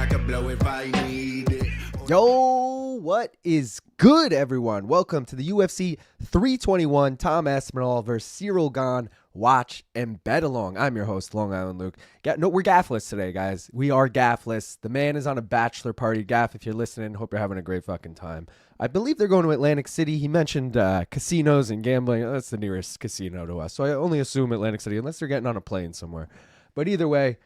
I could blow if I need it. Yo, what is good, everyone? Welcome to the UFC 321 Tom Aspinall versus Cyril Gane watch and bet along. I'm your host, Long Island Luke. We're gaffless today, guys. We are gaffless. The man is on a bachelor party. Gaff, if you're listening, hope you're having a great fucking time. I believe they're going to Atlantic City. He mentioned casinos and gambling. That's the nearest casino to us. So I only assume Atlantic City, unless they're getting on a plane somewhere. But either way,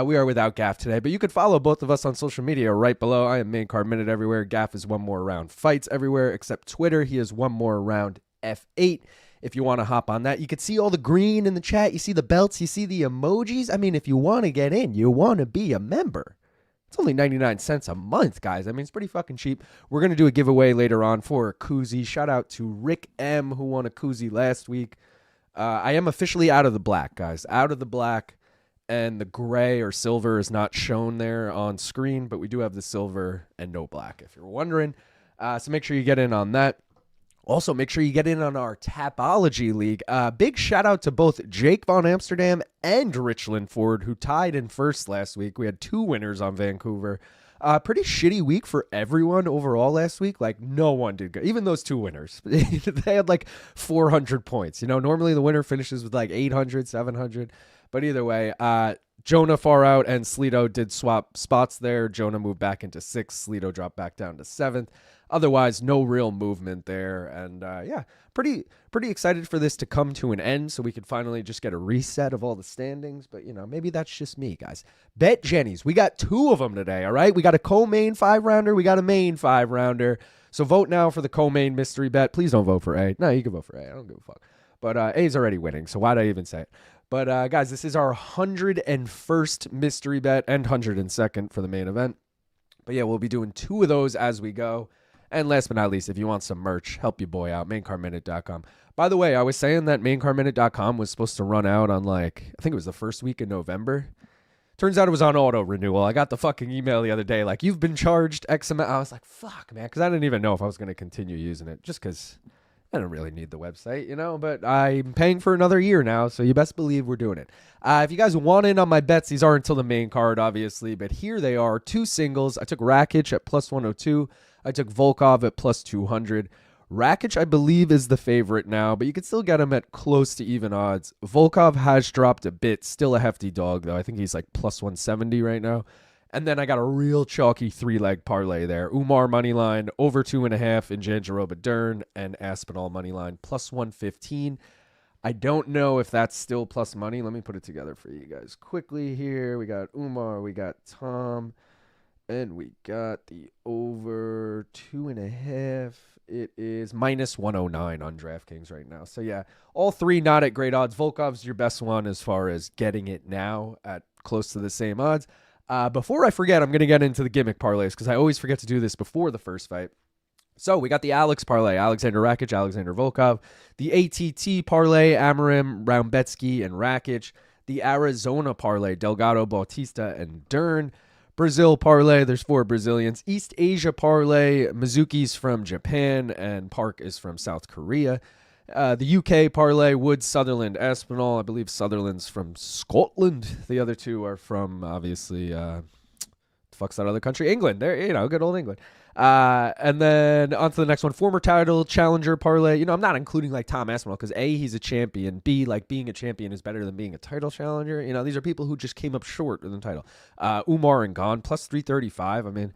we are without Gaff today, but you could follow both of us on social media right below. I am Main Card Minute everywhere. Gaff is One More Round Fights everywhere except Twitter. He is One More Round F8. If you want to hop on that, you can see all the green in the chat. You see the belts. You see the emojis. I mean, if you want to get in, you want to be a member. It's only 99 cents a month, guys. I mean, it's pretty fucking cheap. We're going to do a giveaway later on for a koozie. Shout out to Rick M, who won a koozie last week. I am officially out of the black, guys. Out of the black. And the gray or silver is not shown there on screen, but we do have the silver and no black, if you're wondering. So make sure you get in on that. Also, make sure you get in on our Tapology League. Big shout out to both Jake Von Amsterdam and Richland Ford, who tied in first last week. We had two winners on Vancouver. Pretty shitty week for everyone overall last week. Like, no one did good. Even those two winners. They had like 400 points. You know, normally the winner finishes with like 800, 700. But either way, Jonah far out and Sleeto did swap spots there. Jonah moved back into 6th. Sleeto dropped back down to 7th. Otherwise, no real movement there. And yeah, pretty excited for this to come to an end so we could finally just get a reset of all the standings. But, you know, maybe that's just me, guys. Bet Jennies. We got 2 of them today, all right? We got a co-main 5-rounder. We got a main 5-rounder. So vote now for the co-main mystery bet. Please don't vote for A. No, you can vote for A. I don't give a fuck. But A's already winning, so why'd I even say it? But, guys, this is our 101st mystery bet and 102nd for the main event. But, yeah, we'll be doing 2 of those as we go. And last but not least, if you want some merch, help your boy out, maincardminute.com. By the way, I was saying that maincardminute.com was supposed to run out on, like, I think it was the first week in November. Turns out it was on auto renewal. I got the fucking email the other day, like, you've been charged X amount. I was like, fuck, man, because I didn't even know if I was going to continue using it, just because I don't really need the website, you know, but I'm paying for another year now, so you best believe we're doing it. If you guys want in on my bets, these aren't until the main card, obviously, but here they are, 2 singles. I took Rakic at plus 102. I took Volkov at plus 200. Rakic, I believe, is the favorite now, but you can still get him at close to even odds. Volkov has dropped a bit, still a hefty dog, though. I think he's like plus 170 right now. And then I got a real chalky 3-leg parlay there. Umar moneyline, over 2.5 in Jandiroba Dern, and Aspinall moneyline, plus 115. I don't know if that's still plus money. Let me put it together for you guys quickly here. We got Umar, we got Tom, and we got the over 2.5. It is minus 109 on DraftKings right now. So, yeah, all 3 not at great odds. Volkov's your best one as far as getting it now at close to the same odds. Before I forget, I'm going to get into the gimmick parlays because I always forget to do this before the first fight. So we got the Alex parlay, Alexander Rakic, Alexander Volkov. The ATT parlay, Amorim, Rebecki, and Rakic. The Arizona parlay, Delgado, Bautista, and Dern. Brazil parlay, there's 4 Brazilians. East Asia parlay, Mizuki's from Japan, and Park is from South Korea. The UK parlay, Woods, Sutherland, Aspinall. I believe Sutherland's from Scotland. The other 2 are from, obviously, the fuck's that other country? England. There, you know, good old England. And then on to the next one, former title challenger parlay. You know, I'm not including like Tom Aspinall because A, he's a champion. B, like being a champion is better than being a title challenger. You know, these are people who just came up short in the title. Umar and Gane, plus 335. I mean,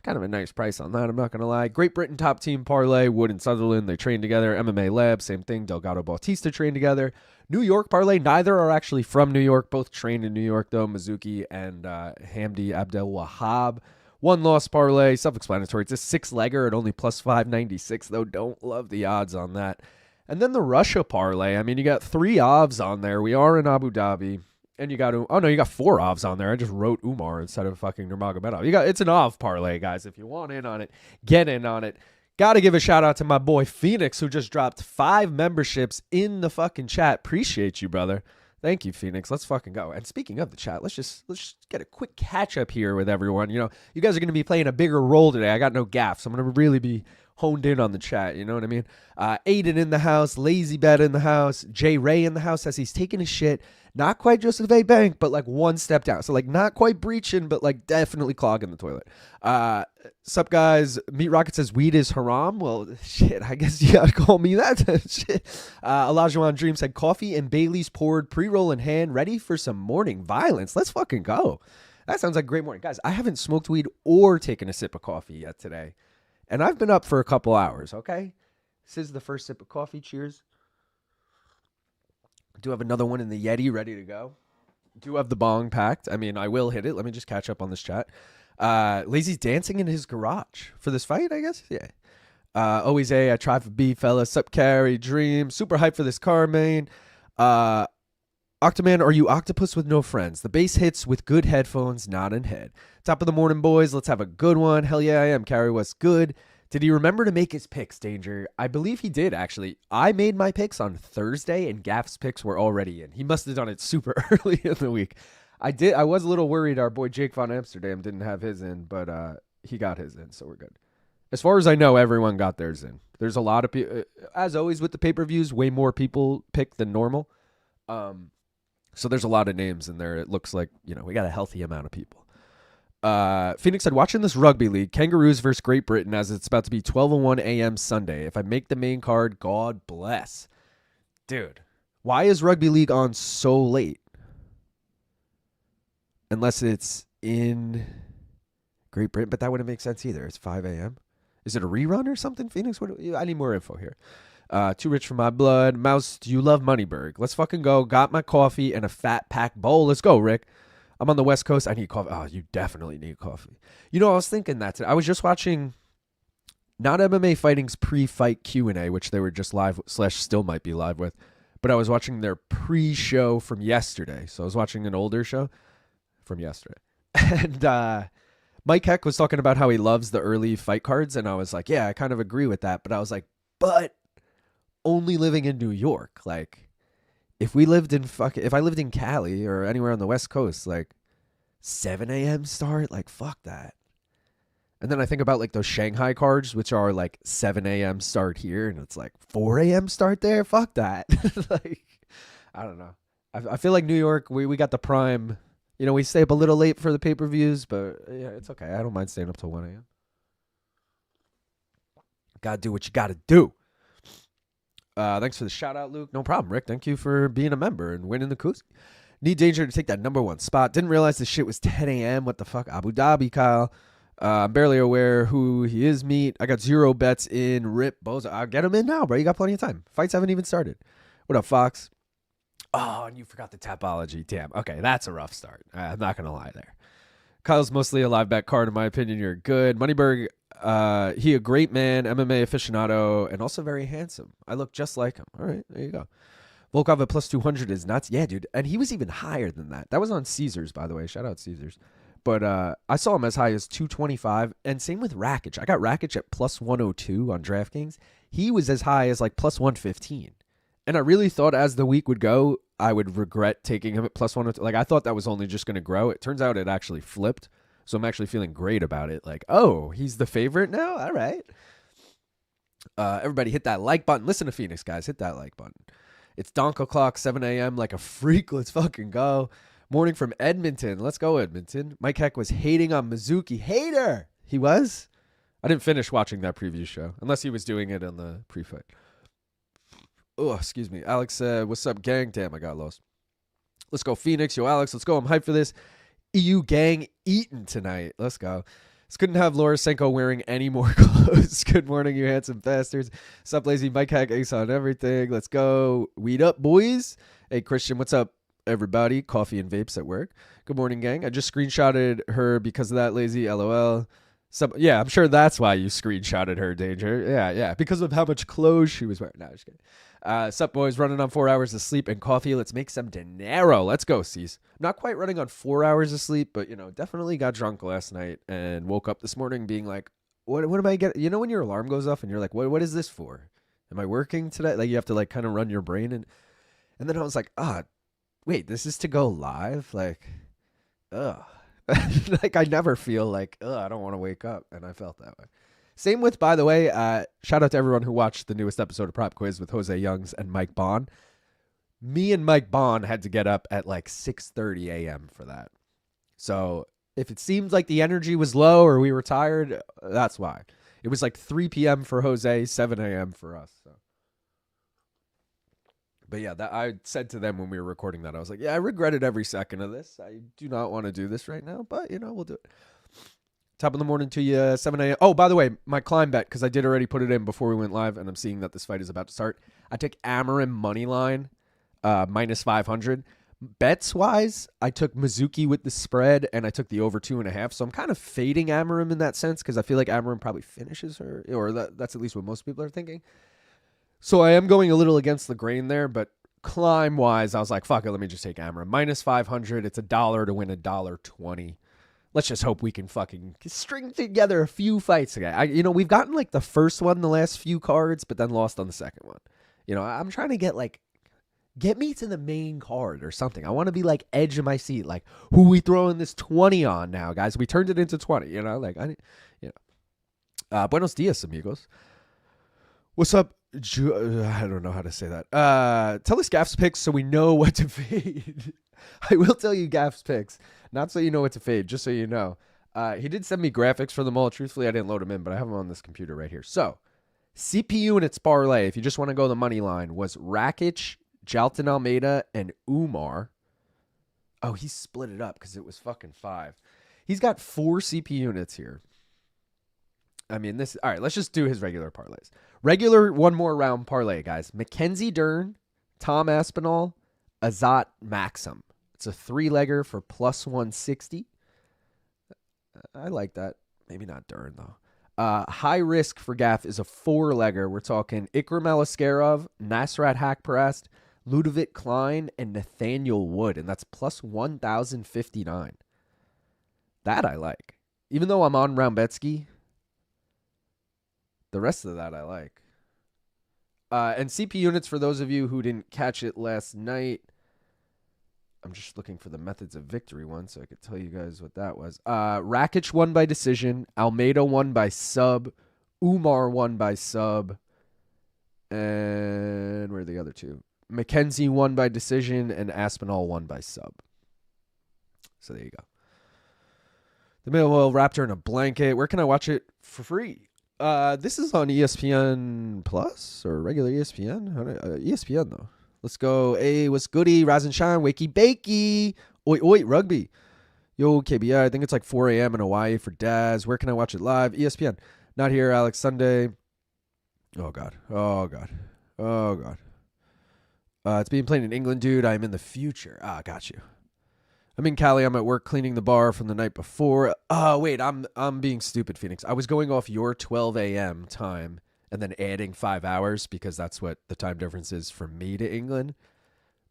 kind of a nice price on that, I'm not going to lie. Great Britain top team parlay, Wood and Sutherland, they train together. MMA Lab, same thing. Delgado, Bautista train together. New York parlay, neither are actually from New York. Both trained in New York, though. Mizuki and Hamdy Abdelwahab. 1 loss parlay, self-explanatory. It's a 6-legger at only plus 596, though. Don't love the odds on that. And then the Russia parlay. I mean, you got 3 OVs on there. We are in Abu Dhabi. And you got, oh no, you got 4 OVs on there. I just wrote Umar instead of fucking Nurmagomedov. It's an OV parlay, guys. If you want in on it, get in on it. Got to give a shout out to my boy Phoenix, who just dropped 5 memberships in the fucking chat. Appreciate you, brother. Thank you, Phoenix. Let's fucking go. And speaking of the chat, let's just get a quick catch up here with everyone. You know, you guys are going to be playing a bigger role today. I got no gaff, so I'm going to really be honed in on the chat. You know what I mean? Aiden in the house, Lazy Bet in the house, Jay Ray in the house says he's taking a shit. Not quite Joseph A. Bank, but like one step down. So like not quite breaching, but like definitely clogging the toilet. Sup guys? Meat Rocket says weed is haram. Well, shit, I guess you gotta call me that. Shit. Elijah Dream said coffee and Bailey's poured, pre-roll in hand, ready for some morning violence. Let's fucking go. That sounds like a great morning. Guys, I haven't smoked weed or taken a sip of coffee yet today. And I've been up for a couple hours, okay? This is the first sip of coffee. Cheers. Do have another one in the Yeti ready to go. Do have the bong packed. I mean, I will hit it. Let me just catch up on this chat. Lazy's dancing in his garage for this fight, I guess. Yeah. Always I try for B, fella. Sup, Carrie, Dream. Super hyped for this car, man. Octoman, are you octopus with no friends? The bass hits with good headphones, not in head. Top of the morning, boys. Let's have a good one. Hell yeah, I am. Carrie was good. Did he remember to make his picks, Danger? I believe he did, actually. I made my picks on Thursday, and Gaff's picks were already in. He must have done it super early in the week. I was a little worried our boy Jake von Amsterdam didn't have his in, but he got his in, so we're good. As far as I know, everyone got theirs in. There's a lot of people, as always with the pay-per-views, way more people pick than normal. So there's a lot of names in there. It looks like, we got a healthy amount of people. Phoenix said, watching this rugby league, Kangaroos versus Great Britain, as it's about to be 12:01 a.m. Sunday. If I make the main card, God bless. Dude, why is rugby league on so late? Unless it's in Great Britain, but that wouldn't make sense either. It's 5 a.m. Is it a rerun or something, Phoenix? I need more info here. Too rich for my blood. Mouse, do you love Moneyberg? Let's fucking go. Got my coffee and a fat pack bowl. Let's go, Rick. I'm on the West Coast. I need coffee. Oh, you definitely need coffee. I was thinking that today. I was just watching not MMA Fighting's pre-fight Q&A, which they were just live / still might be live with, but I was watching their pre-show from yesterday. So I was watching an older show from yesterday. And Mike Heck was talking about how he loves the early fight cards, and I was like, yeah, I kind of agree with that. But I was like, but only living in New York, like, if I lived in Cali or anywhere on the West Coast, like 7 a.m. start, like fuck that. And then I think about like those Shanghai cards, which are like 7 a.m. start here, and it's like 4 a.m. start there. Fuck that. Like, I don't know. I feel like New York, we got the prime. We stay up a little late for the pay-per-views, but yeah, it's okay. I don't mind staying up till 1 a.m. Gotta do what you gotta do. Thanks for the shout out, Luke. No problem, Rick. Thank you for being a member and winning the koozie. Need Danger to take that number one spot. Didn't realize this shit was 10 a.m. What the fuck? Abu Dhabi, Kyle. I'm barely aware who he is, Meat. I got 0 bets in. Rip Bozo. I'll get him in now, bro. You got plenty of time. Fights haven't even started. What up, Fox? Oh, and you forgot the Tapology. Damn. Okay, that's a rough start. I'm not going to lie there. Kyle's mostly a live bet card. In my opinion, you're good. Moneyberg, he a great man, MMA aficionado, and also very handsome. I look just like him. All right, there you go. Volkov at plus 200 is nuts. Yeah, dude. And he was even higher than that. That was on Caesars, by the way. Shout out Caesars. But I saw him as high as 225. And same with Rakic. I got Rakic at plus 102 on DraftKings. He was as high as like plus 115. And I really thought as the week would go, I would regret taking him at plus 102. Like, I thought that was only just going to grow. It turns out it actually flipped. So I'm actually feeling great about it. Like, oh, he's the favorite now? All right. Everybody hit that like button. Listen to Phoenix, guys. Hit that like button. It's donk o'clock, 7 a.m. like a freak. Let's fucking go. Morning from Edmonton. Let's go, Edmonton. Mike Heck was hating on Mizuki. Hater! He was? I didn't finish watching that preview show. Unless he was doing it on the pre-fight. Oh, excuse me. Alex said, what's up, gang? Damn, I got lost. Let's go, Phoenix. Yo, Alex, let's go. I'm hyped for this. EU gang eating tonight. Let's go. Just couldn't have Lorisenko wearing any more clothes. Good morning, you handsome bastards. Sup, lazy Mike Hack, ace on everything. Let's go. Weed up, boys. Hey, Christian, what's up, everybody? Coffee and vapes at work. Good morning, gang. I just screenshotted her because of that, lazy. LOL. Yeah, I'm sure that's why you screenshotted her, Danger. Yeah. Because of how much clothes she was wearing. No, just kidding. Sup, boys, running on 4 hours of sleep and coffee. Let's make some dinero. Let's go, Cease. Not quite running on 4 hours of sleep, but, definitely got drunk last night and woke up this morning being like, what am I getting? When your alarm goes off and you're like, what is this for? Am I working today? Like, you have to, like, kind of run your brain. And then I was like, wait, this is to go live? Like, ugh. Like, I never feel like, I don't want to wake up. And I felt that way. Same with, by the way, shout out to everyone who watched the newest episode of Prop Quiz with Jose Youngs and Mike Bond. Me and Mike Bond had to get up at like 6:30 a.m. for that. So if it seemed like the energy was low or we were tired, that's why. It was like 3 p.m. for Jose, 7 a.m. for us. So. But yeah, that I said to them when we were recording that, I was like, yeah, I regretted every second of this. I do not want to do this right now, but, we'll do it. Top of the morning to you, 7 a.m. Oh, by the way, my Klein bet, because I did already put it in before we went live, and I'm seeing that this fight is about to start. I took Amorim money line, minus 500. Bets-wise, I took Mizuki with the spread, and I took the over 2.5. So I'm kind of fading Amorim in that sense, because I feel like Amorim probably finishes her, or that's at least what most people are thinking. So I am going a little against the grain there, but climb-wise, I was like, fuck it, let me just take Amorim. Minus 500, it's $1 to win $1.20. Let's just hope we can fucking string together a few fights again. We've gotten like the first one the last few cards, but then lost on the second one. I'm trying to get me to the main card or something. I want to be like edge of my seat. Like, who we throwing this 20 on now, guys? We turned it into 20, Buenos dias, amigos. What's up? I don't know how to say that. Tell us Gaff's picks so we know what to fade. I will tell you Gaff's picks. Not so you know what to fade, just so you know. He did send me graphics for them all. Truthfully, I didn't load them in, but I have them on this computer right here. So, CPU and its parlay, if you just want to go the money line, was Rakic, Jalton Almeida, and Umar. Oh, he split it up because it was fucking 5. He's got 4 CP units here. I mean, all right, let's just do his regular parlays. Regular one more round parlay, guys. Mackenzie, Dern, Tom Aspinall, Azat, Maksum. It's a 3-legger for plus 160. I like that. Maybe not Dern, though. High risk for Gaff is a 4-legger. We're talking Ikram Aliskerov, Nasrat Hakparast, Ludovit Klein, and Nathaniel Wood, and that's plus 1,059. That I like. Even though I'm on Rebecki, the rest of that I like. And CP units, for those of you who didn't catch it last night, I'm just looking for the methods of victory one so I could tell you guys what that was. Rakic won by decision. Almeida won by sub. Umar won by sub. And where are the other two? Mackenzie won by decision, and Aspinall won by sub. So there you go. The Millwall Raptor in a blanket. Where can I watch it for free? This is on ESPN Plus or regular ESPN? ESPN, though. Let's go. Hey, what's goody? Rise and shine. Wakey bakey. Oi, oi, rugby. Yo, KBI. I think it's like 4 a.m. in Hawaii for Daz. Where can I watch it live? ESPN. Not here, Alex. Sunday. Oh, God. Oh, God. Oh, God. It's being played in England, dude. I'm in the future. Got you. I'm in Cali. I'm at work cleaning the bar from the night before. Oh, wait. I'm being stupid, Phoenix. I was going off your 12 a.m. time and then adding 5 hours because that's what the time difference is from me to England.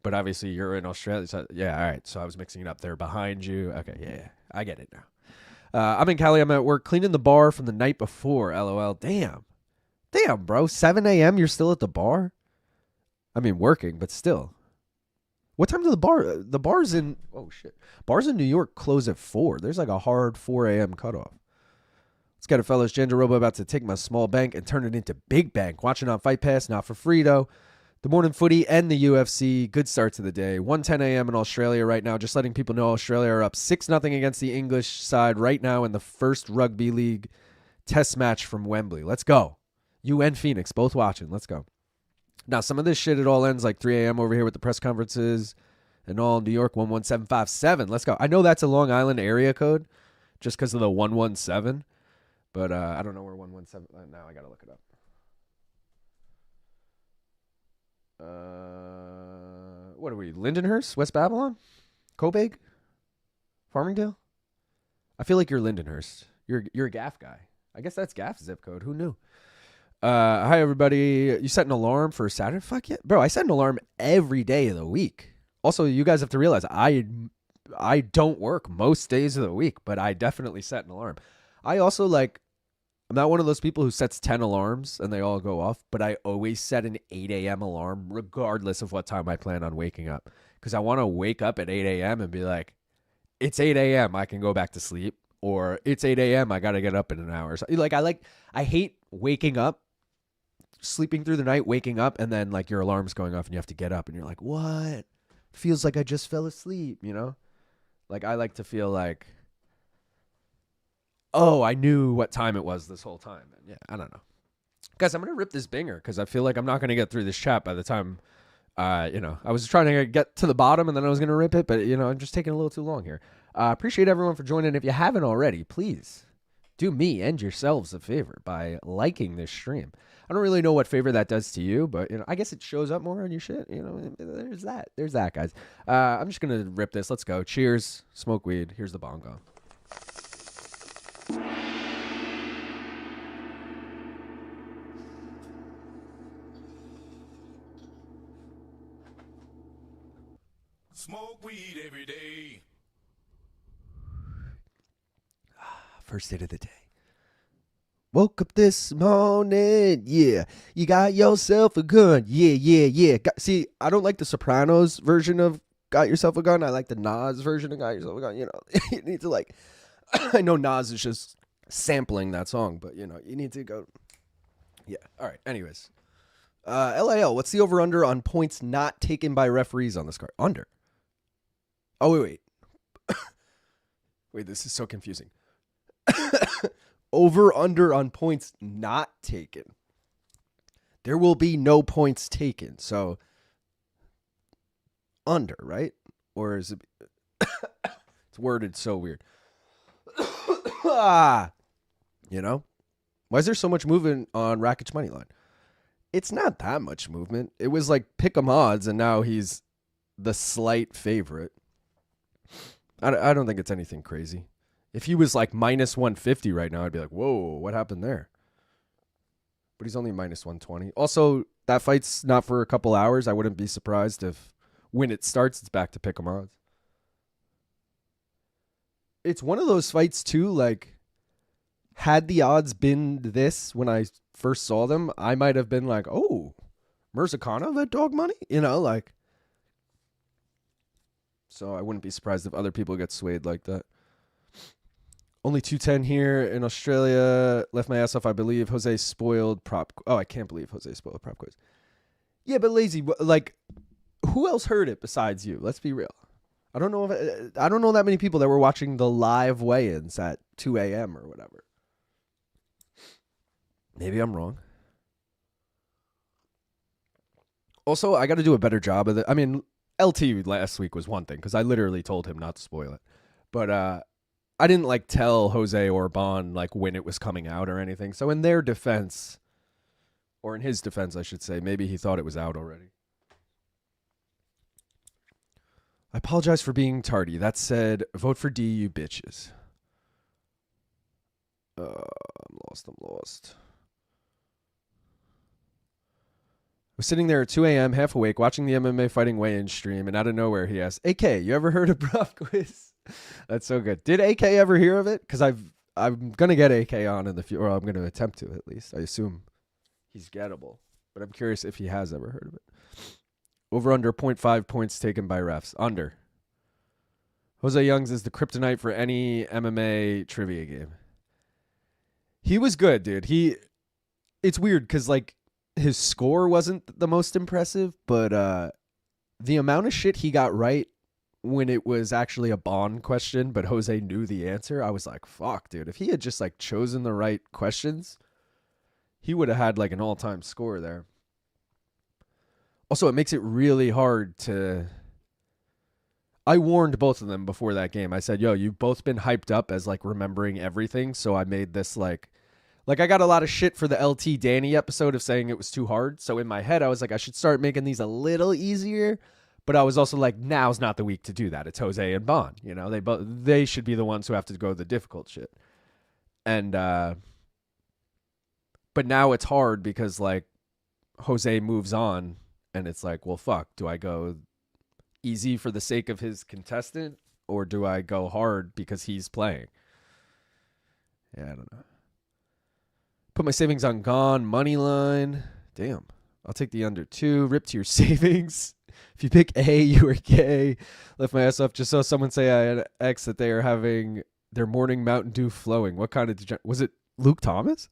But obviously you're in Australia. So yeah, all right. So I was mixing it up there behind you. Okay, yeah. I get it now. I'm in Cali. I'm at work cleaning the bar from the night before. LOL. Damn, bro. 7 a.m. You're still at the bar? I mean, working, but still. What time do the bars in, oh shit, bars in New York close at 4. There's like a hard 4 a.m. cutoff. Let's get it, fellas. Jandiroba about to take my small bank and turn it into big bank. Watching on Fight Pass, not for free though. The morning footy and the UFC. Good start to the day. 1:10 a.m. in Australia right now. Just letting people know Australia are up 6-0 against the English side right now in the first rugby league test match from Wembley. Let's go. You and Phoenix both watching. Let's go. Now, some of this shit, it all ends like 3 a.m. over here with the press conferences and all. New York, 11757. Let's go. I know that's a Long Island area code just because of the 117, but I don't know where 117. Now I got to look it up. What are we? Lindenhurst? West Babylon? Cobeg? Farmingdale? I feel like you're Lindenhurst. You're a Gaff guy. I guess that's Gaff's zip code. Who knew? Hi, everybody. You set an alarm for Saturday? Fuck yeah. Bro, I set an alarm every day of the week. Also, you guys have to realize I don't work most days of the week, but I definitely set an alarm. I also, I'm not one of those people who sets 10 alarms and they all go off, but I always set an 8 a.m. alarm regardless of what time I plan on waking up. Because I want to wake up at 8 a.m. and be like, it's 8 a.m. I can go back to sleep. or it's 8 a.m. I got to get up in an hour. So, I hate waking up, sleeping through the night, waking up, and then like your alarm's going off and you have to get up and you're like, what? Feels like I just fell asleep, you know? Like I like to feel like, oh, I knew what time it was this whole time. And yeah, I don't know. Guys, I'm going to rip this binger because I feel like I'm not going to get through this chat by the time, I was trying to get to the bottom and then I was going to rip it, but, I'm just taking a little too long here. Appreciate everyone for joining. If you haven't already, please do me and yourselves a favor by liking this stream. I don't really know what favor that does to you, but, I guess it shows up more on your shit. There's that. There's that, guys. I'm just going to rip this. Let's go. Cheers. Smoke weed. Here's the bongo. Smoke weed every day. First hit of the day. Woke up this morning, yeah. You got yourself a gun, yeah. See, I don't like the Sopranos version of Got Yourself a Gun. I like the Nas version of Got Yourself a Gun. You need to I know Nas is just sampling that song, but you need to go. Yeah. All right. Anyways, LAL. What's the over/under on points not taken by referees on this card? Under. Oh wait. Wait, this is so confusing. Over/under on points not taken. There will be no points taken. So under, right? Or is it it's worded so weird. Why is there so much movement on Rakic's money line? It's not that much movement. It was like pick 'em odds and now he's the slight favorite. I don't think it's anything crazy. If he was like minus 150 right now, I'd be like, whoa, what happened there? But he's only minus 120. Also, that fight's not for a couple hours. I wouldn't be surprised if when it starts, it's back to pick 'em odds. It's one of those fights too, like, had the odds been this when I first saw them, I might have been like, oh, Mirzakhanov at dog money? So I wouldn't be surprised if other people get swayed like that. Only 210 here in Australia. Left my ass off, I believe. Jose spoiled prop. Oh, I can't believe Jose spoiled prop quiz. Yeah, but lazy. Like, who else heard it besides you? Let's be real. I don't know that many people that were watching the live weigh-ins at 2 a.m. or whatever. Maybe I'm wrong. Also, I got to do a better job of it. I mean, LT last week was one thing because I literally told him not to spoil it. But I didn't tell Jose or Bon when it was coming out or anything. So in their defense, or in his defense, I should say, maybe he thought it was out already. I apologize for being tardy. That said, vote for D, you bitches. I'm lost. I was sitting there at 2 a.m., half awake, watching the MMA fighting weigh-in stream, and out of nowhere he asked, AK, you ever heard of prop quiz? That's so good. Did AK ever hear of it? Because I'm going to get AK on in the future, or I'm going to attempt to at least. I assume he's gettable. But I'm curious if he has ever heard of it. Over under 0.5 points taken by refs. Under. Jose Youngs is the kryptonite for any MMA trivia game. He was good, dude. It's weird because his score wasn't the most impressive, but the amount of shit he got right when it was actually a Bond question, but Jose knew the answer, I was like, fuck, dude. If he had just chosen the right questions, he would have had an all-time score there. Also, it makes it really hard to... I warned both of them before that game. I said, yo, you've both been hyped up as remembering everything, so I made this I got a lot of shit for the LT Danny episode of saying it was too hard. So in my head, I was like, I should start making these a little easier. But I was also like, now's not the week to do that. It's Jose and Bon. They should be the ones who have to go the difficult shit. And but now it's hard because Jose moves on, and it's well, fuck. Do I go easy for the sake of his contestant, or do I go hard because he's playing? Yeah, I don't know. Put my savings on Gane, money line. Damn. I'll take the under 2. Rip to your savings. If you pick A, you are gay. Left my ass off. Just saw someone say I had X that they are having Their morning Mountain Dew flowing. What kind of was it? Luke Thomas?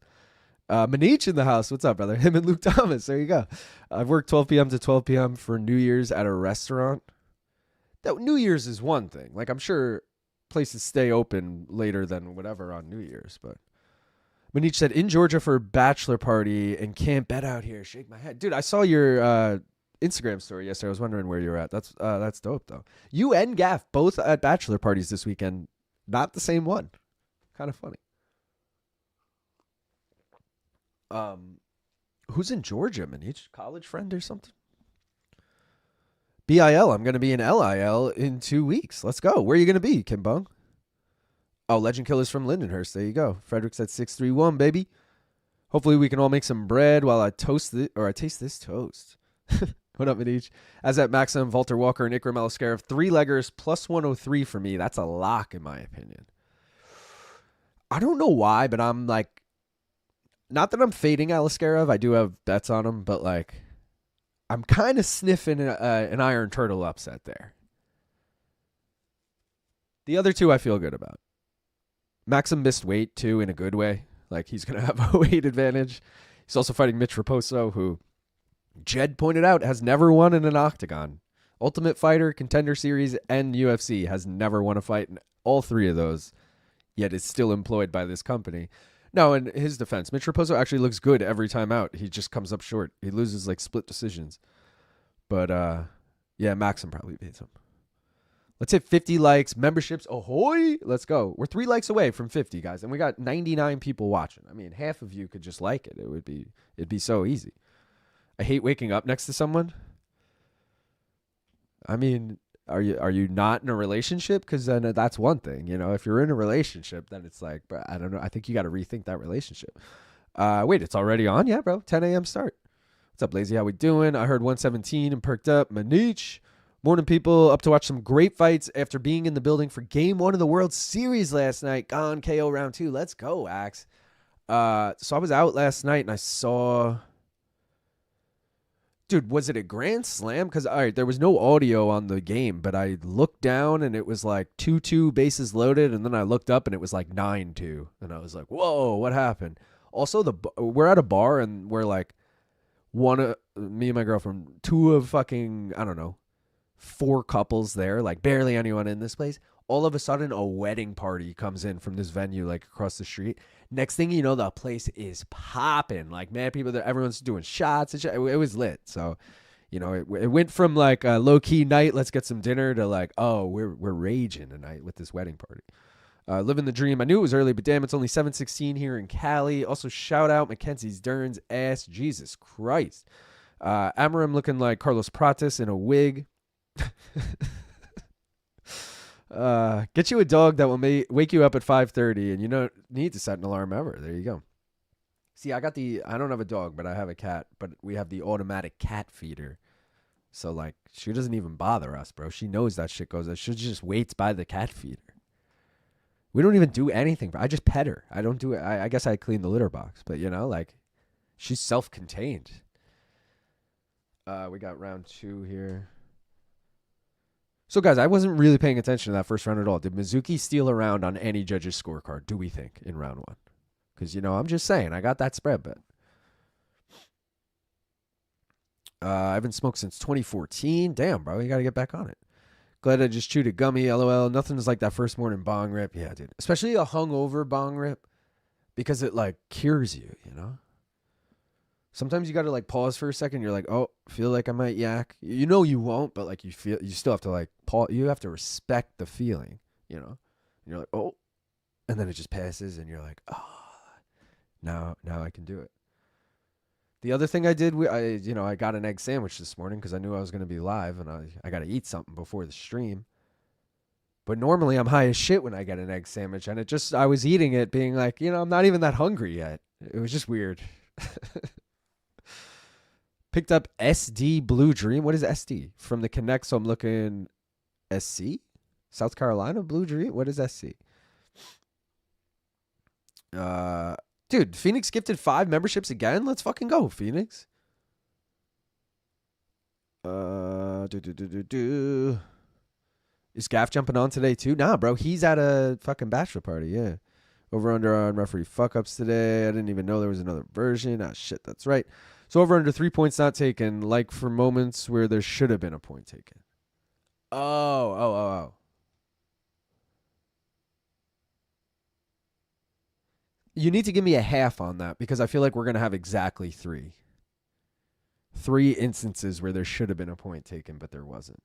Mitch in the house. What's up, brother? Him and Luke Thomas. There you go. I've worked 12 p.m. to 12 p.m. for New Year's at a restaurant. That New Year's is one thing. Like, I'm sure places stay open later than whatever on New Year's, but Mitch said, in Georgia for a bachelor party and can't bet out here. Shake my head. Dude, I saw your Instagram story yesterday. I was wondering where you were at. That's dope, though. You and Gaff both at bachelor parties this weekend. Not the same one. Kind of funny. Who's in Georgia, Mitch? College friend or something? BIL. I'm going to be in LIL in 2 weeks. Let's go. Where are you going to be, Kim Bung? Oh, Legend Killers from Lindenhurst. There you go. Frederick's at 631, baby. Hopefully we can all make some bread while I taste this toast. What up, Mitch? Azat, Maksum, Valter, Walker, and Ikram, Aliskerov. 3-leggers plus 103 for me. That's a lock, in my opinion. I don't know why, but I'm like, not that I'm fading Aliskerov. I do have bets on him, but like, I'm kind of sniffing an Iron Turtle upset there. The other two I feel good about. Maksum missed weight, too, in a good way. Like, he's going to have a weight advantage. He's also fighting Mitch Raposo, who Jed pointed out has never won in an octagon. Ultimate Fighter, Contender Series, and UFC has never won a fight in all three of those, yet is still employed by this company. No, in his defense, Mitch Raposo actually looks good every time out. He just comes up short. He loses like split decisions. But, yeah, Maksum probably beats him. Let's hit 50 likes, memberships. Ahoy! Let's go. We're 3 likes away from 50, guys, and we got 99 people watching. I mean, half of you could just like it. It'd be so easy. I hate waking up next to someone. I mean, are you not in a relationship? Because then that's one thing. You know, if you're in a relationship, then it's like, but I don't know. I think you got to rethink that relationship. Wait, it's already on? Yeah, bro. 10 a.m. start. What's up, Lazy? How we doing? I heard 117 and perked up. Mitch. Morning, people. Up to watch some great fights after being in the building for Game 1 of the World Series last night. Gane KO round 2. Let's go, Axe. So I was out last night and I saw... Dude, was it a grand slam? Because, all right, there was no audio on the game, but I looked down and it was like 2-2 bases loaded, and then I looked up and it was like 9-2. And I was like, whoa, what happened? Also, we're at a bar and we're like, me and my girlfriend, 2 of fucking, I don't know, 4 couples there, like barely anyone in this place. All of a sudden, a wedding party comes in from this venue, like across the street. Next thing you know, the place is popping. Like, mad people there, everyone's doing shots and shit. It was lit. So, you know, it went from like a low key night, let's get some dinner, to like, oh, we're raging tonight with this wedding party. Living the dream. I knew it was early, but damn, it's only 7:16 here in Cali. Also, shout out Mackenzie's Dern's ass. Jesus Christ. Amorim looking like Carlos Prates in a wig. Get you a dog that will wake you up at 5:30, and you don't need to set an alarm ever. There you go. See, I don't have a dog, but I have a cat, but we have the automatic cat feeder. So like, she doesn't even bother us, bro. She knows that shit goes. She just waits by the cat feeder. We don't even do anything. I just pet her. I don't do it. I guess I clean the litter box, but you know, like, she's self-contained. We got round 2 here. So, guys, I wasn't really paying attention to that first round at all. Did Mizuki steal a round on any judge's scorecard, do we think, in round 1? Because, you know, I'm just saying, I got that spread bet. I haven't smoked since 2014. Damn, bro, you got to get back on it. Glad I just chewed a gummy, LOL. Nothing is like that first morning bong rip. Yeah, dude. Especially a hungover bong rip, because it, like, cures you, you know? Sometimes you got to like pause for a second. You're like, oh, feel like I might yak. You know you won't, but like you still have to like pause. You have to respect the feeling, you know. And you're like, oh, and then it just passes, and you're like, oh, now I can do it. The other thing I did, I got an egg sandwich this morning because I knew I was going to be live, and I got to eat something before the stream. But normally I'm high as shit when I get an egg sandwich, and I was eating it being like, you know, I'm not even that hungry yet. It was just weird. Picked up SD Blue Dream. What is SD? From the Connect, so I'm looking SC? South Carolina Blue Dream? What is SC? Dude, Phoenix gifted 5 memberships again? Let's fucking go, Phoenix. Yeah, Is Gaff jumping on today too? Nah, bro. He's at a fucking bachelor party. Yeah. Over under on referee fuck ups today. I didn't even know there was another version. Ah, shit. That's right. So over under 3 points not taken, like for moments where there should have been a point taken. Oh. You need to give me a half on that because I feel like we're going to have exactly 3. 3 instances where there should have been a point taken, but there wasn't.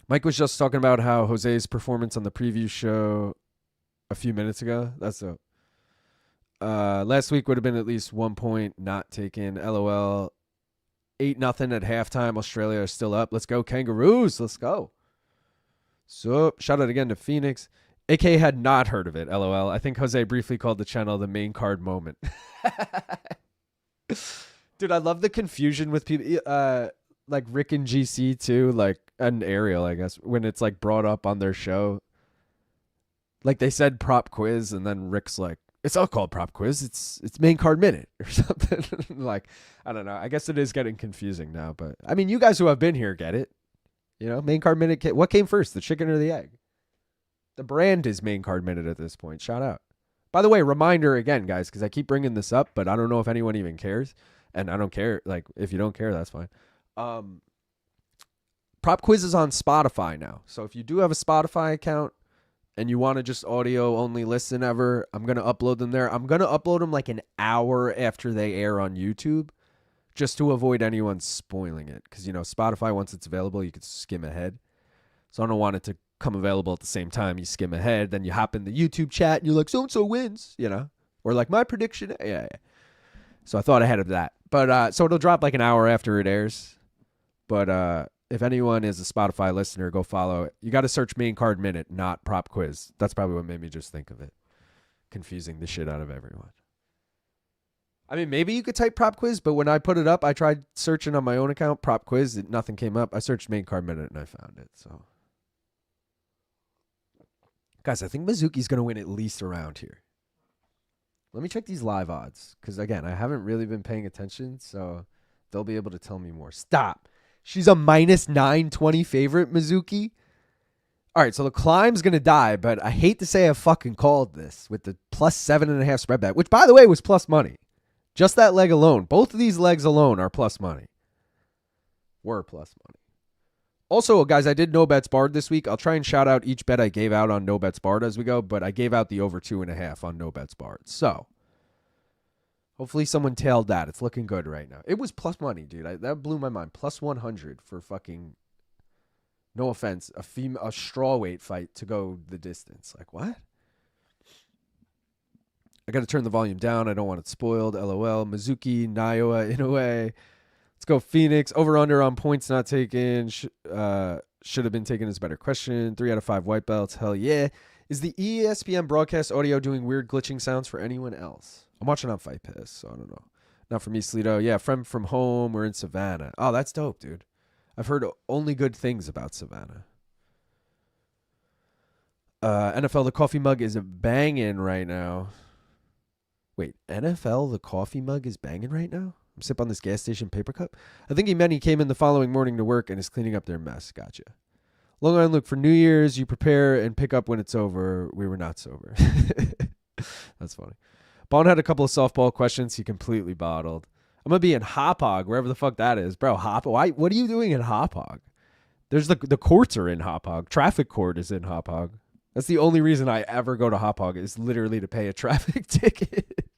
Mike was just talking about how Jose's performance on the preview show a few minutes ago. That's dope. Last week would have been at least 1 point not taken. LOL. 8-0 at halftime. Australia are still up. Let's go, Kangaroos. Let's go. So, shout out again to Phoenix. AK had not heard of it. LOL. I think Jose briefly called the channel the main card moment. Dude, I love the confusion with people. Like Rick and GC too. Like, and Ariel, I guess, when it's like brought up on their show. Like they said prop quiz, and then Rick's like, it's all called prop quiz. It's main card minute or something. Like, I don't know. I guess it is getting confusing now, but I mean, you guys who have been here get it. You know, main card minute. What came first, the chicken or the egg? The brand is main card minute at this point. Shout out. By the way, reminder again, guys, because I keep bringing this up, but I don't know if anyone even cares, and I don't care. Like, if you don't care, that's fine. Prop quiz is on Spotify now. So if you do have a Spotify account and you want to just audio only listen ever, I'm going to upload them there. I'm going to upload them like an hour after they air on YouTube just to avoid anyone spoiling it. Because, you know, Spotify, once it's available, you can skim ahead. So I don't want it to come available at the same time. You skim ahead, then you hop in the YouTube chat and you're like, so-and-so wins, you know? Or like my prediction. Yeah. So I thought ahead of that. But so it'll drop like an hour after it airs. But if anyone is a Spotify listener, go follow it. You got to search main card minute, not prop quiz. That's probably what made me just think of it. Confusing the shit out of everyone. I mean, maybe you could type prop quiz, but when I put it up, I tried searching on my own account, prop quiz, nothing came up. I searched main card minute and I found it. So, guys, I think Mizuki's going to win at least a round here. Let me check these live odds because, again, I haven't really been paying attention, so they'll be able to tell me more. Stop. She's a minus 920 favorite, Mizuki. All right, so the climb's going to die, but I hate to say I fucking called this with the plus 7.5 spread bet, which, by the way, was plus money. Just that leg alone. Both of these legs alone are plus money. Were plus money. Also, guys, I did no bets barred this week. I'll try and shout out each bet I gave out on no bets barred as we go, but I gave out the over 2.5 on no bets barred. So, hopefully someone tailed that. It's looking good right now. It was plus money, dude. That blew my mind. Plus 100 for fucking, no offense, a strawweight fight to go the distance. Like, what? I got to turn the volume down. I don't want it spoiled. LOL. Mizuki, Inoue. Let's go Phoenix. Over under on points not taken. Should have been taken is a better question. 3 out of 5 white belts. Hell yeah. Is the ESPN broadcast audio doing weird glitching sounds for anyone else? I'm watching on Fight Pass, so I don't know. Not for me, Sleeto. Yeah, friend from home. We're in Savannah. Oh, that's dope, dude. I've heard only good things about Savannah. NFL, the coffee mug is banging right now. Wait, NFL, the coffee mug is banging right now? I'm sipping on this gas station paper cup. I think he meant he came in the following morning to work and is cleaning up their mess. Gotcha. Long Island, look, for New Year's, you prepare and pick up when it's over. We were not sober. That's funny. Bond had a couple of softball questions. He completely bottled. I'm going to be in Hop Hog, wherever the fuck that is. Bro, why? What are you doing in Hop Hog? There's the courts are in Hop Hog. Traffic court is in Hop Hog. That's the only reason I ever go to Hop Hog is literally to pay a traffic ticket.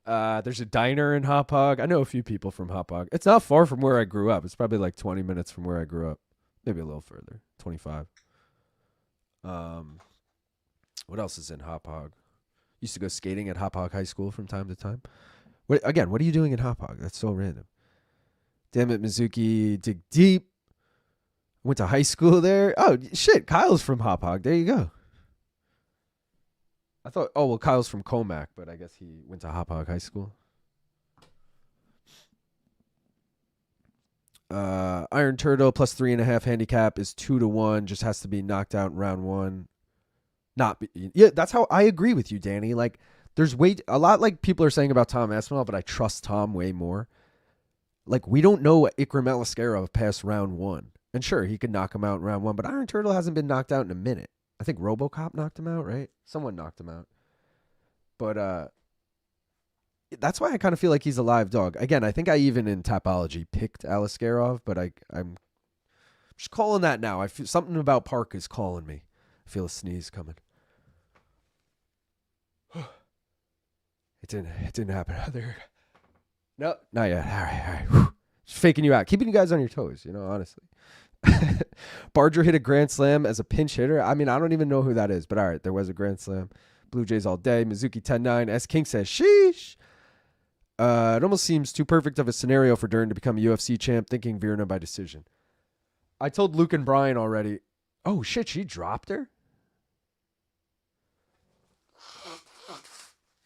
There's a diner in Hop Hog. I know a few people from Hop Hog. It's not far from where I grew up. It's probably like 20 minutes from where I grew up. Maybe a little further. 25. What else is in Hop Hog? Used to go skating at Hop Hog High School from time to time. What are you doing in Hop Hog? That's so random. Damn it, Mizuki. Dig deep. Went to high school there. Oh, shit. Kyle's from Hop Hog. There you go. I thought, Kyle's from Comac, but I guess he went to Hop Hog High School. Iron Turtle plus 3.5 handicap is 2-1. Just has to be knocked out in round 1. That's how I agree with you, Danny. Like, there's a lot like people are saying about Tom Aspinall, but I trust Tom way more. Like, we don't know Ikram Aliskerov past round 1. And sure, he could knock him out in round 1, but Iron Turtle hasn't been knocked out in a minute. I think RoboCop knocked him out, right? Someone knocked him out. But that's why I kind of feel like he's a live dog. Again, I think I even in Tapology picked Aliskerov, but I'm just calling that now. I feel something about Park is calling me. I feel a sneeze coming. It didn't happen. There. No, not yet. All right. Whew. Just faking you out. Keeping you guys on your toes, honestly. Barger hit a grand slam as a pinch hitter. I mean, I don't even know who that is, but all right, there was a grand slam. Blue Jays all day. Mizuki 10-9. S. King says, sheesh. It almost seems too perfect of a scenario for Dern to become a UFC champ, thinking Virna by decision. I told Luke and Brian already. Oh, shit, she dropped her?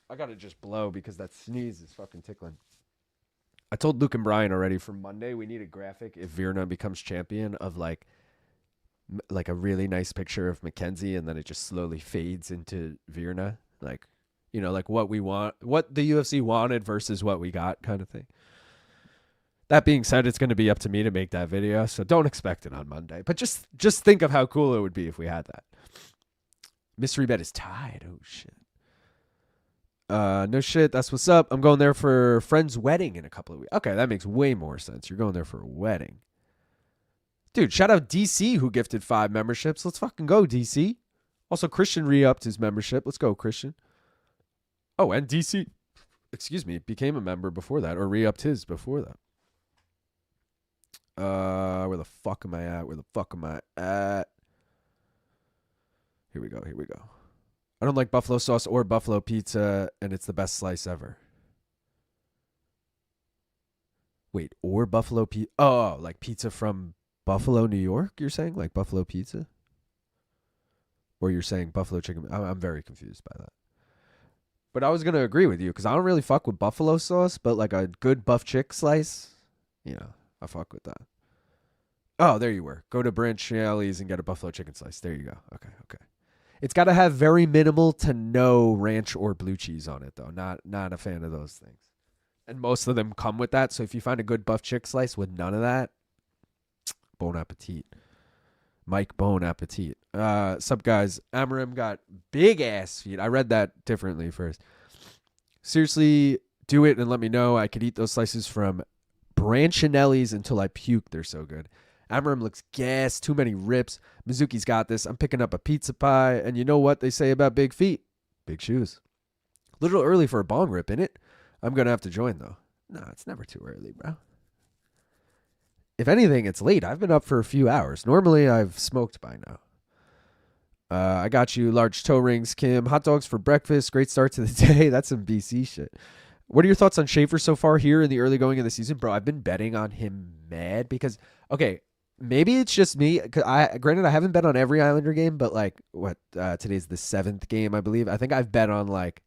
I got to just blow because that sneeze is fucking tickling. I told Luke and Brian already for Monday we need a graphic if Virna becomes champion of like a really nice picture of Mackenzie and then it just slowly fades into Virna. Like, like what we want, what the UFC wanted versus what we got kind of thing. That being said, it's going to be up to me to make that video, so don't expect it on Monday. But just think of how cool it would be if we had that. Mystery bet is tied. Oh, shit. No shit, that's what's up. I'm going there for a friend's wedding in a couple of weeks. Okay, that makes way more sense. You're going there for a wedding. Dude, shout out DC who gifted 5 memberships. Let's fucking go, DC. Also, Christian re-upped his membership. Let's go, Christian. Oh, and DC, became a member before that, or re-upped his before that. Where the fuck am I at? Here we go. I don't like buffalo sauce or buffalo pizza, and it's the best slice ever. Wait, or buffalo pizza? Oh, like pizza from Buffalo, New York, you're saying? Like buffalo pizza? Or you're saying buffalo chicken? I'm very confused by that. But I was going to agree with you, because I don't really fuck with buffalo sauce, but like a good buff chick slice, I fuck with that. Oh, there you were. Go to Branchelli's and get a buffalo chicken slice. There you go. Okay. It's got to have very minimal to no ranch or blue cheese on it, though. Not a fan of those things. And most of them come with that. So if you find a good buff chick slice with none of that, bon appetit. Mike, bon appetit. Sup, guys? Amorim got big ass feet. I read that differently first. Seriously, do it and let me know. I could eat those slices from Branchinelli's until I puke. They're so good. Amorim looks gassed. Too many rips. Mizuki's got this. I'm picking up a pizza pie. And you know what they say about big feet? Big shoes. A little early for a bong rip, innit? I'm going to have to join, though. No, it's never too early, bro. If anything, it's late. I've been up for a few hours. Normally, I've smoked by now. I got you. Large toe rings, Kim. Hot dogs for breakfast. Great start to the day. That's some BC shit. What are your thoughts on Schaefer so far here in the early going of the season? Bro, I've been betting on him mad because, okay, maybe it's just me. Granted, I haven't bet on every Islander game, but like today's the 7th game, I believe. I think I've bet on like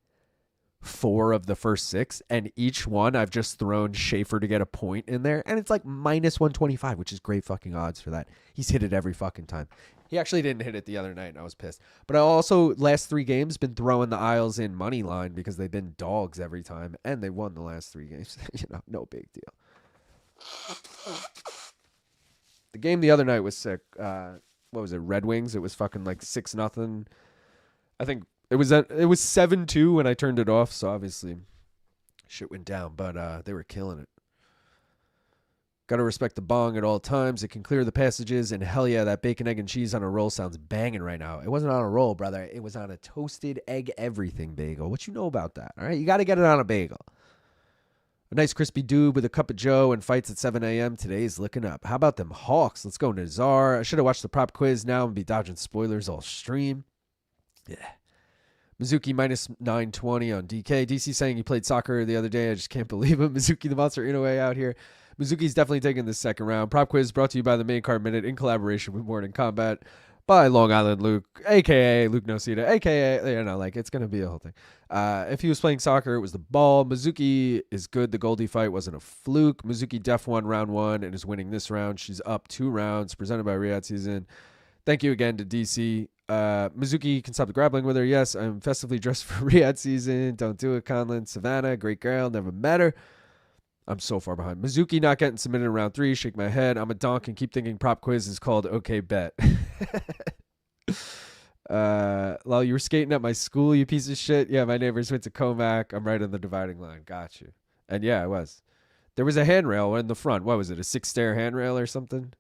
4 of the first 6, and each one I've just thrown Schaefer to get a point in there, and it's like minus 125, which is great fucking odds for that. He's hit it every fucking time. He actually didn't hit it the other night, and I was pissed. But I also, last 3 games, been throwing the Isles in money line because they've been dogs every time, and they won the last 3 games. No big deal. The game the other night was sick. What was it, Red Wings? It was fucking like 6-0. I think it was 7-2 when I turned it off, so obviously shit went down, but they were killing it. Got to respect the bong at all times. It can clear the passages, and hell yeah, that bacon, egg, and cheese on a roll sounds banging right now. It wasn't on a roll, brother. It was on a toasted egg everything bagel. What you know about that, all right? You got to get it on a bagel. A nice crispy doob with a cup of joe and fights at 7 a.m. Today's looking up. How about them Hawks? Let's go Nazar. I should have watched the prop quiz now and be dodging spoilers all stream. Yeah. Mizuki minus 920 on DK. DC saying he played soccer the other day. I just can't believe him. Mizuki the monster Inoue out here. Mizuki's definitely taking this second round. Prop quiz brought to you by the Main Card Minute in collaboration with Morning Combat by Long Island Luke, a.k.a. Luke Nocita, a.k.a. It's going to be a whole thing. If he was playing soccer, it was the ball. Mizuki is good. The Goldie fight wasn't a fluke. Mizuki def won round 1 and is winning this round. She's up 2 rounds, presented by Riyadh Season. Thank you again to DC. Mizuki can stop the grappling with her. Yes, I'm festively dressed for Riyadh Season. Don't do it, Conlon. Savannah, great girl. Never met her. I'm so far behind. Mizuki not getting submitted in round 3. Shake my head. I'm a donk and keep thinking prop quiz is called Okay Bet. Lol, you were skating at my school, you piece of shit. Yeah, my neighbors went to Comac. I'm right on the dividing line. Got you. And yeah, I was. There was a handrail in the front. What was it? A 6-stair handrail or something?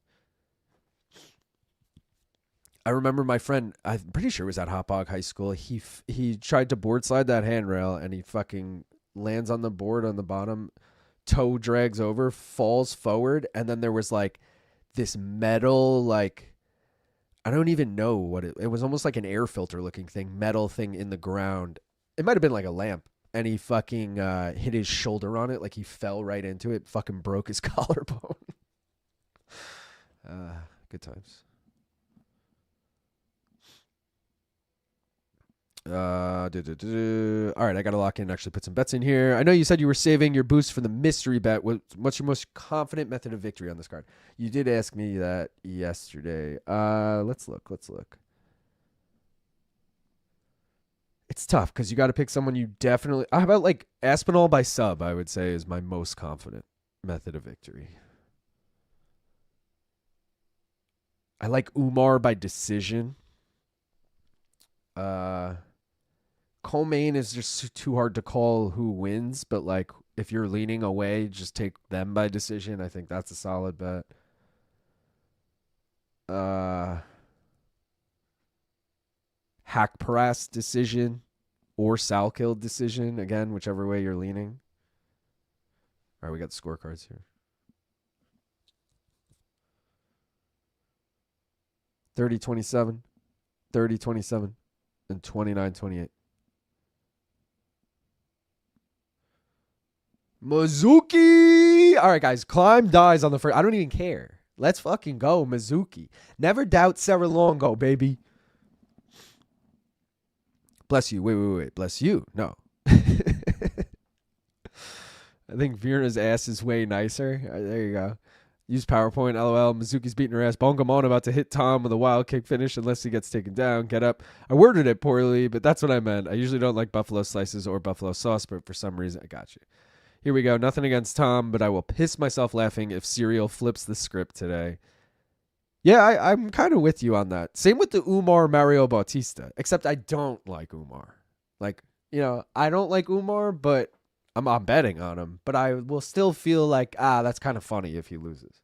I remember my friend, I'm pretty sure it was at Hot Dog High School. He tried to board slide that handrail and he fucking lands on the board on the bottom, toe drags over, falls forward, and then there was like this metal, like, I don't even know what it was, almost like an air filter looking thing, metal thing in the ground. It might have been like a lamp. And he fucking hit his shoulder on it, like he fell right into it, fucking broke his collarbone. Good times. All right, I got to lock in and actually put some bets in here. I know you said you were saving your boost for the mystery bet. What's your most confident method of victory on this card? You did ask me that yesterday. Let's look. It's tough because you got to pick someone you definitely... How about like Aspinall by sub, I would say, is my most confident method of victory. I like Umar by decision. Co-main is just too hard to call who wins, but like if you're leaning away, just take them by decision. I think that's a solid bet. Hack Paras decision or Salkill decision, again, whichever way you're leaning. All right, we got the scorecards here. 30-27, 30-27, and 29-28. Mizuki! All right, guys, Klein dies on the first. I don't even care. Let's fucking go, Mizuki. Never doubt Sarah Longo, baby. Bless you. Wait. Bless you. No. I think Vierna's ass is way nicer. All right, there you go. Use PowerPoint. LOL. Mizuki's beating her ass. Bongamon about to hit Tom with a wild kick finish unless he gets taken down. Get up. I worded it poorly, but that's what I meant. I usually don't like buffalo slices or buffalo sauce, but for some reason, I got you. Here we go. Nothing against Tom, but I will piss myself laughing if Serial flips the script today. Yeah, I'm kind of with you on that. Same with the Umar Mario Bautista, except I don't like Umar. Like, you know, I don't like Umar, but I'm betting on him. But I will still feel like, that's kind of funny if he loses.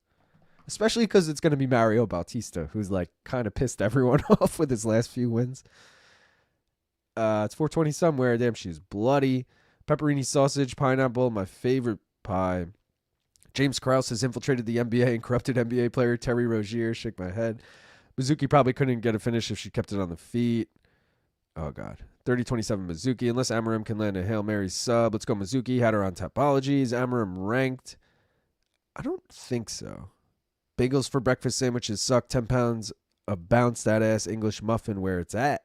Especially because it's going to be Mario Bautista, who's like kind of pissed everyone off with his last few wins. It's 420 somewhere. Damn, she's bloody. Pepperoni sausage, pineapple, my favorite pie. James Krause has infiltrated the NBA and corrupted NBA player Terry Rozier. Shake my head. Mizuki probably couldn't get a finish if she kept it on the feet. Oh, God. 30-27 Mizuki. Unless Amorim can land a Hail Mary sub. Let's go Mizuki. Had her on Topologies. Amorim ranked. I don't think so. Bagels for breakfast sandwiches suck. 10 pounds of bounce that ass English muffin where it's at.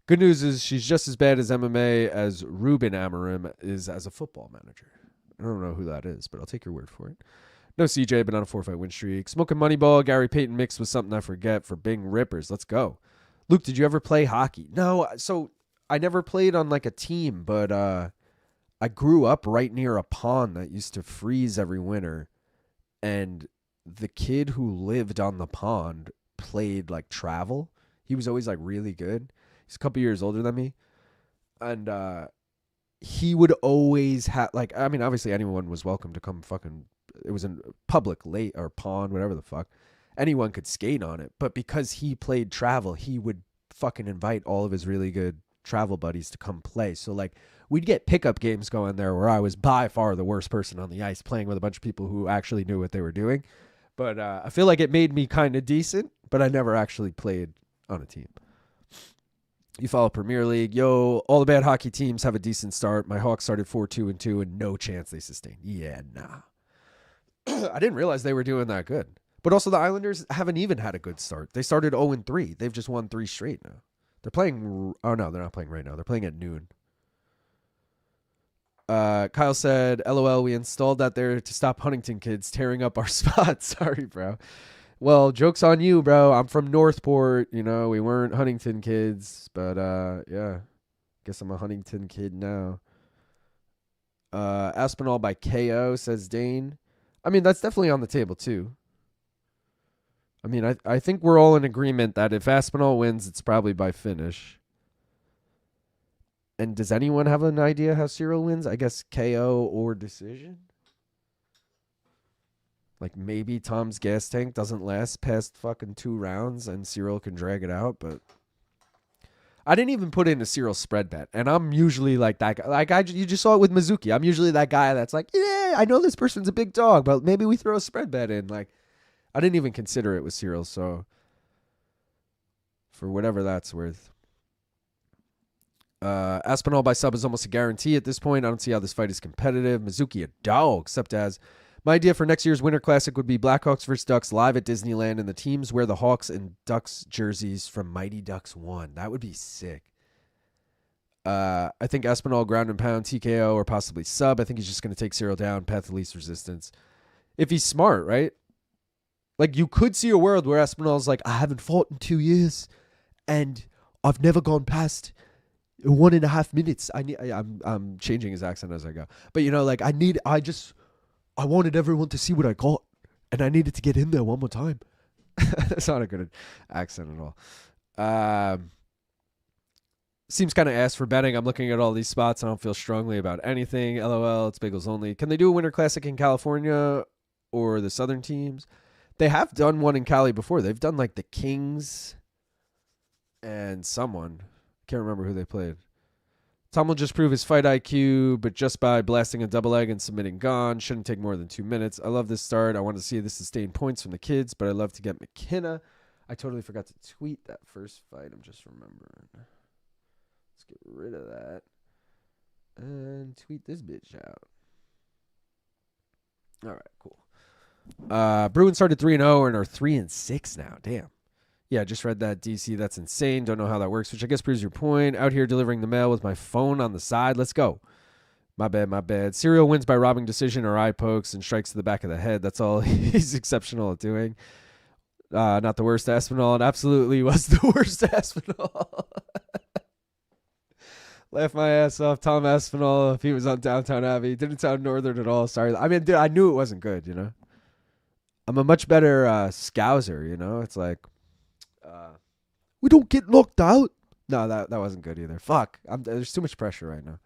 Good news is she's just as bad as MMA as Ruben Amorim is as a football manager. I don't know who that is, but I'll take your word for it. No CJ, but on a 4-fight win streak. Smoking Moneyball, Gary Payton mixed with something I forget for Bing Rippers. Let's go. Luke, did you ever play hockey? No, so I never played on like a team, but I grew up right near a pond that used to freeze every winter. And the kid who lived on the pond played like travel. He was always like really good. He's a couple years older than me. And he would always have, like, I mean, obviously anyone was welcome to come fucking, it was a public lake or pond, whatever the fuck. Anyone could skate on it. But because he played travel, he would fucking invite all of his really good travel buddies to come play. So, like, we'd get pickup games going there where I was by far the worst person on the ice playing with a bunch of people who actually knew what they were doing. But I feel like it made me kind of decent, but I never actually played on a team. You follow Premier League. Yo, all the bad hockey teams have a decent start. My Hawks started 4-2-2 and no chance they sustain. Yeah, nah. I didn't realize they were doing that good. But also the Islanders haven't even had a good start. They started 0-3. They've just won 3 straight now. They're playing... Oh, no, they're not playing right now. They're playing at noon. Kyle said, LOL, we installed that there to stop Huntington kids tearing up our spots. Sorry, bro. Well, joke's on you, bro. I'm from Northport. You know, we weren't Huntington kids. But, yeah. Guess I'm a Huntington kid now. Aspinall by KO, says Dane. I mean, that's definitely on the table, too. I mean, I think we're all in agreement that if Aspinall wins, it's probably by finish. And does anyone have an idea how Cyril wins? I guess KO or decision? Like, maybe Tom's gas tank doesn't last past fucking 2 rounds and Cyril can drag it out, but I didn't even put in a Cyril spread bet, and I'm usually like that guy. Like you just saw it with Mizuki. I'm usually that guy that's like, yeah, I know this person's a big dog, but maybe we throw a spread bet in. Like, I didn't even consider it with Cyril, so for whatever that's worth. Aspinall by sub is almost a guarantee at this point. I don't see how this fight is competitive. Mizuki a dog, except as my idea for next year's Winter Classic would be Blackhawks versus Ducks live at Disneyland, and the teams wear the Hawks and Ducks jerseys from Mighty Ducks 1. That would be sick. I think Aspinall ground and pound, TKO, or possibly sub. I think he's just going to take Cyril down, path of least resistance. If he's smart, right? Like, you could see a world where Aspinall's like, I haven't fought in 2 years, and I've never gone past 1.5 minutes. I'm changing his accent as I go. But, you know, like, I wanted everyone to see what I got, and I needed to get in there one more time. That's not a good accent at all. Seems kind of ass for betting. I'm looking at all these spots. I don't feel strongly about anything. LOL, it's bagels only. Can they do a Winter Classic in California or the Southern teams? They have done one in Cali before. They've done like the Kings and someone. Can't remember who they played. Tom will just prove his fight IQ, but just by blasting a double leg and submitting Gane. Shouldn't take more than 2 minutes. I love this start. I want to see the sustained points from the kids, but I love to get McKenna. I totally forgot to tweet that first fight. I'm just remembering. Let's get rid of that and tweet this bitch out. All right, cool. Bruins started 3-0 and are 3-6 now. Damn. Yeah, just read that, DC. That's insane. Don't know how that works, which I guess proves your point. Out here delivering the mail with my phone on the side. Let's go. My bad. Cyril wins by robbing decision or eye pokes and strikes to the back of the head. That's all he's exceptional at doing. Not the worst Aspinall. It absolutely was the worst Aspinall. Laugh my ass off. Tom Aspinall, if he was on Downtown Abbey. Didn't sound northern at all. Sorry. I mean, dude, I knew it wasn't good, you know. I'm a much better scouser, you know. It's like, we don't get knocked out. No, that wasn't good either. Fuck. There's too much pressure right now.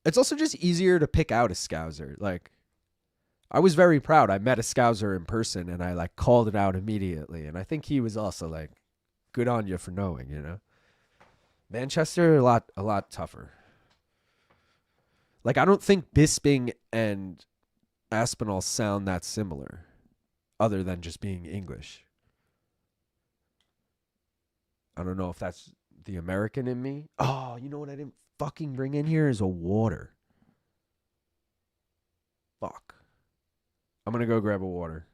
It's also just easier to pick out a scouser. Like, I was very proud. I met a scouser in person, and I, like, called it out immediately. And I think he was also, like, good on you for knowing, you know. Manchester, a lot tougher. Like, I don't think Bisping and Aspinall sound that similar, other than just being English. I don't know if that's the American in me. Oh, you know what I didn't fucking bring in here is a water. Fuck. I'm going to go grab a water.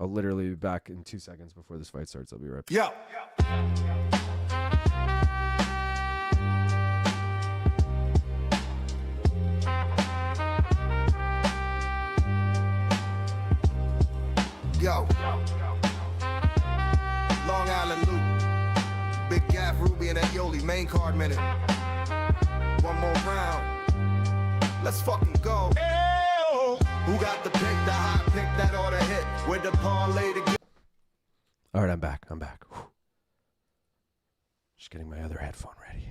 I'll literally be back in 2 seconds before this fight starts. I'll be right back. Yo. Yo. Long Island Loop. Big Gaff, Ruby, and Aioli. Main card minute. One more round. Let's fucking go. Ew. Who got the pick, the hot pick that ought to hit? With the parlay to get. All right, I'm back. Whew. Just getting my other headphone ready.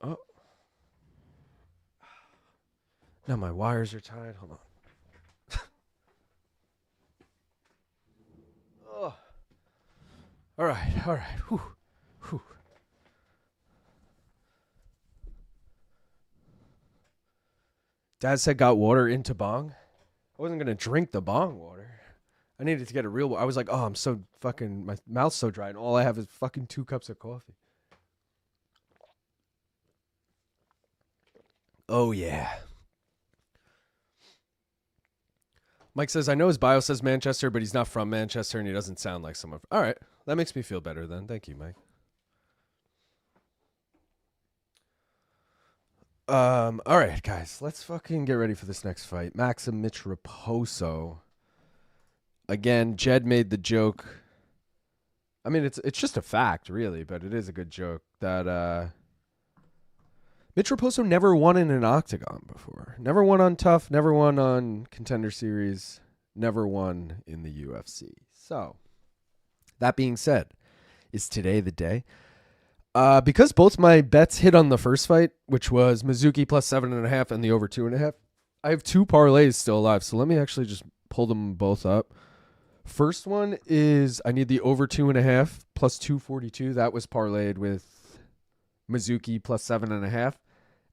Oh. Now my wires are tied. Hold on. Oh. All right. Whew. Dad said got water into bong. I wasn't going to drink the bong water. I needed to get a real water. I was like, oh, I'm so fucking, my mouth's so dry, and all I have is fucking 2 cups of coffee. Oh, yeah. Mike says, I know his bio says Manchester, but he's not from Manchester, and he doesn't sound like someone. All right. That makes me feel better then. Thank you, Mike. All right, guys. Let's fucking get ready for this next fight. Maksum, Mitch, Raposo. Again, Jed made the joke I mean, it's just a fact, really, but it is a good joke that Mitch Raposo never won in an octagon before. Never won on Tough, never won on Contender Series, never won in the UFC. So, that being said, is today the day? Because both my bets hit on the first fight, which was Mizuki plus 7.5 and the over 2.5, I have 2 parlays still alive. So let me actually just pull them both up. First one is I need the over 2.5 plus 242. That was parlayed with Mizuki plus 7.5.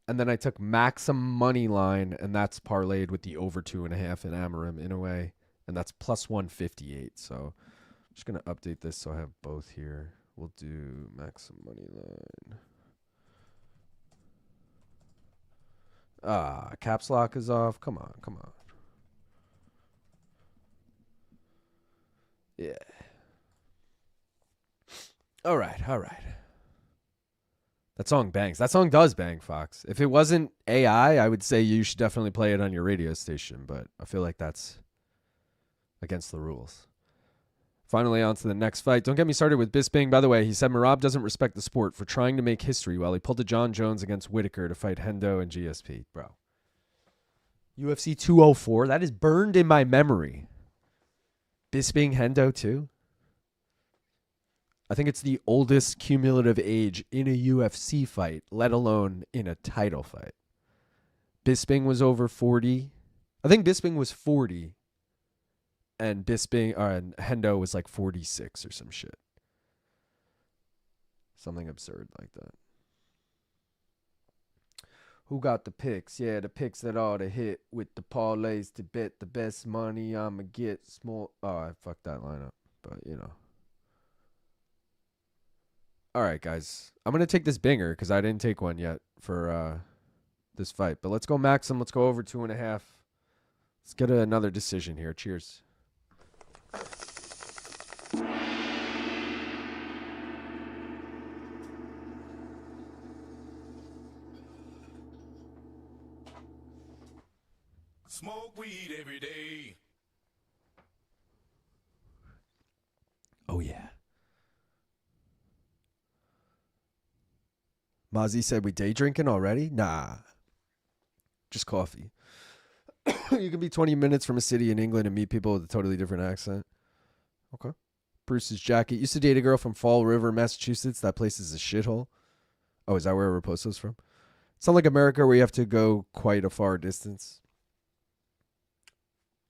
And then I took Maksum money line, and that's parlayed with the over 2.5 in Amorim Inoue, and that's plus 158. So I'm just going to update this so I have both here. We'll do Maksum money line. Caps lock is off. Come on. Yeah. All right. That song bangs. That song does bang, Fox. If it wasn't AI, I would say you should definitely play it on your radio station, but I feel like that's against the rules. Finally, on to the next fight. Don't get me started with Bisping. By the way, he said Merab doesn't respect the sport for trying to make history while he pulled a John Jones against Whitaker to fight Hendo and GSP. Bro. UFC 204. That is burned in my memory. Bisping Hendo too. I think it's the oldest cumulative age in a UFC fight, let alone in a title fight. Bisping was over 40. I think Bisping was 40. And and Hendo was like 46 or some shit. Something absurd like that. Who got the picks? Yeah, the picks that ought to hit with the parlays to bet the best money I'ma get. Small. Oh, I fucked that lineup. But, you know. All right, guys. I'm going to take this binger because I didn't take one yet for this fight. But let's go Maksum. Let's go over 2.5. Let's get another decision here. Cheers. Smoke weed every day. Oh, yeah. Mozzie said we day drinking already? Nah. Just coffee. You can be 20 minutes from a city in England and meet people with a totally different accent. Okay. Bruce's jacket. Used to date a girl from Fall River, Massachusetts. That place is a shithole. Oh, is that where Raposo's from? It's not like America where you have to go quite a far distance.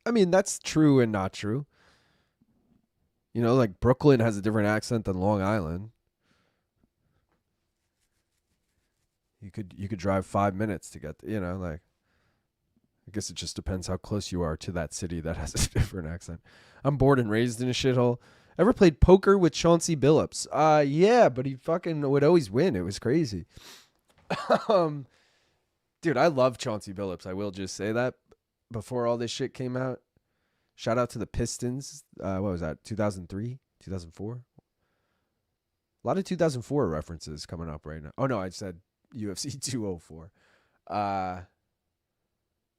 I mean, that's true and not true. You know, like Brooklyn has a different accent than Long Island. You could drive 5 minutes to get, you know, like, I guess it just depends how close you are to that city that has a different accent. I'm born and raised in a shithole. Ever played poker with Chauncey Billups? Yeah, but he fucking would always win. It was crazy. Dude, I love Chauncey Billups. I will just say that before all this shit came out. Shout out to the Pistons. What was that? 2003? 2004? A lot of 2004 references coming up right now. Oh, no, I said UFC 204.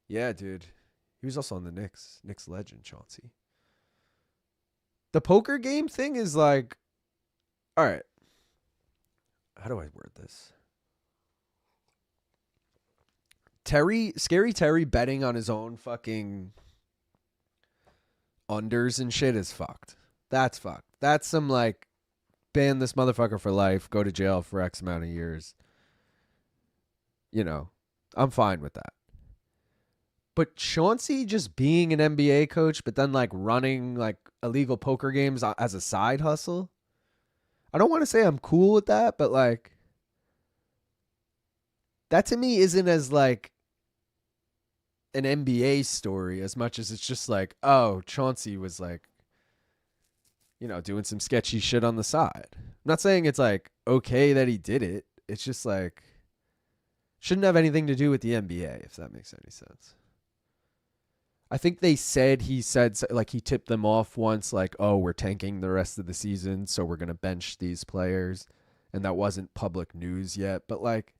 Yeah, dude. He was also on the Knicks. Knicks legend, Chauncey. The poker game thing is like, all right. How do I word this? Scary Terry betting on his own fucking unders and shit is fucked. That's fucked. That's some like, ban this motherfucker for life, go to jail for X amount of years. You know, I'm fine with that. But Chauncey just being an NBA coach, but then like running like illegal poker games as a side hustle. I don't want to say I'm cool with that, but like that to me isn't as like an NBA story as much as it's just like, oh, Chauncey was like, you know, doing some sketchy shit on the side. I'm not saying it's like okay that he did it. It's just like shouldn't have anything to do with the NBA, if that makes any sense. I think he said like he tipped them off once like, oh, we're tanking the rest of the season, so we're going to bench these players. And that wasn't public news yet. But like,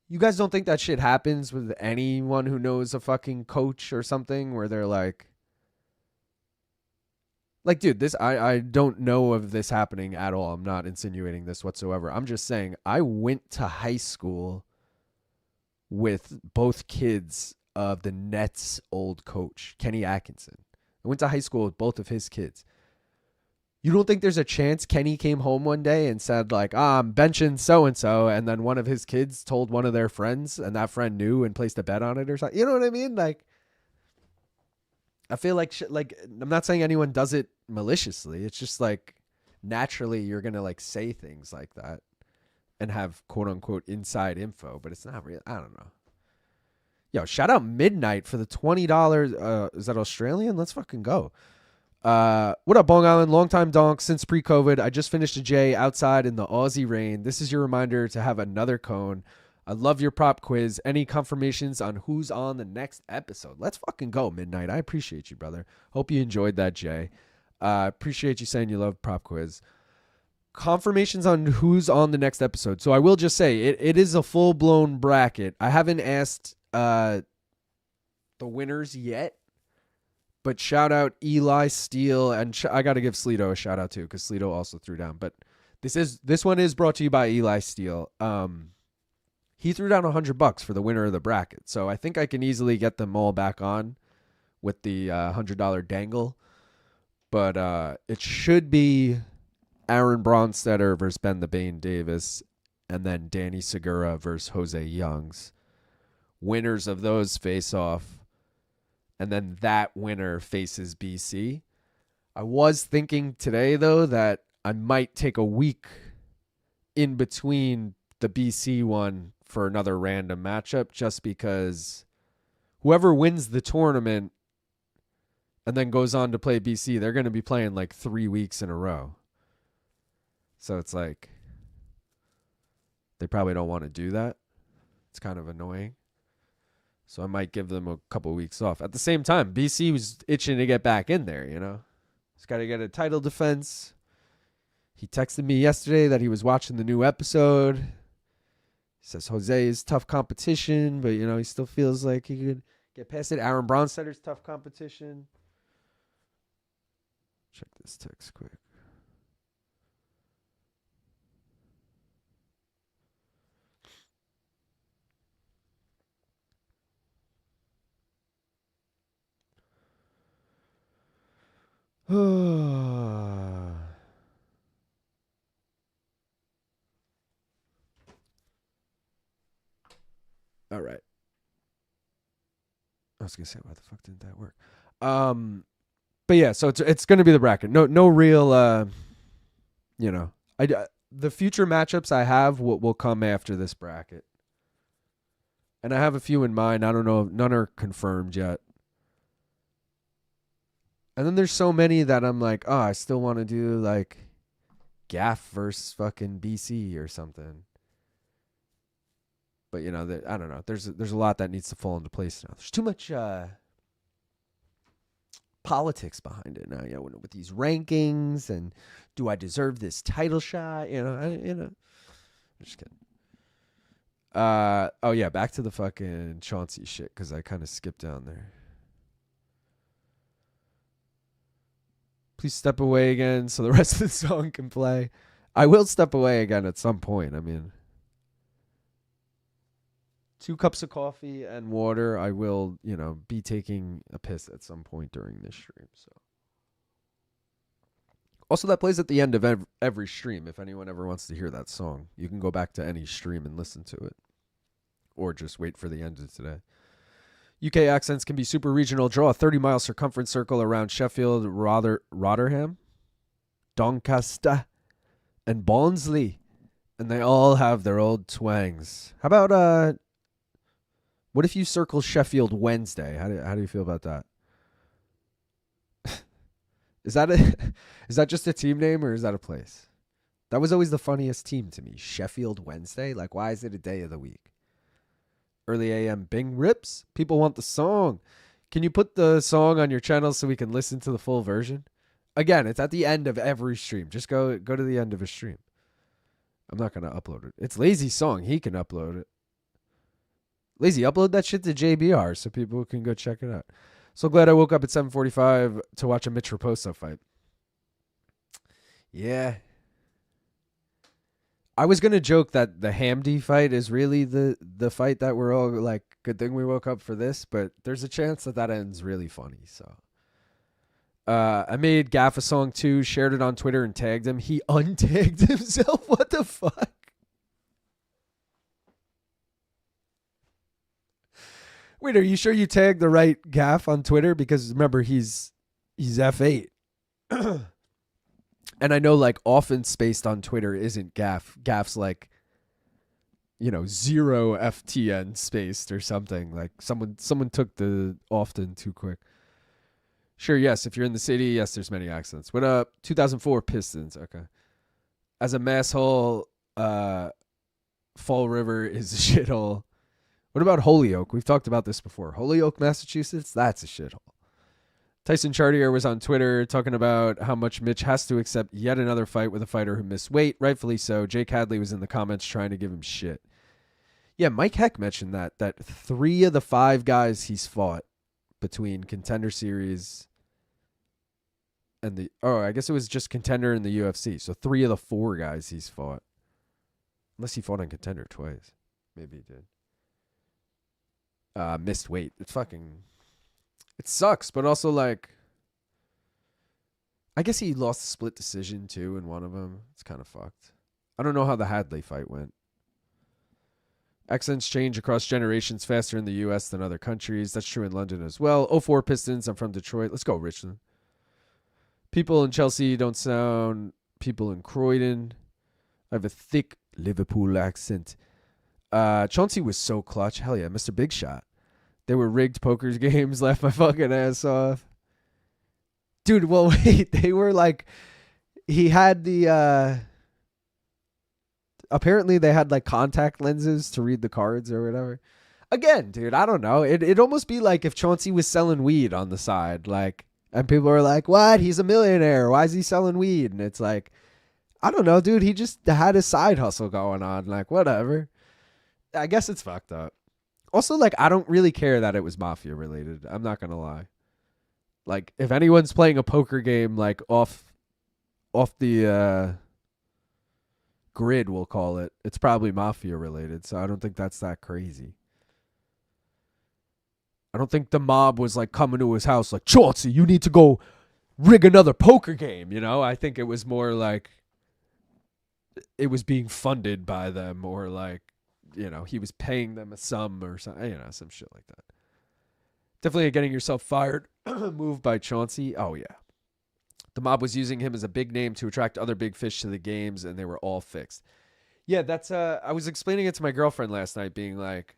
you guys don't think that shit happens with anyone who knows a fucking coach or something where they're like Like, dude, I don't know of this happening at all. I'm not insinuating this whatsoever. I'm just saying I went to high school with both kids of the Nets' old coach, Kenny Atkinson. I went to high school with both of his kids. You don't think there's a chance Kenny came home one day and said, like, I'm benching so-and-so, and then one of his kids told one of their friends, and that friend knew and placed a bet on it or something? You know what I mean? Like, I feel like, I'm not saying anyone does it maliciously. It's just, like, naturally you're going to, like, say things like that and have quote-unquote inside info, but it's not real. I don't know. Yo, shout out Midnight for the $20. Is that Australian? Let's fucking go. What up, Long Island? Longtime donk since pre-COVID. I just finished a J outside in the Aussie rain. This is your reminder to have another cone. I love your prop quiz. Any confirmations on who's on the next episode? Let's fucking go, Midnight. I appreciate you, brother. Hope you enjoyed that, Jay. Appreciate you saying you love prop quiz. Confirmations on who's on the next episode. So I will just say it is a full-blown bracket. I haven't asked the winners yet, but shout out Eli Steele, and I got to give Sleeto a shout out too, because Sleeto also threw down. But this one is brought to you by Eli Steele. He threw down $100 for the winner of the bracket, so I think I can easily get them all back on with the $100 dangle. But it should be Aaron Bronstetter versus Ben the Bane Davis, and then Danny Segura versus Jose Youngs. Winners of those face off, and then that winner faces BC. I was thinking today, though, that I might take a week in between the BC one for another random matchup, just because whoever wins the tournament and then goes on to play BC, they're going to be playing like 3 weeks in a row. So it's like they probably don't want to do that. It's kind of annoying. So I might give them a couple of weeks off. At the same time, BC was itching to get back in there, you know. He's got to get a title defense. He texted me yesterday that he was watching the new episode. He says Jose is tough competition, but, you know, he still feels like he could get past it. Aaron Bronstedter's tough competition. Check this text quick. All right. I was gonna say, why the fuck didn't that work? But yeah, so it's gonna be the bracket. No real. You know, the future matchups I have will come after this bracket, and I have a few in mind. I don't know, none are confirmed yet. And then there's so many that I'm like, oh, I still want to do like Gaff versus fucking BC or something. But, you know, I don't know. There's a lot that needs to fall into place now. There's too much politics behind it now. You know, with these rankings and do I deserve this title shot? You know, I'm just kidding. Oh yeah, back to the fucking Chauncey shit because I kind of skipped down there. Please step away again so the rest of the song can play. I will step away again at some point. I mean, 2 cups of coffee and water. I will, you know, be taking a piss at some point during this stream. So, also that plays at the end of every stream. If anyone ever wants to hear that song, you can go back to any stream and listen to it, or just wait for the end of today. UK accents can be super regional. Draw a 30-mile circumference circle around Sheffield, Rotherham, Doncaster, and Barnsley. And they all have their old twangs. How about, what if you circle Sheffield Wednesday? How do you feel about that? Is that just a team name or is that a place? That was always the funniest team to me. Sheffield Wednesday? Like, why is it a day of the week? Early AM Bing Rips. People want the song. Can you put the song on your channel so we can listen to the full version? Again, it's at the end of every stream. Just go to the end of a stream. I'm not going to upload it. It's Lazy's song. He can upload it. Lazy, upload that shit to JBR so people can go check it out. So glad I woke up at 7:45 to watch a Mitch Raposo fight. Yeah. I was gonna joke that the Hamdy fight is really the fight that we're all like, good thing we woke up for this, but there's a chance that ends really funny. So, I made Gaff a song too, shared it on Twitter and tagged him. He untagged himself. What the fuck? Wait, are you sure you tagged the right Gaff on Twitter? Because remember, he's F8. And I know, like, often spaced on Twitter isn't Gaff. Gaff's like, 0 FTN spaced or something. Like someone took the often too quick. Sure, yes. If you're in the city, yes, there's many accents. What up? 2004 Pistons. Okay. As a masshole, Fall River is a shithole. What about Holyoke? We've talked about this before. Holyoke, Massachusetts? That's a shithole. Tyson Chartier was on Twitter talking about how much Mitch has to accept yet another fight with a fighter who missed weight. Rightfully so. Jake Hadley was in the comments trying to give him shit. Yeah, Mike Heck mentioned that 3 of the 5 guys he's fought between Contender Series and I guess it was just Contender in the UFC. So 3 of the 4 guys he's fought. Unless he fought on Contender twice. Maybe he did. Missed weight. It sucks, but also, like, I guess he lost a split decision, too, in one of them. It's kind of fucked. I don't know how the Hadley fight went. Accents change across generations faster in the U.S. than other countries. That's true in London as well. 04 Pistons. I'm from Detroit. Let's go, Richland. People in Chelsea don't sound people in Croydon. I have a thick Liverpool accent. Chauncey was so clutch. Hell yeah, Mr. Big Shot. They were rigged poker games. Laughed my fucking ass off. Dude, well, wait. They were like... He had the... Apparently, they had like contact lenses to read the cards or whatever. Again, dude, I don't know. It'd almost be like if Chauncey was selling weed on the side. Like, and people are like, what? He's a millionaire. Why is he selling weed? And it's like, I don't know, dude. He just had a side hustle going on. Like, whatever. I guess it's fucked up. Also, like, I don't really care that it was mafia related. I'm not going to lie. Like, if anyone's playing a poker game, like, off the grid, we'll call it, it's probably mafia related. So I don't think that's that crazy. I don't think the mob was, like, coming to his house like, Chauncey, you need to go rig another poker game, I think it was more like it was being funded by them, or, like, he was paying them a sum or something, some shit like that. Definitely a getting yourself fired move by Chauncey. Oh, yeah. The mob was using him as a big name to attract other big fish to the games, and they were all fixed. Yeah, that's, I was explaining it to my girlfriend last night, being like,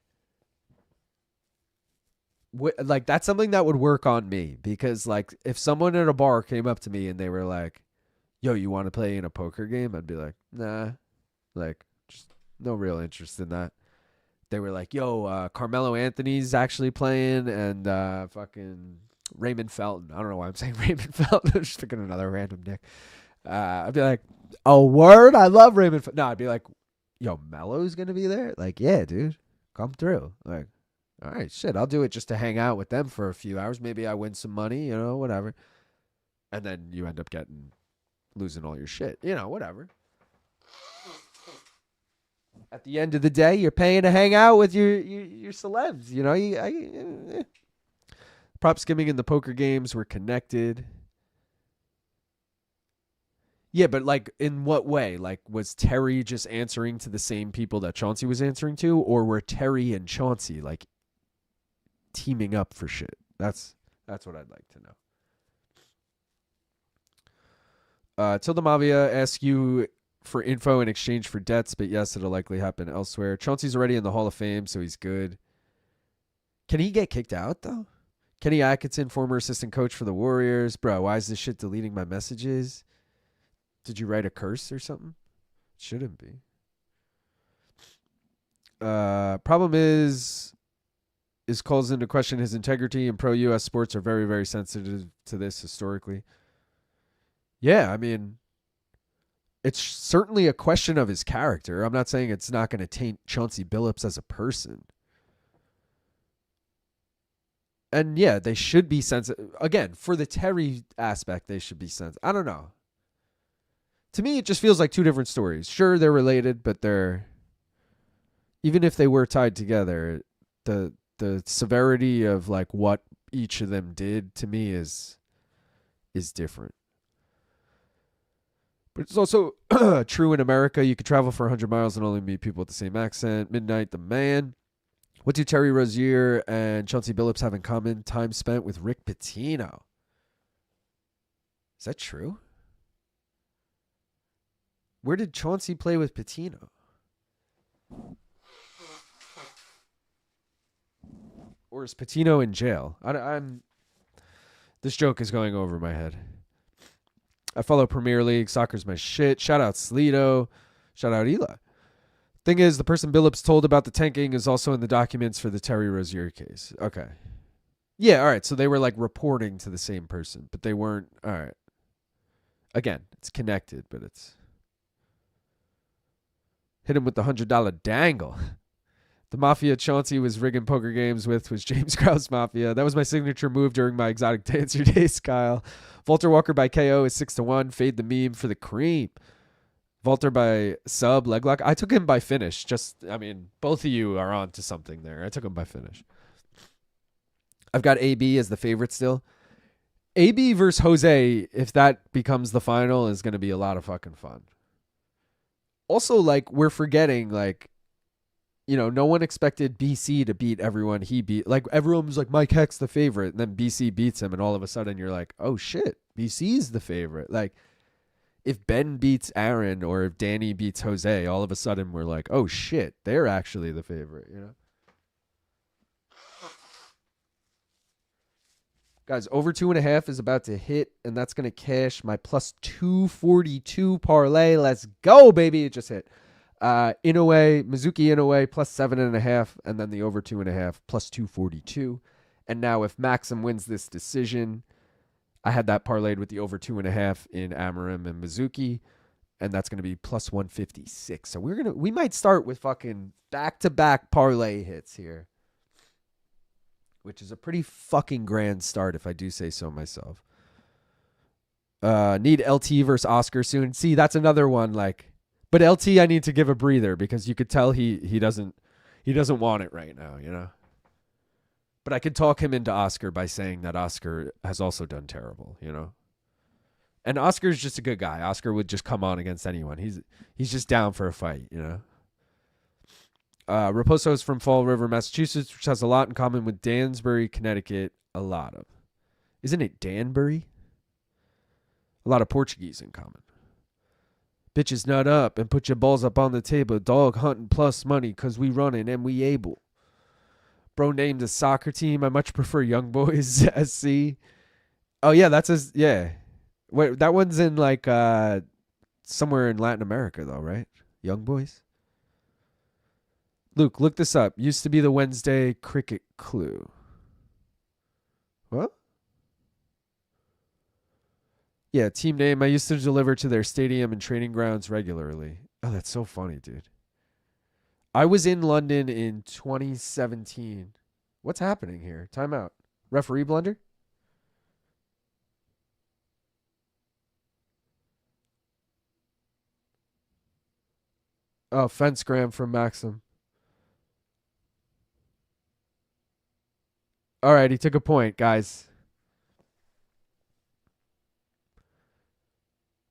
that's something that would work on me, because, like, if someone at a bar came up to me and they were like, yo, you want to play in a poker game? I'd be like, nah, like, just no real interest in that. They were like, yo, Carmelo Anthony's actually playing, and fucking Raymond Felton. I don't know why I'm saying Raymond Felton. I'm just picking another random nick. I'd be like, oh, word? I love Raymond Felton. No, I'd be like, yo, Melo's going to be there? Like, yeah, dude, come through. Like, all right, shit, I'll do it just to hang out with them for a few hours. Maybe I win some money, whatever. And then you end up losing all your shit, whatever. At the end of the day, you're paying to hang out with your celebs. Prop skimming and the poker games were connected. Yeah, but, like, in what way? Like, was Terry just answering to the same people that Chauncey was answering to? Or were Terry and Chauncey, like, teaming up for shit? That's what I'd like to know. Tilda Mavia asks you for info in exchange for debts, but yes, it'll likely happen elsewhere. Chauncey's already in the Hall of Fame, so he's good. Can he get kicked out, though? Kenny Atkinson, former assistant coach for the Warriors. Bro, why is this shit deleting my messages? Did you write a curse or something? Shouldn't be. Problem is calls into question his integrity, and pro-U.S. sports are very, very sensitive to this historically. Yeah, I mean, it's certainly a question of his character. I'm not saying it's not going to taint Chauncey Billups as a person. And yeah, they should be sensitive. Again, for the Terry aspect, they should be sensitive. I don't know. To me, it just feels like two different stories. Sure, they're related, but they're, even if they were tied together, the severity of like what each of them did to me is different. But it's also true in America. You could travel for 100 miles and only meet people with the same accent. Midnight, the man. What do Terry Rozier and Chauncey Billups have in common? Time spent with Rick Pitino. Is that true? Where did Chauncey play with Pitino? Or is Pitino in jail? This joke is going over my head. I follow Premier League. Soccer's my shit. Shout out Sleeto. Shout out Eli. Thing is, the person Billups told about the tanking is also in the documents for the Terry Rozier case. Okay. Yeah, all right. So they were like reporting to the same person, but they weren't. All right. Again, it's connected, but it's. Hit him with the $100 dangle. The mafia Chauncey was rigging poker games with was James Krause Mafia. That was my signature move during my exotic dancer days, Kyle. Volter Walker by KO is 6-1. Fade the meme for the cream. Valter by sub, leg lock. I took him by finish. Both of you are on to something there. I took him by finish. I've got AB as the favorite still. AB versus Jose, if that becomes the final, is going to be a lot of fucking fun. Also, like, we're forgetting, like, no one expected BC to beat everyone he beat. Like, everyone was like, Mike Heck's the favorite. And then BC beats him, and all of a sudden you're like, oh, shit, BC's the favorite. Like, if Ben beats Aaron or if Danny beats Jose, all of a sudden we're like, oh, shit, they're actually the favorite, Guys, over 2.5 is about to hit, and that's going to cash my plus 242 parlay. Let's go, baby. It just hit. Inoue, Mizuki Inoue, plus 7.5, and then the over 2.5, plus 242. And now if Maksum wins this decision, I had that parlayed with the over 2.5 in Amorim and Mizuki, and that's going to be plus 156. So we might start with fucking back-to-back parlay hits here, which is a pretty fucking grand start if I do say so myself. Need LT versus Oscar soon. See, that's another one, like, but LT I need to give a breather because you could tell he doesn't want it right now, But I could talk him into Oscar by saying that Oscar has also done terrible, And Oscar's just a good guy. Oscar would just come on against anyone. He's just down for a fight, Raposo is from Fall River, Massachusetts, which has a lot in common with Danbury, Connecticut. A lot of. Isn't it Danbury? A lot of Portuguese in common. Bitches nut up and put your balls up on the table. Dog hunting plus money because we running and we able. Bro named a soccer team. I much prefer Young Boys SC. Oh, yeah, that's his. Yeah. Wait, that one's in like somewhere in Latin America, though, right? Young Boys? Luke, look this up. Used to be the Wednesday Cricket Clue. What? Yeah, team name. I used to deliver to their stadium and training grounds regularly. Oh, that's so funny, dude. I was in London in 2017. What's happening here? Timeout. Referee blunder? Oh, fence gram from Maksum. All right, he took a point, guys.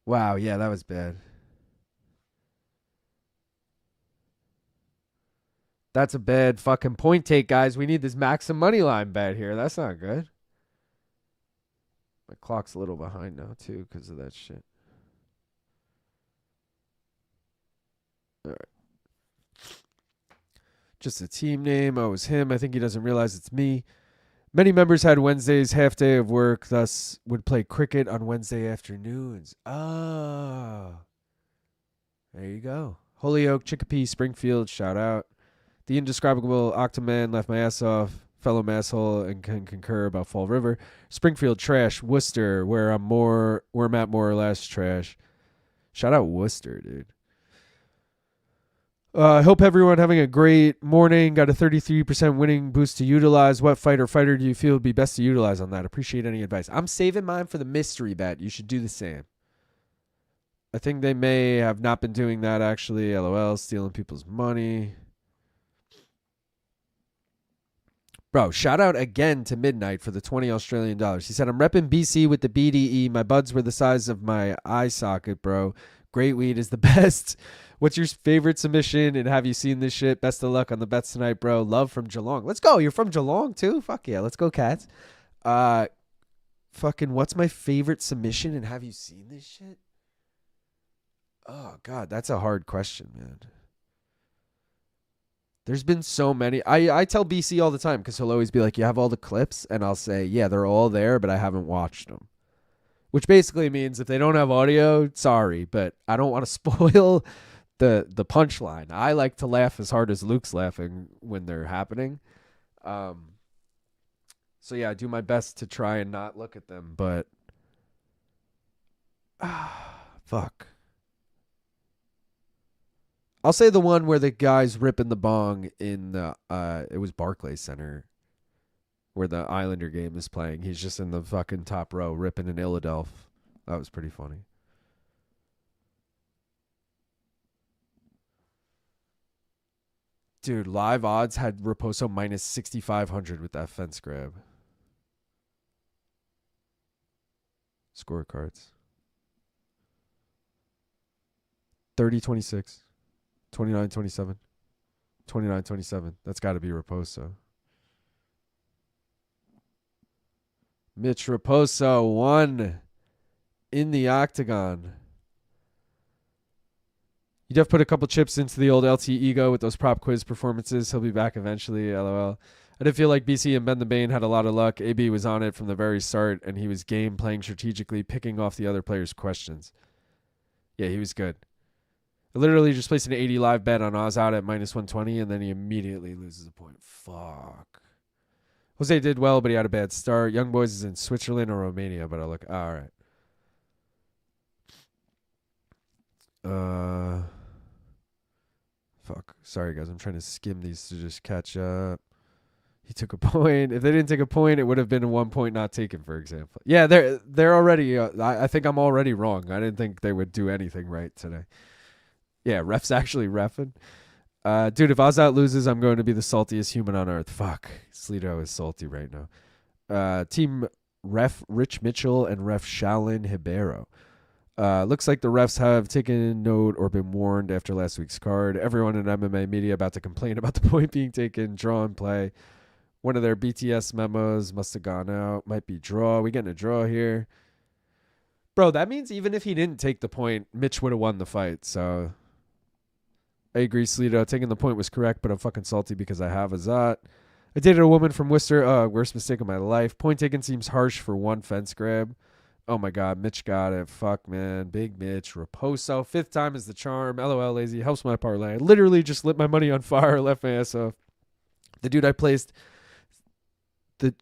Wow, yeah, that was bad. That's a bad fucking point take, guys. We need this Maksum money line bet here. That's not good. My clock's a little behind now, too, because of that shit. All right. Just a team name. Oh, it was him. I think he doesn't realize it's me. Many members had Wednesdays, half day of work, thus would play cricket on Wednesday afternoons. Oh. There you go. Holyoke, Chicopee, Springfield, shout out. The indescribable Octoman left my ass off. Fellow masshole and can concur about Fall River. Springfield, trash. Worcester, where I'm at more or less, trash. Shout out Worcester, dude. I hope everyone having a great morning. Got a 33% winning boost to utilize. What fighter do you feel would be best to utilize on that? Appreciate any advice. I'm saving mine for the mystery bet. You should do the same. I think they may have not been doing that actually. LOL, stealing people's money. Bro, shout out again to Midnight for the 20 Australian dollars. He said, I'm repping BC with the BDE. My buds were the size of my eye socket, bro. Great weed is the best. What's your favorite submission? And have you seen this shit? Best of luck on the bets tonight, bro. Love from Geelong. Let's go. You're from Geelong too? Fuck yeah. Let's go, Cats. Fucking what's my favorite submission? And have you seen this shit? Oh, God. That's a hard question, man. There's been so many. I tell BC all the time because he'll always be like, you have all the clips? And I'll say, yeah, they're all there, but I haven't watched them. Which basically means if they don't have audio, sorry, but I don't want to spoil the punchline. I like to laugh as hard as Luke's laughing when they're happening. So, yeah, I do my best to try and not look at them, but fuck. I'll say the one where the guy's ripping the bong in the it was Barclays Center where the Islander game is playing. He's just in the fucking top row ripping an Illadelph. That was pretty funny. Dude, live odds had Raposo minus 6,500 with that fence grab. Scorecards. 30-26. 29-27. 29-27. That's got to be Raposo. Mitch Raposo won in the octagon. You def put a couple chips into the old LT ego with those prop quiz performances. He'll be back eventually, LOL. I did feel like BC and Ben the Bane had a lot of luck. AB was on it from the very start, and he was game playing strategically, picking off the other players' questions. Yeah, he was good. I literally just placed an 80 live bet on Azat at minus 120, and then he immediately loses a point. Fuck. Jose did well, but he had a bad start. Young Boys is in Switzerland or Romania, but I look. All right. Fuck. Sorry, guys. I'm trying to skim these to just catch up. He took a point. If they didn't take a point, it would have been a 1 point not taken, for example. Yeah, they're already. I think I'm already wrong. I didn't think they would do anything right today. Yeah, ref's actually reffing. Dude, if Azat loses, I'm going to be the saltiest human on earth. Fuck. Sleeto is salty right now. Team ref Rich Mitchell and ref Shaolin Hibero. Looks like the refs have taken note or been warned after last week's card. Everyone in MMA media about to complain about the point being taken. Draw and play. One of their BTS memos must have gone out. Might be draw. We getting a draw here. Bro, that means even if he didn't take the point, Mitch would have won the fight. So I agree, Sleeto. Taking the point was correct, but I'm fucking salty because I have Azat. I dated a woman from Worcester. Worst mistake of my life. Point taken seems harsh for one fence grab. Oh, my God. Mitch got it. Fuck, man. Big Mitch. Raposo. 5th time is the charm. LOL, lazy. Helps my parlay. I literally just lit my money on fire. Left my ass off. The dude I placed...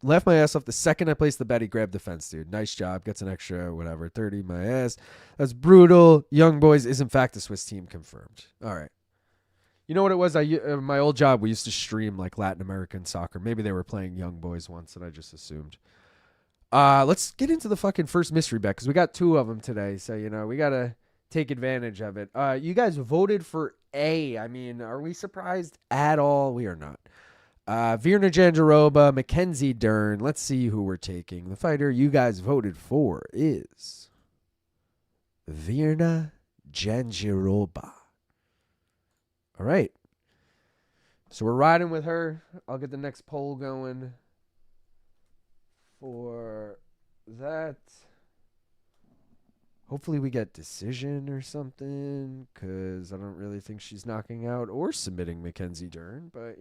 left my ass off the second I placed the bet. He grabbed the fence, dude. Nice job. Gets an extra, whatever, 30 my ass. That's brutal. Young Boys is, in fact, a Swiss team confirmed. All right. You know what it was? My old job, we used to stream like Latin American soccer. Maybe they were playing Young Boys once, and I just assumed. Let's get into the fucking first mystery bet because we got 2 of them today. So, we got to take advantage of it. You guys voted for A. I mean, are we surprised at all? We are not. Virna Jandiroba, Mackenzie Dern. Let's see who we're taking. The fighter you guys voted for is Virna Jandiroba. All right. So we're riding with her. I'll get the next poll going for that. Hopefully we get decision or something because I don't really think she's knocking out or submitting Mackenzie Dern, but,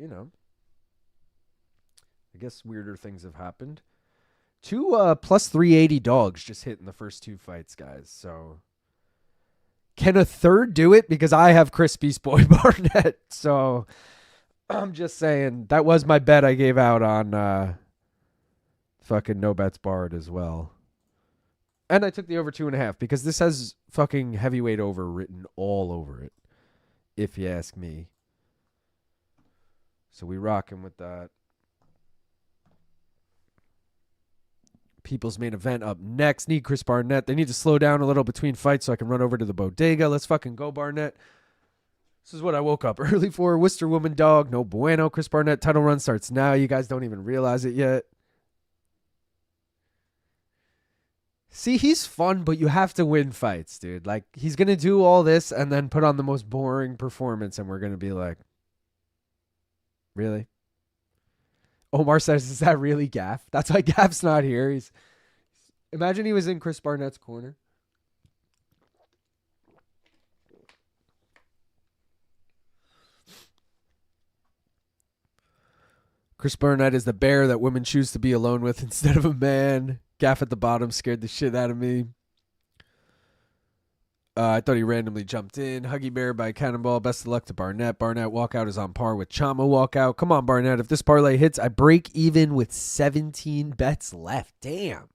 I guess weirder things have happened. 2 plus 380 dogs just hit in the first 2 fights, guys. So can a third do it? Because I have Chris Beast Boy Barnett. So I'm just saying that was my bet I gave out on fucking No Bets Barred as well. And I took the over 2.5 because this has fucking heavyweight over written all over it, if you ask me. So we rocking with that. People's main event up next. Need Chris Barnett. They need to slow down a little between fights so I can run over to the bodega. Let's fucking go, Barnett. This is what I woke up early for. Worcester woman dog. No bueno. Chris Barnett title run starts now. You guys don't even realize it yet. See, he's fun, but you have to win fights, dude. Like, he's going to do all this and then put on the most boring performance, and we're going to be like, really? Omar says, is that really Gaff? That's why Gaff's not here. Imagine he was in Chris Barnett's corner. Chris Barnett is the bear that women choose to be alone with instead of a man. Gaff at the bottom scared the shit out of me. I thought he randomly jumped in. Huggy Bear by Cannonball. Best of luck to Barnett. Barnett walkout is on par with Chama walkout. Come on, Barnett. If this parlay hits, I break even with 17 bets left. Damn.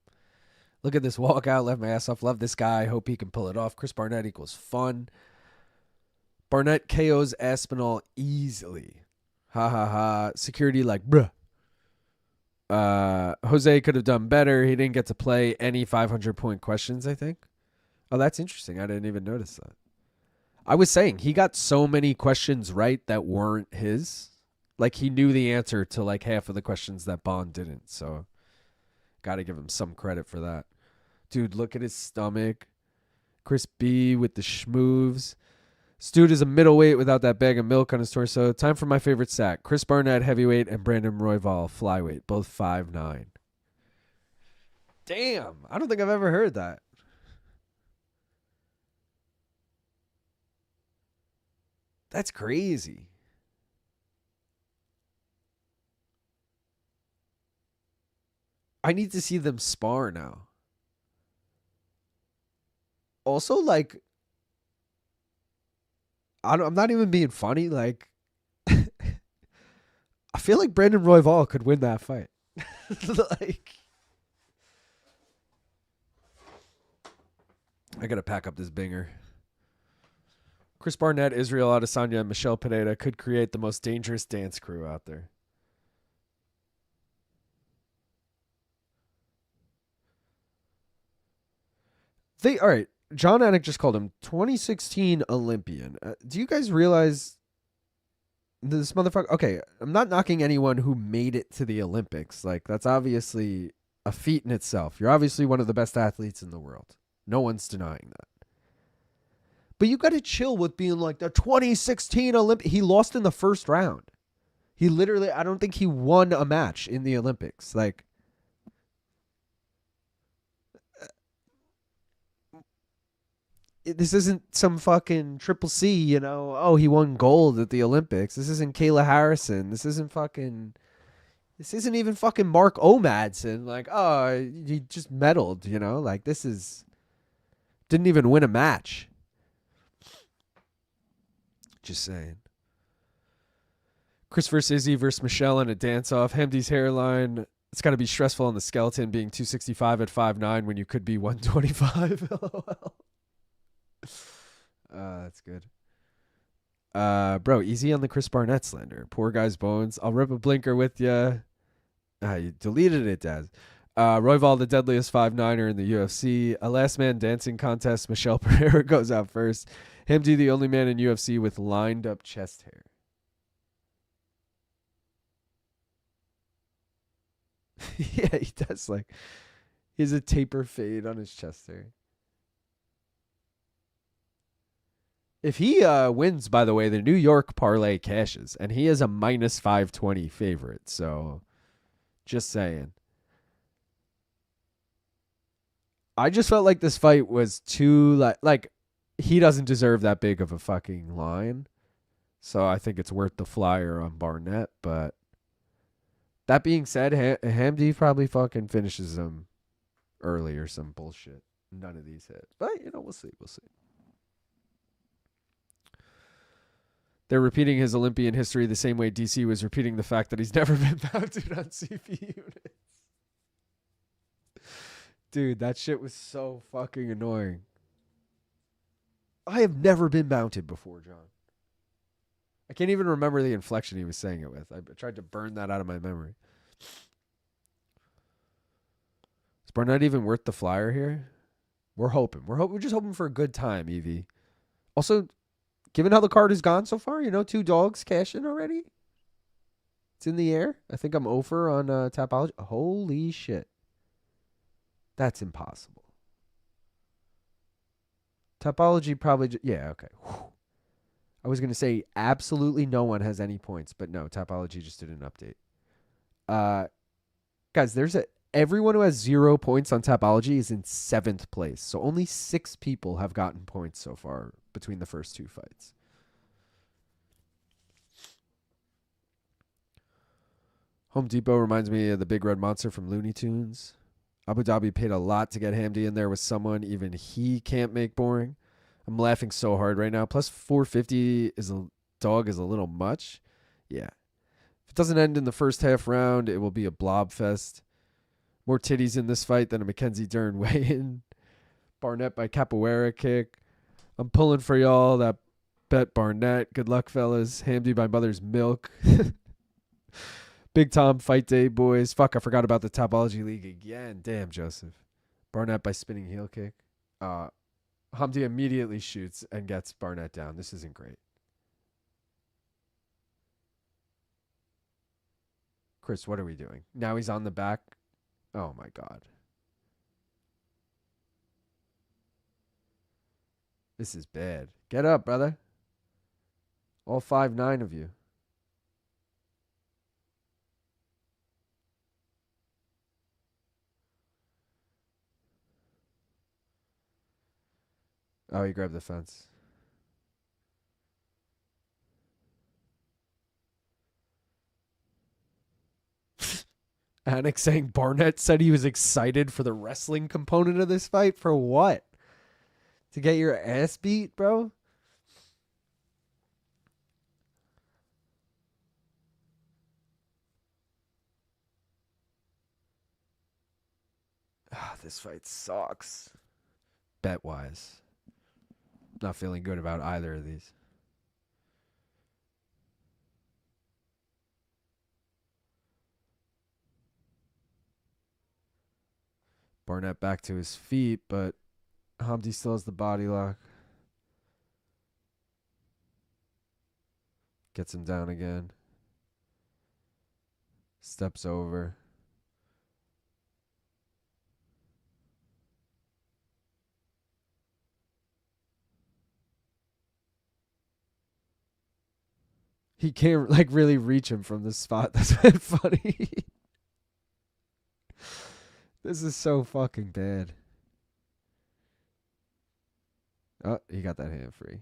Look at this walkout. Left my ass off. Love this guy. Hope he can pull it off. Chris Barnett equals fun. Barnett KOs Aspinall easily. Ha ha ha. Security like, bruh. Jose could have done better. He didn't get to play any 500-point questions, I think. Oh, that's interesting. I didn't even notice that. I was saying, he got so many questions right that weren't his. Like, he knew the answer to, like, half of the questions that Bond didn't. So, got to give him some credit for that. Dude, look at his stomach. Chris B with the schmoves. Dude is a middleweight without that bag of milk on his torso. Time for my favorite sack. Chris Barnett, heavyweight, and Brandon Royval, flyweight. Both 5'9". Damn. I don't think I've ever heard that. That's crazy. I need to see them spar now. Also, like, I'm not even being funny. Like, I feel like Brandon Royval could win that fight. Like, I gotta pack up this binger. Chris Barnett, Israel Adesanya, and Michelle Pineda could create the most dangerous dance crew out there. All right. John Anik just called him 2016 Olympian. Do you guys realize this motherfucker? Okay, I'm not knocking anyone who made it to the Olympics. Like, that's obviously a feat in itself. You're obviously one of the best athletes in the world. No one's denying that. But you got to chill with being like the 2016 Olympic. He lost in the first round. He literally, I don't think he won a match in the Olympics. Like, this isn't some fucking Triple C, you know. Oh, he won gold at the Olympics. This isn't Kayla Harrison. This isn't even fucking Mark O'Madsen. Like, oh, he just medaled, you know. Like, didn't even win a match. Just saying. Chris versus Izzy versus Michelle in a dance-off. Hamdy's hairline. It's got to be stressful on the skeleton being 265 at 5'9" when you could be 125. LOL. That's good. Bro, easy on the Chris Barnett slander. Poor guy's bones. I'll rip a blinker with you. You deleted it, Daz. Royval, the deadliest 5'9"er in the UFC. A last man dancing contest. Michelle Pereira goes out first. Hamdy, the only man in UFC with lined up chest hair. Yeah, he does. Like, he has a taper fade on his chest hair. If he wins, by the way, the New York parlay cashes, and he is a minus 520 favorite. So, just saying. I just felt like this fight was too, like he doesn't deserve that big of a fucking line. So I think it's worth the flyer on Barnett. But that being said, Hamdy probably fucking finishes him early or some bullshit. None of these hit. But, you know, we'll see. We'll see. They're repeating his Olympian history the same way DC was repeating the fact that he's never been mounted on CP units. Dude, that shit was so fucking annoying. I have never been mounted before, John. I can't even remember the inflection he was saying it with. I tried to burn that out of my memory. Is Barnett even worth the flyer here? We're hoping. We're just hoping for a good time, Evie. Also, given how the card has gone so far, 2 dogs cashing already. It's in the air. I think I'm over on Tapology. Holy shit. That's impossible. Tapology probably... yeah, okay. Whew. I was going to say absolutely no one has any points, but no, Tapology just did an update. Guys, everyone who has 0 points on Tapology is in 7th place. So only 6 people have gotten points so far between the first 2 fights. Home Depot reminds me of the Big Red Monster from Looney Tunes. Abu Dhabi paid a lot to get Hamdy in there with someone even he can't make boring. I'm laughing so hard right now. Plus 450 is a little much. Yeah. If it doesn't end in the first half round, it will be a blob fest. More titties in this fight than a Mackenzie Dern weigh-in. Barnett by capoeira kick. I'm pulling for y'all. That bet Barnett. Good luck, fellas. Hamdy by mother's milk. Big Tom fight day, boys. Fuck, I forgot about the Topology League again. Damn, Joseph. Barnett by spinning heel kick. Hamdy immediately shoots and gets Barnett down. This isn't great. Chris, what are we doing? Now he's on the back. Oh, my God. This is bad. Get up, brother. All 5'9" of you. Oh, he grabbed the fence. Anik saying Barnett said he was excited for the wrestling component of this fight. For what? To get your ass beat, bro? This fight sucks. Bet-wise. Not feeling good about either of these. Barnett back to his feet, but Hamdy still has the body lock. Gets him down again. Steps over. He can't really reach him from this spot. That's been funny. This is so fucking bad. Oh, he got that hand free.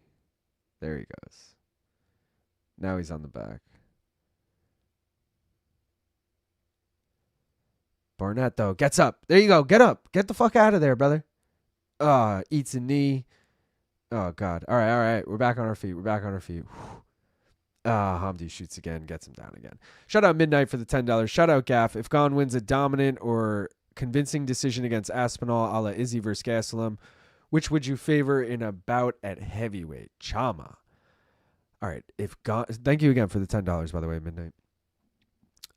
There he goes. Now he's on the back. Barnett, though, gets up. There you go. Get up. Get the fuck out of there, brother. Eats a knee. Oh, God. All right. We're back on our feet. Hamdy shoots again, gets him down again. Shout out Midnight for the $10. Shout out Gaff. If Gane wins a dominant or convincing decision against Aspinall a la Izzy versus Gastelum, which would you favor in a bout at heavyweight? Chama. All right. Thank you again for the $10, by the way, Midnight.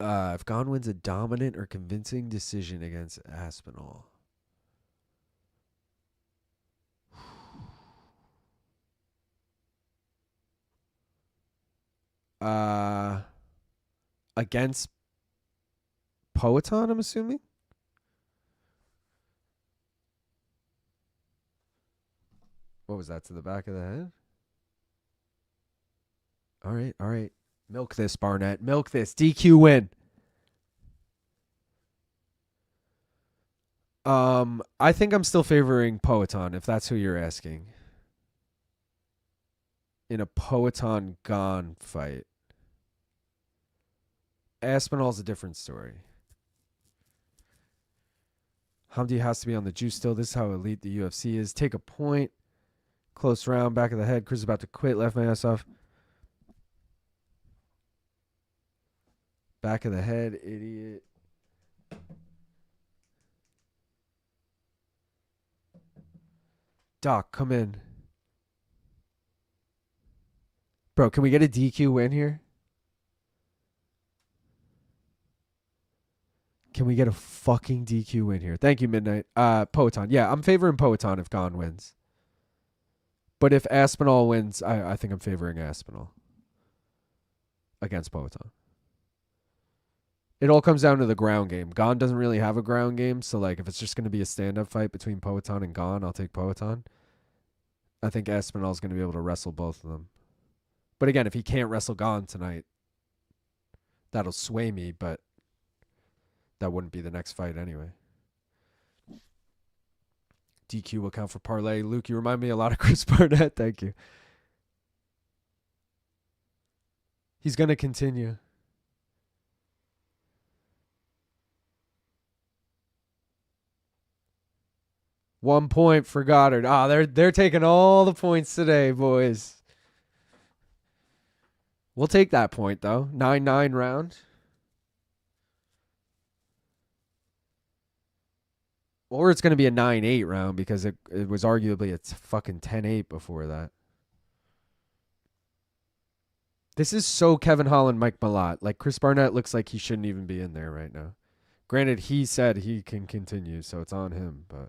If Gane wins a dominant or convincing decision against Aspinall. Against Poetan, I'm assuming. What was that, to the back of the head? All right. Milk this, Barnett. Milk this. DQ win. I think I'm still favoring Poetan, if that's who you're asking. In a Poetan Gane fight. Aspinall's a different story. Hamdy has to be on the juice still. This is how elite the UFC is. Take a point. Close round, back of the head. Chris is about to quit. Left my ass off. Back of the head, idiot. Doc, come in. Bro, can we get a DQ win here? Can we get a fucking DQ win here? Thank you, Midnight. Poetan. Yeah, I'm favoring Poetan if Gane wins. But if Aspinall wins, I think I'm favoring Aspinall against Poetan. It all comes down to the ground game. Gane doesn't really have a ground game, so like if it's just going to be a stand-up fight between Poetan and Gane, I'll take Poetan. I think Aspinall's going to be able to wrestle both of them. But again, if he can't wrestle Gane tonight, that'll sway me, but that wouldn't be the next fight anyway. DQ will count for parlay. Luke, you remind me a lot of Chris Barnett. Thank you. He's going to continue. One point for Goddard. They're taking all the points today, boys. We'll take that point, though. 9-9 round. Or it's going to be a 9-8 round because it was arguably a fucking 10-8 before that. This is so Kevin Holland, Mike Malott. Like, Chris Barnett looks like he shouldn't even be in there right now. Granted, he said he can continue, so it's on him, but...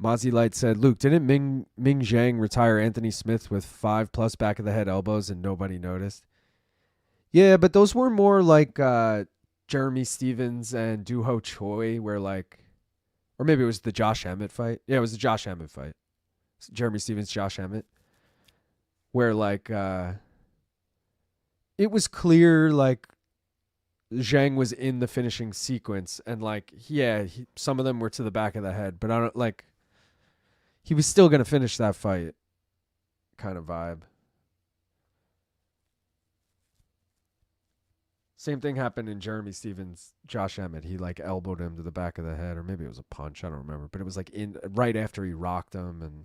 Mozzie Light said, Luke, didn't Ming Zhang retire Anthony Smith with 5+ back of the head elbows and nobody noticed? Yeah, but those were more like Jeremy Stevens and Doo-Ho Choi, where like, or maybe it was the Josh Emmett fight. Yeah, it was the Josh Emmett fight. Jeremy Stevens, Josh Emmett, where like it was clear like Zhang was in the finishing sequence, and like, yeah, some of them were to the back of the head, but I don't like. He was still gonna finish that fight, kind of vibe. Same thing happened in Jeremy Stevens, Josh Emmett. He like elbowed him to the back of the head, or maybe it was a punch. I don't remember, but it was like in right after he rocked him and.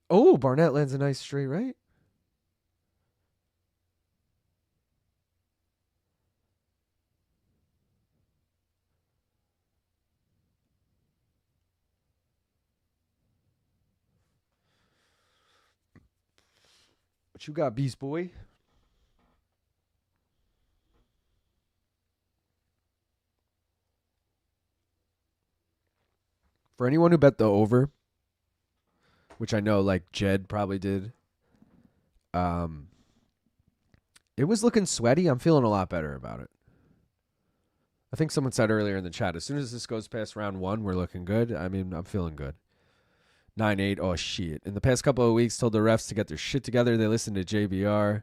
Oh, Barnett lands a nice straight right. What you got, Beast Boy? For anyone who bet the over, which I know like Jed probably did, it was looking sweaty. I'm feeling a lot better about it. I think someone said earlier in the chat, as soon as this goes past round 1, we're looking good. I mean, I'm feeling good. 9-8. Oh, shit. In the past couple of weeks, told the refs to get their shit together. They listened to JBR.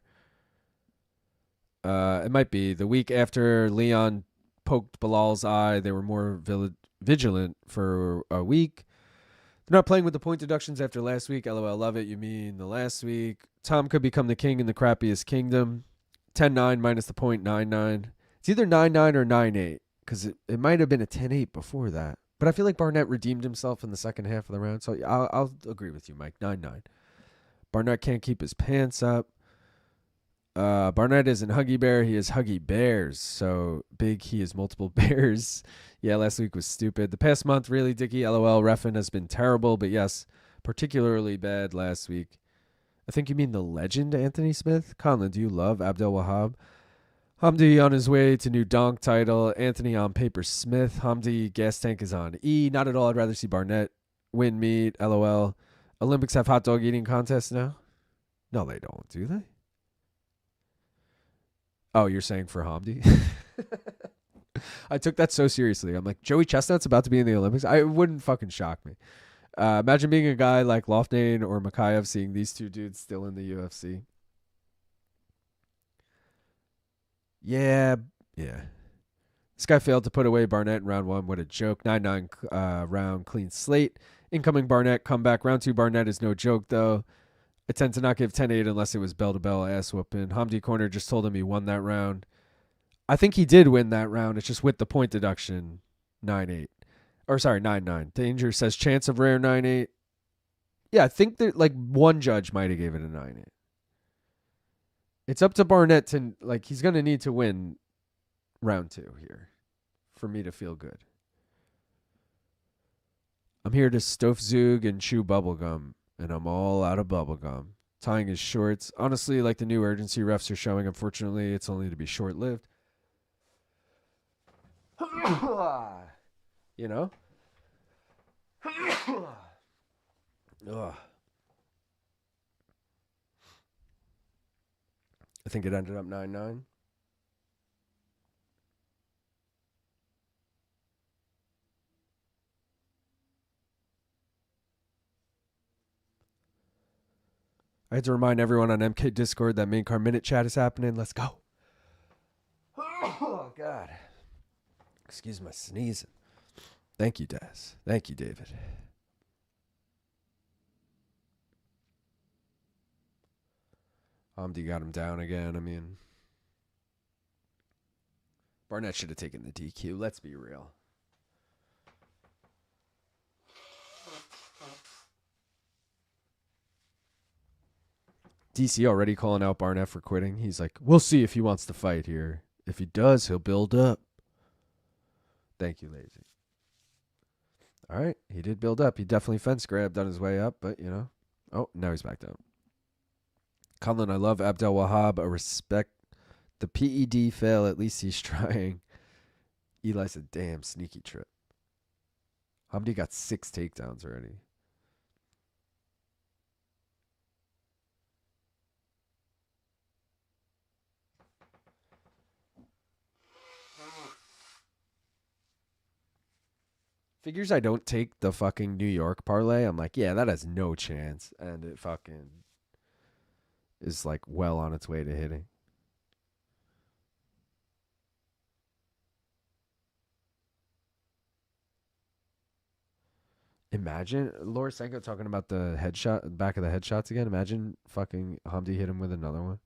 It might be the week after Leon poked Bilal's eye. They were more vigilant for a week. They're not playing with the point deductions after last week. LOL, love it. You mean the last week? Tom could become the king in the crappiest kingdom. 10-9 minus the point 9-9. It's either 9-9 or 9-8 because it might have been a 10-8 before that. But I feel like Barnett redeemed himself in the second half of the round. So I'll agree with you, Mike. 9-9. Barnett can't keep his pants up. Barnett isn't Huggy Bear. He is Huggy Bears. So big he is multiple bears. Yeah, last week was stupid. The past month, really, Dickie. LOL. Reffin has been terrible. But yes, particularly bad last week. I think you mean the legend, Anthony Smith. Conlon, do you love Abdelwahab? Hamdy on his way to new donk title. Anthony on paper Smith. Hamdy gas tank is on E. Not at all. I'd rather see Barnett win meat. LOL. Olympics have hot dog eating contests now? No, they don't, do they? Oh, you're saying for Hamdy? I took that so seriously. I'm like, Joey Chestnut's about to be in the Olympics? It wouldn't fucking shock me. Imagine being a guy like Loftane or Makayev seeing these two dudes still in the UFC. Yeah. This guy failed to put away Barnett in round 1. What a joke. 9-9 round clean slate. Incoming Barnett comeback. Round 2 Barnett is no joke, though. I tend to not give 10-8 unless it was bell-to-bell ass whooping. Hamdy Corner just told him he won that round. I think he did win that round. It's just with the point deduction, 9-8. Or sorry, 9-9. Danger says chance of rare 9-8. Yeah, I think that like one judge might have gave it a 9-8. It's up to Barnett to like he's gonna need to win round 2 here for me to feel good. I'm here to stof Zug and chew bubblegum, and I'm all out of bubblegum. Tying his shorts. Honestly, like the new urgency refs are showing, unfortunately, it's only to be short-lived. You know? Ugh. I think it ended up 9-9. I had to remind everyone on MK Discord that main card minute chat is happening. Let's go. Oh, God. Excuse my sneezing. Thank you, Des. Thank you, David. Hamdy got him down again. I mean, Barnett should have taken the DQ. Let's be real. DC already calling out Barnett for quitting. He's like, we'll see if he wants to fight here. If he does, he'll build up. Thank you, Lazy. All right, he did build up. He definitely fence grabbed on his way up, but, you know. Oh, now he's back down. Colin, I love Abdelwahab. I respect the PED fail. At least he's trying. Eli said, damn, sneaky trip. Hamdy got 6 takedowns already. Figures I don't take the fucking New York parlay. I'm like, yeah, that has no chance. And it fucking is like well on its way to hitting. Imagine Laura Senko talking about the headshot, back of the headshots again. Imagine fucking Hamdy hit him with another one.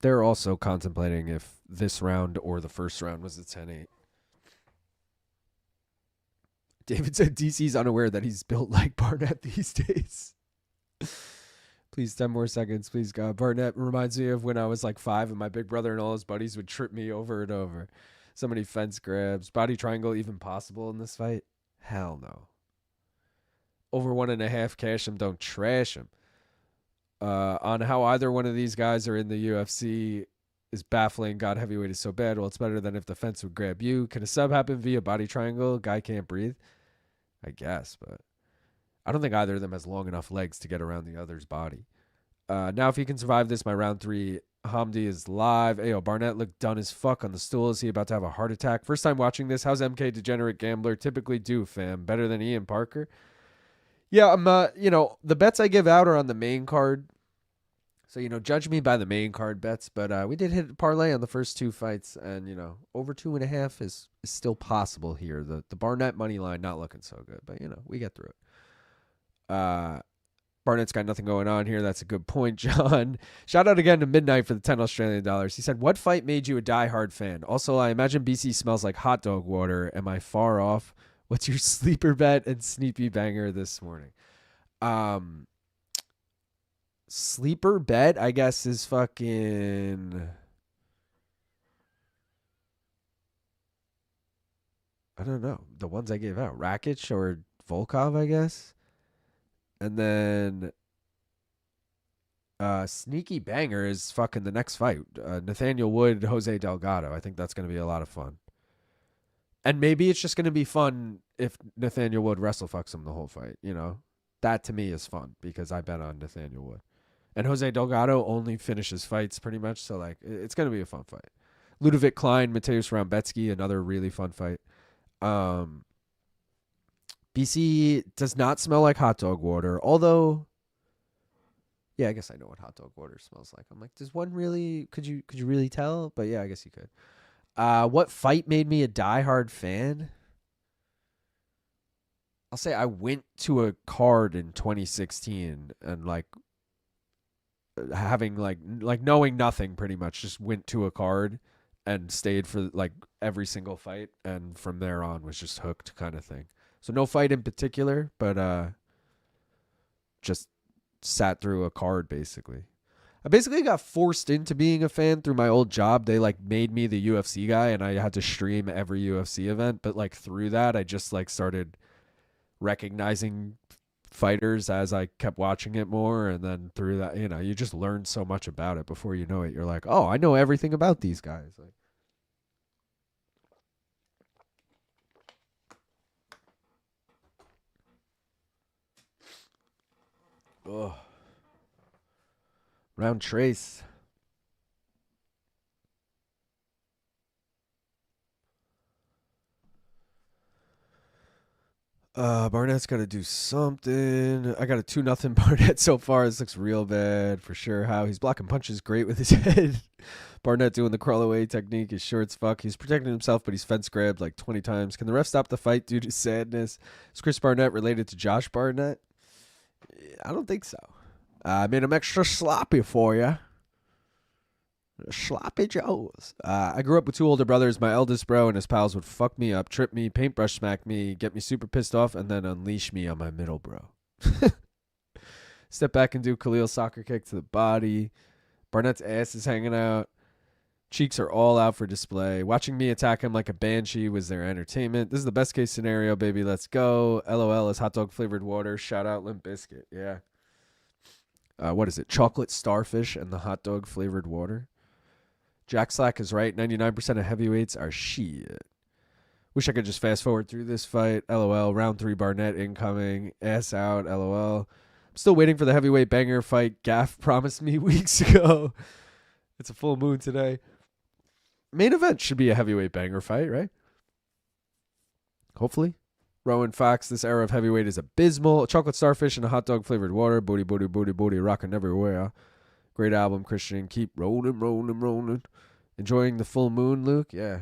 They're also contemplating if this round or the first round was a 10-8. David said DC's unaware that he's built like Barnett these days. Please, 10 more seconds, please, God. Barnett reminds me of when I was like 5 and my big brother and all his buddies would trip me over and over. So many fence grabs. Body triangle even possible in this fight? Hell no. Over 1.5 cash him, don't trash him. On how either one of these guys are in the UFC is baffling. God, heavyweight is so bad. Well, it's better than if the fence would grab you. Can a sub happen via body triangle? Guy can't breathe? I guess, but I don't think either of them has long enough legs to get around the other's body. Now, if he can survive this, my round 3, Hamdy is live. Ayo, Barnett looked done as fuck on the stool. Is he about to have a heart attack? First time watching this. How's MK Degenerate Gambler typically do, fam? Better than Ian Parker? Yeah, I'm, the bets I give out are on the main card. So, judge me by the main card bets. But we did hit a parlay on the first 2 fights. And, over 2.5 is still possible here. The Barnett money line not looking so good. But, we get through it. Barnett's got nothing going on here. That's a good point, John. Shout out again to Midnight for the 10 Australian dollars. He said, what fight made you a diehard fan? Also, I imagine BC smells like hot dog water. Am I far off? What's your sleeper bet and sneaky banger this morning? Sleeper bet, I guess, is fucking... I don't know. The ones I gave out. Rakic or Volkov, I guess. And then sneaky banger is fucking the next fight. Nathaniel Wood, Jose Delgado. I think that's going to be a lot of fun. And maybe it's just going to be fun if Nathaniel Wood wrestle fucks him the whole fight, That to me is fun because I bet on Nathaniel Wood. And Jose Delgado only finishes fights pretty much, so like it's going to be a fun fight. Ludovit, Klein, Mateusz, Rebecki, another really fun fight. BC does not smell like hot dog water, although, yeah, I guess I know what hot dog water smells like. I'm like, does one really? Could you really tell? But yeah, I guess you could. What fight made me a diehard fan? I'll say I went to a card in 2016 and like having like knowing nothing pretty much, just went to a card and stayed for like every single fight, and from there on was just hooked kind of thing. So no fight in particular, but just sat through a card basically. I basically got forced into being a fan through my old job. They like made me the UFC guy and I had to stream every UFC event, but like through that I just like started recognizing fighters as I kept watching it more, and then through that, you know, you just learn so much about it before you know it. You're like, oh, I know everything about these guys. Like, oh, round trace. Barnett's got to do something. I got a 2-0 Barnett so far. This looks real bad for sure. How he's blocking punches great with his head. Barnett doing the crawl away technique is sure as fuck. He's protecting himself, but he's fence grabbed like 20 times. Can the ref stop the fight due to sadness? Is Chris Barnett related to Josh Barnett? I don't think so. I made him extra sloppy for you. Sloppy Joes. I grew up with 2 older brothers. My eldest bro and his pals would fuck me up, trip me, paintbrush smack me, get me super pissed off, and then unleash me on my middle bro. Step back and do Khalil's soccer kick to the body. Barnett's ass is hanging out. Cheeks are all out for display. Watching me attack him like a banshee was their entertainment. This is the best case scenario, baby. Let's go. LOL is hot dog flavored water. Shout out Limp Bizkit. Yeah. What is it? Chocolate starfish and the hot dog flavored water. Jack Slack is right. 99% of heavyweights are shit. Wish I could just fast forward through this fight. LOL. Round 3 Barnett incoming. Ass out. LOL. I'm still waiting for the heavyweight banger fight Gaff promised me weeks ago. It's a full moon today. Main event should be a heavyweight banger fight, right? Hopefully. Rowan Fox, this era of heavyweight is abysmal. Chocolate starfish and a hot dog flavored water. Booty, booty, booty, booty. Rocking everywhere. Great album, Christian. Keep rolling, rolling, rolling. Enjoying the full moon, Luke? Yeah.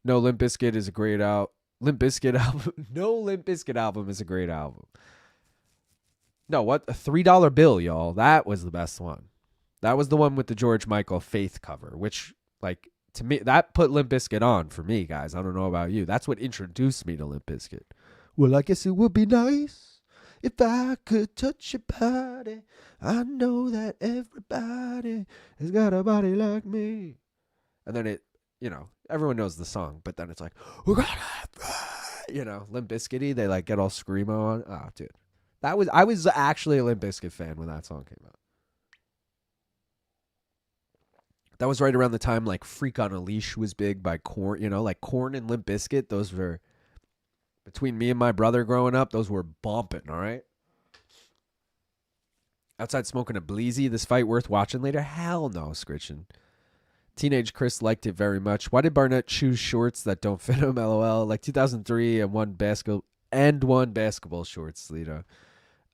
No, Limp Bizkit is a great Limp Bizkit album. No Limp Bizkit album is a great album. No, what? A $3 bill, y'all. That was the best one. That was the one with the George Michael Faith cover, which, like, to me, that put Limp Bizkit on for me, guys. I don't know about you. That's what introduced me to Limp Bizkit. Well, I guess it would be nice if I could touch your body. I know that everybody has got a body like me. And then it, you know, everyone knows the song, but then it's like, we're gonna, you know, Limp Bizkit-y. They like get all screamo on. Oh, dude. I was actually a Limp Bizkit fan when that song came out. That was right around the time like Freak on a Leash was big by Korn, you know, like Korn and Limp Bizkit. Those were, between me and my brother growing up, those were bumping, all right? Outside smoking a bleezy, this fight worth watching later? Hell no, Scritchin. Teenage Chris liked it very much. Why did Barnett choose shorts that don't fit him? LOL. Like 2003 and one basketball shorts, Lito.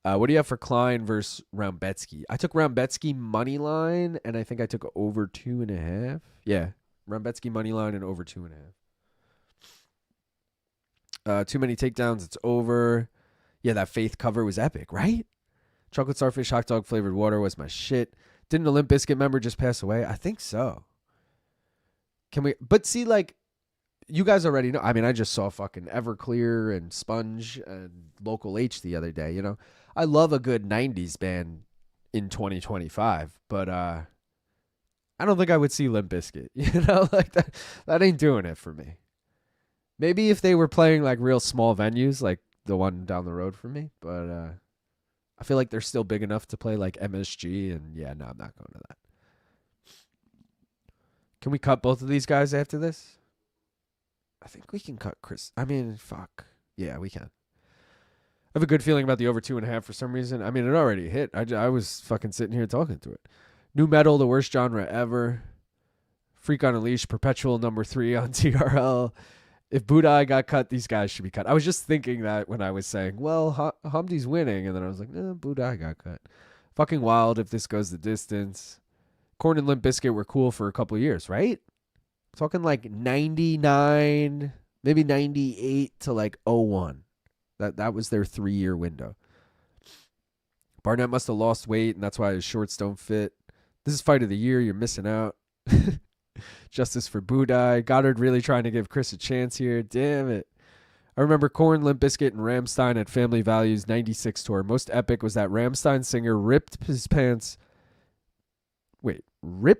What do you have for Klein versus Rebecki? I took Rebecki money line, and I think I took over 2.5. Yeah, Rebecki money line and over 2.5. Too many takedowns. It's over. Yeah, that Faith cover was epic, right? Chocolate starfish hot dog flavored water was my shit. Didn't a Limp Bizkit member just pass away? I think so. Can we? But see, like, you guys already know. I mean, I just saw fucking Everclear and Sponge and Local H the other day. You know, I love a good 90s band in 2025, but I don't think I would see Limp Bizkit. You know, like that ain't doing it for me. Maybe if they were playing like real small venues, like the one down the road from me, but I feel like they're still big enough to play like MSG, and yeah, no, I'm not going to that. Can we cut both of these guys after this? I think we can cut Chris. I mean, fuck. Yeah, we can. I have a good feeling about the over 2.5 for some reason. I mean, it already hit. I was fucking sitting here talking to it. New metal, the worst genre ever. Freak on a Leash, perpetual number 3 on TRL. If Budai got cut, these guys should be cut. I was just thinking that when I was saying, well, Hamdy's winning. And then I was like, no, Budai got cut. Fucking wild if this goes the distance. Korn and Limp Bizkit were cool for a couple of years, right? Talking like 99, maybe 98 to like 01. That was their 3-year window. Barnett must have lost weight, and that's why his shorts don't fit. This is fight of the year. You're missing out. Justice for Budai. Goddard really trying to give Chris a chance here. Damn it. I remember Korn, Limp Bizkit, and Rammstein at Family Values 96 tour. Most epic was that Rammstein singer ripped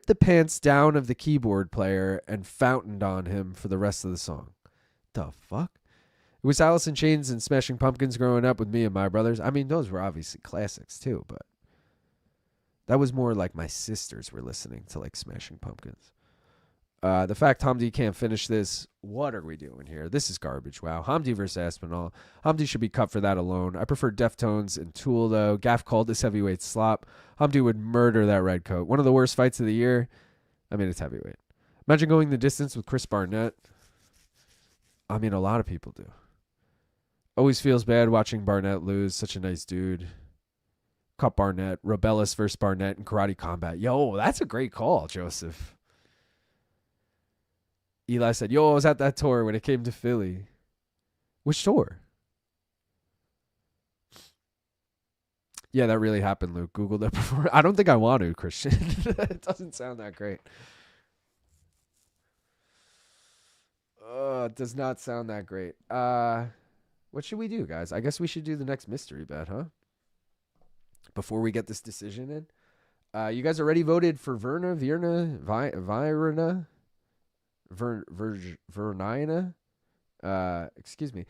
the pants down of the keyboard player and fountained on him for the rest of the song. The fuck? It was Alice in Chains and Smashing Pumpkins growing up with me and my brothers. I mean, those were obviously classics too, but that was more like my sisters were listening to like Smashing Pumpkins. The fact Hamdy can't finish this, what are we doing here? This is garbage. Wow. Hamdy versus Aspinall. Hamdy should be cut for that alone. I prefer Deftones and Tool, though. Gaff called this heavyweight slop. Hamdy would murder that red coat. One of the worst fights of the year. I mean, it's heavyweight. Imagine going the distance with Chris Barnett. I mean, a lot of people do. Always feels bad watching Barnett lose. Such a nice dude. Cut Barnett. Robellis versus Barnett in Karate Combat. Yo, that's a great call, Joseph. Eli said, yo, I was at that tour when it came to Philly. Which tour? Yeah, that really happened, Luke. Googled it before. I don't think I want to, Christian. It doesn't sound that great. It does not sound that great. What should we do, guys? I guess we should do the next mystery bet, huh? Before we get this decision in. You guys already voted for Virna? Excuse me.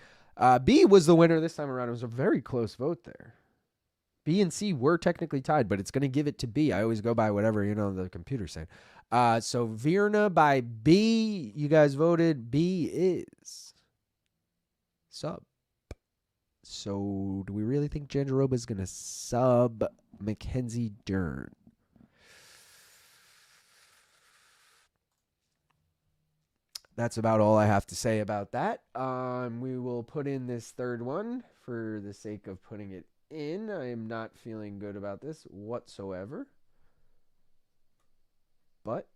B was the winner this time around. It was a very close vote there. B and C were technically tied, but it's going to give it to B. I always go by whatever, the computer's saying. So Virna by B. You guys voted. B is sub. So do we really think Jandiroba is going to sub Mackenzie Dern? That's about all I have to say about that. We will put in this third one for the sake of putting it in. I am not feeling good about this whatsoever. But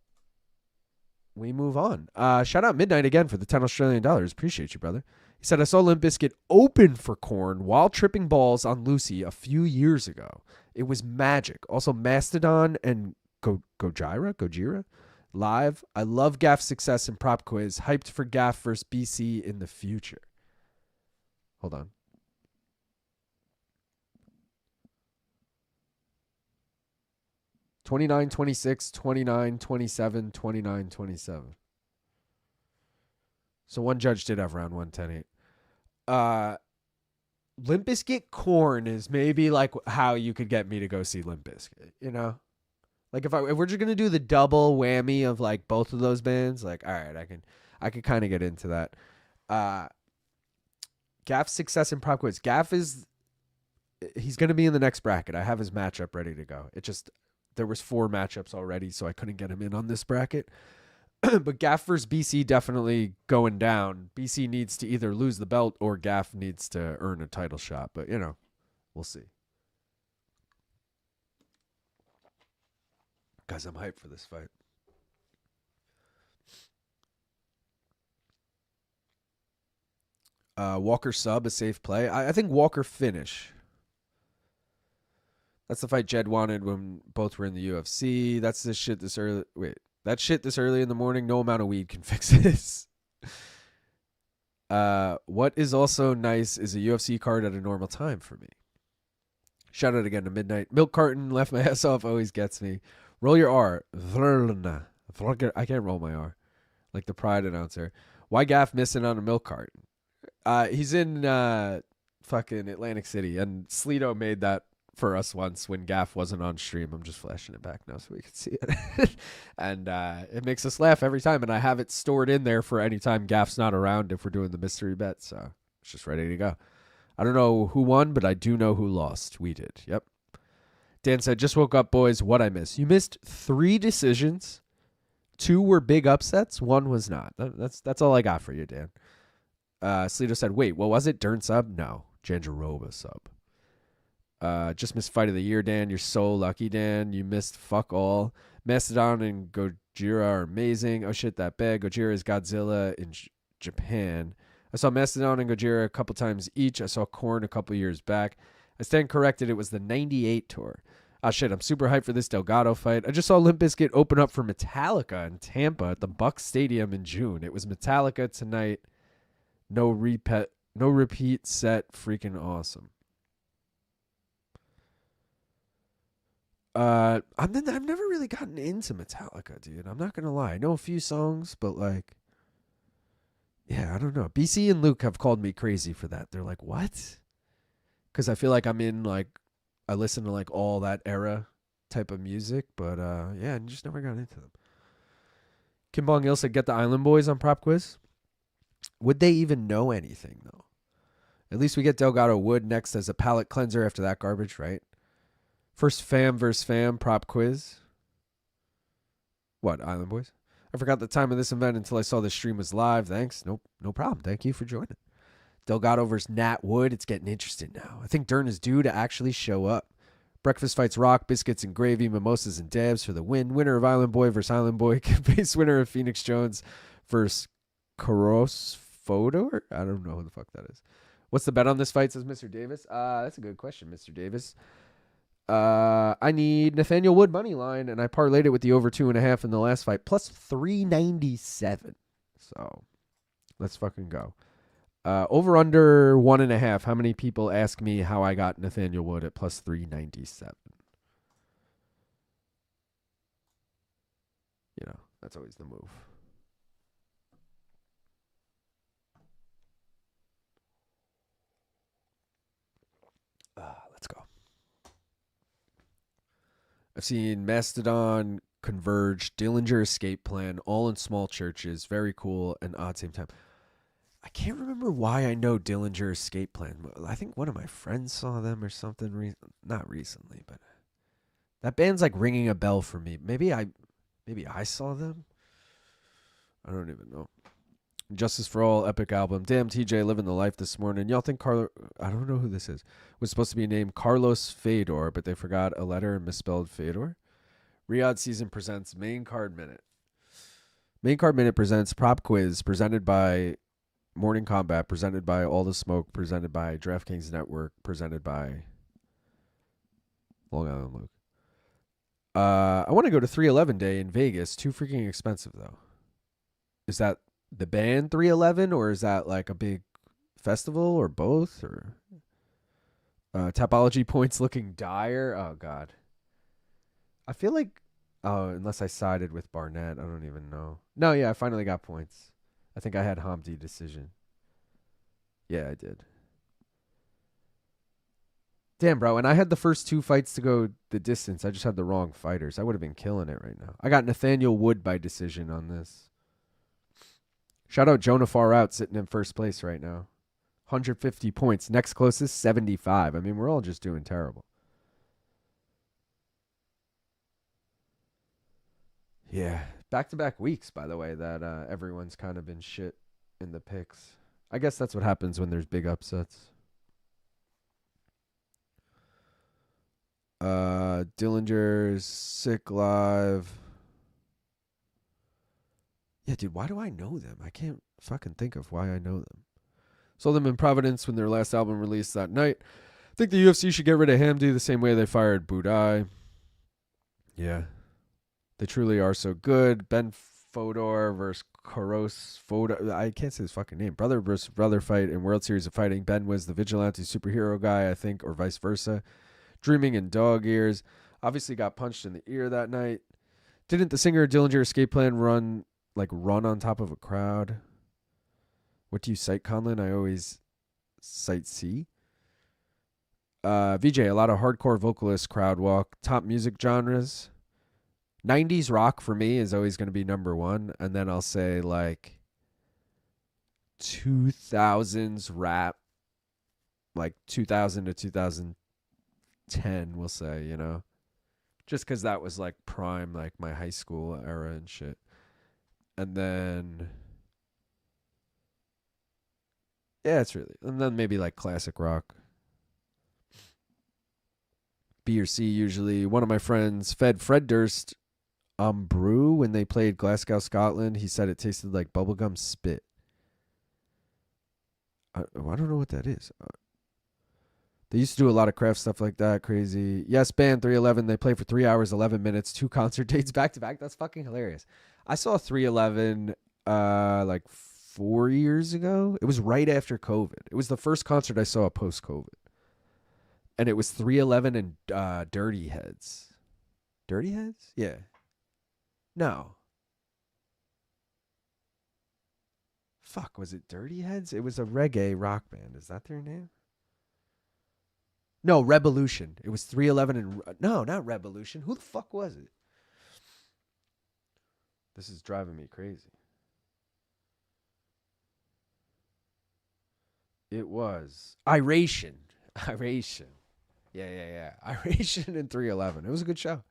we move on. Shout out Midnight again for the $10 Australian. Appreciate you, brother. He said, I saw Limp Bizkit open for Korn while tripping balls on Lucy a few years ago. It was magic. Also, Mastodon and Gojira. Live. I love Gaff's success in prop quiz. Hyped for Gaff versus BC in the future. Hold on. $29, $26, $29, $27, $29, $27. So one judge did have round 110-8. Limp Bizkit Korn is maybe like how you could get me to go see Limp Bizkit, Like if we're just gonna do the double whammy of like both of those bands, like all right, I can kind of get into that. Gaff's success in prop quiz. He's gonna be in the next bracket. I have his matchup ready to go. There was 4 matchups already, so I couldn't get him in on this bracket. But Gaff versus BC definitely going down. BC needs to either lose the belt or Gaff needs to earn a title shot. But we'll see. Guys, I'm hyped for this fight. Walker sub, a safe play. I think Walker finish. That's the fight Jed wanted when both were in the UFC. That's this shit this early. Wait, that shit this early in the morning. No amount of weed can fix this. What is also nice is a UFC card at a normal time for me. Shout out again to Midnight. Milk carton, left my ass off, always gets me. Roll your R. I can't roll my R. Like the Pride announcer. Why Gaff missing on a milk carton? He's in fucking Atlantic City, and Sleeto made that for us once when Gaff wasn't on stream. I'm just flashing it back now so we can see it. And it makes us laugh every time, and I have it stored in there for any time Gaff's not around if we're doing the mystery bet, so it's just ready to go. I don't know who won, but I do know who lost. We did. Yep. Dan said, just woke up, boys. What I miss? You missed 3 decisions. 2 were big upsets. 1 was not. That's all I got for you, Dan. Sleeto said, wait, what was it? Dern sub? No. Jandiroba sub. Just missed fight of the year, Dan. You're so lucky, Dan. You missed fuck all. Mastodon and Gojira are amazing. Oh shit, that bad. Gojira is Godzilla in Japan. I saw Mastodon and Gojira a couple times each. I saw Korn a couple years back. I stand corrected. It was the 98 tour. Oh shit, I'm super hyped for this Delgado fight. I just saw Limp Bizkit open up for Metallica in Tampa at the Bucks Stadium in June. It was Metallica tonight. No repeat set. Freaking awesome. I've never really gotten into Metallica, dude. I'm not gonna lie. I know a few songs, but like, yeah, I don't know. BC and Luke have called me crazy for that. They're like, what? Because I feel like I'm in like, I listen to like all that era type of music, but yeah, I just never got into them. Kim Bong Il said, get the Island Boys on Prop Quiz. Would they even know anything though? At least we get Delgado Wood next as a palate cleanser after that garbage, right? First fam versus fam prop quiz. What, Island Boys? I forgot the time of this event until I saw the stream was live. Thanks. Nope, no problem. Thank you for joining. Delgado versus Nat Wood. It's getting interesting now. I think Dern is due to actually show up. Breakfast fights rock, biscuits and gravy, mimosas and dabs for the win. Winner of Island Boy versus Island Boy. Base winner of Phoenix Jones versus Karos Fodor. I don't know who the fuck that is. What's the bet on this fight, says Mr. Davis? That's a good question, Mr. Davis. I need Nathaniel Wood money line, and I parlayed it with the over 2.5 in the last fight, plus 397. So let's fucking go. Over under 1.5. How many people ask me how I got Nathaniel Wood at plus 397? You know, that's always the move. Let's go. I've seen Mastodon, Converge, Dillinger Escape Plan, all in small churches. Very cool and odd same time. I can't remember why I know Dillinger Escape Plan. I think one of my friends saw them or something. Not recently, but that band's like ringing a bell for me. Maybe I saw them. I don't even know. Justice for All, epic album. Damn, TJ living the life this morning. Y'all think I don't know who this is. Was supposed to be named Carlos Fedor, but they forgot a letter and misspelled Fedor. Riyadh Season presents Main Card Minute. Main Card Minute presents Prop Quiz, presented by Morning Combat, presented by All the Smoke, presented by DraftKings Network, presented by Long Island Luke. I want to go to 311 Day in Vegas. Too freaking expensive, though. Is that the band 311, or is that like a big festival, or both? Or Topology points looking dire. Oh god, I feel like, unless I sided with Barnett, I don't even know. No, yeah, I finally got points. I think I had Hamdy decision. Yeah, I did. Damn, bro, and I had the first two fights to go the distance. I just had the wrong fighters. I would have been killing it right now. I got Nathaniel Wood by decision on this. Shout out Jonah Far Out, sitting in first place right now. 150 points. Next closest, 75. I mean, we're all just doing terrible. Yeah. Back-to-back weeks, by the way, that everyone's kind of been shit in the picks. I guess that's what happens when there's big upsets. Dillinger's Sick Live. Yeah, dude, why do I know them? I can't fucking think of why I know them. Saw them in Providence when their last album released that night. I think the UFC should get rid of Hamdy the same way they fired Budai. Yeah. They truly are so good. Ben Fodor versus Karos Fodor. I can't say his fucking name. Brother versus brother fight in World Series of Fighting. Ben was the vigilante superhero guy, I think, or vice versa. Dreaming in dog ears. Obviously got punched in the ear that night. Didn't the singer Dillinger Escape Plan run on top of a crowd? What do you cite, Conlon? I always cite C. VJ, a lot of hardcore vocalist crowd walk. Top music genres. 90s rock for me is always going to be number one. And then I'll say like 2000s rap. Like 2000 to 2010, we'll say, you know. Just because that was like prime, like my high school era and shit. And then, yeah, it's really, and then maybe like classic rock. B or C usually. One of my friends, Fred Durst, Brew when they played Glasgow, Scotland. He said it tasted like bubblegum spit. I don't know what that is. They used to do a lot of craft stuff like that. Crazy. Yes, band 311. They play for 3 hours, 11 minutes, 2 concert dates back to back. That's fucking hilarious. I saw 311 like 4 years ago. It was right after COVID. It was the first concert I saw post COVID. And it was 311 and Dirty Heads. Dirty Heads? Yeah. No. Fuck, was it Dirty Heads? It was a reggae rock band. Is that their name? No, Revolution. It was 311 and... No, not Revolution. Who the fuck was it? This is driving me crazy. It was Iration. Iration. Yeah. Iration and 311. It was a good show.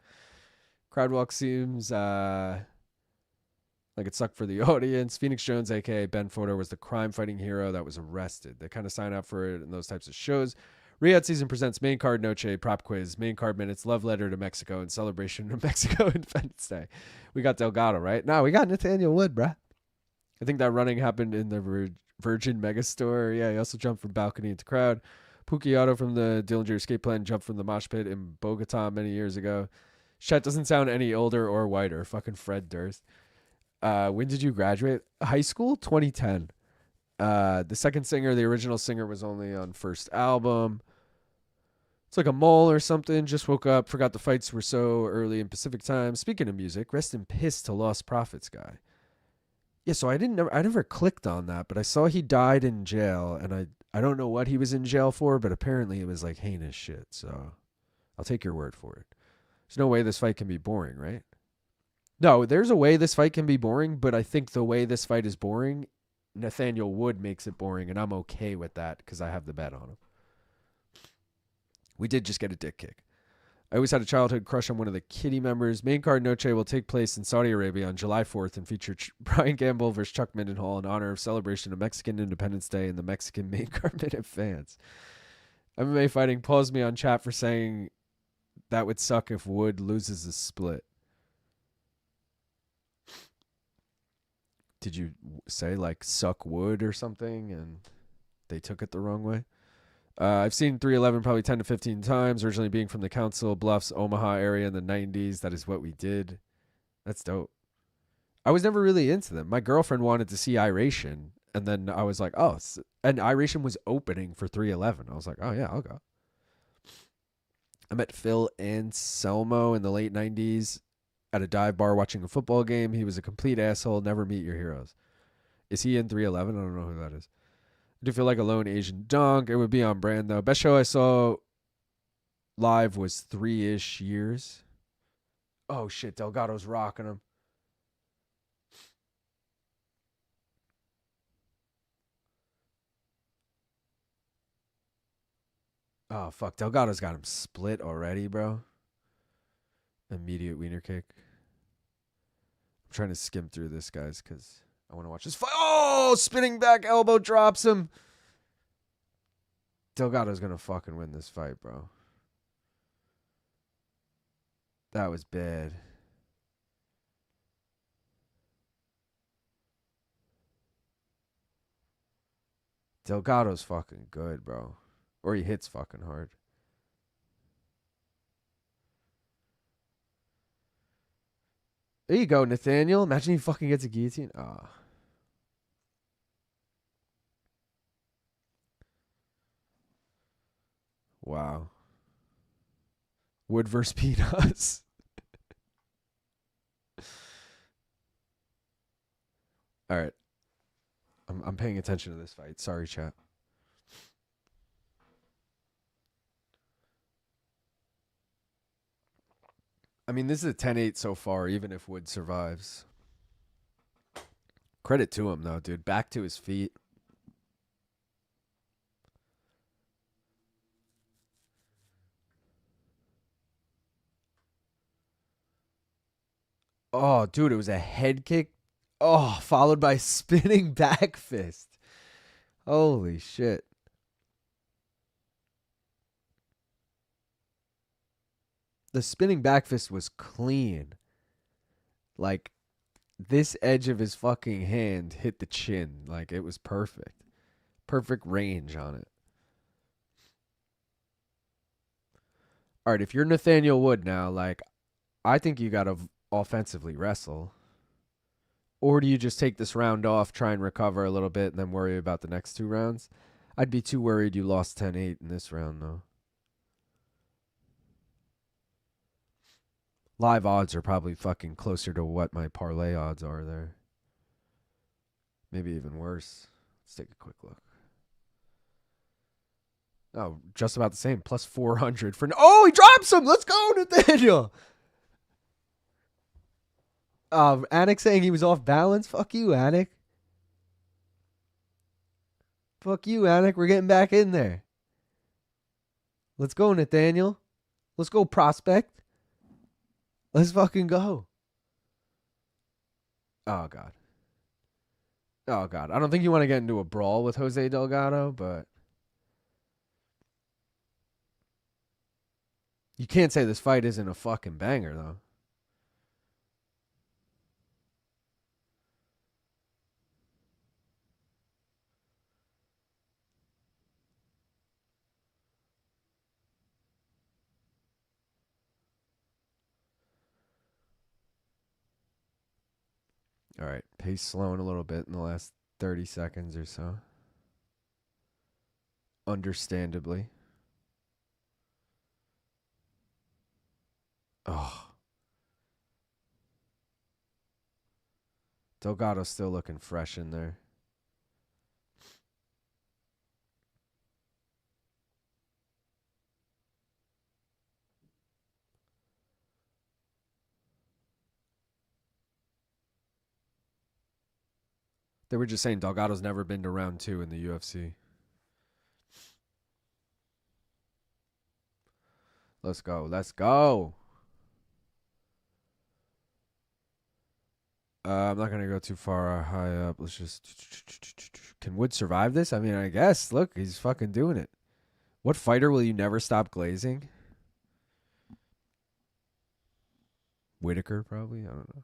Crowdwalk seems like it sucked for the audience. Phoenix Jones, a.k.a. Ben Fodor, was the crime-fighting hero that was arrested. They kind of sign up for it in those types of shows. Riyadh season presents main card Noche, prop quiz, main card minutes, love letter to Mexico, and celebration of Mexico Independence Day. We got Delgado, right? No, we got Nathaniel Wood, bruh. I think that running happened in the Virgin Megastore. Yeah, he also jumped from balcony into crowd. Pucciato from the Dillinger Escape Plan jumped from the mosh pit in Bogota many years ago. Chet doesn't sound any older or whiter. Fucking Fred Durst. When did you graduate? High school? 2010. The second singer, the original singer, was only on first album. It's like a mole or something. Just woke up. Forgot the fights were so early in Pacific time. Speaking of music, rest in piss to Lost Prophets guy. Yeah, so I never clicked on that, but I saw he died in jail, and I don't know what he was in jail for, but apparently it was like heinous shit. So I'll take your word for it. There's no way this fight can be boring, right? No, there's a way this fight can be boring, but I think the way this fight is boring, Nathaniel Wood makes it boring, and I'm okay with that because I have the bet on him. We did just get a dick kick. I always had a childhood crush on one of the Kitty members. Main card Noche will take place in Saudi Arabia on July 4th and feature Brian Gamble versus Chuck Mindenhall in honor of celebration of Mexican Independence Day and the Mexican main card minute fans. MMA Fighting paused me on chat for saying that would suck if Wood loses a split. Did you say like suck Wood or something and they took it the wrong way? I've seen 311 probably 10 to 15 times, originally being from the Council Bluffs, Omaha area in the 90s. That is what we did. That's dope. I was never really into them. My girlfriend wanted to see Iration, and then I was like, oh, and Iration was opening for 311. I was like, oh, yeah, I'll go. I met Phil Anselmo in the late 90s at a dive bar watching a football game. He was a complete asshole. Never meet your heroes. Is he in 311? I don't know who that is. I do feel like a lone Asian dunk. It would be on brand, though. Best show I saw live was 3-ish years. Oh, shit. Delgado's rocking him. Oh, fuck. Delgado's got him split already, bro. Immediate wiener kick. I'm trying to skim through this, guys, because I want to watch this fight. Oh, spinning back elbow drops him. Delgado's going to fucking win this fight, bro. That was bad. Delgado's fucking good, bro. Or he hits fucking hard. There you go, Nathaniel. Imagine he fucking gets a guillotine. Ah. Wow. Wood versus Peanuts. All right. I'm paying attention to this fight. Sorry, chat. I mean, this is a 10-8 so far, even if Wood survives. Credit to him, though, dude. Back to his feet. Oh, dude, it was a head kick. Oh, followed by spinning back fist. Holy shit. The spinning back fist was clean. Like, this edge of his fucking hand hit the chin. Like, it was perfect. Perfect range on it. All right, if you're Nathaniel Wood now, like, I think you got to offensively wrestle. Or do you just take this round off, try and recover a little bit, and then worry about the next 2 rounds? I'd be too worried you lost 10-8 in this round, though. Live odds are probably fucking closer to what my parlay odds are there. Maybe even worse. Let's take a quick look. Oh, just about the same. Plus 400 for... Oh, he drops him! Let's go, Nathaniel! Anik saying he was off balance? Fuck you, Anik. Fuck you, Anik. We're getting back in there. Let's go, Nathaniel. Let's go, prospect. Let's fucking go. Oh, God. Oh, God. I don't think you want to get into a brawl with Jose Delgado, but... You can't say this fight isn't a fucking banger, though. All right, pace slowing a little bit in the last 30 seconds or so. Understandably. Oh. Delgado's still looking fresh in there. They were just saying Delgado's never been to round 2 in the UFC. Let's go. Let's go. I'm not going to go too far high up. Let's just... Can Wood survive this? I mean, I guess. Look, he's fucking doing it. What fighter will you never stop glazing? Whitaker, probably? I don't know.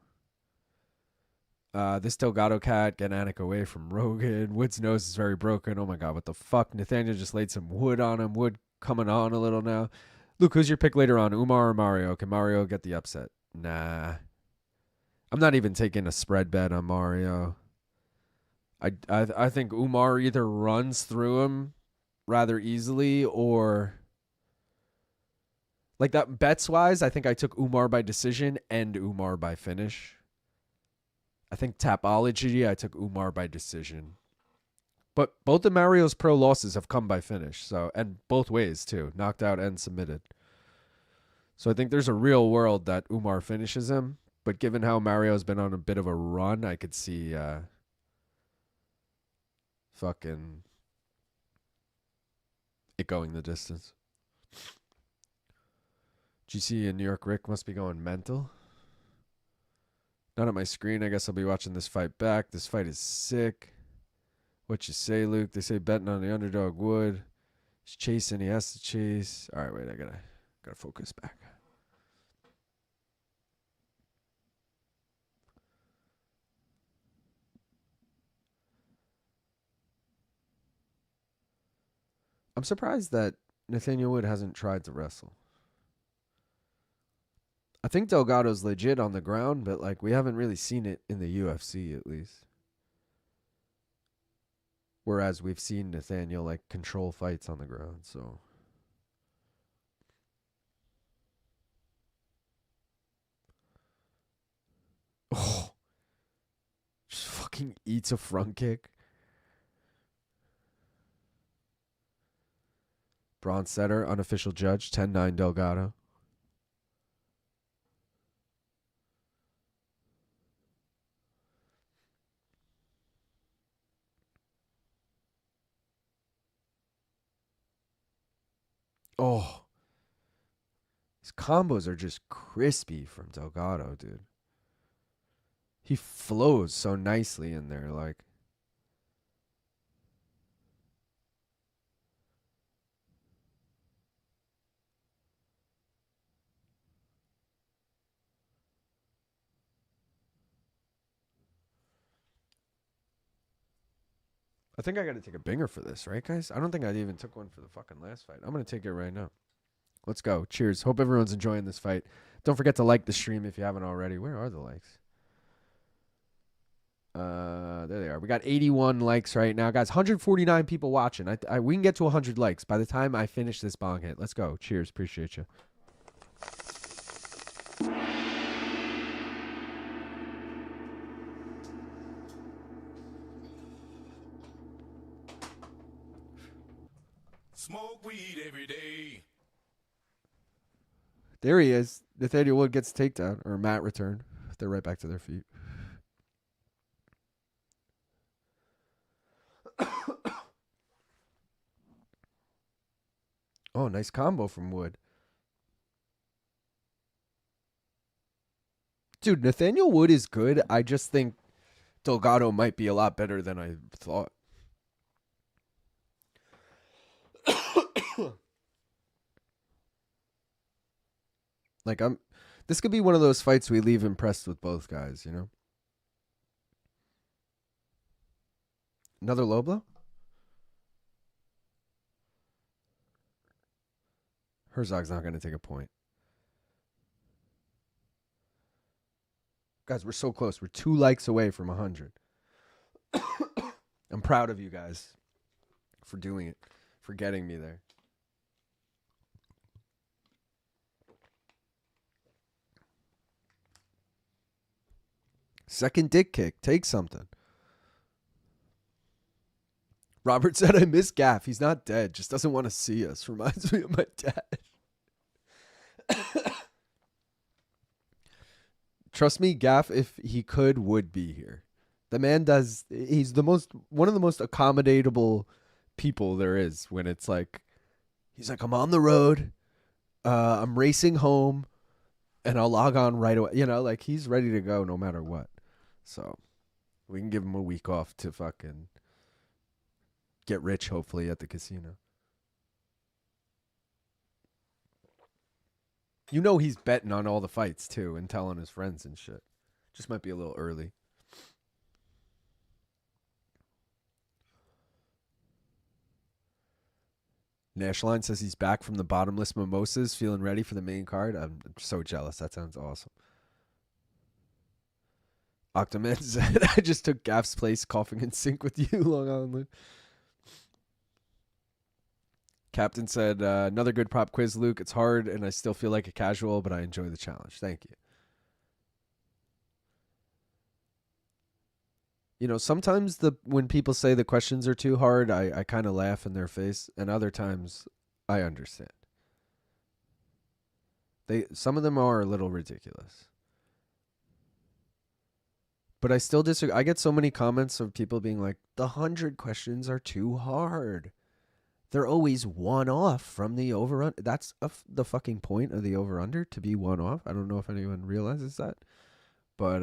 This Delgado cat getting Anik away from Rogan. Wood's nose is very broken. Oh, my God. What the fuck? Nathaniel just laid some wood on him. Wood coming on a little now. Luke, who's your pick later on? Umar or Mario? Can Mario get the upset? Nah. I'm not even taking a spread bet on Mario. I think Umar either runs through him rather easily or... Like that bets-wise, I think I took Umar by decision and Umar by finish. I think Tapology, I took Umar by decision. But both of Mario's pro losses have come by finish. So, and both ways, too. Knocked out and submitted. So I think there's a real world that Umar finishes him. But given how Mario's been on a bit of a run, I could see fucking it going the distance. GC and New York Rick must be going mental. Not on my screen. I guess I'll be watching this fight back. This fight is sick. What you say, Luke? They say betting on the underdog Wood. He's chasing. He has to chase. All right, wait. I gotta focus back. I'm surprised that Nathaniel Wood hasn't tried to wrestle. I think Delgado's legit on the ground, but like we haven't really seen it in the UFC at least. Whereas we've seen Nathaniel like control fights on the ground, so. Oh. Just fucking eats a front kick. Braun Setter, unofficial judge, 10-9 Delgado. Oh. These combos are just crispy from Delgado, dude. He flows so nicely in there, like. I think I got to take a binger for this, right, guys? I don't think I even took one for the fucking last fight. I'm going to take it right now. Let's go. Cheers. Hope everyone's enjoying this fight. Don't forget to like the stream if you haven't already. Where are the likes? There they are. We got 81 likes right now, guys. 149 people watching. We can get to 100 likes by the time I finish this bong hit. Let's go. Cheers. Appreciate you. Smoke weed every day. There he is. Nathaniel Wood gets a takedown, or mat return. They're right back to their feet. Oh, nice combo from Wood. Dude, Nathaniel Wood is good. I just think Delgado might be a lot better than I thought. Like, this could be one of those fights we leave impressed with both guys, you know? Another low blow? Herzog's not going to take a point. Guys, we're so close. We're 2 likes away from 100. I'm proud of you guys for doing it, for getting me there. Second dick kick. Take something. Robert said, I miss Gaff. He's not dead. Just doesn't want to see us. Reminds me of my dad. Trust me, Gaff, if he could, would be here. The man does. He's one of the most accommodatable people there is when it's like, he's like, I'm on the road. I'm racing home and I'll log on right away. You know, like he's ready to go no matter what. So we can give him a week off to fucking get rich, hopefully, at the casino. You know he's betting on all the fights, too, and telling his friends and shit. Just might be a little early. Nashline says he's back from the bottomless mimosas, feeling ready for the main card. I'm so jealous. That sounds awesome. Octoman said, I just took Gaff's place, coughing in sync with you, Long Island. Captain said, another good prop quiz, Luke. It's hard, and I still feel like a casual, but I enjoy the challenge. Thank you. You know, sometimes when people say the questions are too hard, I kind of laugh in their face, and other times I understand. Some of them are a little ridiculous. But I still disagree. I get so many comments of people being like, the 100 questions are too hard. They're always one off from the over-under. That's the fucking point of the over-under, to be one off. I don't know if anyone realizes that. But,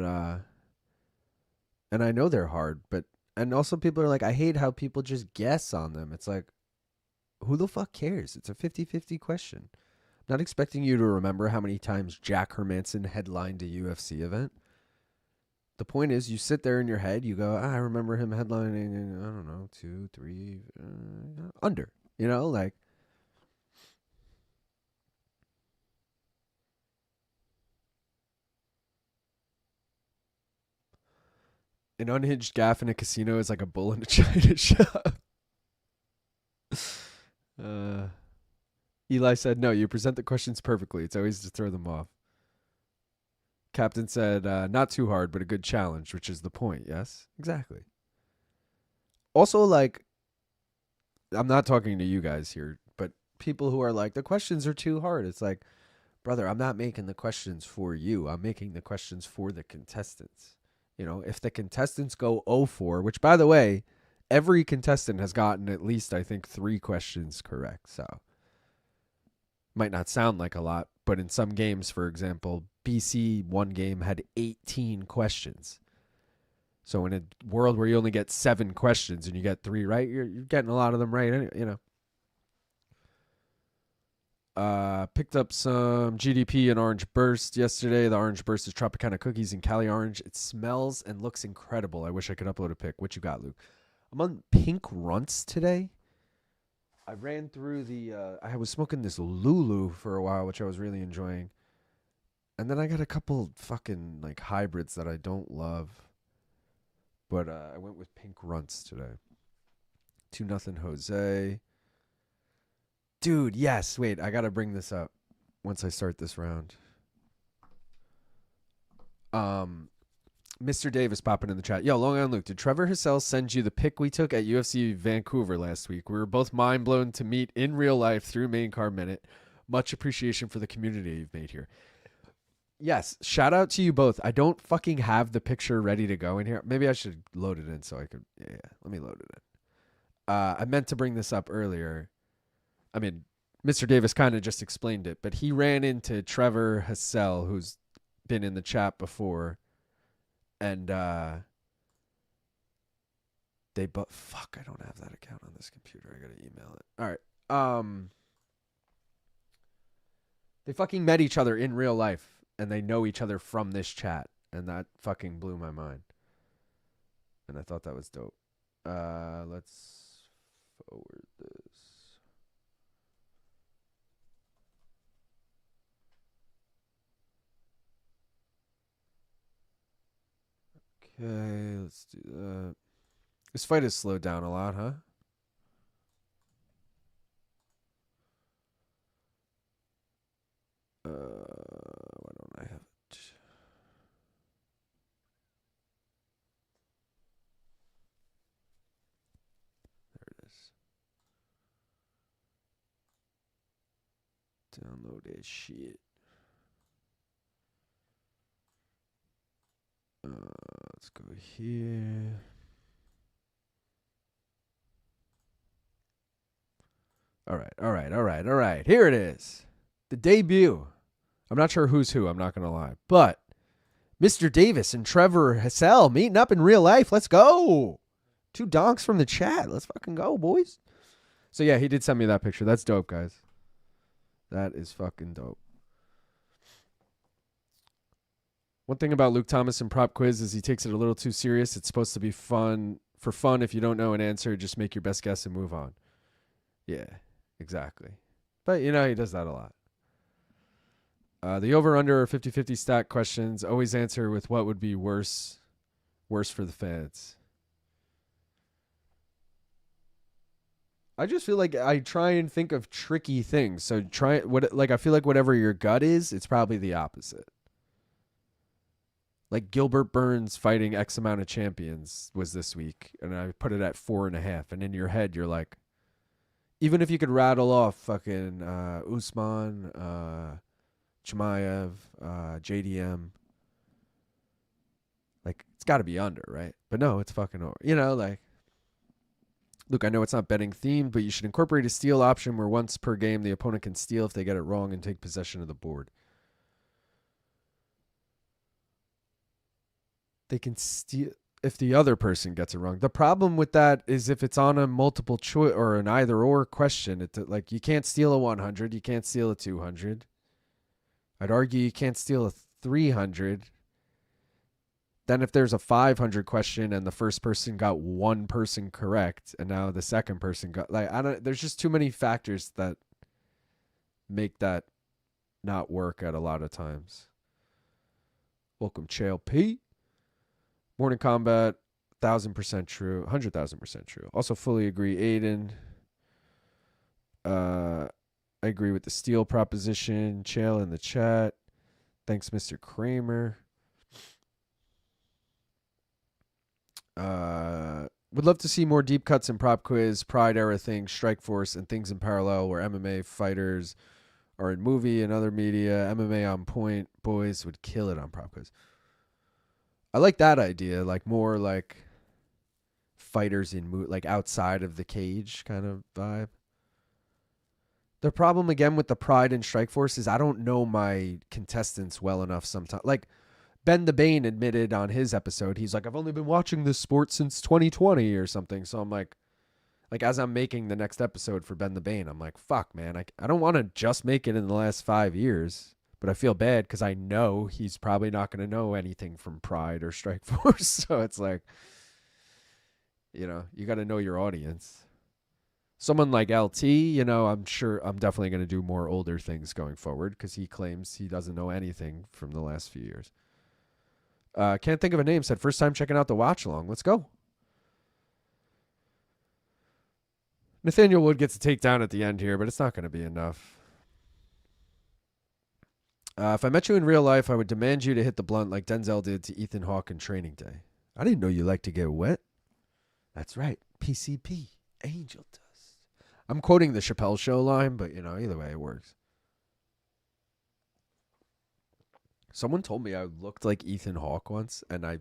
and I know they're hard, and also people are like, I hate how people just guess on them. It's like, who the fuck cares? It's a 50-50 question. Not expecting you to remember how many times Jack Hermanson headlined a UFC event. The point is, you sit there in your head, you go, I remember him headlining, I don't know, 2, 3, under. You know, like. An unhinged gaff in a casino is like a bull in a china shop. Eli said, no, you present the questions perfectly. It's always to throw them off. Captain said, not too hard, but a good challenge, which is the point. Yes, exactly. Also, like, I'm not talking to you guys here, but people who are like, the questions are too hard. It's like, brother, I'm not making the questions for you. I'm making the questions for the contestants. You know, if the contestants go 0-4, which, by the way, every contestant has gotten at least, I think, 3 questions correct. So, might not sound like a lot, but in some games, for example, BC one game had 18 questions. So in a world where you only get 7 questions and you get 3 right, you're getting a lot of them right, you know. Picked up some GDP and Orange Burst yesterday. The Orange Burst is Tropicana cookies and Cali Orange. It smells and looks incredible. I wish I could upload a pic. What you got, Luke? I'm on pink runts today. I ran through I was smoking this Lulu for a while, which I was really enjoying. And then I got a couple fucking like hybrids that I don't love. But I went with pink runts today. 2-0 Jose. Dude, yes. Wait, I got to bring this up once I start this round. Mr. Davis popping in the chat. Yo, Long Island Luke, did Trevor Hassel send you the pic we took at UFC Vancouver last week? We were both mind blown to meet in real life through Main Card Minute. Much appreciation for the community you've made here. Yes, shout out to you both. I don't fucking have the picture ready to go in here. Maybe I should load it in so I could. Yeah, let me load it in. I meant to bring this up earlier. I mean, Mr. Davis kind of just explained it, but he ran into Trevor Hassel, who's been in the chat before. And they fuck, I don't have that account on this computer. I gotta email it. All right. They fucking met each other in real life, and they know each other from this chat, and that fucking blew my mind. And I thought that was dope. Let's forward this. Okay, let's do that. This fight has slowed down a lot, huh? Why don't I have it? There it is. Download that shit. Let's go here. All right. Here it is. The debut. I'm not sure who's who, I'm not going to lie. But Mr. Davis and Trevor Hassel meeting up in real life. Let's go. 2 donks from the chat. Let's fucking go, boys. So, yeah, he did send me that picture. That's dope, guys. That is fucking dope. One thing about Luke Thomas and Prop Quiz is he takes it a little too serious. It's supposed to be fun. For fun, if you don't know an answer, just make your best guess and move on. Yeah, exactly. But, you know, he does that a lot. The over-under 50-50 stat questions always answer with what would be worse for the fans. I just feel like I try and think of tricky things. So I feel like whatever your gut is, it's probably the opposite. Like Gilbert Burns fighting X amount of champions was this week, and I put it at 4.5. And in your head, you're like, even if you could rattle off fucking Usman, Chimaev, JDM, like it's got to be under, right? But no, it's fucking over. You know, like, look, I know it's not betting themed, but you should incorporate a steal option where once per game the opponent can steal if they get it wrong and take possession of the board. They can steal if the other person gets it wrong. The problem with that is if it's on a multiple choice or an either or question, like you can't steal a 100, you can't steal a 200. I'd argue you can't steal a 300. Then if there's a 500 question and the first person got one person correct and now the second person got there's just too many factors that make that not work at a lot of times. Welcome, Chael P. Morning Combat, 1,000% true, 100,000% true. Also fully agree, Aiden. I agree with the steal proposition. Chael in the chat. Thanks, Mr. Kramer. Would love to see more deep cuts in Prop Quiz, Pride era things, Strike Force, and things in parallel where MMA fighters are in movie and other media. MMA on point. Boys would kill it on Prop Quiz. I like that idea, like more like fighters in like outside of the cage kind of vibe. The problem again with the Pride and Strike Force is I don't know my contestants well enough sometimes. Like Ben the Bane admitted on his episode, he's like, I've only been watching this sport since 2020 or something. So I'm like as I'm making the next episode for Ben the Bane, I'm like, fuck, man, I don't want to just make it in the last 5 years. But I feel bad because I know he's probably not going to know anything from Pride or Strike Force. So it's like, You got to know your audience. Someone like LT, I'm definitely going to do more older things going forward because he claims he doesn't know anything from the last few years. Can't think of a name. Said first time checking out the watch along. Let's go. Nathaniel Wood gets a takedown at the end here, but it's not going to be enough. If I met you in real life, I would demand you to hit the blunt like Denzel did to Ethan Hawke in Training Day. I didn't know you like to get wet. That's right. PCP. Angel dust. I'm quoting the Chappelle Show line, but, either way, it works. Someone told me I looked like Ethan Hawke once, and I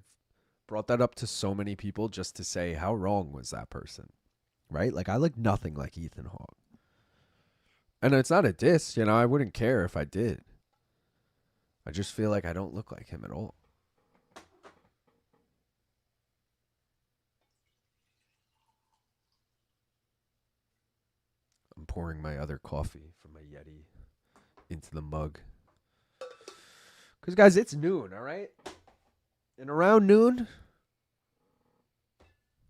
brought that up to so many people just to say how wrong was that person, right? Like, I look nothing like Ethan Hawke. And it's not a diss, I wouldn't care if I did. I just feel like I don't look like him at all. I'm pouring my other coffee from my Yeti into the mug. Because, guys, it's noon, all right? And around noon,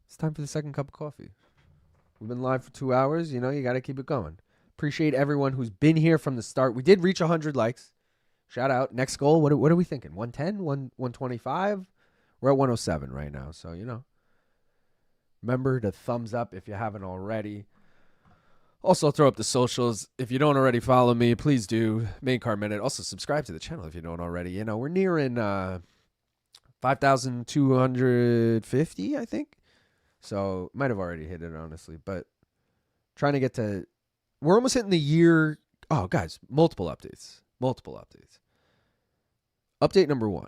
it's time for the second cup of coffee. We've been live for 2 hours. You got to keep it going. Appreciate everyone who's been here from the start. We did reach 100 likes. Shout out. Next goal, what are we thinking? 110? 125? We're at 107 right now. So, remember to thumbs up if you haven't already. Also, I'll throw up the socials. If you don't already follow me, please do. Main Card Minute. Also, subscribe to the channel if you don't already. We're nearing 5,250, I think. So, might have already hit it, honestly. But trying to get to... We're almost hitting the year... Oh, guys, multiple updates. Update number 1.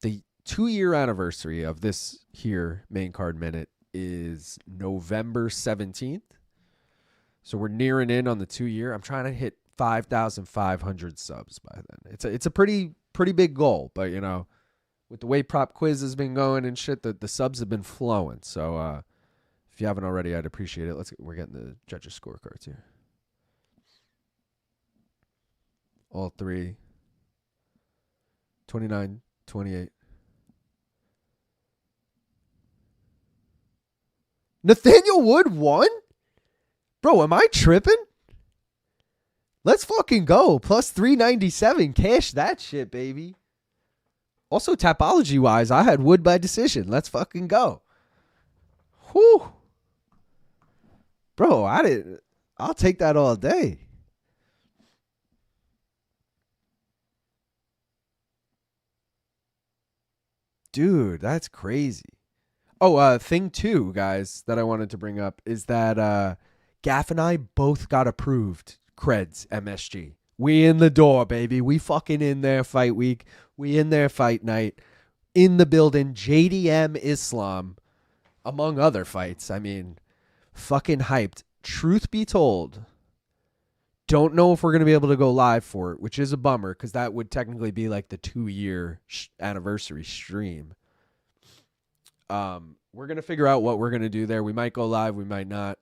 The 2-year anniversary of this here Main Card Minute is November 17th. So we're nearing in on the 2-year. I'm trying to hit 5,500 subs by then. It's a pretty big goal, but with the way Prop Quiz has been going and shit, the subs have been flowing. So if you haven't already, I'd appreciate it. We're getting the judges' scorecards here. All 3. 29, 28. Nathaniel Wood won? Bro, am I tripping? Let's fucking go. Plus 397. Cash that shit, baby. Also, Tapology-wise, I had Wood by decision. Let's fucking go. Whew. Bro, I'll take that all day. Dude, that's crazy. Oh, thing 2, guys, that I wanted to bring up is that Gaff and I both got approved. Creds, MSG. We in the door, baby. We fucking in there fight week. We in there fight night. In the building. JDM Islam. Among other fights. I mean, fucking hyped. Truth be told, don't know if we're going to be able to go live for it, which is a bummer because that would technically be like the 2-year anniversary stream. We're going to figure out what we're going to do there. We might go live. We might not.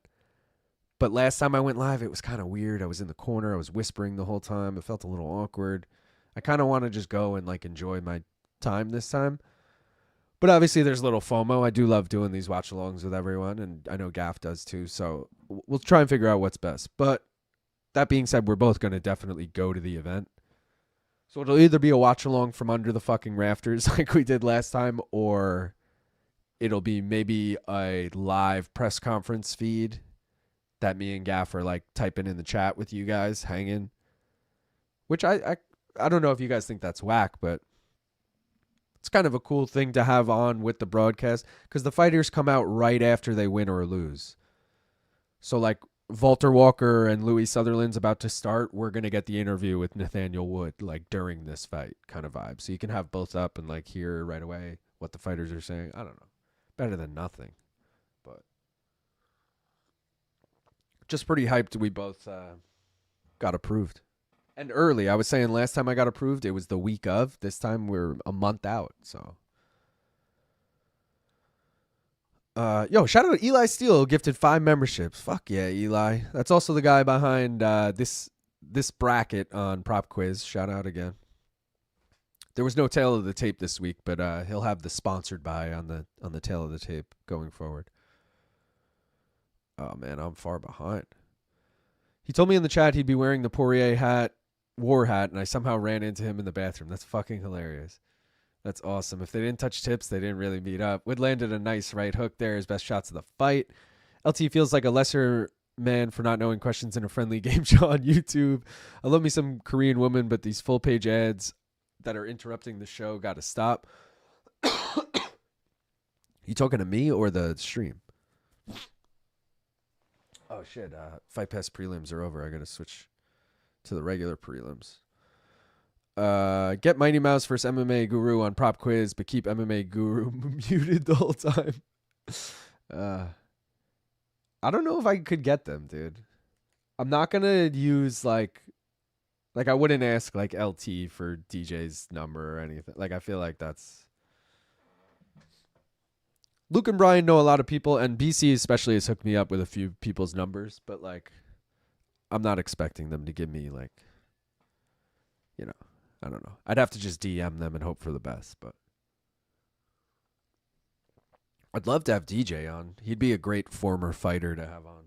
But last time I went live, it was kind of weird. I was in the corner. I was whispering the whole time. It felt a little awkward. I kind of want to just go and enjoy my time this time. But obviously there's a little FOMO. I do love doing these watch-alongs with everyone, and I know Gaff does too. So we'll try and figure out what's best. But that being said, we're both going to definitely go to the event. So it'll either be a watch-along from under the fucking rafters like we did last time, or it'll be maybe a live press conference feed that me and Gaff are typing in the chat with you guys, hanging. Which I don't know if you guys think that's whack, but it's kind of a cool thing to have on with the broadcast because the fighters come out right after they win or lose. So Valter Walker and Louie Sutherland's about to start. We're going to get the interview with Nathaniel Wood during this fight kind of vibe. So you can have both up and hear right away what the fighters are saying. I don't know. Better than nothing. But just pretty hyped we both got approved. And early. I was saying last time I got approved, it was the week of. This time we're a month out. So, shout out to Eli Steele, gifted 5 memberships. Fuck yeah, Eli. That's also the guy behind this bracket on Prop Quiz. Shout out again. There was no tail of the tape this week, but he'll have the sponsored by on the tail of the tape going forward. Oh man, I'm far behind. He told me in the chat he'd be wearing the Poirier war hat, and I somehow ran into him in the bathroom. That's fucking hilarious. That's awesome. If they didn't touch tips, they didn't really meet up. Wood landed a nice right hook there, his best shots of the fight. LT feels like a lesser man for not knowing questions in a friendly game show on YouTube. I love me some Korean woman, but these full page ads that are interrupting the show got to stop. You talking to me or the stream? Oh shit! Fight Pass prelims are over. I gotta switch to the regular prelims. Get Mighty Mouse versus MMA Guru on Prop Quiz, but keep MMA Guru muted the whole time. I don't know if I could get them, dude. I'm not gonna use like I wouldn't ask like LT for DJ's number or anything. Like I feel like that's Luke and Brian know a lot of people, and BC especially has hooked me up with a few people's numbers, but like I'm not expecting them to give me like, you know, I don't know. I'd have to just DM them and hope for the best, but I'd love to have DJ on. He'd be a great former fighter to have on.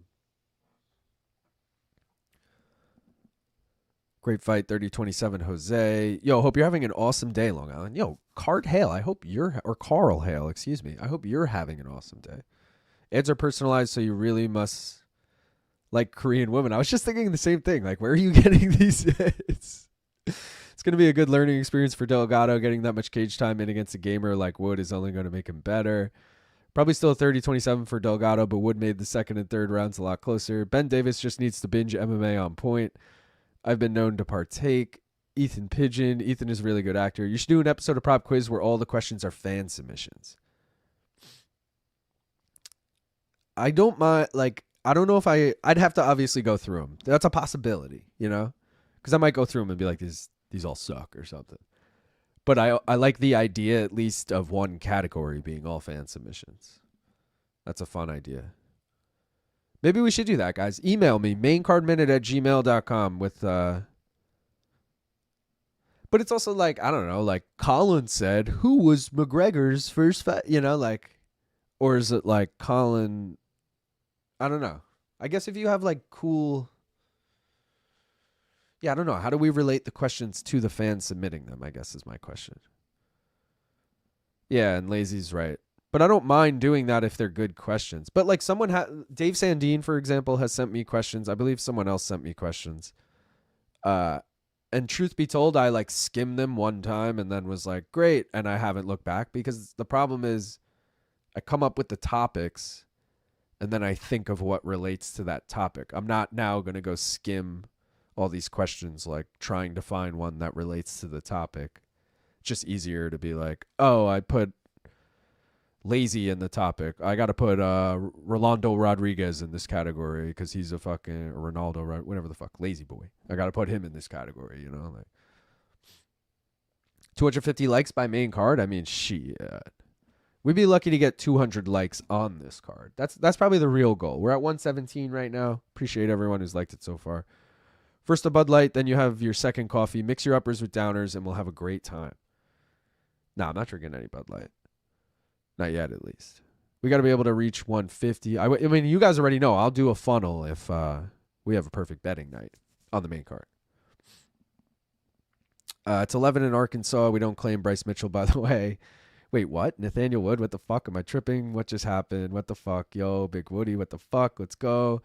Great fight, 30-27, Jose. Yo, hope you're having an awesome day, Long Island. Yo, Carl Hale, I hope you're having an awesome day. Ads are personalized, so you really must like Korean women. I was just thinking the same thing. Like, where are you getting these ads? It's going to be a good learning experience for Delgado. Getting that much cage time in against a gamer like Wood is only going to make him better. Probably still a 30-27 for Delgado, but Wood made the second and third rounds a lot closer. Ben Davis just needs to binge MMA on point. I've been known to partake. Ethan Pigeon. Ethan is a really good actor. You should do an episode of Prop Quiz where all the questions are fan submissions. I don't mind, like, I don't know if I'd have to obviously go through them. That's a possibility, you know? Because I might go through them and be like, these all suck or something. But I like the idea, at least, of one category being all fan submissions. That's a fun idea. Maybe we should do that, guys. Email me, maincardminute@gmail.com with... But it's also like, I don't know, like Colin said, who was McGregor's first fight? You know, like... Or is it like Colin... I don't know. I guess if you have like cool... Yeah, I don't know. How do we relate the questions to the fans submitting them, I guess is my question. Yeah, and Lazy's right. But I don't mind doing that if they're good questions. But like Dave Sandine, for example, has sent me questions. I believe someone else sent me questions. And truth be told, I like skimmed them one time and then was like, great. And I haven't looked back because the problem is I come up with the topics and then I think of what relates to that topic. I'm not now going to go skim all these questions, like trying to find one that relates to the topic. It's just easier to be like, oh, I put Lazy in the topic. I got to put Rolando Rodriguez in this category because he's a fucking Ronaldo, whatever the fuck, lazy boy. I got to put him in this category, you know? Like 250 likes by main card? I mean, shit. We'd be lucky to get 200 likes on this card. That's probably the real goal. We're at 117 right now. Appreciate everyone who's liked it so far. First a Bud Light, then you have your second coffee. Mix your uppers with downers, and we'll have a great time. Nah, I'm not drinking any Bud Light. Not yet, at least. We got to be able to reach 150. I mean, you guys already know. I'll do a funnel if we have a perfect betting night on the main card. It's 11 in Arkansas. We don't claim Bryce Mitchell, by the way. Wait, what? Nathaniel Wood? What the fuck? Am I tripping? What just happened? What the fuck? Yo, Big Woody, what the fuck? Let's go.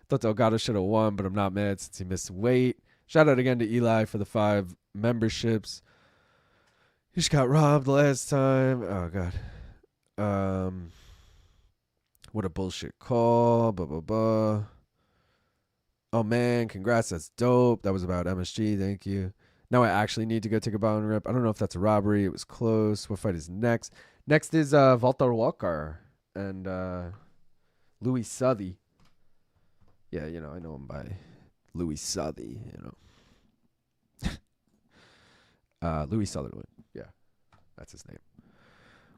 Thought Delgado should have won, but I'm not mad since he missed weight. Shout out again to Eli for the 5 memberships. He just got robbed last time. Oh, God. What a bullshit call. Blah, blah, blah. Oh, man. Congrats. That's dope. That was about MSG. Thank you. Now I actually need to go take a bow and rip. I don't know if that's a robbery. It was close. What fight is next? Next is Valter Walker and Louie Southey. Yeah, you know, I know him by Louie Southey, you know. Louie Sutherland. Yeah, that's his name.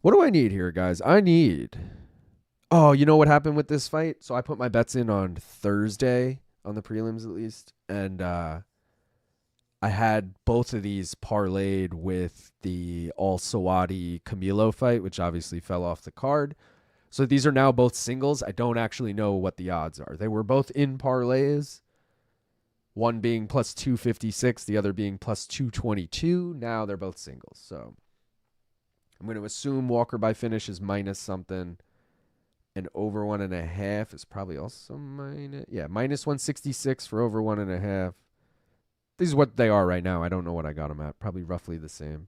What do I need here, guys? I need... Oh, you know what happened with this fight? So I put my bets in on Thursday, on the prelims at least, and I I had both of these parlayed with the Al Sawadi Camilo fight, which obviously fell off the card. So these are now both singles. I don't actually know what the odds are. They were both in parlays, one being plus 256, the other being plus 222. Now they're both singles. So I'm going to assume Walker by finish is minus something. And over 1.5 is probably also minus. Yeah, minus 166 for over 1.5. This is what they are right now. I don't know what I got them at. Probably roughly the same.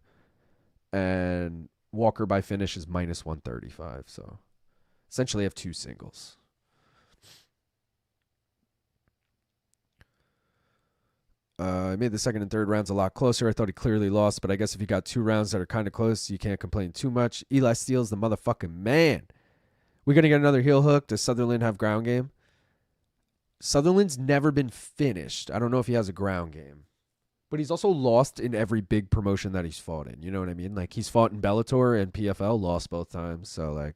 And Walker by finish is minus 135. So essentially I have two singles. I made the second and third rounds a lot closer. I thought he clearly lost, but I guess if you got two rounds that are kind of close, you can't complain too much. Eli Steele's the motherfucking man. We're going to get another heel hook. Does Sutherland have ground game? Sutherland's never been finished. I don't know if he has a ground game. But he's also lost in every big promotion that he's fought in. You know what I mean? Like, he's fought in Bellator and PFL, lost both times. So, like,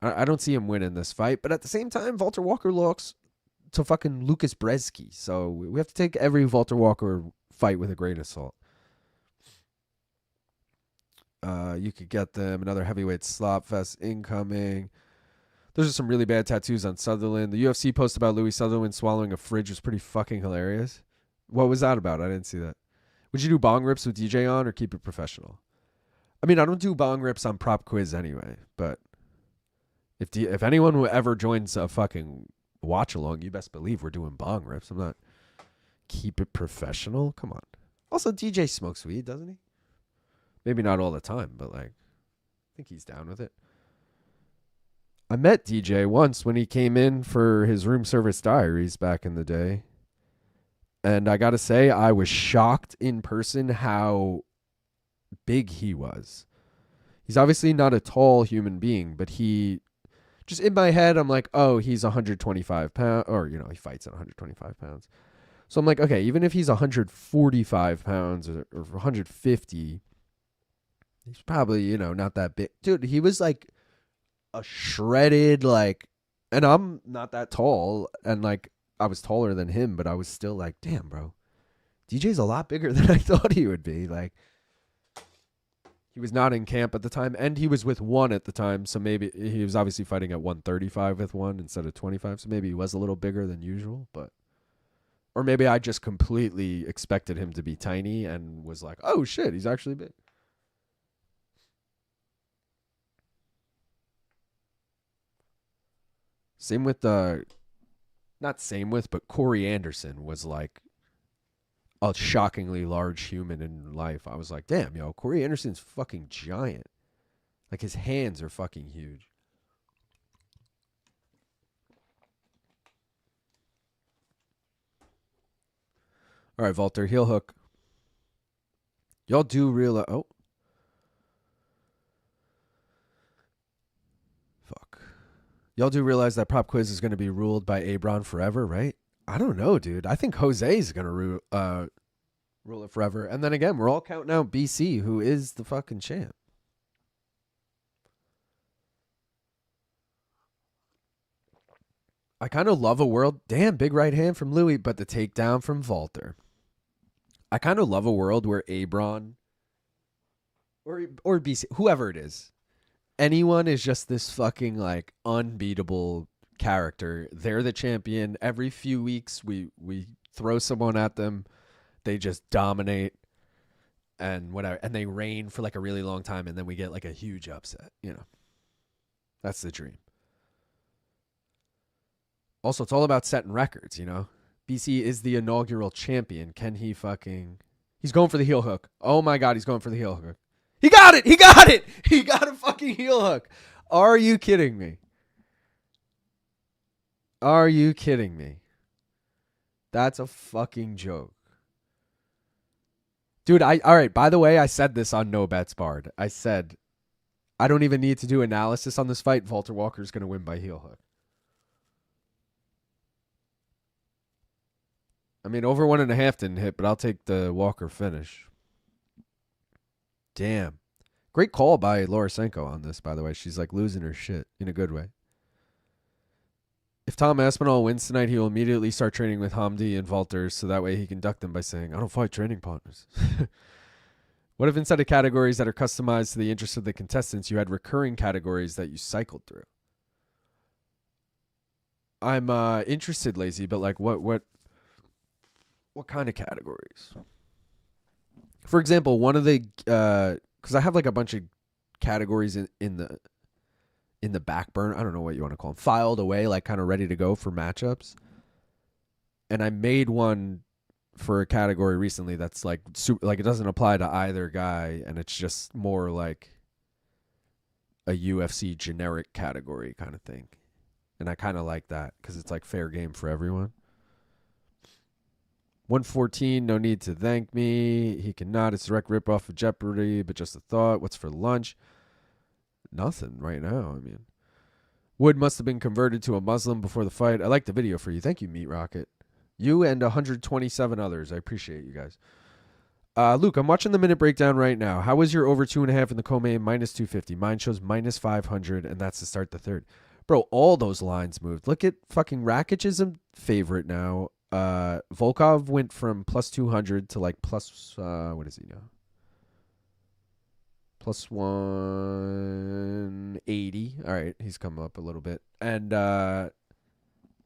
I don't see him winning this fight. But at the same time, Valter Walker lost to fucking Lucas Brzeski. So we have to take every Valter Walker fight with a grain of salt. You could get them another heavyweight slop fest incoming. Those are some really bad tattoos on Sutherland. The UFC post about Louie Sutherland swallowing a fridge was pretty fucking hilarious. What was that about? I didn't see that. Would you do bong rips with DJ on or keep it professional? I mean, I don't do bong rips on Prop Quiz anyway, but if anyone who ever joins a fucking watch along, you best believe we're doing bong rips. I'm not keep it professional. Come on. Also, DJ smokes weed, doesn't he? Maybe not all the time, but like, I think he's down with it. I met DJ once when he came in for his room service diaries back in the day. And I got to say, I was shocked in person how big he was. He's obviously not a tall human being, but he, just in my head, I'm like, oh, he's 125 pounds, or, you know, he fights at 125 pounds. So I'm like, okay, even if he's 145 pounds or 150, he's probably, you know, not that big. Dude, he was like a shredded, like, and I'm not that tall, and like, I was taller than him, but I was still like, damn, bro, DJ's a lot bigger than I thought he would be. Like, he was not in camp at the time, and he was with one at the time, so maybe he was obviously fighting at 135 with one instead of 25, so maybe he was a little bigger than usual, but, or maybe I just completely expected him to be tiny and was like, oh shit, he's actually big. Same with not same with, but Corey Anderson was like a shockingly large human in life. I was like, damn, yo, Corey Anderson's fucking giant. Like, his hands are fucking huge. All right, Valter, heel hook. Y'all do realize, oh. Fuck. Y'all do realize that Prop Quiz is going to be ruled by Abron forever, right? I don't know, dude. I think Jose's going to rule it forever. And then again, we're all counting out BC, who is the fucking champ. I kind of love a world. Damn, big right hand from Louie, but the takedown from Valter. I kind of love a world where Abron or BC, whoever it is, anyone is just this fucking like unbeatable character. They're the champion. Every few weeks we throw someone at them. They just dominate and whatever. And they reign for like a really long time. And then we get like a huge upset. You know, that's the dream. Also, it's all about setting records, you know. BC is the inaugural champion. Can he fucking... He's going for the heel hook. Oh my God, he's going for the heel hook. He got it! He got it! He got a fucking heel hook. Are you kidding me? Are you kidding me? That's a fucking joke. Dude, all right, by the way, I said this on No Bets Barred. I said, I don't even need to do analysis on this fight. Valter Walker's going to win by heel hook. I mean, over 1.5 didn't hit, but I'll take the Walker finish. Damn. Great call by Lorisenko on this, by the way. She's like losing her shit in a good way. If Tom Aspinall wins tonight, he will immediately start training with Hamdy and Valter, so that way he can duck them by saying, I don't fight training partners. What if instead of categories that are customized to the interests of the contestants, you had recurring categories that you cycled through? I'm interested, Lazy, but like what kind of categories? For example, one of the because I have like a bunch of categories in the back burner. I don't know what you want to call them, filed away, like kind of ready to go for matchups. And I made one for a category recently that's like it doesn't apply to either guy, and it's just more like a UFC generic category kind of thing. And I kind of like that because it's like fair game for everyone. 114, no need to thank me. He cannot. It's a direct ripoff of Jeopardy, but just a thought. What's for lunch? Nothing right now. I mean, Wood must have been converted to a Muslim before the fight. I like the video for you. Thank you, Meat Rocket. You and 127 others. I appreciate you guys. Luke, I'm watching the minute breakdown right now. How was your over 2.5 in the co-main? Minus 250. Mine shows minus 500, and that's to start the third. Bro, all those lines moved. Look at fucking Rakic is a favorite now. Volkov went from plus 200 to like plus, what is he now? Plus 180. All right, he's come up a little bit. And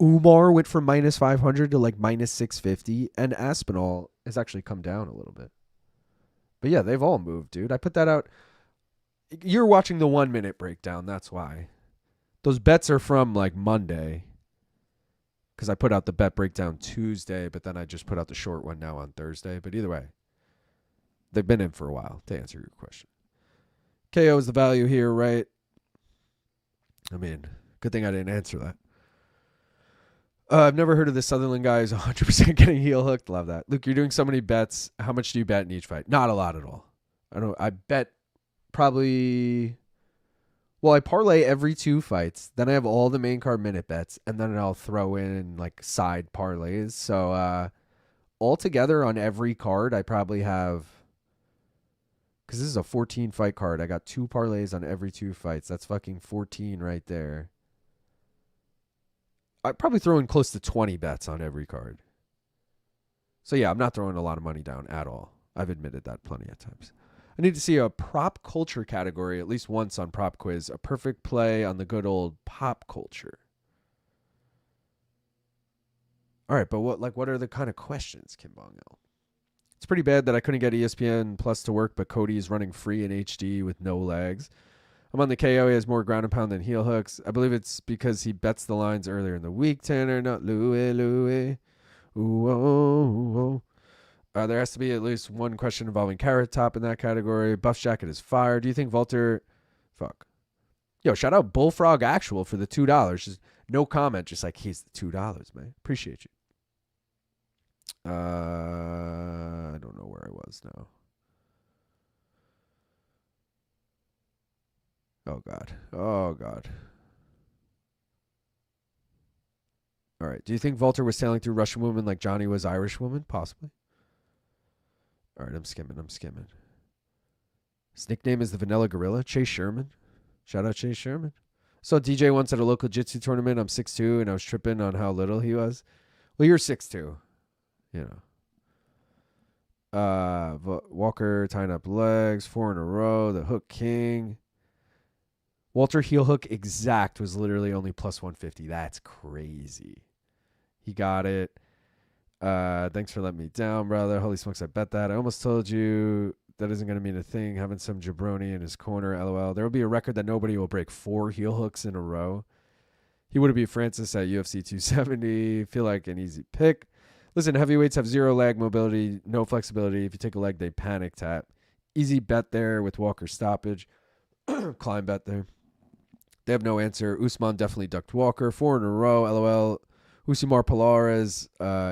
Umar went from minus 500 to like minus 650. And Aspinall has actually come down a little bit. But yeah, they've all moved, dude. I put that out. You're watching the 1 minute breakdown. That's why. Those bets are from like Monday. Because I put out the bet breakdown Tuesday, but then I just put out the short one now on Thursday. But either way, they've been in for a while, to answer your question. KO is the value here, right? I mean, good thing I didn't answer that. I've never heard of this Sutherland guy who's 100% getting heel hooked. Love that. Luke, you're doing so many bets. How much do you bet in each fight? Not a lot at all. I bet probably... Well, I parlay every 2 fights. Then I have all the main card minute bets. And then I'll throw in like side parlays. So altogether on every card, I probably have... Because this is a 14 fight card. I got 2 parlays on every 2 fights. That's fucking 14 right there. I probably throw in close to 20 bets on every card. So yeah, I'm not throwing a lot of money down at all. I've admitted that plenty of times. I need to see a prop culture category at least once on Prop Quiz. A perfect play on the good old pop culture. All right, but what are the kind of questions, Kim Bong-el? It's pretty bad that I couldn't get ESPN Plus to work, but Cody is running free in HD with no lags. I'm on the KO. He has more ground and pound than heel hooks. I believe it's because he bets the lines earlier in the week, Tanner. Not Louie. Ooh, oh, oh. There has to be at least one question involving Carrot Top in that category. Buff's jacket is fire. Do you think Valter... Fuck. Yo, shout out Bullfrog Actual for the $2. Just no comment. Just like, he's the $2, man. Appreciate you. I don't know where I was now. Oh, God. Oh, God. All right. Do you think Valter was sailing through Russian woman like Johnny was Irish woman? Possibly. All right, I'm skimming. His nickname is the Vanilla Gorilla. Chase Sherman. Shout out Chase Sherman. Saw DJ once at a local jiu-jitsu tournament. I'm 6'2", and I was tripping on how little he was. Well, you're 6'2", you know. Walker tying up legs, 4 in a row. The Hook King. Walter heel hook exact was literally only plus 150. That's crazy. He got it. Thanks for letting me down, brother. Holy smokes, I bet that. I almost told you that isn't going to mean a thing. Having some jabroni in his corner, LOL. There will be a record that nobody will break 4 heel hooks in a row. He would have beat Francis at UFC 270. Feel like an easy pick. Listen, heavyweights have 0 leg mobility, no flexibility. If you take a leg, they panic tap. Easy bet there with Walker stoppage. Klein bet there. They have no answer. Usman definitely ducked Walker. 4 in a row, LOL. Usimar Polares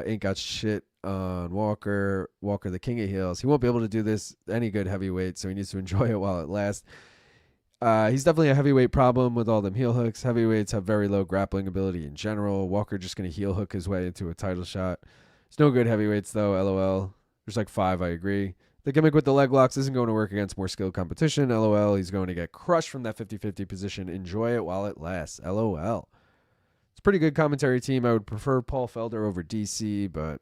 ain't got shit on Walker. Walker, the king of heels. He won't be able to do this any good heavyweight, so he needs to enjoy it while it lasts. He's definitely a heavyweight problem with all them heel hooks. Heavyweights have very low grappling ability in general. Walker just going to heel hook his way into a title shot. There's no good heavyweights, though, LOL. There's like 5, I agree. The gimmick with the leg locks isn't going to work against more skilled competition, LOL. He's going to get crushed from that 50-50 position. Enjoy it while it lasts, LOL. It's pretty good commentary team. I would prefer Paul Felder over DC, but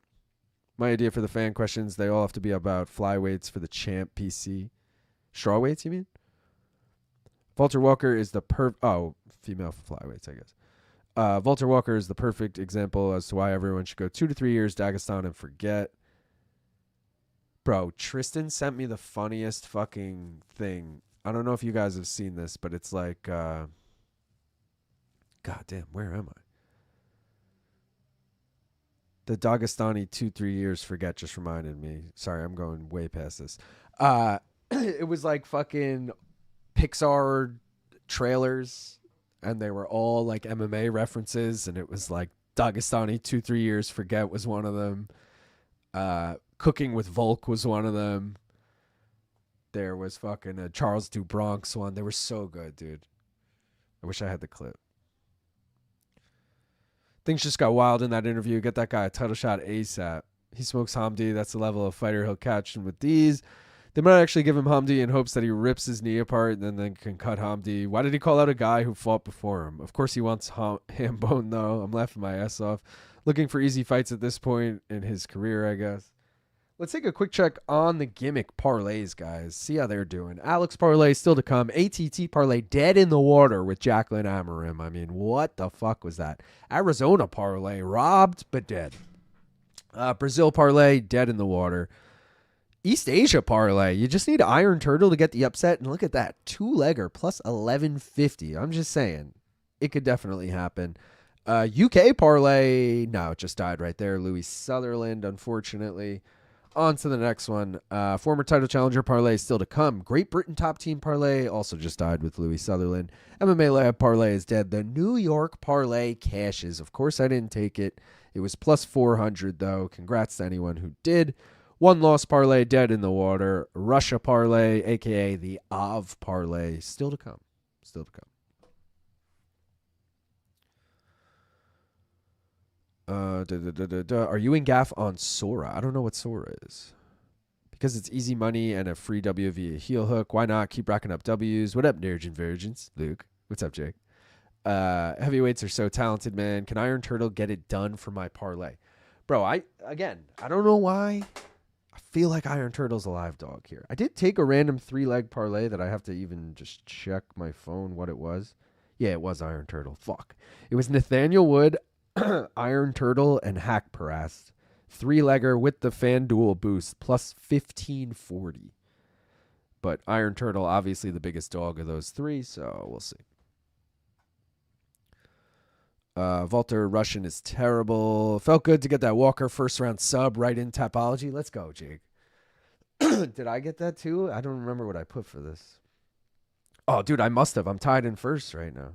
my idea for the fan questions, they all have to be about flyweights for the champ PC. Strawweights, you mean? Volter Walker is the female flyweights, I guess. Volter Walker is the perfect example as to why everyone should go 2 to 3 years Dagestan and forget. Bro, Tristan sent me the funniest fucking thing. I don't know if you guys have seen this, but it's like, God damn, where am I? The Dagestani 2-3 years forget just reminded me. Sorry, I'm going way past this. It was like fucking Pixar trailers, and they were all like MMA references, and it was like Dagestani 2-3 years forget was one of them. Cooking with Volk was one of them. There was fucking a Charles DuBronx one. They were so good, dude. I wish I had the clip. Things just got wild in that interview. Get that guy a title shot ASAP. He smokes Hamdy. That's the level of fighter he'll catch him with these. They might actually give him Hamdy in hopes that he rips his knee apart and then can cut Hamdy. Why did he call out a guy who fought before him? Of course he wants ham bone, though. I'm laughing my ass off. Looking for easy fights at this point in his career, I guess. Let's take a quick check on the gimmick parlays, guys. See how they're doing. Alex parlay still to come. ATT parlay dead in the water with Jaqueline Amorim. I mean, what the fuck was that? Arizona parlay robbed but dead. Brazil parlay dead in the water. East Asia parlay. You just need Iron Turtle to get the upset. And look at that. 2-legger plus 1150. I'm just saying. It could definitely happen. UK parlay. No, it just died right there. Louie Sutherland, unfortunately. On to the next one. Former title challenger parlay still to come. Great Britain top team parlay also just died with Louie Sutherland. MMA Lab parlay is dead. The New York parlay cashes. Of course, I didn't take it. It was plus 400, though. Congrats to anyone who did. One loss parlay dead in the water. Russia parlay, a.k.a. the Av parlay, still to come. Still to come. Are you in gaff on Sora? I don't know what Sora is. Because it's easy money and a free W via heel hook. Why not? Keep racking up W's. What up, nerds and virgins? Luke. What's up, Jake? Heavyweights are so talented, man. Can Iron Turtle get it done for my parlay? Bro, I don't know why. I feel like Iron Turtle's a live dog here. I did take a random 3-leg parlay that I have to even just check my phone what it was. Yeah, it was Iron Turtle. Fuck. It was Nathaniel Wood, Iron Turtle, and Hack Parast. 3-legger with the FanDuel boost, plus 1540. But Iron Turtle, obviously the biggest dog of those three, so we'll see. Valter Russian is terrible. Felt good to get that Walker first round sub right in Tapology. Let's go, Jake. Did I get that too? I don't remember what I put for this. Oh, dude, I must have. I'm tied in first right now.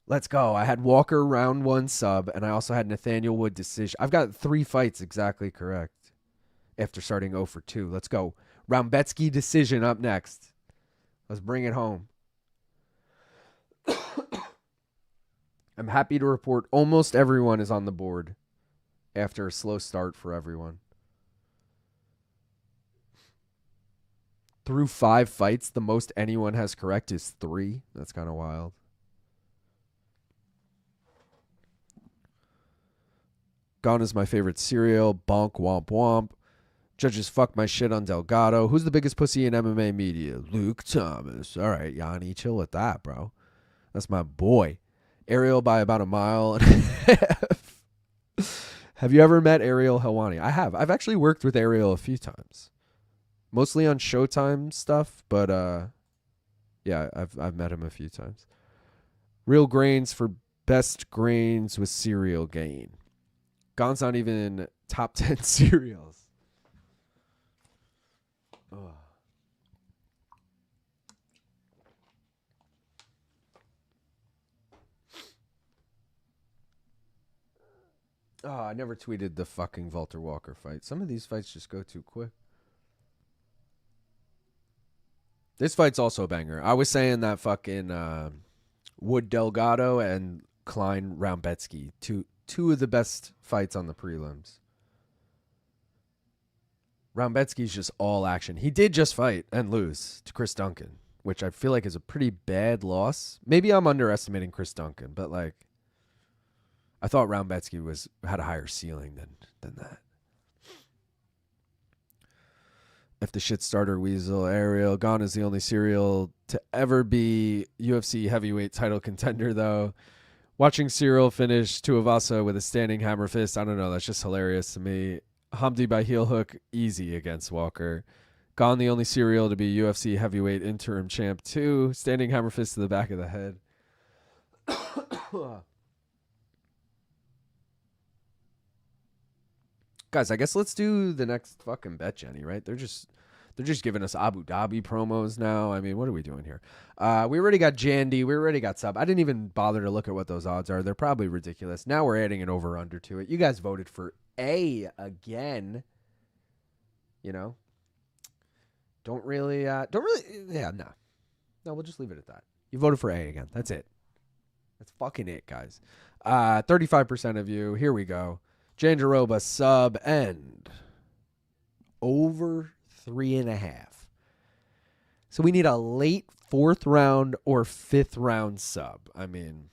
Let's go. I had Walker round 1 sub, and I also had Nathaniel Wood decision. I've got 3 fights exactly correct after starting 0 for 2. Let's go. Rebecki decision up next. Let's bring it home. I'm happy to report almost everyone is on the board after a slow start for everyone. Through 5 fights, the most anyone has correct is 3. That's kind of wild. Gane is my favorite cereal. Bonk, womp, womp. Judges fuck my shit on Delgado. Who's the biggest pussy in MMA media? Luke Thomas. All right, Yanni, chill with that, bro. That's my boy. Ariel by about a mile and a half. Have you ever met Ariel Helwani? I have. I've actually worked with Ariel a few times. Mostly on Showtime stuff, but yeah, I've met him a few times. Real grains for best grains with cereal Gane. Gane's not even top 10 cereals. Oh. Oh, I never tweeted the fucking Volter Walker fight. Some of these fights just go too quick. This fight's also a banger. I was saying that fucking Wood Delgado and Klein Rebecki, two of the best fights on the prelims. Rebecki's just all action. He did just fight and lose to Chris Duncan. which I feel like is a pretty bad loss. Maybe I'm underestimating Chris Duncan, but like I thought Rebecki had a higher ceiling than that. If the shit starter weasel Ariel Gane is the only serial to ever be UFC heavyweight title contender, though. Watching Cyril finish Tuivasa with a standing hammer fist, I don't know, that's just hilarious to me. Hamdy by heel hook, easy against Walker. Gane the only serial to be UFC heavyweight interim champ, too. Standing hammer fist to the back of the head. Guys, I guess let's do the next fucking bet, Jenny, right? They're just giving us Abu Dhabi promos now. I mean, what are we doing here? We already got Jandy. We already got Sub. I didn't even bother to look at what those odds are. They're probably ridiculous. Now we're adding an over-under to it. You guys voted for A again. You know? Don't really, yeah, no. No, we'll just leave it at that. You voted for A again. That's it. That's fucking it, guys. 35% of you. Here we go. Jandiroba sub and over 3.5. So we need a late 4th round or 5th round sub. I mean,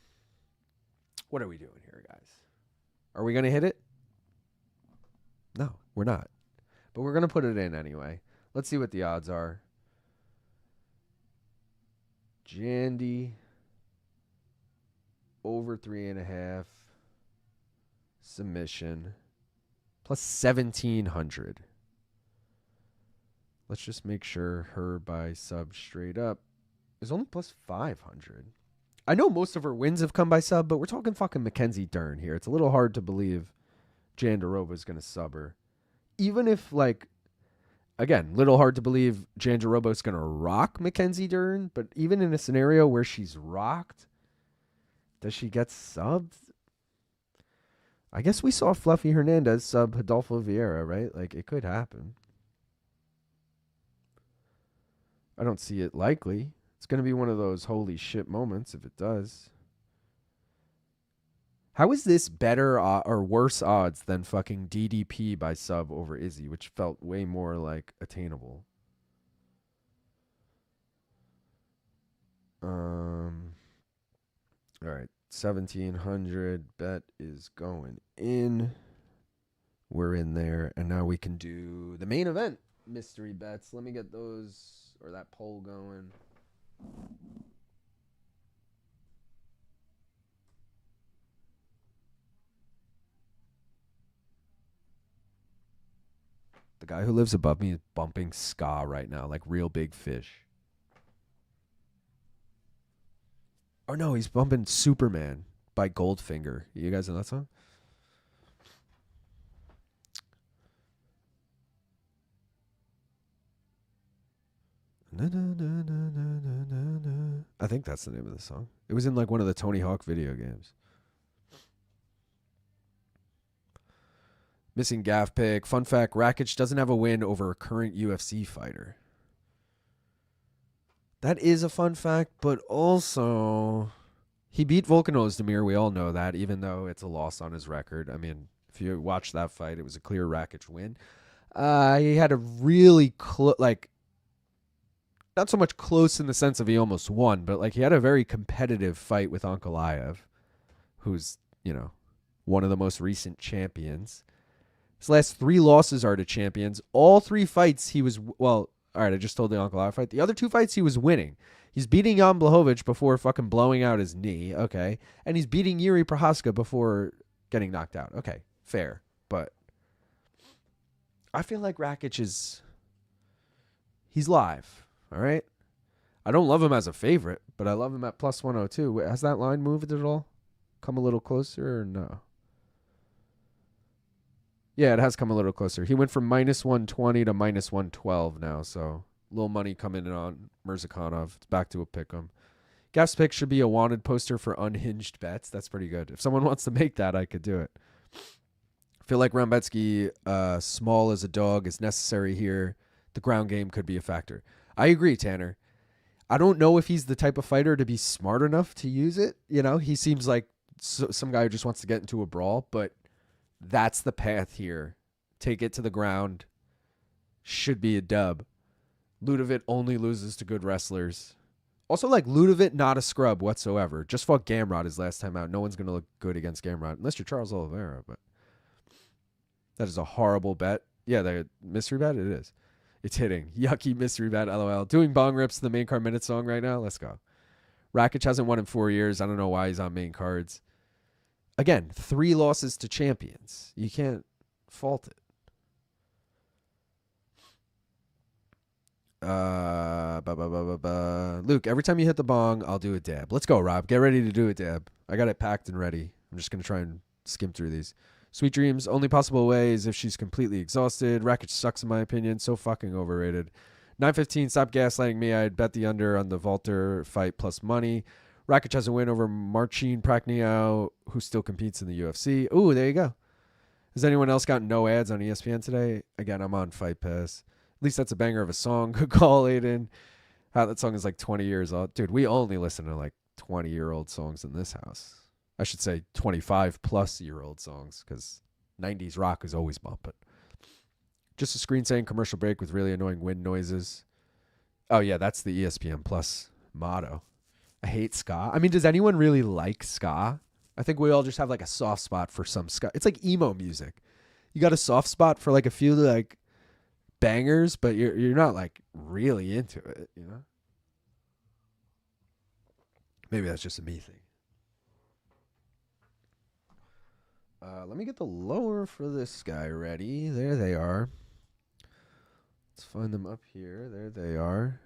what are we doing here, guys? Are we going to hit it? No, we're not. But we're going to put it in anyway. Let's see what the odds are. Jandy over 3.5. Submission plus 1,700. Let's just make sure her by sub straight up is only plus 500. I know most of her wins have come by sub, but we're talking fucking Mackenzie Dern here. It's a little hard to believe Jandiroba is going to sub her. Even if, like, again, little hard to believe Jandiroba is going to rock Mackenzie Dern, but even in a scenario where she's rocked, does she get subbed? I guess we saw Fluffy Hernandez sub Adolfo Vieira, right? Like, it could happen. I don't see it likely. It's going to be one of those holy shit moments if it does. How is this better or worse odds than fucking DDP by sub over Izzy, which felt way more like attainable? All right. 1,700 bet is going in. We're in there. And now we can do the main event mystery bets. Let me get those or that poll going. The guy who lives above me is bumping ska right now, like real big fish. Or no, he's bumping Superman by Goldfinger. You guys know that song? Na, na, na, na, na, na, na. I think that's the name of the song. It was in like one of the Tony Hawk video games. Missing gaff pick. Fun fact, Rakic doesn't have a win over a current UFC fighter. That is a fun fact, but also he beat Volkan Ozdemir. We all know that, even though it's a loss on his record. I mean, if you watch that fight, it was a clear Rakic win. He had a really not so much close in the sense of he almost won, but like he had a very competitive fight with Ankalaev, who's, you know, one of the most recent champions. His last 3 losses are to champions. All 3 fights he was, well, all right, I just told the Ankalaev fight. The other 2 fights he was winning. He's beating Jan Blachowicz before fucking blowing out his knee, okay? And he's beating Yuri Prohaska before getting knocked out. Okay, fair. But I feel like Rakic he's live, all right? I don't love him as a favorite, but I love him at plus 102. Wait, has that line moved at all? Come a little closer or no? Yeah, it has come a little closer. He went from minus 120 to minus 112 now, so a little money coming in on Mirzakhanov. It's back to a pick'em. Gaff's pick should be a wanted poster for unhinged bets. That's pretty good. If someone wants to make that, I could do it. I feel like Rebecki, small as a dog, is necessary here. The ground game could be a factor. I agree, Tanner. I don't know if he's the type of fighter to be smart enough to use it. You know, he seems like some guy who just wants to get into a brawl, but that's the path here. Take it to the ground. Should be a dub. Ludovit only loses to good wrestlers. Also, like, Ludovit, not a scrub whatsoever. Just fought Gamrot his last time out. No one's going to look good against Gamrot, unless you're Charles Oliveira, but that is a horrible bet. Yeah, the mystery bet, it is. It's hitting. Yucky mystery bet, LOL. Doing bong rips to the main card minute song right now. Let's go. Rakic hasn't won in 4 years. I don't know why he's on main cards. Again, 3 losses to champions. You can't fault it. Luke, every time you hit the bong, I'll do a dab. Let's go, Rob. Get ready to do a dab. I got it packed and ready. I'm just going to try and skim through these. Sweet Dreams, only possible way is if she's completely exhausted. Rakic sucks in my opinion. So fucking overrated. 9:15, stop gaslighting me. I'd bet the under on the Valter fight plus money. Rakic has a win over Marcin Prachnio, who still competes in the UFC. Ooh, there you go. Has anyone else got no ads on ESPN today? Again, I'm on Fight Pass. At least that's a banger of a song. Good call, Aiden. That song is like 20 years old. Dude, we only listen to like 20-year-old songs in this house. I should say 25-plus-year-old songs because 90s rock is always bumping. Just a screen saying commercial break with really annoying wind noises. Oh, yeah, that's the ESPN Plus motto. I hate ska. I mean, does anyone really like ska? I think we all just have like a soft spot for some ska. It's like emo music. You got a soft spot for like a few like bangers, but you're not like really into it, you know? Maybe that's just a me thing. Let me get the lower for this guy ready. There they are. Let's find them up here. There they are.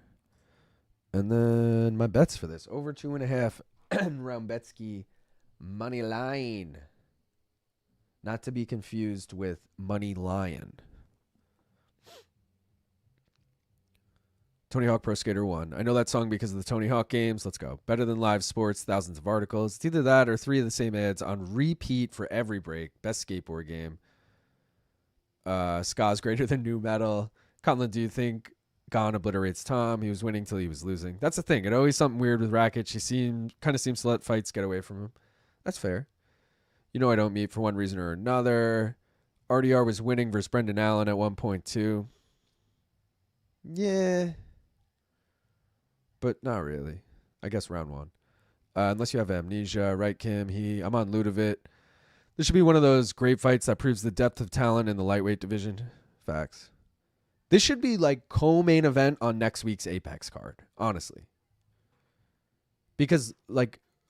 And then my bets for this. Over 2.5. Rebecki money line. Not to be confused with Money Lion. Tony Hawk Pro Skater 1. I know that song because of the Tony Hawk games. Let's go. Better than live sports. Thousands of articles. It's either that or 3 of the same ads on repeat for every break. Best skateboard game. Ska's greater than new metal. Conlon, do you think Gane obliterates Tom? He was winning till he was losing. That's the thing. It always something weird with Rakic. He kind of seems to let fights get away from him. That's fair. You know I don't meet for one reason or another. RDR was winning versus Brendan Allen at 1.2. Yeah. But not really. I guess round 1. Unless you have amnesia, right, Kim? I'm on Ludovit. This should be one of those great fights that proves the depth of talent in the lightweight division. Facts. This should be like co-main event on next week's Apex card, honestly. Because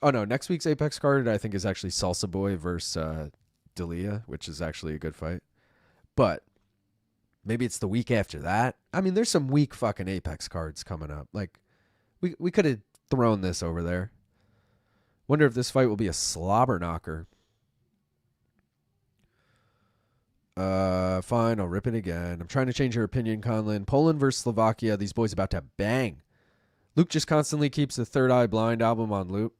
next week's Apex card I think is actually Salsa Boy versus D'Elia, which is actually a good fight. But maybe it's the week after that. I mean, there's some weak fucking Apex cards coming up. Like, we could have thrown this over there. Wonder if this fight will be a slobber knocker. Fine, I'll rip it again. I'm trying to change your opinion, Conlon. Poland versus Slovakia. These boys about to bang. Luke just constantly keeps the Third Eye Blind album on loop.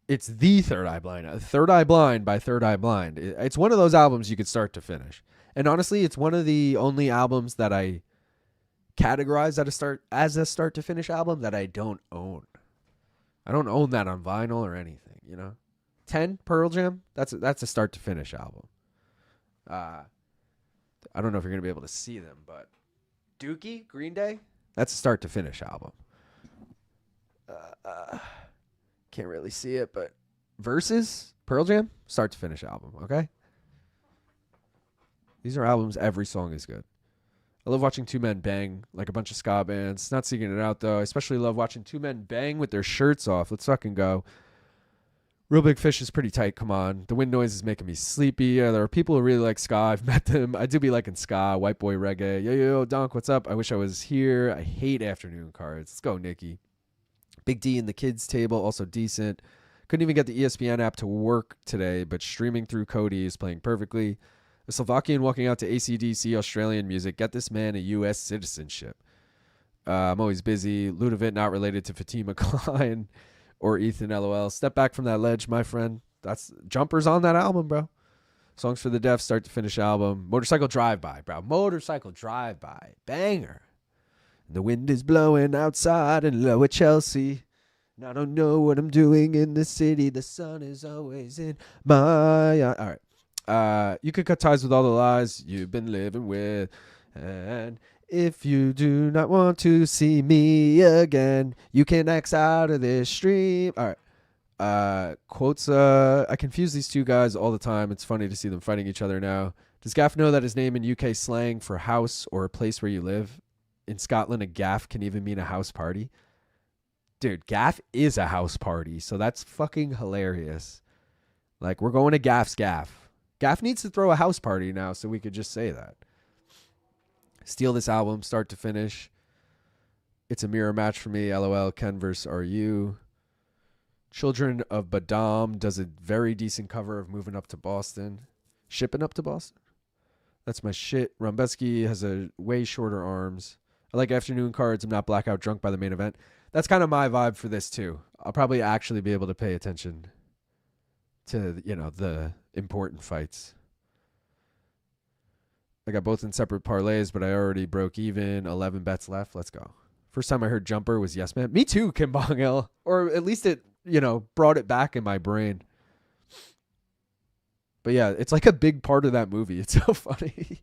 It's the Third Eye Blind. Third Eye Blind by Third Eye Blind. It's one of those albums you could start to finish. And honestly, it's one of the only albums that I categorize as a start to finish album that I don't own. I don't own that on vinyl or anything, you know. 10 Pearl Jam, that's a start to finish album. I don't know if you're gonna be able to see them, but Dookie, Green Day, that's a start to finish album. Can't really see it, but Versus, Pearl Jam, start to finish album, okay? These are albums, every song is good. I love watching two men bang like a bunch of ska bands. Not seeking it out, though. I especially love watching two men bang with their shirts off. Let's fucking go. Real Big Fish is pretty tight. Come on. The wind noise is making me sleepy. There are people who really like ska. I've met them. I do be liking ska. White boy reggae. Yo, Donk, what's up? I wish I was here. I hate afternoon cards. Let's go, Nikki. Big D in the kids table. Also decent. Couldn't even get the ESPN app to work today, but streaming through Cody is playing perfectly. A Slovakian walking out to AC/DC Australian music. Get this man a U.S. citizenship. I'm always busy. Ludovit not related to Fatima Klein or Ethan LOL. Step back from that ledge, my friend. That's Jumpers on that album, bro. Songs for the Deaf, start to finish album. Motorcycle Drive-By, bro. Motorcycle Drive-By. Banger. The wind is blowing outside in lower Chelsea. And I don't know what I'm doing in the city. The sun is always in my eye. All right. You could cut ties with all the lies you've been living with. And If you do not want to see me again, you can X out of this stream. All right. Quotes. I confuse these two guys all the time. It's funny to see them fighting each other now. Does Gaff know that his name in UK slang for house or a place where you live? In Scotland, a gaff can even mean a house party. Dude, gaff is a house party, so that's fucking hilarious. Like, we're going to Gaff's gaff. Gaff needs to throw a house party now so we could just say that. Steal this album, start to finish. It's a mirror match for me. LOL, Ken vs. RU. Children of Badam does a very decent cover of Moving Up to Boston. Shipping Up to Boston? That's my shit. Rebecki has a way shorter arms. I like afternoon cards. I'm not blackout drunk by the main event. That's kind of my vibe for this too. I'll probably actually be able to pay attention to, the important fights. I got both in separate parlays, but I already broke even. 11 bets left. Let's go. First time I heard Jumper was Yes Man. Me too, Kim Bong-il. Or at least it, brought it back in my brain. But yeah, it's like a big part of that movie. It's so funny.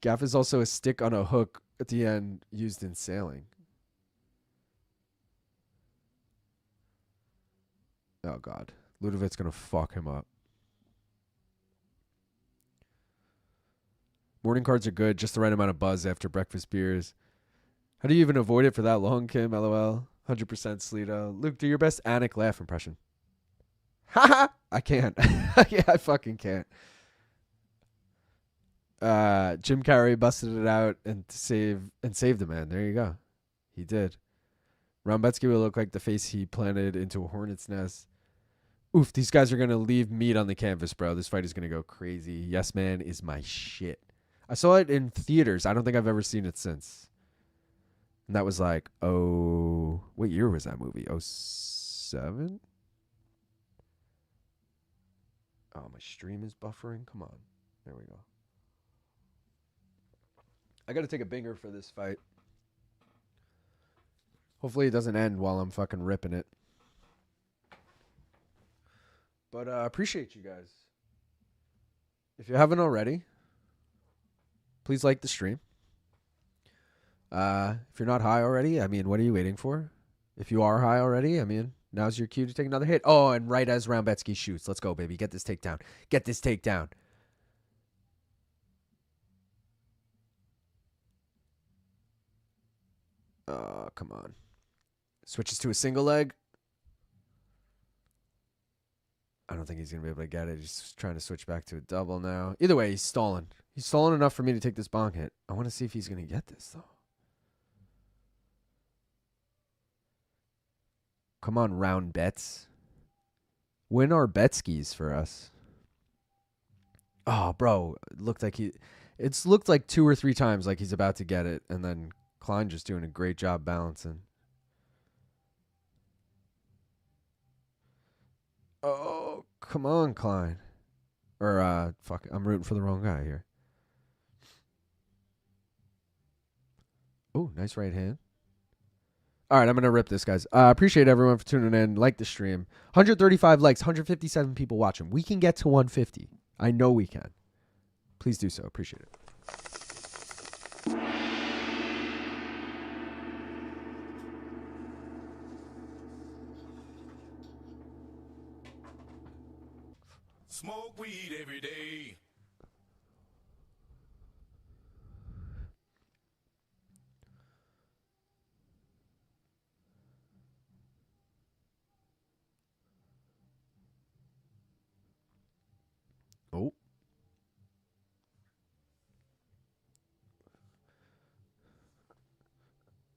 Gaff is also a stick on a hook at the end used in sailing. Oh, God. Ludovit's going to fuck him up. Morning cards are good. Just the right amount of buzz after breakfast beers. How do you even avoid it for that long, Kim? LOL. 100% Sleeto. Luke, do your best Anik laugh impression. Haha! I can't. Yeah, I fucking can't. Jim Carrey busted it out and saved the man. There you go. He did. Rebecki will look like the face he planted into a hornet's nest. Oof, these guys are going to leave meat on the canvas, bro. This fight is going to go crazy. Yes Man is my shit. I saw it in theaters. I don't think I've ever seen it since. And that was like, what year was that movie? 07? Oh, my stream is buffering. Come on. There we go. I got to take a binger for this fight. Hopefully it doesn't end while I'm fucking ripping it. But I appreciate you guys. If you haven't already, please like the stream. If you're not high already, what are you waiting for? If you are high already, now's your cue to take another hit. Oh, and right as Rebecki shoots. Let's go, baby. Get this takedown. Get this takedown. Oh, come on. Switches to a single leg. I don't think he's going to be able to get it. He's trying to switch back to a double now. Either way, he's stalling. He's stalling enough for me to take this bonk hit. I want to see if he's going to get this, though. Come on, round bets. Win our betskis for us. Oh, bro. It's looked like 2 or 3 times like he's about to get it. And then Klein just doing a great job balancing. Oh, come on, Klein. Or, fuck, I'm rooting for the wrong guy here. Oh, nice right hand. All right, I'm going to rip this, guys. Appreciate everyone for tuning in. Like the stream. 135 likes, 157 people watching. We can get to 150. I know we can. Please do so. Appreciate it. Smoke weed every day. Oh.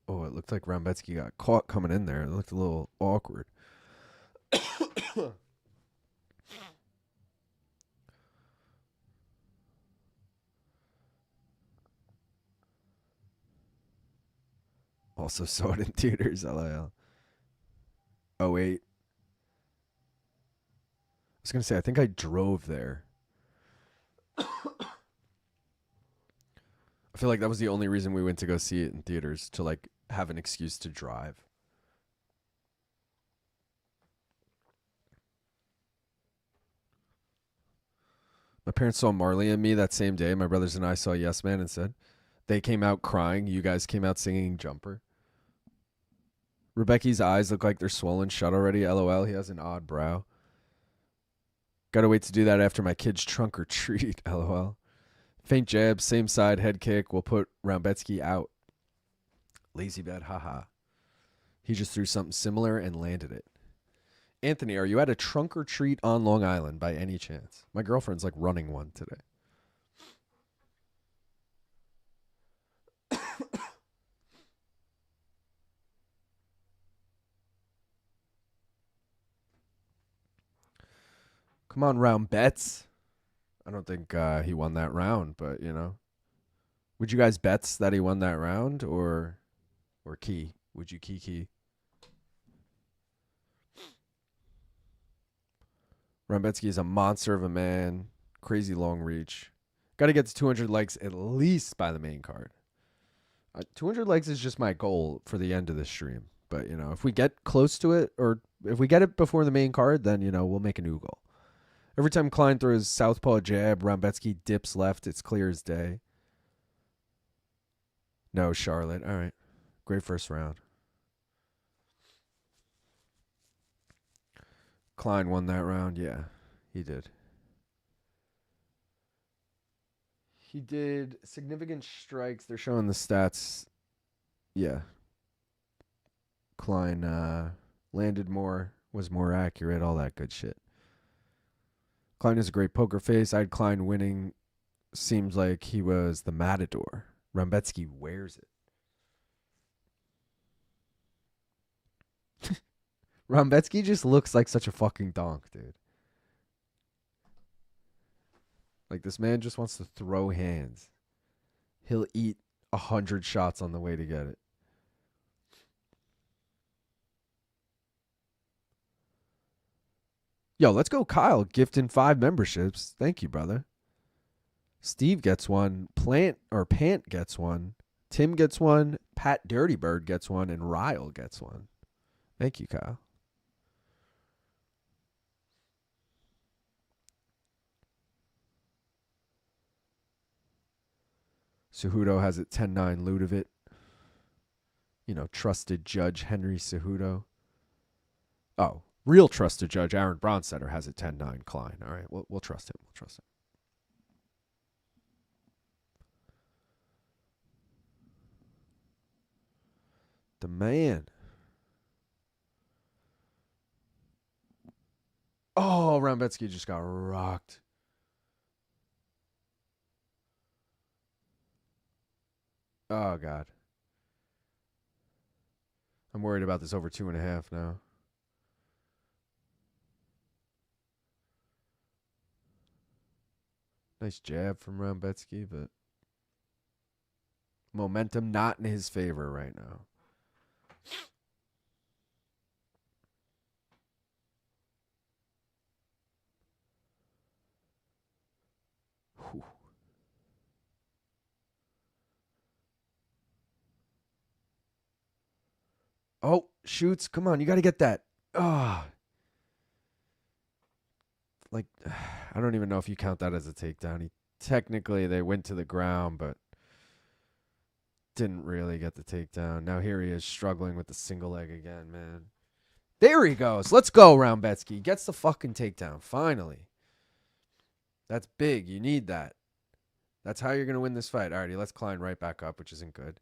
Oh, it looked like Rebecki got caught coming in there. It looked a little awkward. Also saw it in theaters, LOL. Oh, wait. I was going to say, I think I drove there. I feel like that was the only reason we went to go see it in theaters, to like have an excuse to drive. My parents saw Marley and Me that same day. My brothers and I saw Yes Man instead. They came out crying. You guys came out singing Jumper. Rebecki's eyes look like they're swollen shut already. LOL. He has an odd brow. Gotta wait to do that after my kid's trunk or treat. LOL. Faint jab, same side, head kick will put Rebecki out. Lazy bet, haha. He just threw something similar and landed it. Anthony, are you at a trunk or treat on Long Island by any chance? My girlfriend's like running one today. Come on, round bets. I don't think he won that round, but, you know. Would you guys bets that he won that round or key? Would you key? Rebecki is a monster of a man. Crazy long reach. Got to get to 200 likes at least by the main card. 200 likes is just my goal for the end of the stream. But, you know, if we get close to it or if we get it before the main card, then, you know, we'll make a new goal. Every time Klein throws southpaw jab, Rebecki dips left. It's clear as day. No, Charlotte. All right. Great first round. Klein won that round. Yeah, he did. He did significant strikes. They're showing the stats. Yeah. Klein landed more, was more accurate, all that good shit. Klein is a great poker face. I had Klein winning. Seems like he was the matador. Rebecki wears it. Rebecki just looks like such a fucking donk, dude. Like, this man just wants to throw hands. He'll eat 100 shots on the way to get it. Yo, let's go, Kyle. Gifting 5 memberships. Thank you, brother. Steve gets one. Pant gets one. Tim gets one. Pat Dirtybird gets one. And Ryle gets one. Thank you, Kyle. Cejudo has it 10-9 Ludovit. You know, trusted judge Henry Cejudo. Oh, real trusted judge Aaron Bronstetter has it 10-9 Klein. All right, we'll trust him. We'll trust him. The man. Oh, Rebecki just got rocked. Oh, God. I'm worried about this over 2.5 now. Nice jab from Rebecki, but momentum not in his favor right now. Whew. Oh, shoots. Come on, you got to get that. Ah. Like, I don't even know if you count that as a takedown. Technically, they went to the ground, but didn't really get the takedown. Now here he is struggling with the single leg again, man. There he goes. Let's go, Rebecki. Gets the fucking takedown, finally. That's big. You need that. That's how you're going to win this fight. All right, he lets Klein right back up, which isn't good.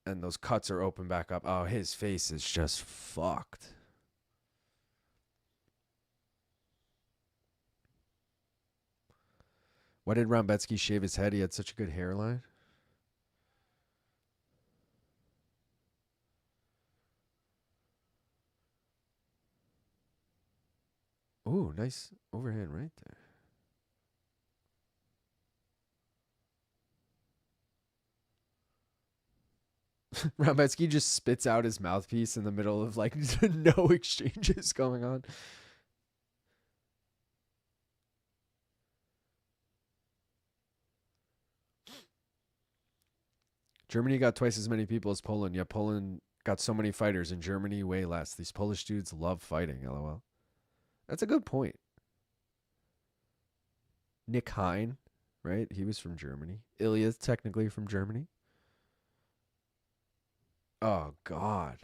And those cuts are open back up. Oh, his face is just fucked. Why did Rebecki shave his head? He had such a good hairline. Ooh, nice overhand right there. Rebecki just spits out his mouthpiece in the middle of like no exchanges going on. Germany got twice as many people as Poland, yet Poland got so many fighters and Germany way less. These Polish dudes love fighting, LOL. That's a good point. Nick Hein, right? He was from Germany. Ilya's technically from Germany. Oh, God.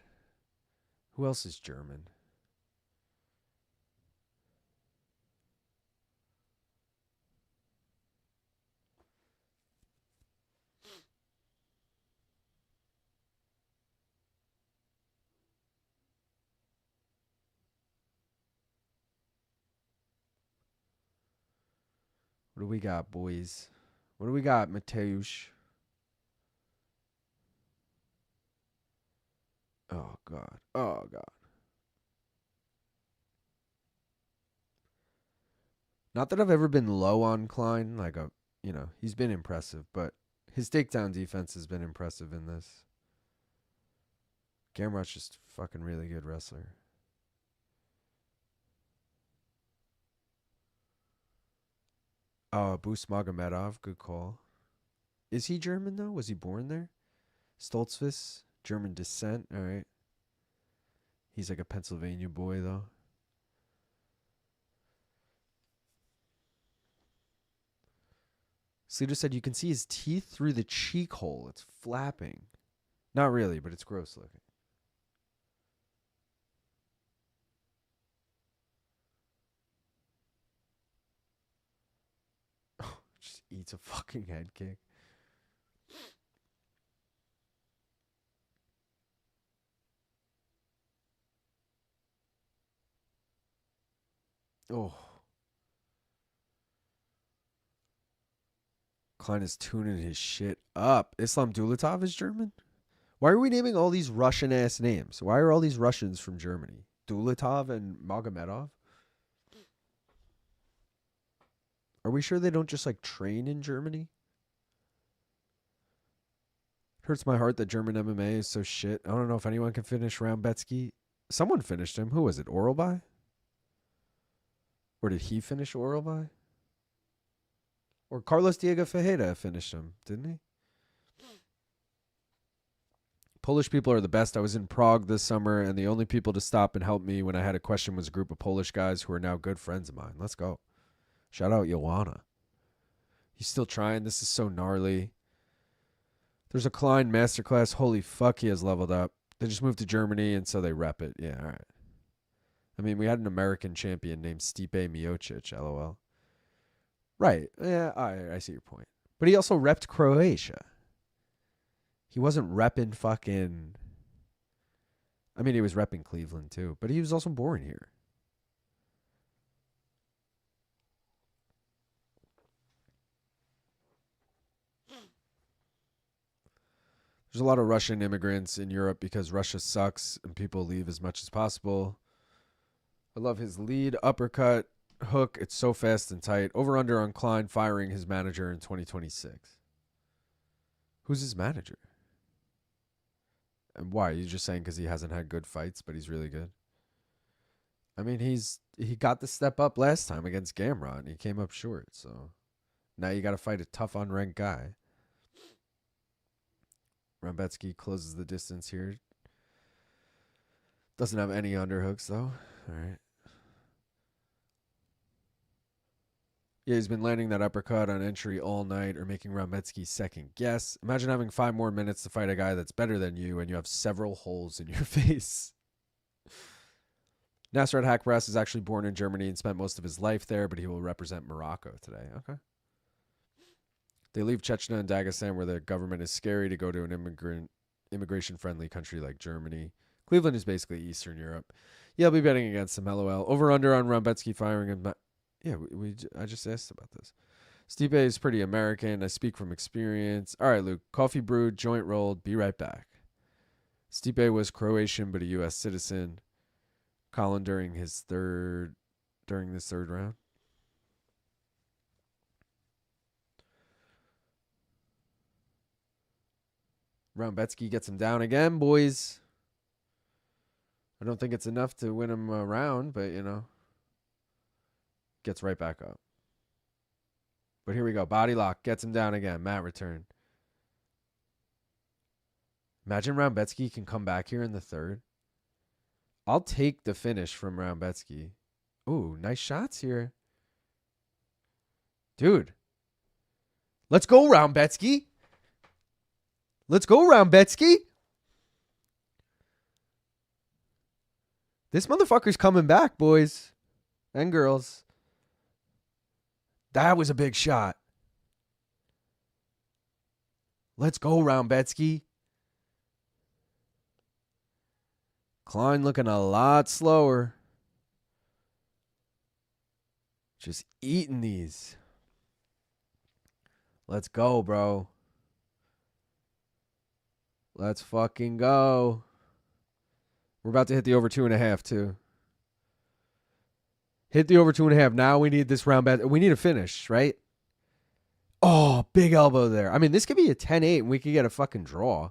Who else is German? What do we got, boys? What do we got, Mateusz? Oh, God. Oh, God. Not that I've ever been low on Klein. He's been impressive, but his takedown defense has been impressive in this. Gamrot's just fucking really good wrestler. Oh, Boost Magomedov, good call. Is he German, though? Was he born there? Stoltzfus, German descent. All right. He's like a Pennsylvania boy, though. Sleater said you can see his teeth through the cheek hole. It's flapping. Not really, but it's gross looking. Just eats a fucking head kick. Oh. Klein is tuning his shit up. Islam Dulatov is German? Why are we naming all these Russian-ass names? Why are all these Russians from Germany? Dulatov and Magomedov? Are we sure they don't just, train in Germany? It hurts my heart that German MMA is so shit. I don't know if anyone can finish Rebecki. Someone finished him. Who was it? Oralby? Or did he finish Oralby? Or Carlos Diego Ferreira finished him, didn't he? Polish people are the best. I was in Prague this summer, and the only people to stop and help me when I had a question was a group of Polish guys who are now good friends of mine. Let's go. Shout out Joanna. He's still trying. This is so gnarly. There's a Klein masterclass. Holy fuck, he has leveled up. They just moved to Germany, and so they rep it. Yeah, all right. I mean, we had an American champion named Stipe Miocic, LOL. Right. Yeah, I see your point. But he also repped Croatia. He wasn't repping fucking... I mean, he was repping Cleveland, too. But he was also born here. There's a lot of Russian immigrants in Europe because Russia sucks and people leave as much as possible. I love his lead uppercut hook. It's so fast and tight. Over under on Klein firing his manager in 2026. Who's his manager? And why? You're just saying because he hasn't had good fights, but he's really good? I mean, he got the step up last time against Gamrot, and he came up short. So now you got to fight a tough, unranked guy. Rebecki closes the distance here. Doesn't have any underhooks, though. All right. Yeah, he's been landing that uppercut on entry all night or making Rebecki second guess. Imagine having 5 more minutes to fight a guy that's better than you and you have several holes in your face. Nasrat Hakparas is actually born in Germany and spent most of his life there, but he will represent Morocco today. Okay. They leave Chechnya and Dagestan where the government is scary to go to an immigration-friendly country like Germany. Cleveland is basically Eastern Europe. Yeah, I'll be betting against him, LOL. Over-under on Rebecki firing him. Yeah, I just asked about this. Stipe is pretty American. I speak from experience. All right, Luke. Coffee brewed, joint rolled. Be right back. Stipe was Croatian but a U.S. citizen. Colin during this third round. Rebecki gets him down again, boys. I don't think it's enough to win him a round, but, gets right back up. But here we go. Body lock. Gets him down again. Mat return. Imagine Rebecki can come back here in the third. I'll take the finish from Rebecki. Ooh, nice shots here. Dude. Let's go, Rebecki. Let's go, Rebecki. This motherfucker's coming back, boys and girls. That was a big shot. Let's go, Rebecki. Klein looking a lot slower. Just eating these. Let's go, bro. Let's fucking go. We're about to hit the over 2.5 too. Hit the over 2.5. Now we need this round bet. We need a finish, right? Oh, big elbow there. I mean, this could be a 10-8 and we could get a fucking draw.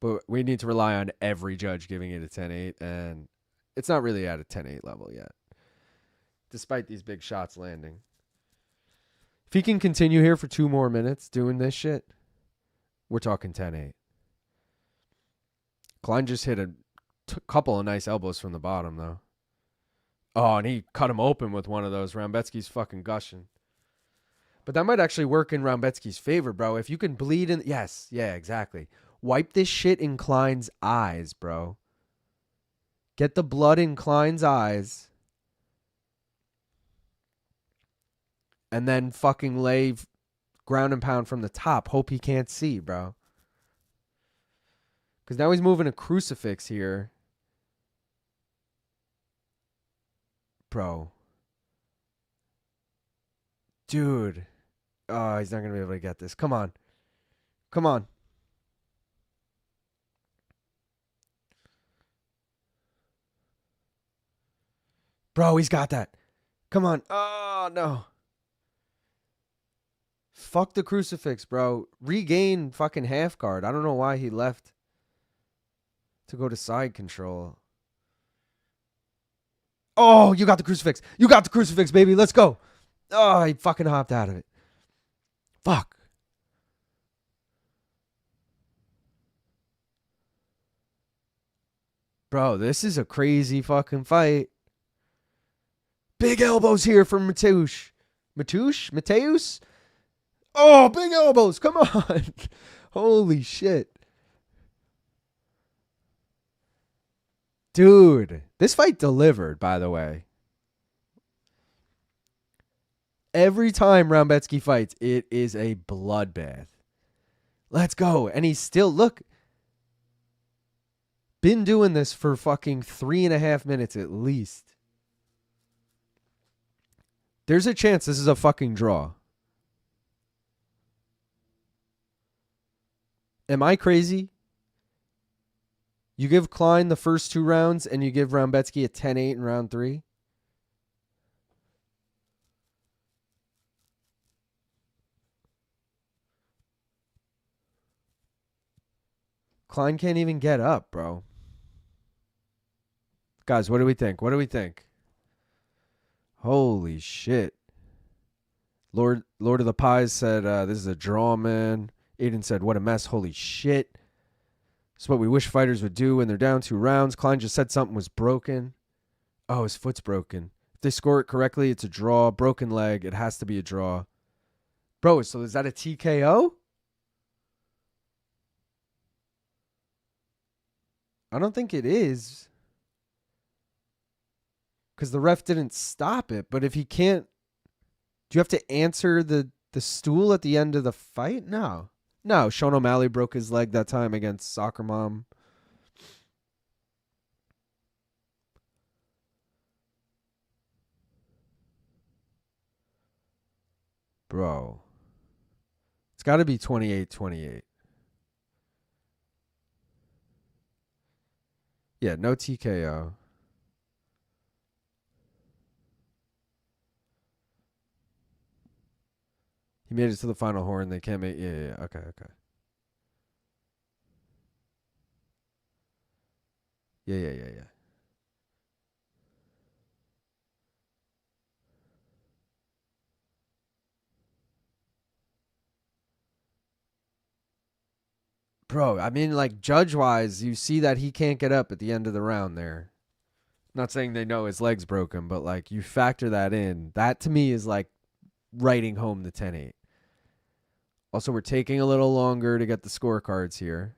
But we need to rely on every judge giving it a 10-8. And it's not really at a 10-8 level yet. Despite these big shots landing. If he can continue here for 2 more minutes doing this shit, we're talking 10-8. Klein just hit a couple of nice elbows from the bottom, though. Oh, and he cut him open with one of those. Rebecki's fucking gushing. But that might actually work in Rebecki's favor, bro. If you can bleed in... Yes, yeah, exactly. Wipe this shit in Klein's eyes, bro. Get the blood in Klein's eyes. And then fucking lay ground and pound from the top. Hope he can't see, bro. Because now he's moving a crucifix here. Bro. Dude. Oh, he's not going to be able to get this. Come on. Come on. Bro, he's got that. Come on. Oh, no. Fuck the crucifix, bro. Regain fucking half guard. I don't know why he left to go to side control. Oh, you got the crucifix. You got the crucifix, baby. Let's go. Oh, he fucking hopped out of it. Fuck. Bro, this is a crazy fucking fight. Big elbows here from Mateusz. Mateusz? Oh, big elbows. Come on. Holy shit. Dude, this fight delivered, by the way. Every time Rebecki fights, it is a bloodbath. Let's go. And he's still, look, been doing this for fucking 3.5 minutes at least. There's a chance this is a fucking draw. Am I crazy? You give Klein the first 2 rounds and you give Rebecki a 10-8 in round 3? Klein can't even get up, bro. Guys, what do we think? What do we think? Holy shit. Lord of the Pies said, this is a draw, man. Aiden said, what a mess. Holy shit. It's what we wish fighters would do when they're down 2 rounds. Klein just said something was broken. Oh, his foot's broken. If they score it correctly, it's a draw. Broken leg. It has to be a draw. Bro, so is that a TKO? I don't think it is. Because the ref didn't stop it. But if he can't... Do you have to answer the stool at the end of the fight? No. No, Sean O'Malley broke his leg that time against Soccer Mom. Bro. It's got to be 28-28. Yeah, no TKO. He made it to the final horn. They can't make... Yeah. Okay. Yeah. Bro, I mean, like, judge-wise, you see that he can't get up at the end of the round there. Not saying they know his leg's broken, but, like, you factor that in. That, to me, is, like, writing home the 10-8. Also, we're taking a little longer to get the scorecards here.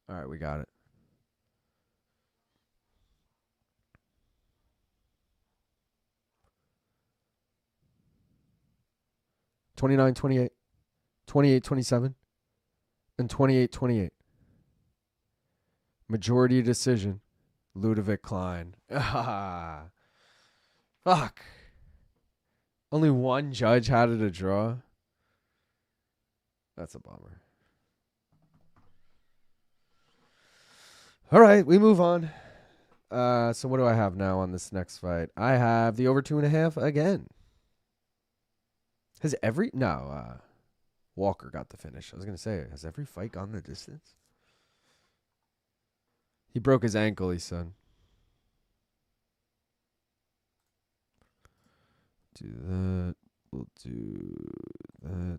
All right, we got it. (29-28), 28-27, and 28-28. Majority decision. Ludovit Klein. Ah, fuck. Only one judge had it a draw. That's a bummer. All right, we move on. So what do I have now on this next fight? I have the over 2.5 again. Has every... No, Walker got the finish. I was going to say, has every fight gone the distance? He broke his ankle, he said. Do that. We'll do that.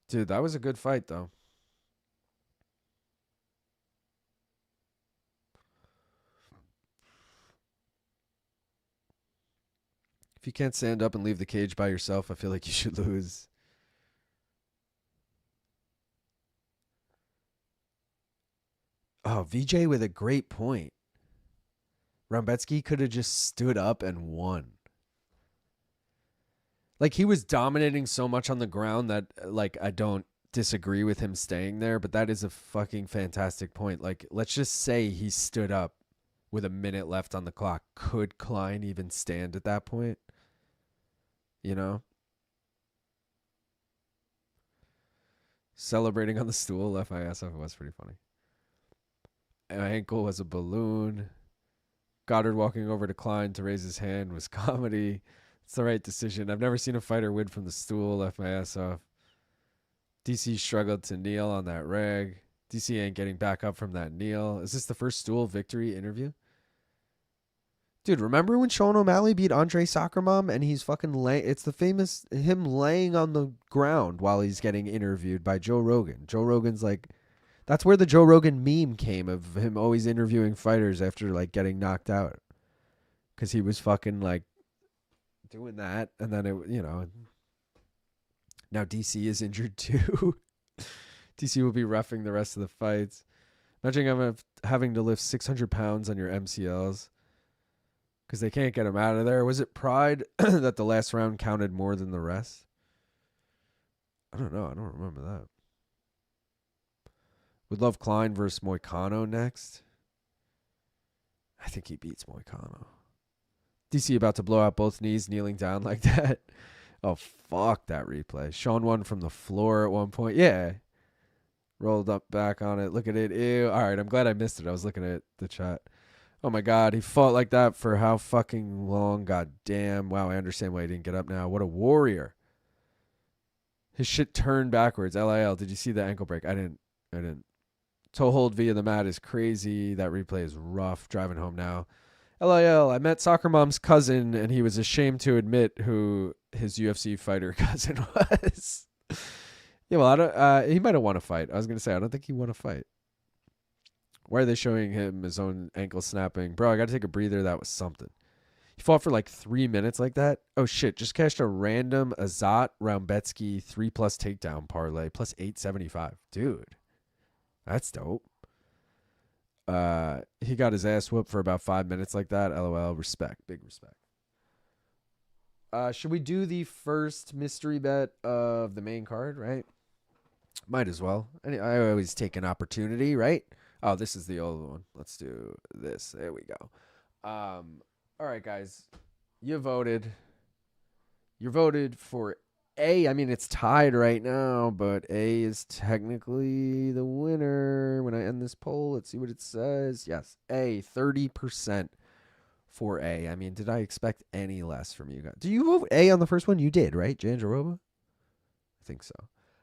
Dude, that was a good fight, though. If you can't stand up and leave the cage by yourself, I feel like you should lose. Oh, VJ with a great point. Rebecki could have just stood up and won. Like, he was dominating so much on the ground that, like, I don't disagree with him staying there, but that is a fucking fantastic point. Like, let's just say he stood up with a minute left on the clock. Could Klein even stand at that point? You know? Celebrating on the stool, left my ass off. It was pretty funny. My ankle was a balloon. Goddard walking over to Klein to raise his hand was comedy. It's the right decision. I've never seen a fighter win from the stool. Left my ass off. DC struggled to kneel on that rag. DC ain't getting back up from that kneel. Is this the first stool victory interview? Dude, remember when Sean O'Malley beat Andre Soccermom and he's fucking it's the famous him laying on the ground while he's getting interviewed by Joe Rogan. Joe Rogan's like, that's where the Joe Rogan meme came of him always interviewing fighters after like getting knocked out. Cause he was fucking like doing that. And then it, you know, now DC is injured too. DC will be roughing the rest of the fights. Imagine I'm having to lift 600 pounds on your MCLs. Because they can't get him out of there. Was it pride that the last round counted more than the rest? I don't know. I don't remember that. Would love Klein versus Moicano next. I think he beats Moicano. DC about to blow out both knees, kneeling down like that. Oh, fuck that replay. Sean won from the floor at one point. Yeah. Rolled up back on it. Look at it. Ew. All right. I'm glad I missed it. I was looking at the chat. Oh my God, he fought like that for how fucking long? God damn. Wow, I understand why he didn't get up now. What a warrior. His shit turned backwards. LIL, did you see the ankle break? I didn't. Toe hold via the mat is crazy. That replay is rough. Driving home now. LIL, I met Soccer Mom's cousin and he was ashamed to admit who his UFC fighter cousin was. Yeah, well, I don't, he might have won a fight. I was going to say, I don't think he won a fight. Why are they showing him his own ankle snapping? Bro, I got to take a breather. That was something. He fought for like 3 minutes like that. Oh, shit. Just cashed a random Azat Rebecki 3+ takedown parlay plus 875. Dude, that's dope. He got his ass whooped for about 5 minutes like that. LOL. Respect. Big respect. Should we do the first mystery bet of the main card, right? Might as well. I always take an opportunity, right? Oh, this is the old one. Let's do this. There we go. All right, guys. You voted. You voted for A. I mean, it's tied right now, but A is technically the winner. When I end this poll, let's see what it says. Yes, A, 30% for A. I mean, did I expect any less from you guys? Do you vote A on the first one? You did, right? Jandiroba? I think so.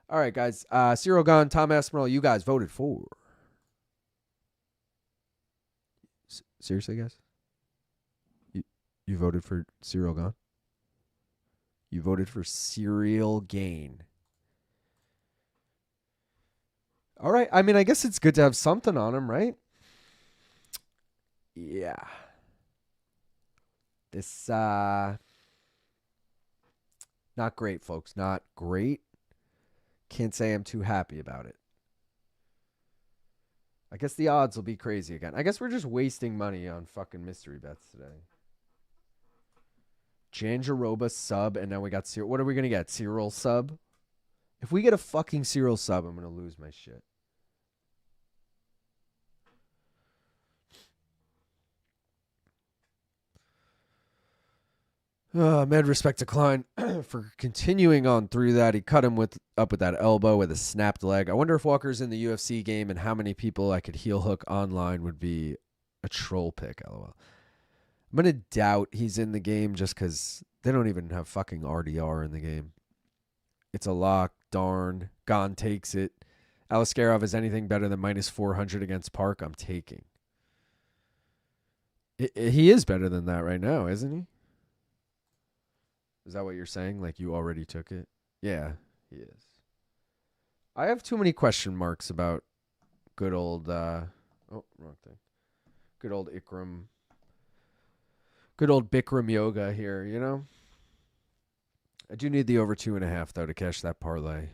All right, guys. Cyril Gane, Tom Aspinall, you guys voted for. Seriously, guys? You voted for Cyril Gane? You voted for Serial Gane. All right. I mean, I guess it's good to have something on him, right? Yeah. This, not great, folks. Not great. Can't say I'm too happy about it. I guess the odds will be crazy again. I guess we're just wasting money on fucking mystery bets today. Jandiroba sub, and now we got Cyril. What are we going to get? Cyril sub? If we get a fucking Cyril sub, I'm going to lose my shit. Mad respect to Klein for continuing on through that. He cut him up with that elbow with a snapped leg. I wonder if Walker's in the UFC game and how many people I could heel hook online would be a troll pick, lol. I'm going to doubt he's in the game just because they don't even have fucking RDR in the game. It's a lock. Darn. Gane takes it. Aliskerov is anything better than minus 400 against Park. I'm taking. He is better than that right now, isn't he? Is that what you're saying? Like you already took it? Yeah, he is. I have too many question marks about good old, wrong thing. Good old Ikram. Good old Bikram yoga here, you know? I do need the over 2.5, though, to cash that parlay.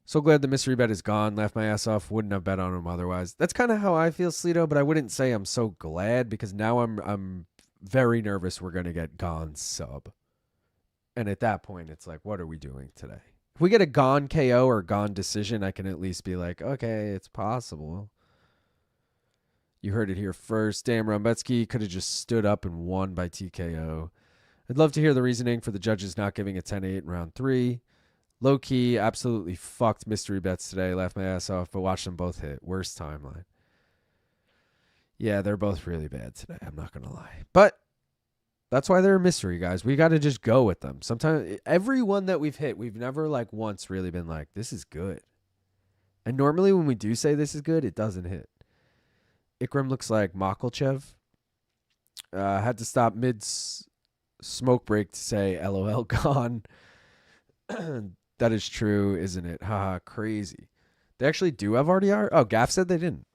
So glad the mystery bet is gone. Laughed my ass off. Wouldn't have bet on him otherwise. That's kind of how I feel, Sleeto, but I wouldn't say I'm so glad because now I'm very nervous we're going to get Gane sub. And at that point, it's like, what are we doing today? If we get a Gane KO or Gane decision, I can at least be like, okay, it's possible. You heard it here first. Damn, Rebecki could have just stood up and won by TKO. I'd love to hear the reasoning for the judges not giving a 10-8 in round 3. Low-key, absolutely fucked mystery bets today. Laughed my ass off, but watched them both hit. Worst timeline. Yeah, they're both really bad today. I'm not going to lie. But that's why they're a mystery, guys. We got to just go with them. Sometimes, every one that we've hit, we've never like once really been like, this is good. And normally when we do say this is good, it doesn't hit. Ikram looks like Makhachev. Had to stop mid-smoke break to say, LOL, gone. That is true, isn't it? Haha, crazy. They actually do have RDR? Oh, Gaff said they didn't.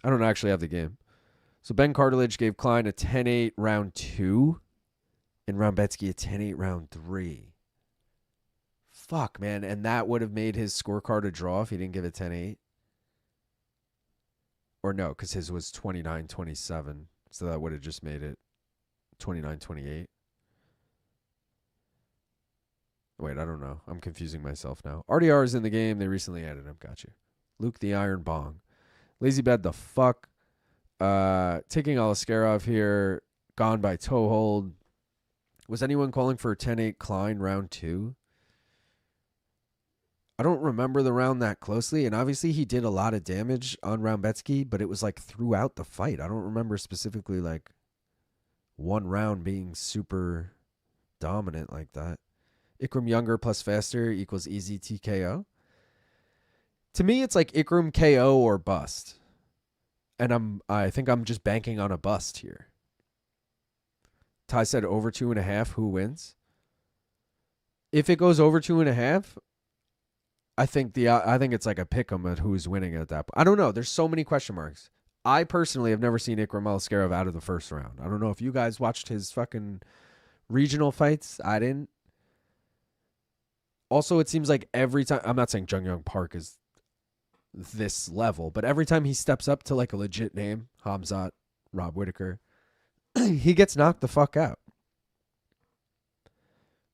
I don't actually have the game. So Ben Cartilage gave Klein a 10-8 round 2 and Rebecki a 10-8 round 3. Fuck, man. And that would have made his scorecard a draw if he didn't give it 10-8. Or no, because his was 29-27. So that would have just made it 29-28. Wait, I don't know. I'm confusing myself now. RDR is in the game. They recently added him. Got you. Luke the Iron Bong. Lazy bed the fuck. Taking Aliskerov here. Gone by toe hold. Was anyone calling for a 10-8 Klein round 2? I don't remember the round that closely, and obviously he did a lot of damage on Rebecki, but it was like throughout the fight. I don't remember specifically like one round being super dominant like that. Ikram younger plus faster equals easy TKO. To me, it's like Ikram KO or bust. And I think I'm just banking on a bust here. Ty said over 2.5. Who wins? If it goes over 2.5, I think it's like a pick 'em at who's winning at that point. I don't know. There's so many question marks. I personally have never seen Ikram Aliskerov out of the first round. I don't know if you guys watched his fucking regional fights. I didn't. Also, it seems like every time, I'm not saying Jung Young Park is this level, but every time he steps up to like a legit name, Hamzat, Rob Whitaker, he gets knocked the fuck out.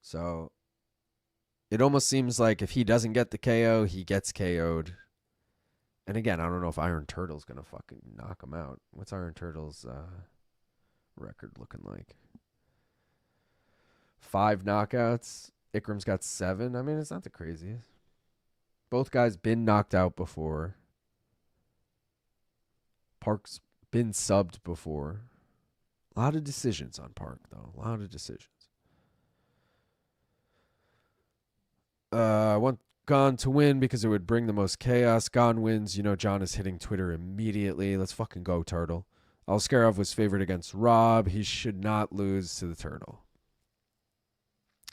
So it almost seems like if he doesn't get the KO, he gets KO'd. And again, I don't know if Iron Turtle's going to fucking knock him out. What's Iron Turtle's record looking like? 5 knockouts. Ikram's got 7. I mean, it's not the craziest. Both guys been knocked out before. Park's been subbed before. A lot of decisions on Park, though. A lot of decisions. I want Gane to win because it would bring the most chaos. Gane wins. You know, John is hitting Twitter immediately. Let's fucking go, Turtle. Aliskerov was favored against Rob. He should not lose to the Turtle.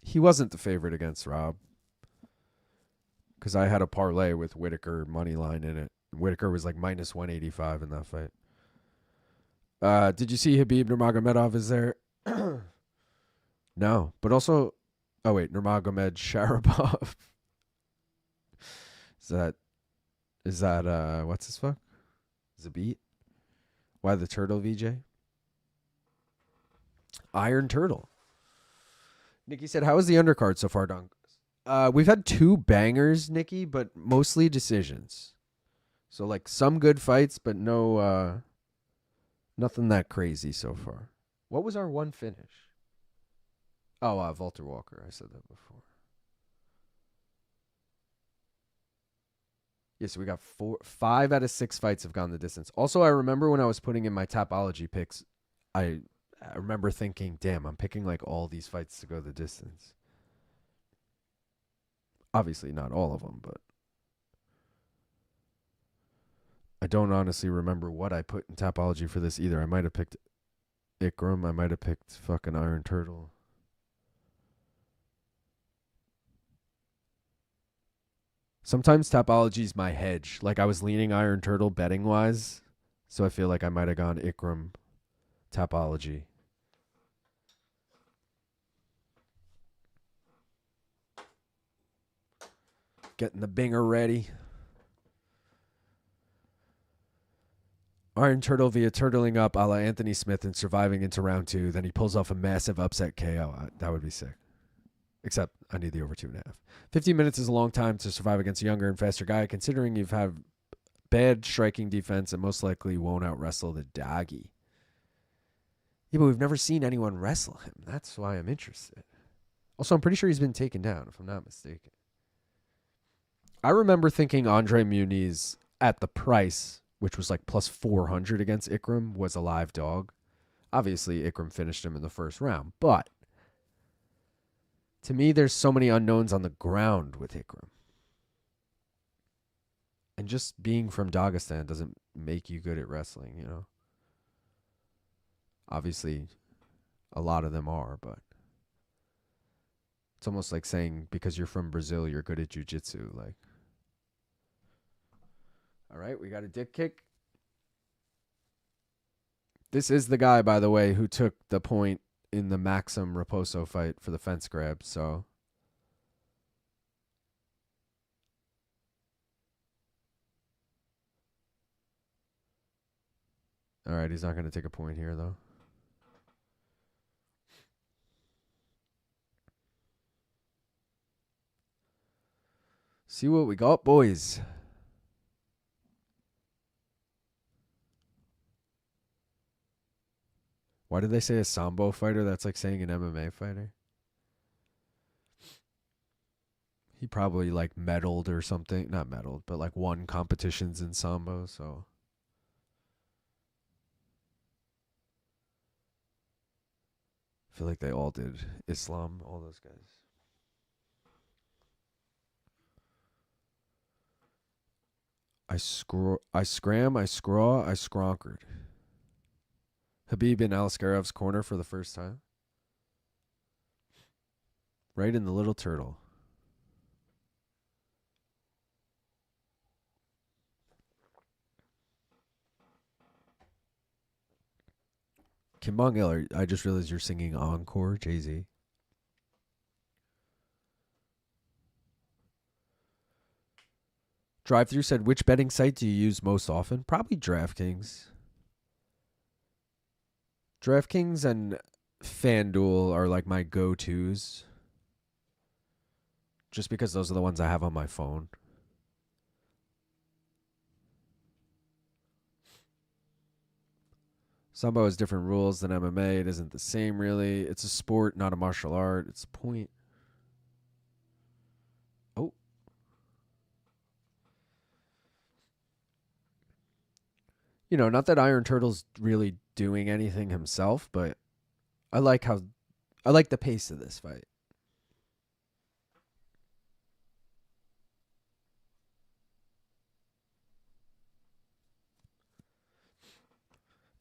He wasn't the favorite against Rob because I had a parlay with Whitaker money line in it. Whitaker was like minus 185 in that fight. Did you see Khabib Nurmagomedov is there? No, but also, oh wait, Nurmagomedov Sharapov. Is that what's his fuck? Zabit? Why the Turtle, VJ? Iron Turtle. Nikki said, how is the undercard so far, Don? We've had 2 bangers, Nikki, but mostly decisions. So, like, some good fights, but no, nothing that crazy so far. What was our one finish? Oh, Valter Walker. I said that before. Yeah, so we got 5 out of 6 fights have gone the distance. Also, I remember when I was putting in my Tapology picks, I remember thinking, damn, I'm picking like all these fights to go the distance. Obviously not all of them, but I don't honestly remember what I put in Tapology for this either. I might have picked Ikram. I might have picked fucking Iron Turtle. Sometimes Tapology's my hedge. Like I was leaning Iron Turtle betting wise, so I feel like I might have gone Ikram Tapology. Getting the binger ready. Iron Turtle via turtling up a la Anthony Smith and surviving into round 2. Then he pulls off a massive upset KO. That would be sick. Except I need the over 2.5. 15 minutes is a long time to survive against a younger and faster guy, considering you've had bad striking defense and most likely won't out wrestle the doggy. Yeah, but we've never seen anyone wrestle him. That's why I'm interested. Also, I'm pretty sure he's been taken down, if I'm not mistaken. I remember thinking Andre Muniz at the price, which was like plus 400 against Ikram, was a live dog. Obviously, Ikram finished him in the first round, but to me, there's so many unknowns on the ground with Ikram. And just being from Dagestan doesn't make you good at wrestling, you know? Obviously, a lot of them are, but it's almost like saying because you're from Brazil, you're good at jiu-jitsu. Like, all right, we got a dick kick. This is the guy, by the way, who took the point in the Maksum Raposo fight for the fence grab, so all right, he's not going to take a point here, though. See what we got, boys. Why did they say a Sambo fighter? That's like saying an MMA fighter. He probably like medaled or something. Not medaled, but like won competitions in Sambo, so. I feel like they all did. Islam, all those guys. I scram, I scraw, I skronkered. Khabib in Aliskerov's corner for the first time. Right in the little turtle. Kim Bong-il, I just realized you're singing Encore, Jay-Z. Drive-Thru said, which betting site do you use most often? Probably DraftKings. DraftKings and FanDuel are like my go-tos. Just because those are the ones I have on my phone. Sambo has different rules than MMA. It isn't the same, really. It's a sport, not a martial art. It's a point. Oh. You know, not that Iron Turtle's really doing anything himself, but I like the pace of this fight.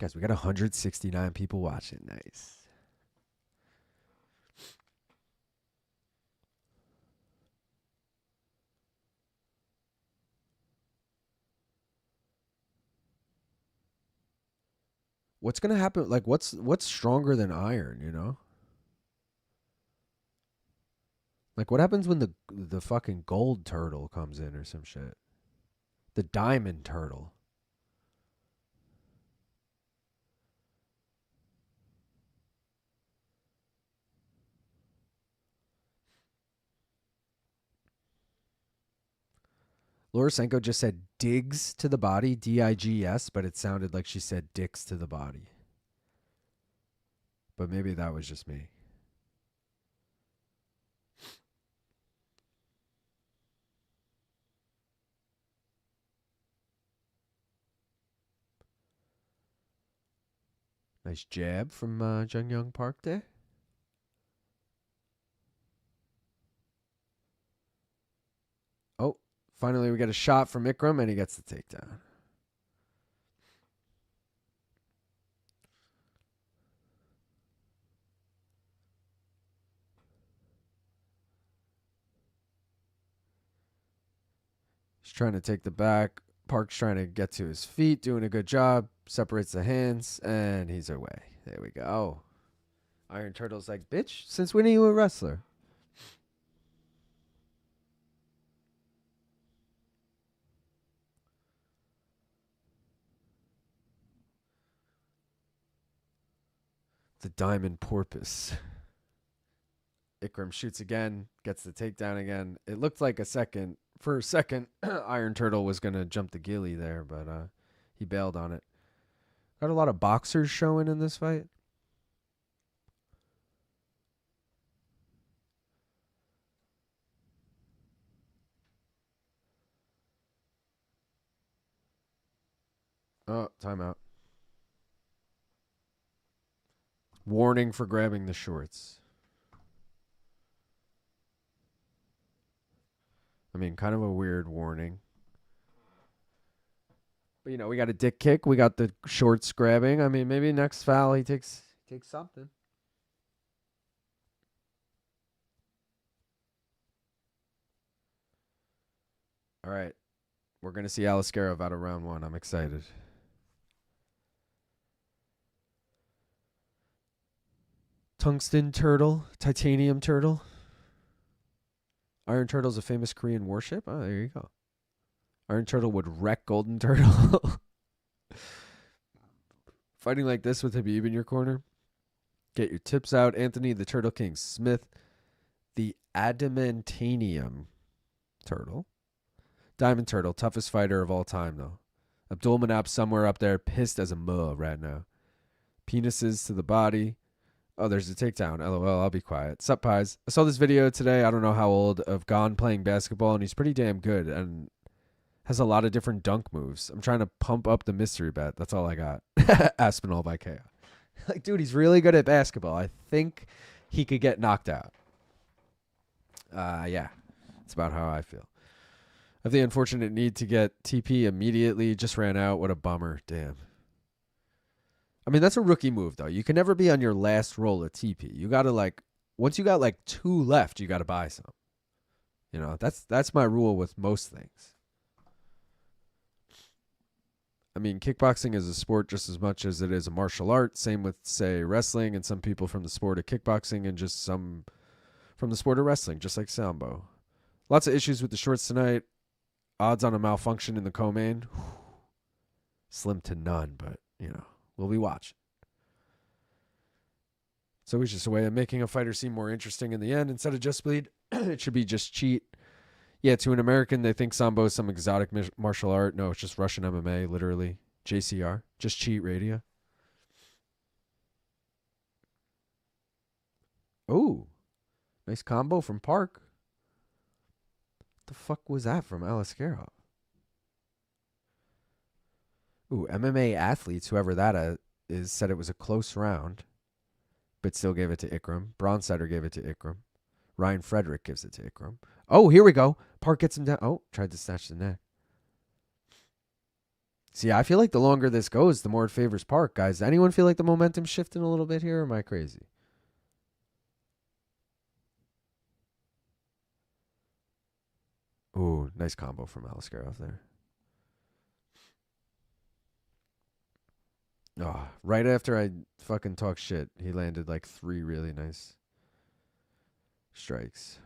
Guys, we got 169 people watching. Nice. What's going to happen? Like, what's stronger than iron, you know? Like, what happens when the fucking gold turtle comes in or some shit? The diamond turtle. Lorisenko just said digs to the body, D-I-G-S, but it sounded like she said dicks to the body. But maybe that was just me. Nice jab from Jung Young Park there. Oh, finally we get a shot from Ikram, and he gets the takedown. He's trying to take the back. Park's trying to get to his feet, doing a good job. Separates the hands, and he's away. There we go. Iron Turtle's like, bitch, since when are you a wrestler? The Diamond Porpoise. Ikram shoots again, gets the takedown again. It looked like for a second, Iron Turtle was going to jump the ghillie there, but he bailed on it. Got a lot of boxers showing in this fight. Oh, timeout. Warning for grabbing the shorts. I mean, kind of a weird warning. But, you know, we got a dick kick. We got the shorts grabbing. I mean, maybe next foul he takes something. All right. We're going to see Aliskerov out of round 1. I'm excited. Tungsten turtle. Titanium turtle. Iron Turtle's a famous Korean warship. Oh, there you go. Iron Turtle would wreck Golden Turtle. Fighting like this with Habib in your corner. Get your tips out. Anthony the Turtle King Smith. The Adamantanium Turtle. Diamond Turtle. Toughest fighter of all time, though. Abdelwahab somewhere up there. Pissed as a mug right now. Penises to the body. Oh, there's a takedown. LOL, I'll be quiet. Sup, pies? I saw this video today, I don't know how old, of Gane playing basketball, and he's pretty damn good and has a lot of different dunk moves. I'm trying to pump up the mystery bet. That's all I got. Aspinall by KO. Like, dude, he's really good at basketball. I think he could get knocked out. Yeah, that's about how I feel. I have the unfortunate need to get TP immediately. Just ran out. What a bummer. Damn. I mean, that's a rookie move, though. You can never be on your last roll of TP. You got to, once you got, 2 left, you got to buy some. You know, that's my rule with most things. I mean, kickboxing is a sport just as much as it is a martial art. Same with, say, wrestling and some people from the sport of kickboxing and just some from the sport of wrestling, just like Sambo. Lots of issues with the shorts tonight. Odds on a malfunction in the co-main. Slim to none, but, you know. We'll be watching. It's always just a way of making a fighter seem more interesting in the end. Instead of just bleed, it should be just cheat. Yeah, to an American, they think Sambo is some exotic martial art. No, it's just Russian MMA, literally. JCR. Just cheat radio. Oh, nice combo from Park. What the fuck was that from Aliskerov? Ooh, MMA athletes, whoever that is, said it was a close round, but still gave it to Ikram. Bronstetter gave it to Ikram. Ryan Frederick gives it to Ikram. Oh, here we go. Park gets him down. Oh, tried to snatch the neck. See, I feel like the longer this goes, the more it favors Park, guys. Anyone feel like the momentum's shifting a little bit here, or am I crazy? Ooh, nice combo from Aliskerov there. Oh, right after I fucking talk shit, he landed like 3 really nice strikes.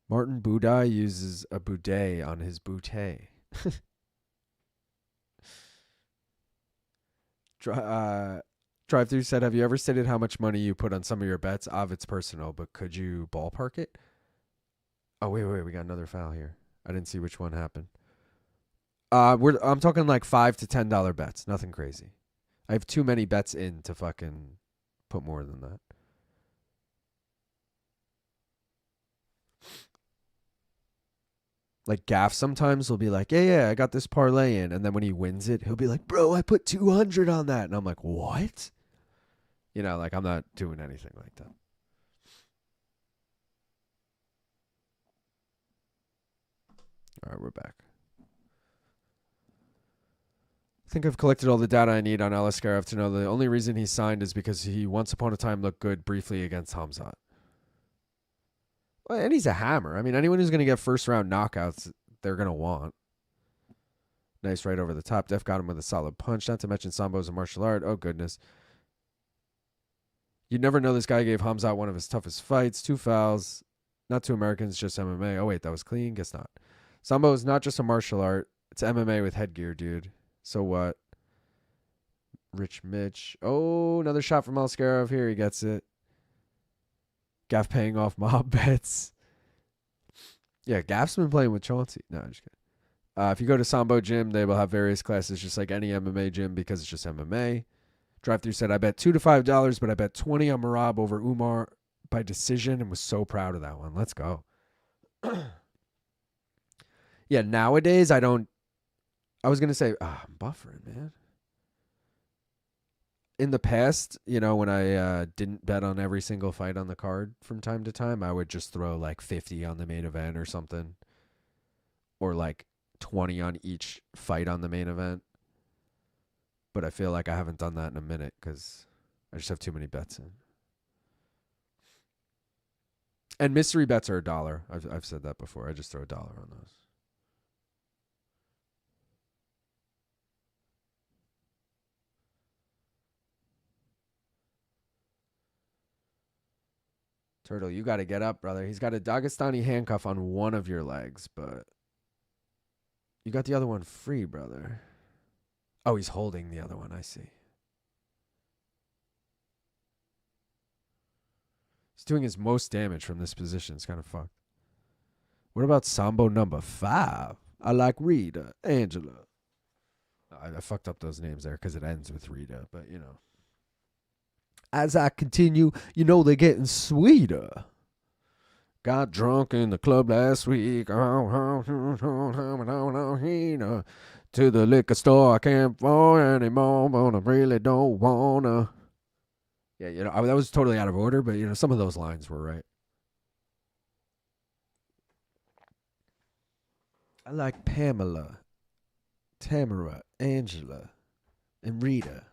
Martin Budai uses a boudet on his bouteille. Drive-through said, have you ever stated how much money you put on some of your bets? It's personal, but could you ballpark it? Oh, wait, we got another foul here. I didn't see which one happened. I'm talking like $5 to $10 bets. Nothing crazy. I have too many bets in to fucking put more than that. Like Gaff sometimes will be like, yeah, I got this parlay in. And then when he wins it, he'll be like, bro, I put 200 on that. And I'm like, what? You know, like I'm not doing anything like that. All right, we're back. I think I've collected all the data I need on Aliskerov to know the only reason he signed is because he once upon a time looked good briefly against Hamzat. Well, and he's a hammer. I mean, anyone who's going to get first round knockouts, they're going to want. Nice right over the top. Def got him with a solid punch. Not to mention Sambo's a martial art. Oh, goodness. You'd never know this guy gave Hamzat one of his toughest fights. 2 fouls. Not 2 Americans, just MMA. Oh, wait, that was clean? Guess not. Sambo is not just a martial art. It's MMA with headgear, dude. So what? Rich Mitch. Oh, another shot from Aliskerov. Here, he gets it. Gaff paying off mob bets. Yeah, Gaff's been playing with Chauncey. No, I'm just kidding. If you go to Sambo Gym, they will have various classes just like any MMA gym because it's just MMA. Drive-through said, I bet $2 to $5, but I bet 20 on Merab over Umar by decision and was so proud of that one. Let's go. Yeah, nowadays I was going to say, I'm buffering, man. In the past, you know, when I didn't bet on every single fight on the card from time to time, I would just throw like 50 on the main event or something. Or like 20 on each fight on the main event. But I feel like I haven't done that in a minute because I just have too many bets in. And mystery bets are $1. I've said that before. I just throw $1 on those. Turtle, you got to get up, brother. He's got a Dagestani handcuff on one of your legs, but you got the other one free, brother. Oh, he's holding the other one. I see. He's doing his most damage from this position. It's kind of fucked. What about Sambo number 5? I like Rita, Angela. I fucked up those names there because it ends with Rita, but you know. As I continue, you know they're getting sweeter. Got drunk in the club last week. To the liquor store, I can't fall anymore, but I really don't wanna. Yeah, you know, that was totally out of order, but you know, some of those lines were right. I like Pamela, Tamara, Angela, and Rita.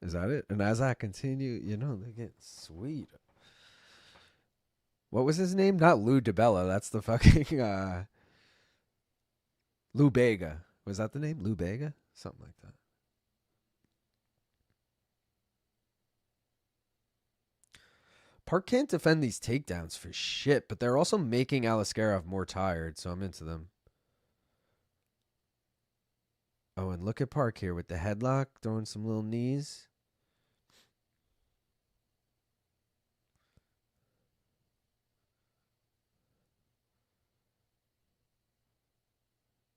Is that it? And as I continue, you know, they get sweeter. What was his name? Not Lou DeBella. That's the fucking Lou Bega. Was that the name? Lou Bega? Something like that. Park can't defend these takedowns for shit, but they're also making Aliskerov more tired, so I'm into them. Oh, and look at Park here with the headlock, throwing some little knees.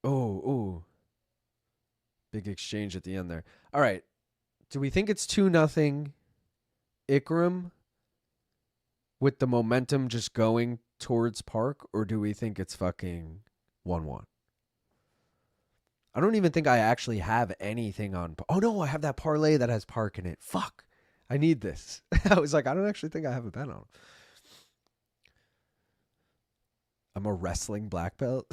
Oh. Big exchange at the end there. All right. Do we think it's 2-0 Ikram with the momentum just going towards Park, or do we think it's fucking 1-1? I don't even think I actually have anything on. Oh, no, I have that parlay that has Park in it. Fuck. I need this. I was like, I don't actually think I have a bet on him. I'm a wrestling black belt.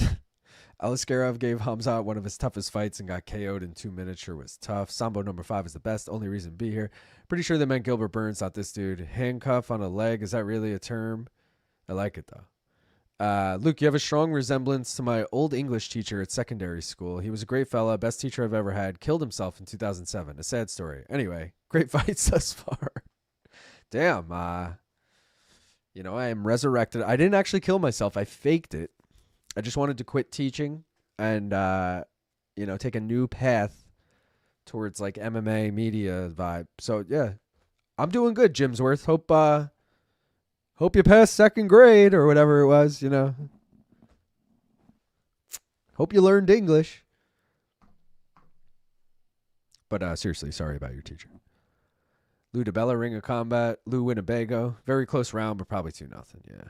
Aliskerov gave Hamzat one of his toughest fights and got KO'd in 2 minutes. Sure was tough. Sambo number 5 is the best. Only reason to be here. Pretty sure they meant Gilbert Burns, not this dude. Handcuff on a leg. Is that really a term? I like it, though. Luke, you have a strong resemblance to my old English teacher at secondary school. He was a great fella, best teacher I've ever had. Killed himself in 2007. A sad story. Anyway, great fights thus far. Damn. I am resurrected. I didn't actually kill myself. I faked it. I just wanted to quit teaching and, take a new path towards like MMA media vibe. So yeah, I'm doing good, Jimsworth. Hope you passed second grade or whatever it was, Hope you learned English. But seriously, sorry about your teacher. Lou DeBella, Ring of Combat. Lou Winnebago. Very close round, but probably 2-0. Yeah. A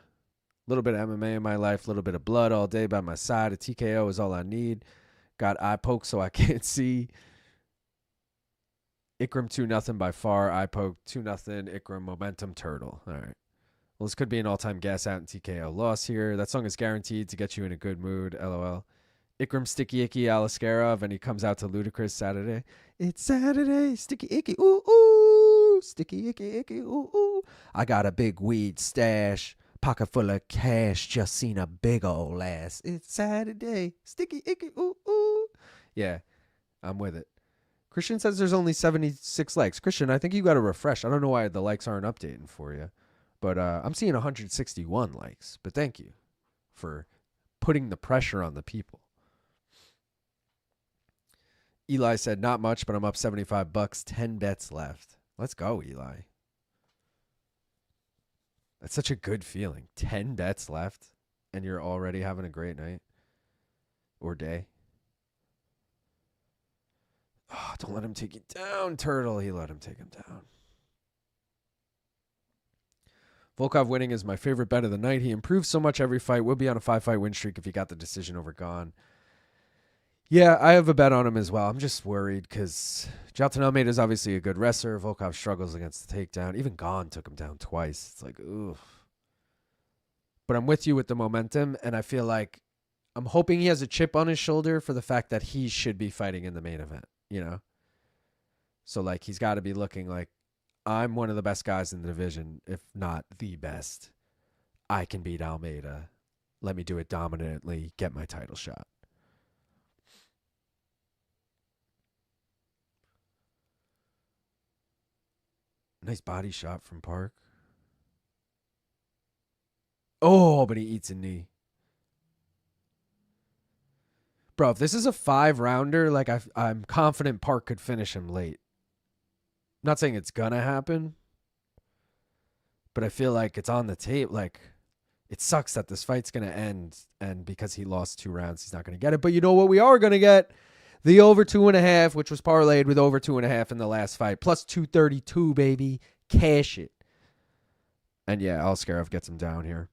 little bit of MMA in my life, a little bit of blood all day by my side. A TKO is all I need. Got eye poke so I can't see. Ikram 2-0 by far. Eye poke 2-0. Ikram momentum turtle. All right. Well, this could be an all-time gas out and TKO loss here. That song is guaranteed to get you in a good mood. LOL. Ikram sticky icky Aliskerov, and he comes out to Ludacris Saturday. It's Saturday, sticky icky ooh ooh, sticky icky icky ooh ooh. I got a big weed stash. Pocket full of cash, just seen a big old ass. It's Saturday, sticky icky ooh ooh. Yeah, I'm with it. Christian says there's only 76 likes. Christian, I think you got to refresh. I don't know why the likes aren't updating for you, but I'm seeing 161 likes. But thank you for putting the pressure on the people. Eli said not much, but I'm up $75. 10 bets left. Let's go, Eli. That's such a good feeling. 10 bets left, and you're already having a great night or day. Oh, don't let him take you down, Turtle. He let him take him down. Volkov winning is my favorite bet of the night. He improves so much every fight. We'll be on a 5-fight win streak if he got the decision over Gane. Yeah, I have a bet on him as well. I'm just worried because Jaqueline Almeida is obviously a good wrestler. Volkov struggles against the takedown. Even Gane took him down twice. It's like, oof. But I'm with you with the momentum, and I feel like I'm hoping he has a chip on his shoulder for the fact that he should be fighting in the main event, So, like, he's got to be looking like, I'm one of the best guys in the division, if not the best. I can beat Almeida. Let me do it dominantly, get my title shot. Nice body shot from Park. Oh, but he eats a knee. Bro, if this is a 5-rounder, like I'm confident Park could finish him late. I'm not saying it's gonna happen, but I feel like it's on the tape. Like, it sucks that this fight's gonna end, and because he lost 2 rounds, he's not gonna get it. But you know what we are gonna get? The over 2.5, which was parlayed with over 2.5 in the last fight. Plus 232, baby. Cash it. And yeah, Aliskerov gets him down here.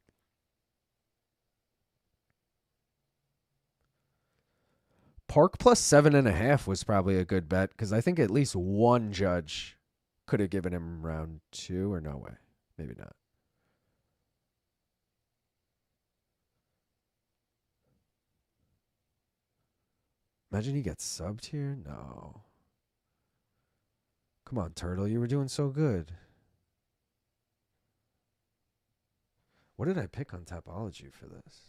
Park plus 7.5 was probably a good bet because I think at least one judge could have given him round 2 or no way. Maybe not. Imagine he gets subbed here? No. Come on, Turtle. You were doing so good. What did I pick on Tapology for this?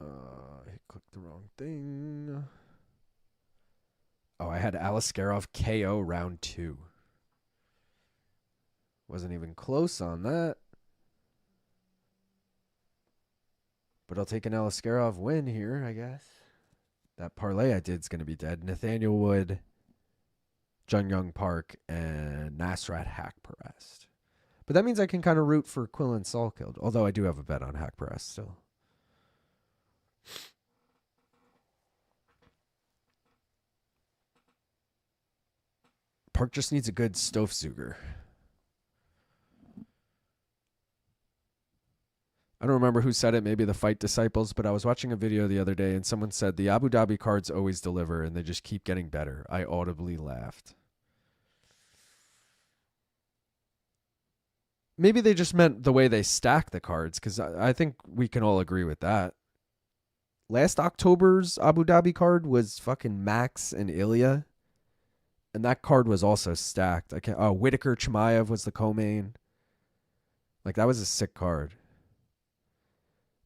I clicked the wrong thing. Oh, I had Aliskerov KO round 2. Wasn't even close on that. But I'll take an Aliskerov win here, I guess. That parlay I did is going to be dead. Nathaniel Wood, Jung Young Park, and Nasrat Hakparast. But that means I can kind of root for Quillen Salkilled, although I do have a bet on Hakparast still. Park just needs a good Stoffzuger. I don't remember who said it, maybe the Fight Disciples, but I was watching a video the other day and someone said the Abu Dhabi cards always deliver and they just keep getting better. I audibly laughed. maybe they just meant the way they stack the cards, because I think we can all agree with that. Last October's Abu Dhabi card was fucking Max and Ilya. And that card was also stacked. Whitaker Chimaev was the co-main. Like, that was a sick card.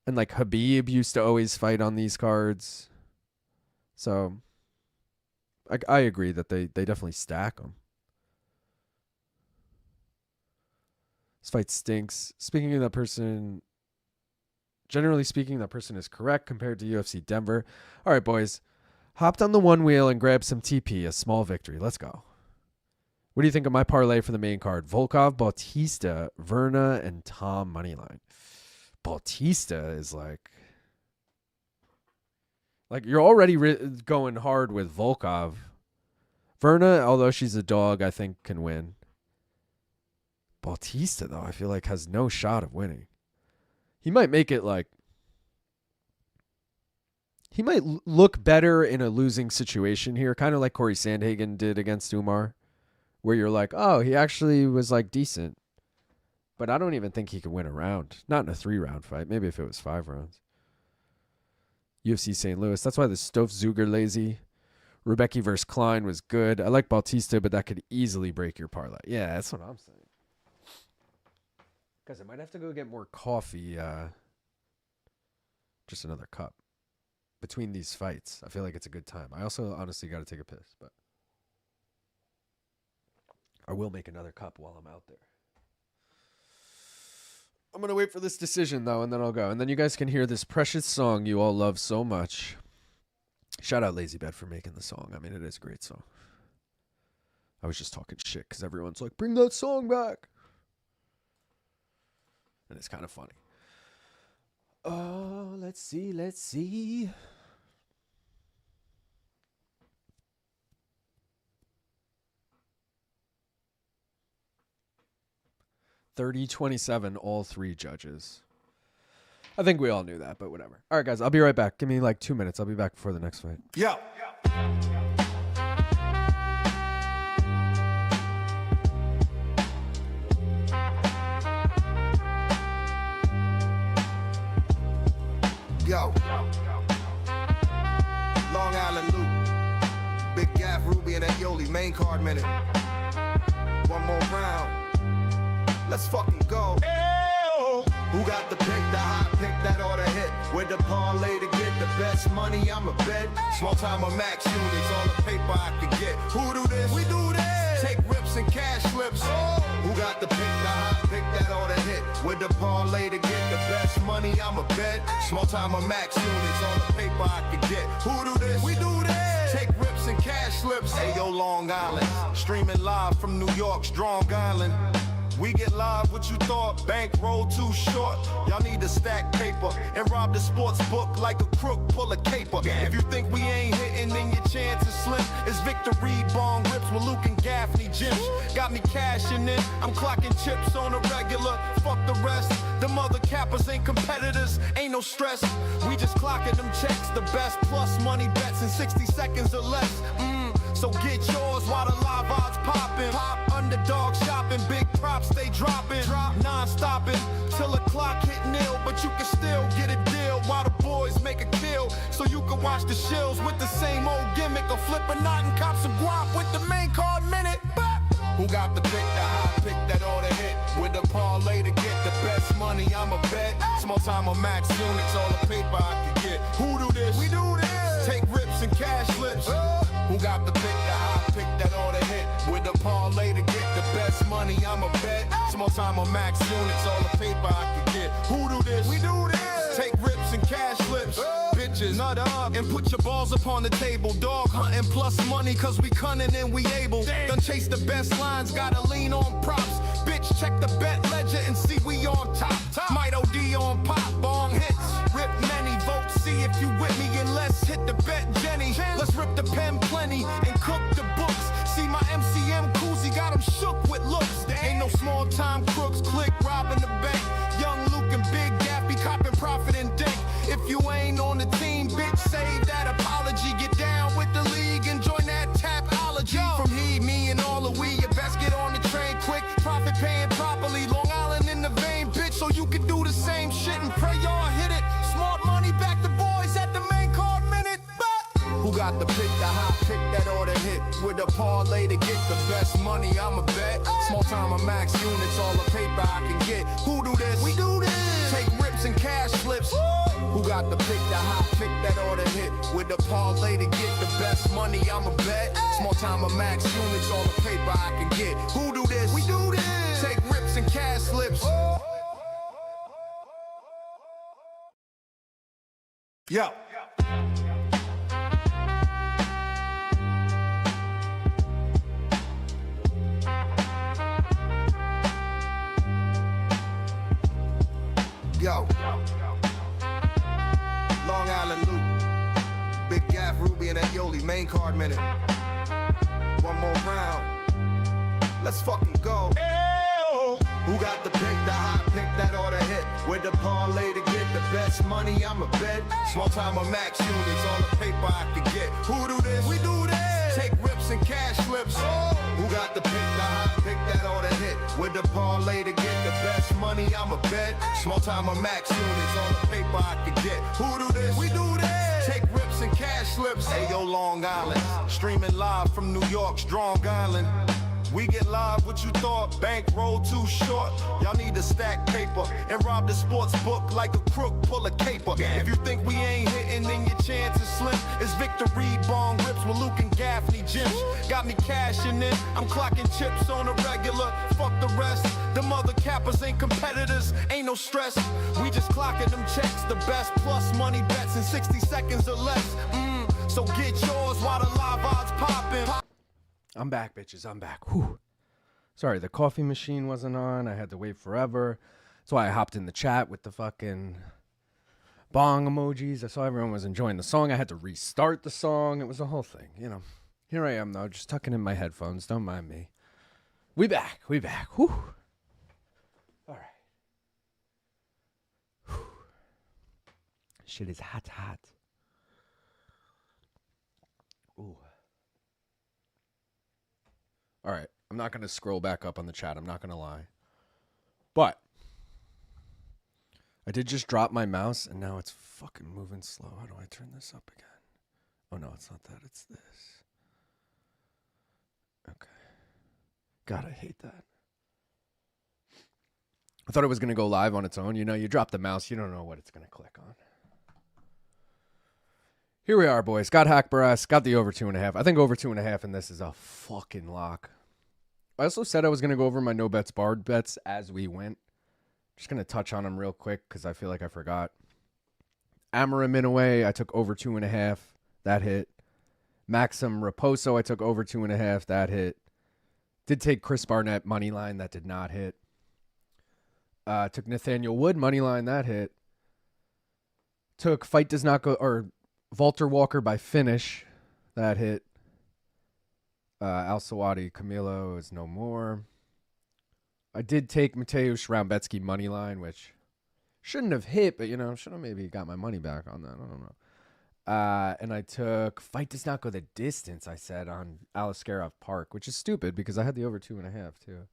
And, like, Khabib used to always fight on these cards. So, I agree that they definitely stack them. This fight stinks. Speaking of that person, generally speaking, that person is correct compared to UFC Denver. All right, boys. Hopped on the one wheel and grabbed some TP, a small victory. Let's go. What do you think of my parlay for the main card? Volkov, Bautista, Verna, and Tom moneyline. Bautista is like you're already going hard with Volkov. Verna, although she's a dog, I think can win. Bautista, though, I feel like has no shot of winning. He might make it like... He might look better in a losing situation here, kind of like Corey Sandhagen did against Umar, where you're like, oh, he actually was like decent. But I don't even think he could win a round. Not in a 3-round fight. Maybe if it was 5 rounds. UFC St. Louis. That's why the Stoff Zuger lazy. Rebecki versus Klein was good. I like Bautista, but that could easily break your parlay. Yeah, that's what I'm saying. Guys, I might have to go get more coffee. Just another cup. Between these fights, I feel like it's a good time. I also honestly got to take a piss, but I will make another cup while I'm out there. I'm going to wait for this decision, though, and then I'll go. And then you guys can hear this precious song you all love so much. Shout out Lazy Bed for making the song. I mean, it is a great song. I was just talking shit because everyone's like, bring that song back. And it's kind of funny. Oh, let's see. 30-27, all 3 judges. I think we all knew that, but whatever. All right, guys, I'll be right back. Give me like 2 minutes. I'll be back before the next fight. Yo. Yo. Long Island Loop. Big Gaff, Ruby, and that Yoli. Main card minute. One more round. Let's fucking go. Ew. Who got the pick, the hot pick that ought to hit? With the parlay to get the best money, I'm a bet. Small time of max units, all the paper I could get. Who do this? We do this. Take rips and cash flips. Oh. Who got the pick, the hot pick that ought to hit? With the parlay to get the best money, I'm a bet. Small time of max units, all the paper I could get. Who do this? We do this. Take rips and cash flips. Hey yo, Long Island, streaming live from New York's Strong Island. We get live, what you thought? Bankroll too short. Y'all need to stack paper and rob the sports book like a crook pull a caper. If you think we ain't hitting, then your chance is slim. It's victory bong rips with Luke and Gaffney gyms. Got me cashing in, I'm clocking chips on a regular. Fuck the rest, them other cappers ain't competitors. Ain't no stress, we just clocking them checks. The best plus money bets in 60 seconds or less. So get yours while the live odds poppin'. Pop underdog shopping, big props stay dropping. Drop non-stopping till the clock hit nil. But you can still get a deal while the boys make a kill. So you can watch the shills with the same old gimmick. Or flip a knot and cop some guap with the main card minute. Who got the pick, the hot pick that ought to hit? With the parlay to get the best money, I'm a bet. Small time of max units, all the paper I can get. Who do this? We do this. Take rips and cash flips. Who got the pick, the hot pick that ought to hit? With the parlay to get the best money, I'm a bet. Small time of max units, all the paper I can get. Who do this? We do this. Take rips and cash flips. Bitches, nut up and put your balls upon the table. Dog hunting plus money, cause we cunning and we able. Done chase the best lines, gotta lean on props. Bitch, check the bet ledger and see we on top. Might OD on pop, bong hits. Rip many votes, see if you with me, and let's hit the bet, Jenny. Let's rip the pen plenty and cook the books. See my MCM koozie, got him shook with looks. There ain't no small time crooks, click robbing the bank. Young Luke and Big Gappy copping profit and dank. If you ain't on the team, bitch, save that apology. Get down with the league and join that tapology. From he, me, and all of we, you best get on the train quick. Profit paying properly, Long Island got the pick, the hot pick that ought to hit? With a parlay to get the best money, I'm a bet. Small time of max units, all the paper I can get. Who do this? We do this. Take rips and cash flips. Who got the pick, the hot pick that ought to hit? With a parlay to get the best money, I'm a bet. Small time of max units, all the paper I can get. Who do this? We do this. Take rips and cash flips. Yo. Yo. Long Island Loop. Big Gaff, Ruby, and Yoli. Main card minute. One more round. Let's fucking go. Who got the pick, the hot pick that ought to hit? With the parlay to get the best money, I'm a bet. Small time of max units, all the paper I can get. Who do this? We do this. Take rips and cash flips. Who got the pick, the hot pick that ought to hit? With the parlay to get the best money, I'm a bet. Small time of max units, all the paper I can get. Who do this? We do this. Take rips and cash slips. Ayo, Long Island. Streaming live from New York, Strong Island. We get live, what you thought? Bankroll too short. Y'all need to stack paper and rob the sports book like a crook, pull a caper. If you think we ain't hitting, then your chance is slim. It's victory, bong rips with Luke and Gaffney gyms. Got me cashing in, I'm clocking chips on a regular. Fuck the rest, them other cappers ain't competitors, ain't no stress. We just clocking them checks, the best plus money bets in 60 seconds or less. So get yours while the live odds popping. I'm back, bitches. I'm back. Whew. Sorry, the coffee machine wasn't on. I had to wait forever. That's why I hopped in the chat with the fucking bong emojis. I saw everyone was enjoying the song. I had to restart the song. It was a whole thing, you know. Here I am, though, just tucking in my headphones. Don't mind me. We back. We back. Whew. All right. Whew. Shit is hot, hot. Ooh. All right, I'm not going to scroll back up on the chat. I'm not going to lie. But I did just drop my mouse, and now it's fucking moving slow. How do I turn this up again? Oh, no, it's not that. It's this. Okay. God, I hate that. I thought it was going to go live on its own. You know, you drop the mouse, you don't know what it's going to click on. Here we are, boys. Got Hackbarass. Got the over 2.5. I think over 2.5 in this is a fucking lock. I also said I was going to go over my no bets barred bets as we went. Just going to touch on them real quick because I feel like I forgot. Amorim Inoue, I took over 2.5. That hit. Maksum Raposo, I took over 2.5. That hit. Did take Chris Barnett money line. That did not hit. Took Nathaniel Wood money line. That hit. Took fight does not go, or Valter Walker by finish. That hit. Al-Sawadi Camilo is no more. I did take Mateusz Rebecki money line, which shouldn't have hit, but, you know, should have maybe got my money back on that. I don't know. And I took fight does not go the distance, I said, on Aliskerov Park, which is stupid because I had the over 2.5, too.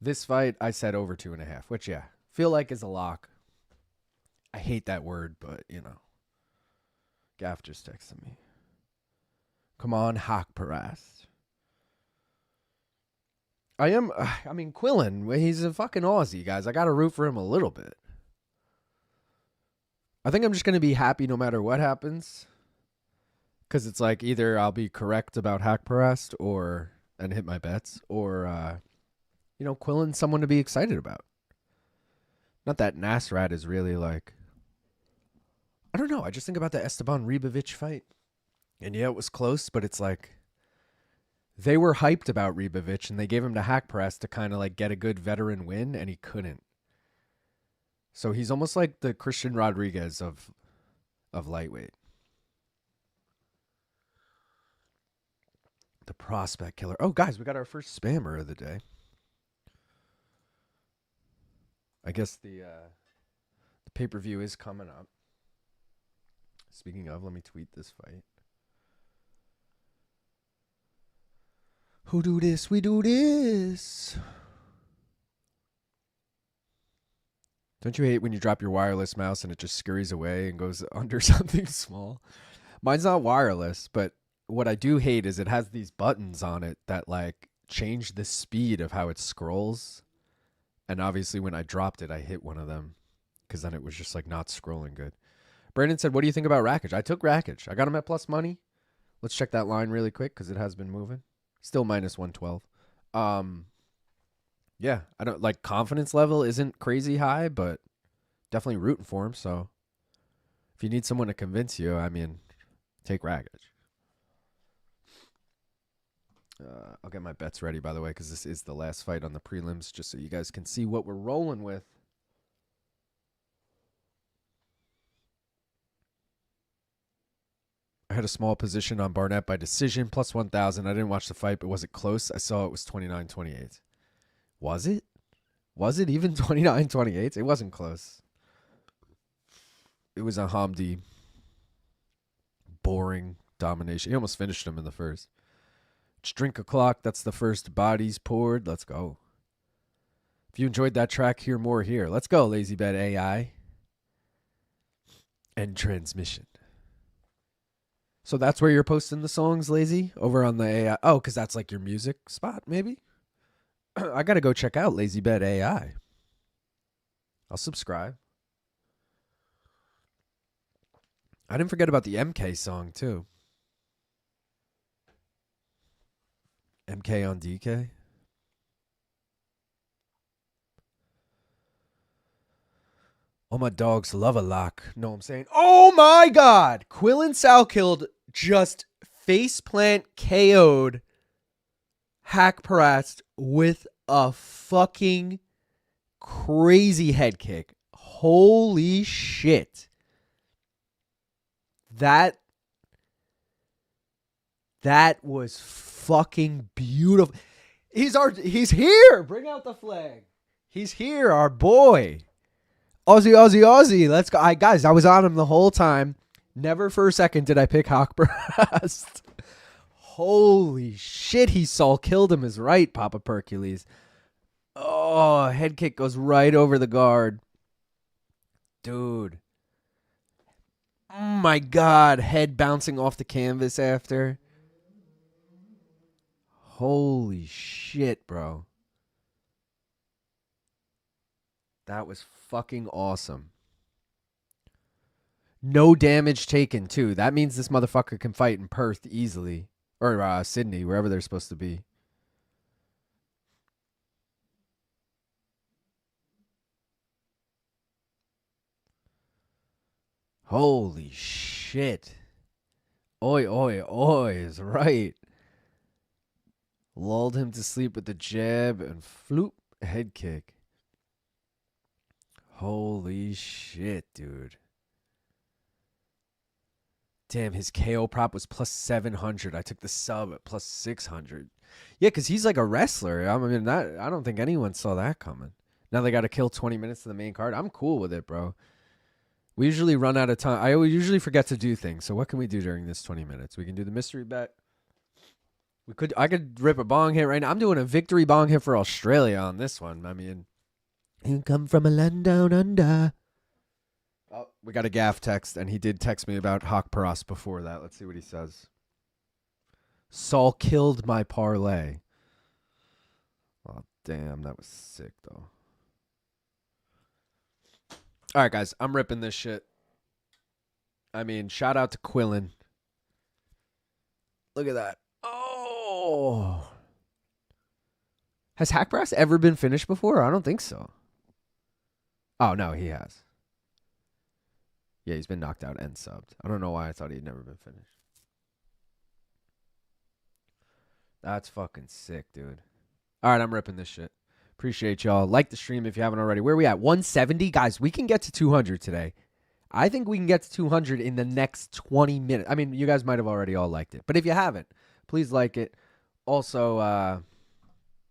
This fight, I said over 2.5, which, yeah, feel like is a lock. I hate that word, but, you know. Gaff just texted me. Come on, Hackbarass. I mean, Quillen, he's a fucking Aussie, guys. I got to root for him a little bit. I think I'm just going to be happy no matter what happens. Because it's like either I'll be correct about Hackbarass and hit my bets, or, you know, Quillen's someone to be excited about. Not that Nasrat is really like, I don't know. I just think about the Esteban Rebovich fight. And yeah, it was close, but it's like they were hyped about Rebovich and they gave him to Hackbarass to kind of like get a good veteran win, and he couldn't. So he's almost like the Christian Rodriguez of lightweight. The prospect killer. Oh, guys, we got our first spammer of the day. I guess the pay-per-view is coming up. Speaking of, let me tweet this fight. Who do this? We do this. Don't you hate when you drop your wireless mouse and it just scurries away and goes under something small? Mine's not wireless, but what I do hate is it has these buttons on it that like change the speed of how it scrolls. And obviously when I dropped it, I hit one of them because then it was just like not scrolling good. Brandon said, what do you think about Rakic? I took Rakic. I got him at plus money. Let's check that line really quick because it has been moving. Still minus 112. Yeah, I don't like confidence level isn't crazy high, but definitely rooting for him. So if you need someone to convince you, I mean, take Rakic. I'll get my bets ready, by the way, because this is the last fight on the prelims, just so you guys can see what we're rolling with. I had a small position on Barnett by decision, plus 1,000. I didn't watch the fight, but was it close? I saw it was 29-28. Was it? Was it even 29-28? It wasn't close. It was a Hamdy boring domination. He almost finished him in the first. Drink a clock. That's the first bodies poured. Let's go. If you enjoyed that track, hear more here. Let's go, Lazy Bet AI. End transmission. So that's where you're posting the songs, Lazy? Over on the AI. Oh, because that's like your music spot, maybe? I got to go check out Lazy Bet AI. I'll subscribe. I didn't forget about the MK song, too. MK on DK. All my dogs love a lock. Know what I'm saying? Oh my God! Quillin Salkild just faceplant KO'd Hakparast with a fucking crazy head kick. Holy shit. That was fucking beautiful. He's here. Bring out the flag. He's here, our boy. Aussie. Let's go. Guys, I was on him the whole time. Never for a second did I pick Hakparast. Holy shit, he killed him is right, Papa Percules. Oh, head kick goes right over the guard. Dude. Oh my God, head bouncing off the canvas after. Holy shit, bro. That was fucking awesome. No damage taken, too. That means this motherfucker can fight in Perth easily. Or Sydney, wherever they're supposed to be. Holy shit. Oi is right. Lulled him to sleep with the jab and floop, head kick. Holy shit, dude. Damn, his KO prop was plus 700. I took the sub at plus 600. Yeah, because he's like a wrestler. I mean, I don't think anyone saw that coming. Now they got to kill 20 minutes to the main card. I'm cool with it, bro. We usually run out of time. I usually forget to do things. So what can we do during this 20 minutes? We can do the mystery bet. I could rip a bong hit right now. I'm doing a victory bong hit for Australia on this one. I mean, you come from a land down under. Oh, we got a gaff text, and he did text me about Hakparast before that. Let's see what he says. Saul killed my parlay. Oh, damn. That was sick, though. All right, guys. I'm ripping this shit. I mean, shout out to Quillin. Look at that. Oh. Has Hakparast ever been finished before? I don't think so. Oh, no, he has. Yeah, he's been knocked out and subbed. I don't know why I thought he'd never been finished. That's fucking sick, dude. All right, I'm ripping this shit. Appreciate y'all. Like the stream if you haven't already. Where are we at? 170? Guys, we can get to 200 today. I think we can get to 200 in the next 20 minutes. I mean, you guys might have already all liked it. But if you haven't, please like it. Also,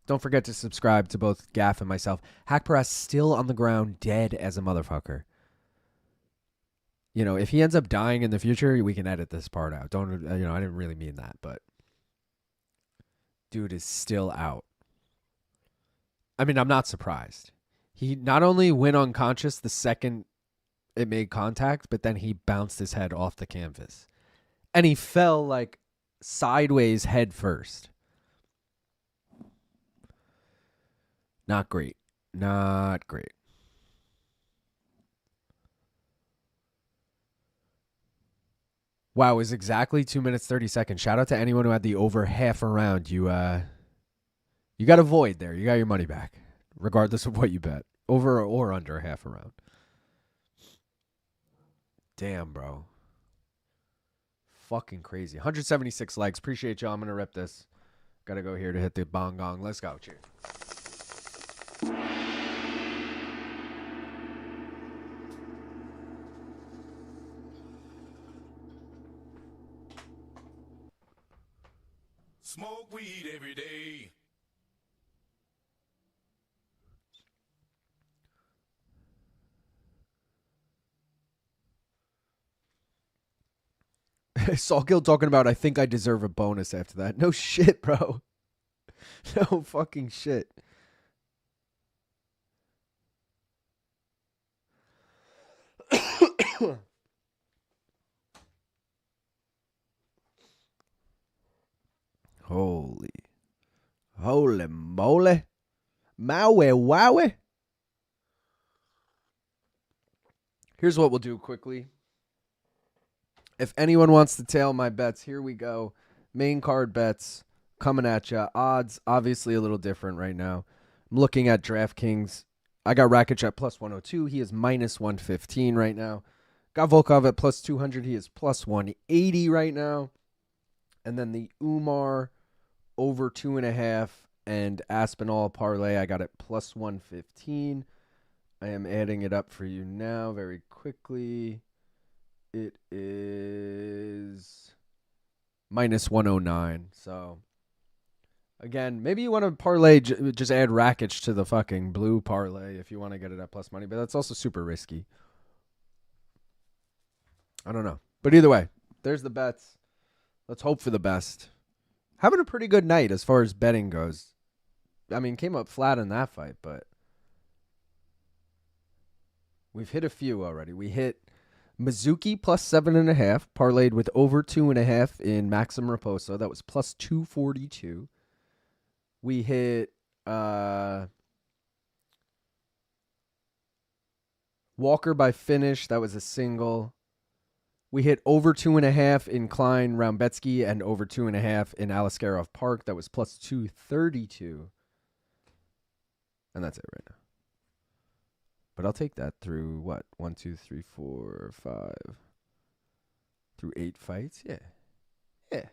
don't forget to subscribe to both Gaff and myself. Hakparast still on the ground, dead as a motherfucker. You know, if he ends up dying in the future, we can edit this part out. I didn't really mean that, but dude is still out. I mean, I'm not surprised. He not only went unconscious the second it made contact, but then he bounced his head off the canvas. And he fell like sideways head first. Not great. Not great. Wow, it was exactly 2 minutes, 30 seconds. Shout out to anyone who had the over half a round. You got a void there. You got your money back, regardless of what you bet. Over or under half a round. Damn, bro. Fucking crazy. 176 likes. Appreciate y'all. I'm going to rip this. Got to go here to hit the bong gong. Let's go. Cheers. Smoke weed every day. Saul Gill talking about, I think I deserve a bonus after that. No shit, bro. No fucking shit. Holy moly. Maui wowie. Here's what we'll do quickly. If anyone wants to tail my bets, here we go. Main card bets coming at you. Odds, obviously a little different right now. I'm looking at DraftKings. I got Rakic at plus 102. He is minus 115 right now. Got Volkov at plus 200. He is plus 180 right now. And then the Umar over 2.5 and Aspinall parlay, I got it plus 115. I am adding it up for you now very quickly. It is minus 109. So, again, maybe you want to parlay, just add Rakic to the fucking blue parlay if you want to get it at plus money. But that's also super risky. I don't know. But either way, there's the bets. Let's hope for the best. Having a pretty good night as far as betting goes. I mean, came up flat in that fight, but we've hit a few already. We hit Mizuki plus 7.5, parlayed with over 2.5 in Maksum Raposo. That was plus 242. We hit Walker by finish. That was a single. We hit over 2.5 in Klein, Rebecki, and over 2.5 in Aliskerov Park. That was plus 232. And that's it right now. But I'll take that through what? 1, 2, 3, 4, 5. Through 8 fights? Yeah. Yeah.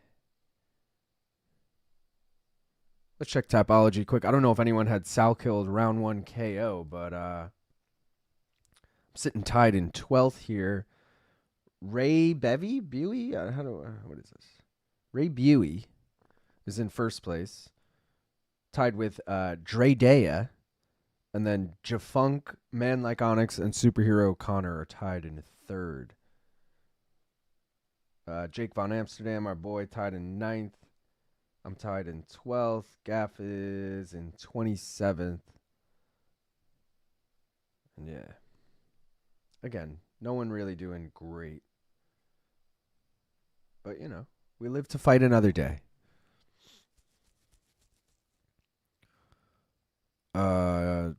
Let's check Tapology quick. I don't know if anyone had Sal killed round 1 KO, but I'm sitting tied in 12th here. Ray Buey? What is this? Ray Buey is in first place. Tied with Dre Dea. And then Jafunk, Man Like Onyx, and Superhero Connor are tied in third. Jake Von Amsterdam, our boy, tied in 9th. I'm tied in 12th. Gaff is in 27th. And yeah. Again, no one really doing great. But, you know, we live to fight another day. I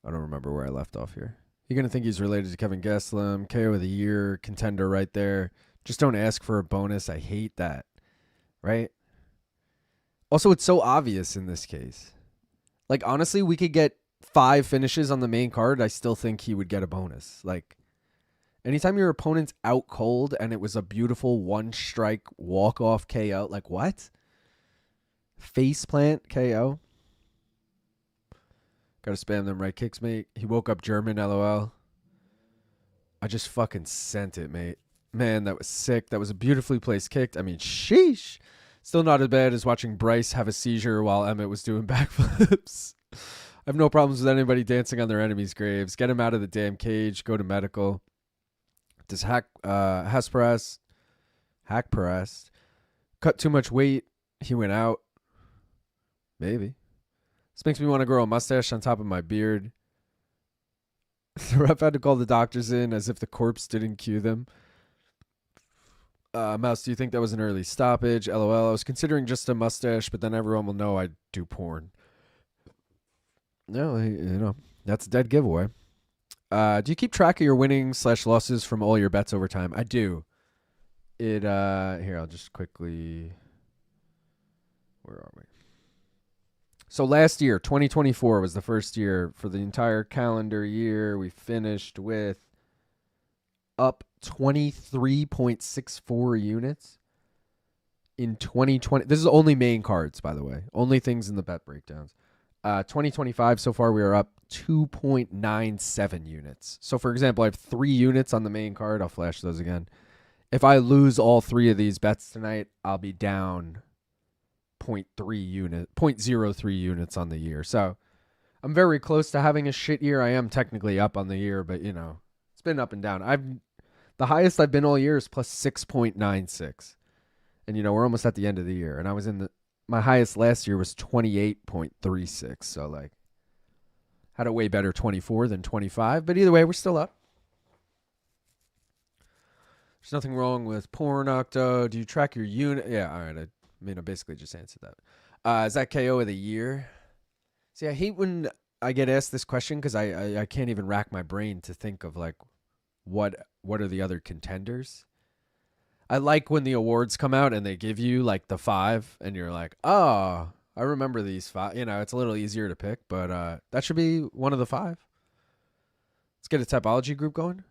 don't remember where I left off here. You're going to think he's related to Kevin Gastelum. KO of the year, contender right there. Just don't ask for a bonus. I hate that. Right? Also, it's so obvious in this case. Like, honestly, we could get 5 finishes on the main card. I still think he would get a bonus. Like, anytime your opponent's out cold and it was a beautiful 1-strike walk-off KO, like, what? Faceplant KO? Gotta spam them right kicks, mate. He woke up German, LOL. I just fucking sent it, mate. Man, that was sick. That was a beautifully placed kick. I mean, sheesh. Still not as bad as watching Bryce have a seizure while Emmett was doing backflips. I have no problems with anybody dancing on their enemies' graves. Get him out of the damn cage. Go to medical. Does Hasparas cut too much weight? He went out. Maybe. This makes me want to grow a mustache on top of my beard. The ref had to call the doctors in as if the corpse didn't cue them. Mouse, do you think that was an early stoppage? LOL. I was considering just a mustache, but then everyone will know I do porn. No, that's a dead giveaway. Do you keep track of your winnings/losses from all your bets over time? I do. Here, I'll just quickly. Where are we? So last year, 2024 was the first year for the entire calendar year. We finished with up 23.64 units in 2020. This is only main cards, by the way. Only things in the bet breakdowns. 2025 so far, we are up 2.97 units. So, for example, I have 3 units on the main card. I'll flash those again. If I lose all 3 of these bets tonight, I'll be down 0.03 units on the year. So I'm very close to having a shit year. I am technically up on the year, but it's been up and down. The highest I've been all year is plus 6.96. And we're almost at the end of the year. And I was my highest last year was 28.36. So had a way better 24 than 25. But either way, we're still up. There's nothing wrong with porn, Octo. Do you track your unit? Yeah, all right. I basically just answered that. Is that KO of the year? See, I hate when I get asked this question because I can't even rack my brain to think of what are the other contenders. I like when the awards come out and they give you the 5 and you're like, oh, I remember these 5. It's a little easier to pick, but that should be one of the 5. Let's get a Tapology group going.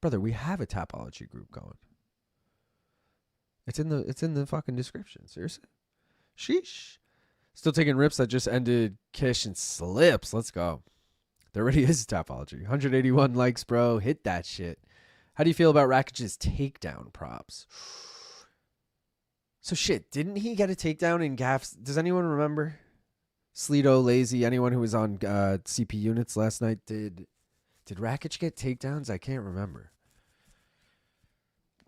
Brother, we have a Tapology group going. It's in the fucking description. Seriously. Sheesh. Still taking rips that just ended Kish and Slips. Let's go. There already is Tapology. 181 likes, bro. Hit that shit. How do you feel about Rakic's takedown props? So shit, didn't he get a takedown in Gaff's? Does anyone remember? Sleeto, Lazy, anyone who was on CP units last night, did Rakic get takedowns? I can't remember.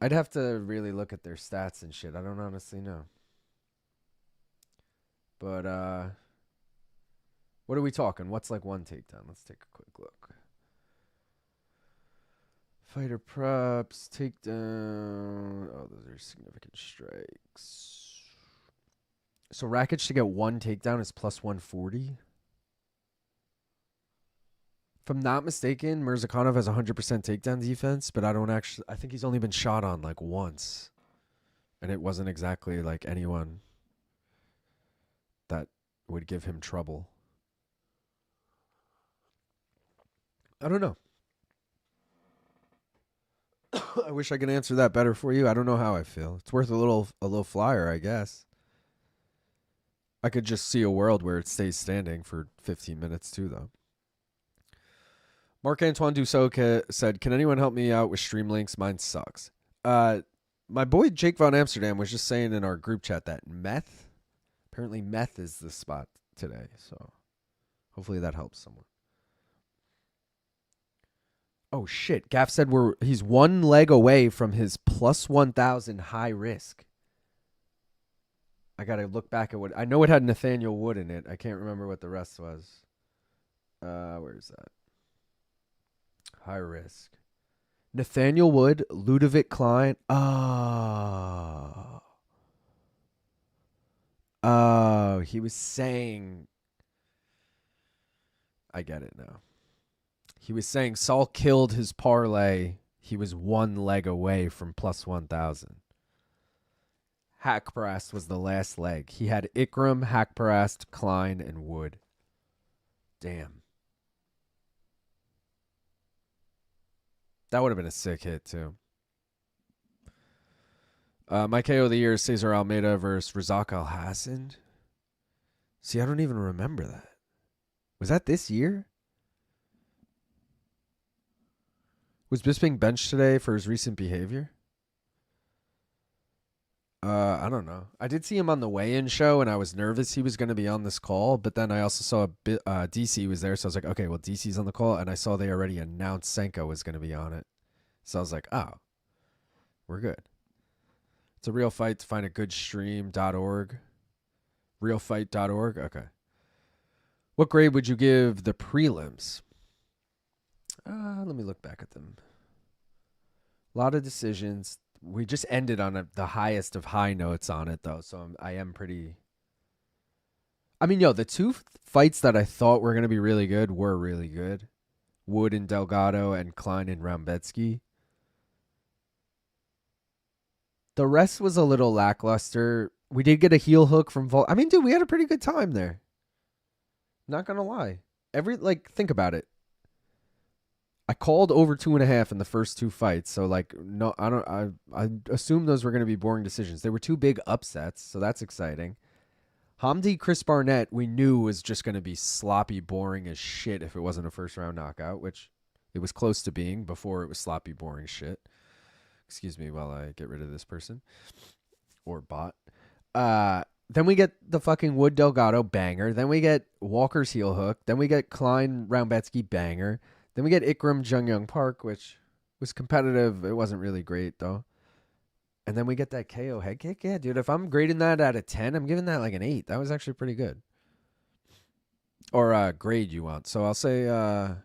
I'd have to really look at their stats and shit. I don't honestly know. But what are we talking? What's one takedown? Let's take a quick look. Fighter props, takedown. Oh, those are significant strikes. So Rakic to get 1 takedown is plus 140. If I'm not mistaken, Mirzakhanov has 100% takedown defense, but I think he's only been shot on once. And it wasn't exactly anyone that would give him trouble. I don't know. I wish I could answer that better for you. I don't know how I feel. It's worth a little flyer, I guess. I could just see a world where it stays standing for 15 minutes too, though. Marc-Antoine Dussault said, can anyone help me out with stream links? Mine sucks. My boy Jake Von Amsterdam was just saying in our group chat that apparently meth is the spot today. So hopefully that helps someone. Oh, shit. Gaff said he's 1 leg away from his plus 1,000 high risk. I got to look back at I know it had Nathaniel Wood in it. I can't remember what the rest was. Where is that? High risk. Nathaniel Wood, Ludovit, Klein. Oh, he was saying. I get it now. He was saying Saul killed his parlay. He was 1 leg away from plus 1,000. Hakparast was the last leg. He had Ikram, Hakparast, Klein, and Wood. Damn. That would have been a sick hit, too. My KO of the year is Cesar Almeida versus Razak Al-Hassan. See, I don't even remember that. Was that this year? Was Bisping benched today for his recent behavior? I don't know. I did see him on the weigh-in show, and I was nervous he was going to be on this call, but then I also saw DC was there, so I was like, okay, well, DC's on the call, and I saw they already announced Senko was going to be on it. So I was like, oh, we're good. It's a real fight to find a good stream.org. Realfight.org? Okay. What grade would you give the prelims? Let me look back at them. A lot of decisions. We just ended on the highest of high notes on it, though. So I am pretty. I mean, the two fights that I thought were going to be really good were really good. Wood and Delgado and Klein and Rebecki. The rest was a little lackluster. We did get a heel hook from Volkov. I mean, dude, we had a pretty good time there. Not going to lie. Think about it. I called over 2.5 in the first two fights. So, no, I assumed those were going to be boring decisions. They were two big upsets, so that's exciting. Hamdy, Chris Barnett, we knew was just going to be sloppy, boring as shit if it wasn't a first-round knockout, which it was close to being before it was sloppy, boring shit. Excuse me while I get rid of this person. Or bot. Then we get the fucking Wood Delgado banger. Then we get Walker's heel hook. Then we get Klein Rebecki banger. Then we get Ikram Jung Park, which was competitive. It wasn't really great, though. And then we get that KO head kick. Yeah, dude, if I'm grading that out of 10, I'm giving that like an 8. That was actually pretty good. Or grade you want. So I'll say a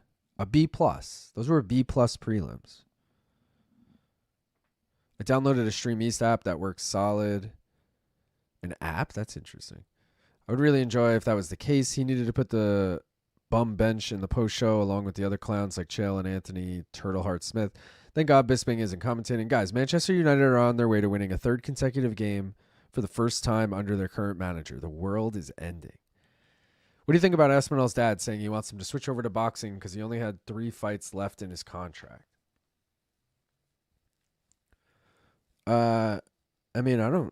B+. Those were B+ prelims. I downloaded a Stream East app that works solid. An app? That's interesting. I would really enjoy if that was the case. He needed to put the bum bench in the post show along with the other clowns like Chael and Anthony, Turtleheart Smith. Thank God Bisping isn't commentating. Guys, Manchester United are on their way to winning a third consecutive game for the first time under their current manager. The world is ending. What do you think about Aspinall's dad saying he wants him to switch over to boxing because he only had 3 fights left in his contract? I mean,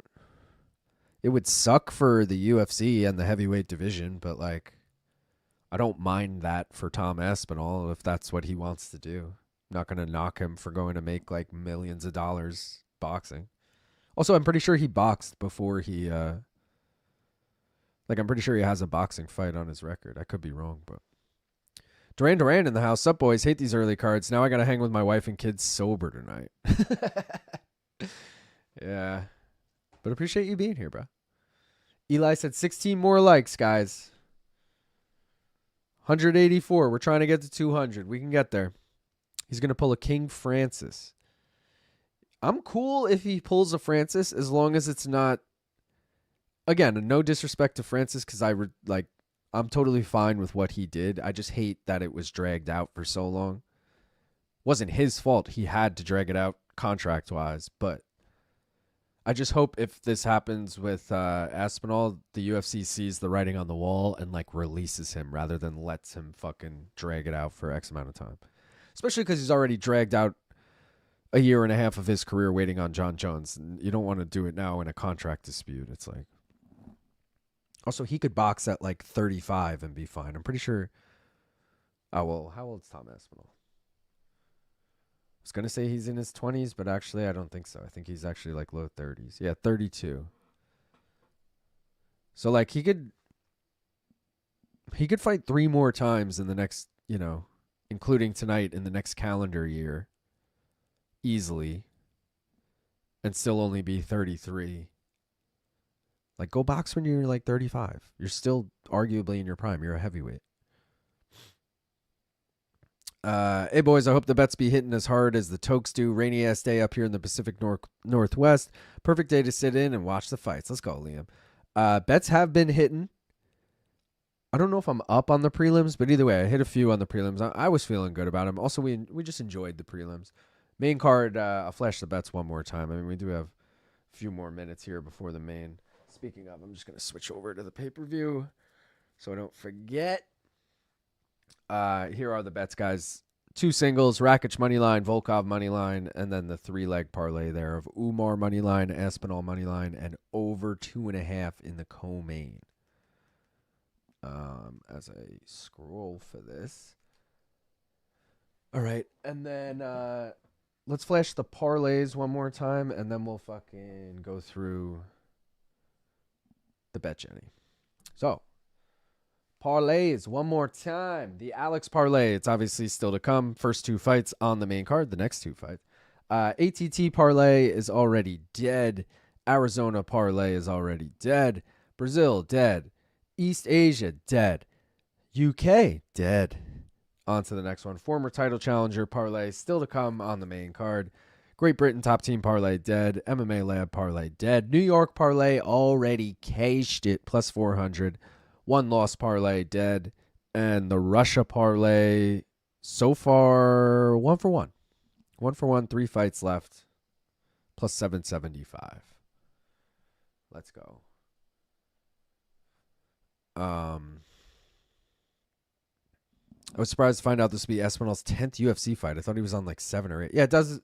it would suck for the UFC and the heavyweight division, but I don't mind that for Tom Aspinall if that's what he wants to do. I'm not going to knock him for going to make millions of dollars boxing. Also, I'm pretty sure he boxed before he, I'm pretty sure he has a boxing fight on his record. I could be wrong, but. Duran in the house. Sup, boys? Hate these early cards. Now I got to hang with my wife and kids sober tonight. Yeah. But appreciate you being here, bro. Eli said 16 more likes, guys. 184. We're trying to get to 200. We can get there. He's going to pull a King Francis. I'm cool if he pulls a Francis as long as it's not. Again, no disrespect to Francis because I'm totally fine with what he did. I just hate that it was dragged out for so long. Wasn't his fault. He had to drag it out contract-wise, but I just hope if this happens with Aspinall, the UFC sees the writing on the wall and releases him rather than lets him fucking drag it out for X amount of time. Especially because he's already dragged out a year and a half of his career waiting on John Jones. You don't want to do it now in a contract dispute. It's also, he could box at 35 and be fine. I'm pretty sure. Oh, well, how old is Tom Aspinall? I was going to say he's in his 20s, but actually I don't think so. I think he's actually low 30s. Yeah, 32. So he could fight 3 more times in the next, including tonight in the next calendar year easily and still only be 33. Go box when you're 35. You're still arguably in your prime. You're a heavyweight. Hey, boys, I hope the bets be hitting as hard as the Tokes do. Rainy ass day up here in the Pacific Northwest. Perfect day to sit in and watch the fights. Let's go, Liam. Bets have been hitting. I don't know if I'm up on the prelims, but either way, I hit a few on the prelims. I was feeling good about them. Also, we just enjoyed the prelims. Main card, I'll flash the bets one more time. I mean, we do have a few more minutes here before the main. Speaking of, I'm just going to switch over to the pay-per-view so I don't forget. Here are the bets, guys. 2 singles, Rakic moneyline, Volkov moneyline, and then the 3-leg parlay there of Umar moneyline, Aspinall moneyline, and over 2.5 in the co-main. As I scroll for this. All right, and then let's flash the parlays one more time, and then we'll fucking go through the bet, Jenny. So, parlays one more time. The Alex parlay. It's obviously still to come. First 2 fights on the main card. The next 2 fights. ATT parlay is already dead. Arizona parlay is already dead. Brazil dead. East Asia dead. UK dead. On to the next one. Former title challenger parlay still to come on the main card. Great Britain top team parlay dead. MMA lab parlay dead. New York parlay already cashed it plus 400. One loss parlay dead. And the Russia parlay so far 1 for 1. 1 for 1, 3 fights left. Plus 775. Let's go. I was surprised to find out this would be Aspinall's 10th UFC fight. I thought he was on like 7 or 8. Yeah, it does.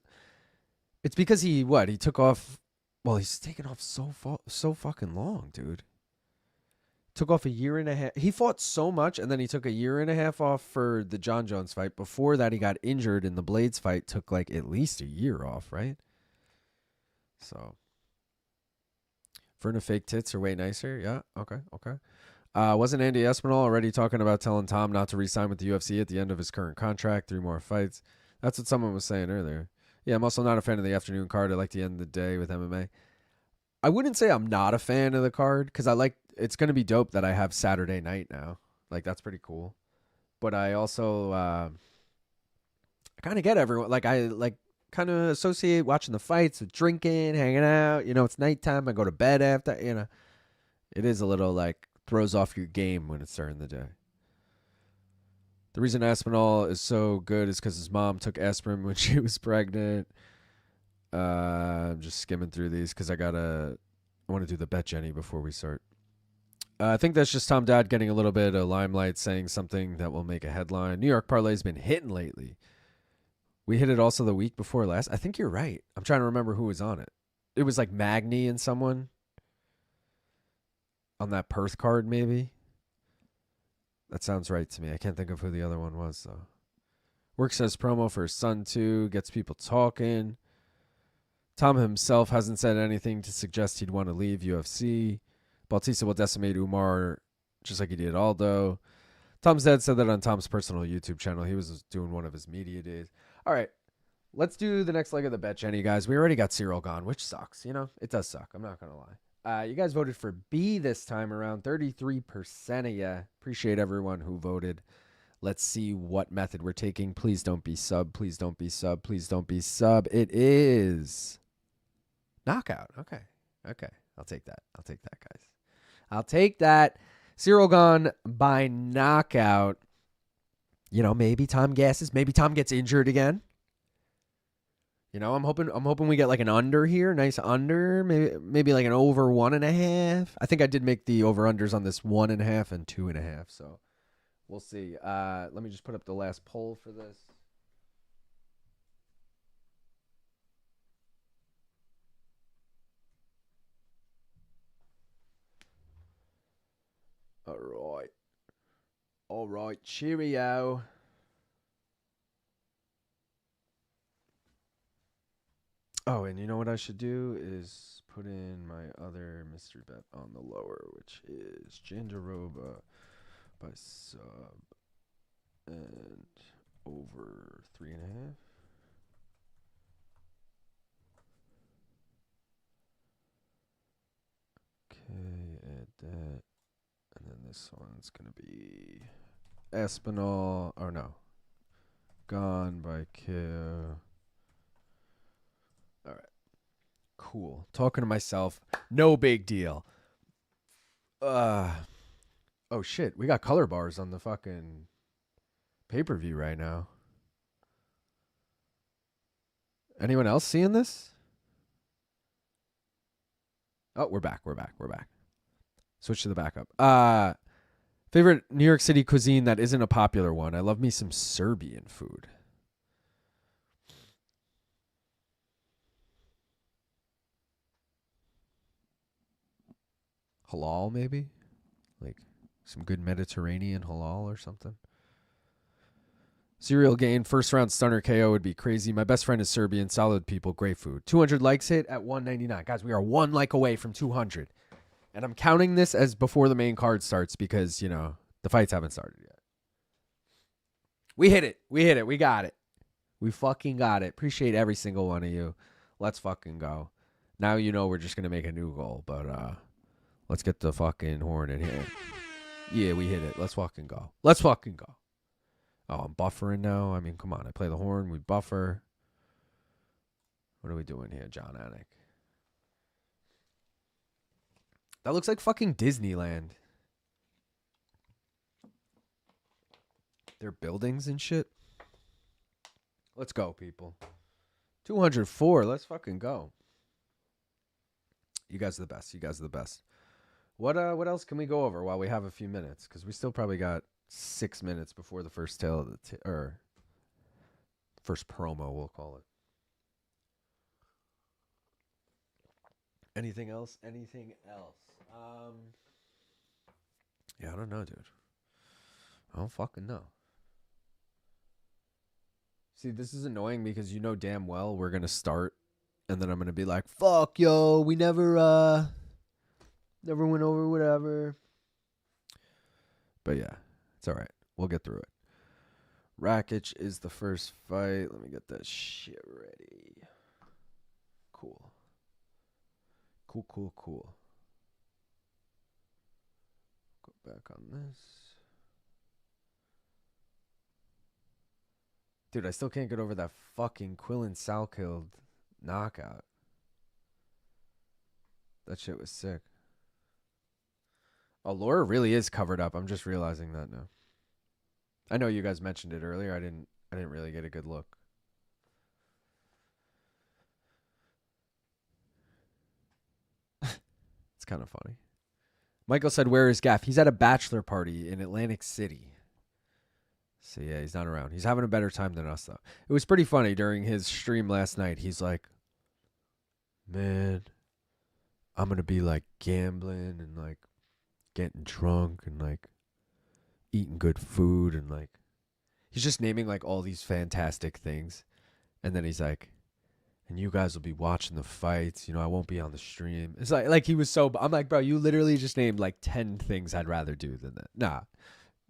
It's because he took off. Well, he's taken off so fucking long, dude. Took off a year and a half. He fought so much, and then he took a year and a half off for the John Jones fight. Before that, he got injured in the Blades fight. Took like at least a year off, right? So, Verna fake tits are way nicer. Yeah, okay. Wasn't Andy Aspinall already talking about telling Tom not to re-sign with the UFC at the end of his current contract? 3 more fights. That's what someone was saying earlier. Yeah, I'm also not a fan of the afternoon card. I like the end of the day with MMA. I wouldn't say I'm not a fan of the card because it's going to be dope that I have Saturday night now. Like, that's pretty cool. But I also I kind of get everyone. Like, I kind of associate watching the fights with drinking, hanging out. You know, it's nighttime. I go to bed after. You know, it is a little like throws off your game when it's during the day. The reason Aspinall is so good is because his mom took aspirin when she was pregnant. I'm just skimming through these because I want to do the bet Jenny before we start. I think that's just Tom Dad getting a little bit of limelight, saying something that will make a headline. New York Parlay's been hitting lately. We hit it also the week before last. I think you're right. I'm trying to remember who was on it. It was like Magny and someone on that Perth card, maybe. That sounds right to me. I can't think of who the other one was, though. Work says promo for his son, too. Gets people talking. Tom himself hasn't said anything to suggest he'd want to leave UFC. Bautista will decimate Umar just like he did Aldo. Tom's dad said that on Tom's personal YouTube channel. He was doing one of his media days. All right. Let's do the next leg of the bet, Jenny, guys. We already got Cyril gone, which sucks. You know, it does suck. I'm not going to lie. You guys voted for B this time around. 33% of you. Appreciate everyone who voted. Let's see what method we're taking. Please don't be sub. Please don't be sub. Please don't be sub. It is knockout. Okay. I'll take that. Guys. I'll take that. Cyril gone by knockout. You know, maybe Tom gasses. Maybe Tom gets injured again. You know, I'm hoping we get like an under here, nice under, maybe like an over 1.5. I think I did make the over unders on this 1.5 and 2.5. So we'll see. Let me just put up the last poll for this. All right. Cheerio. Oh, and you know what I should do is put in my other mystery bet on the lower, which is Jandiroba by sub and over 3.5. Okay, add that. And then this one's going to be Aspinall. Oh, no. Gone by Kill. All right. Cool. Talking to myself. No big deal. Oh, shit. We got color bars on the fucking pay-per-view right now. Anyone else seeing this? Oh, we're back. Switch to the backup. Favorite New York City cuisine that isn't a popular one. I love me some Serbian food. Halal, maybe? Like some good Mediterranean halal or something. Serial Gane, first round stunner KO would be crazy. My best friend is Serbian. Solid people, great food. 200 likes hit at 199. Guys, we are 1 like away from 200. And I'm counting this as before the main card starts because, you know, the fights haven't started yet. We hit it. We got it. We fucking got it. Appreciate every single one of you. Let's fucking go. Now you know we're just going to make a new goal, but let's get the fucking horn in here. Yeah, we hit it. Let's fucking go. Oh, I'm buffering now. I mean, come on. I play the horn. We buffer. What are we doing here, John Anik? That looks like fucking Disneyland. Their buildings and shit. Let's go, people. 204. Let's fucking go. You guys are the best. You guys are the best. What else can we go over while we have a few minutes? Because we still probably got 6 minutes before the first tale of the or first promo, we'll call it. Anything else? Anything else? Yeah, I don't know, dude. I don't fucking know. See, this is annoying because you know damn well we're gonna start, and then I'm gonna be like, "Fuck, yo, we never went over whatever." But yeah, it's all right. We'll get through it. Rakic is the first fight. Let me get that shit ready. Cool. Cool. Go back on this. Dude, I still can't get over that fucking Quillen Salkild knockout. That shit was sick. Oh, Laura really is covered up. I'm just realizing that now. I know you guys mentioned it earlier. I didn't really get a good look. It's kind of funny. Michael said, "Where is Gaff?" He's at a bachelor party in Atlantic City. So yeah, he's not around. He's having a better time than us, though. It was pretty funny during his stream last night. He's like, "Man, I'm gonna be like gambling and like getting drunk and like eating good food and like," he's just naming like all these fantastic things, and then he's like, "And you guys will be watching the fights. You know, I won't be on the stream." It's like he was so. I'm like, bro, you literally just named like 10 things I'd rather do than that. Nah.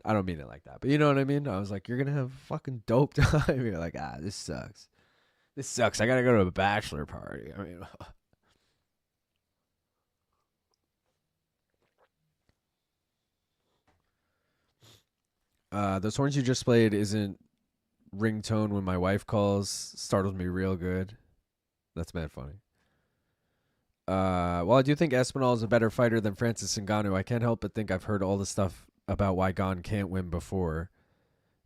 I don't mean it like that, but you know what I mean? I was like, you're going to have a fucking dope time. You're like, this sucks. This sucks. I got to go to a bachelor party. I mean, those horns you just played isn't ringtone when my wife calls. Startled me real good. That's mad funny. Well, I do think Aspinall is a better fighter than Francis Ngannou. I can't help but think I've heard all the stuff about why Gane can't win before.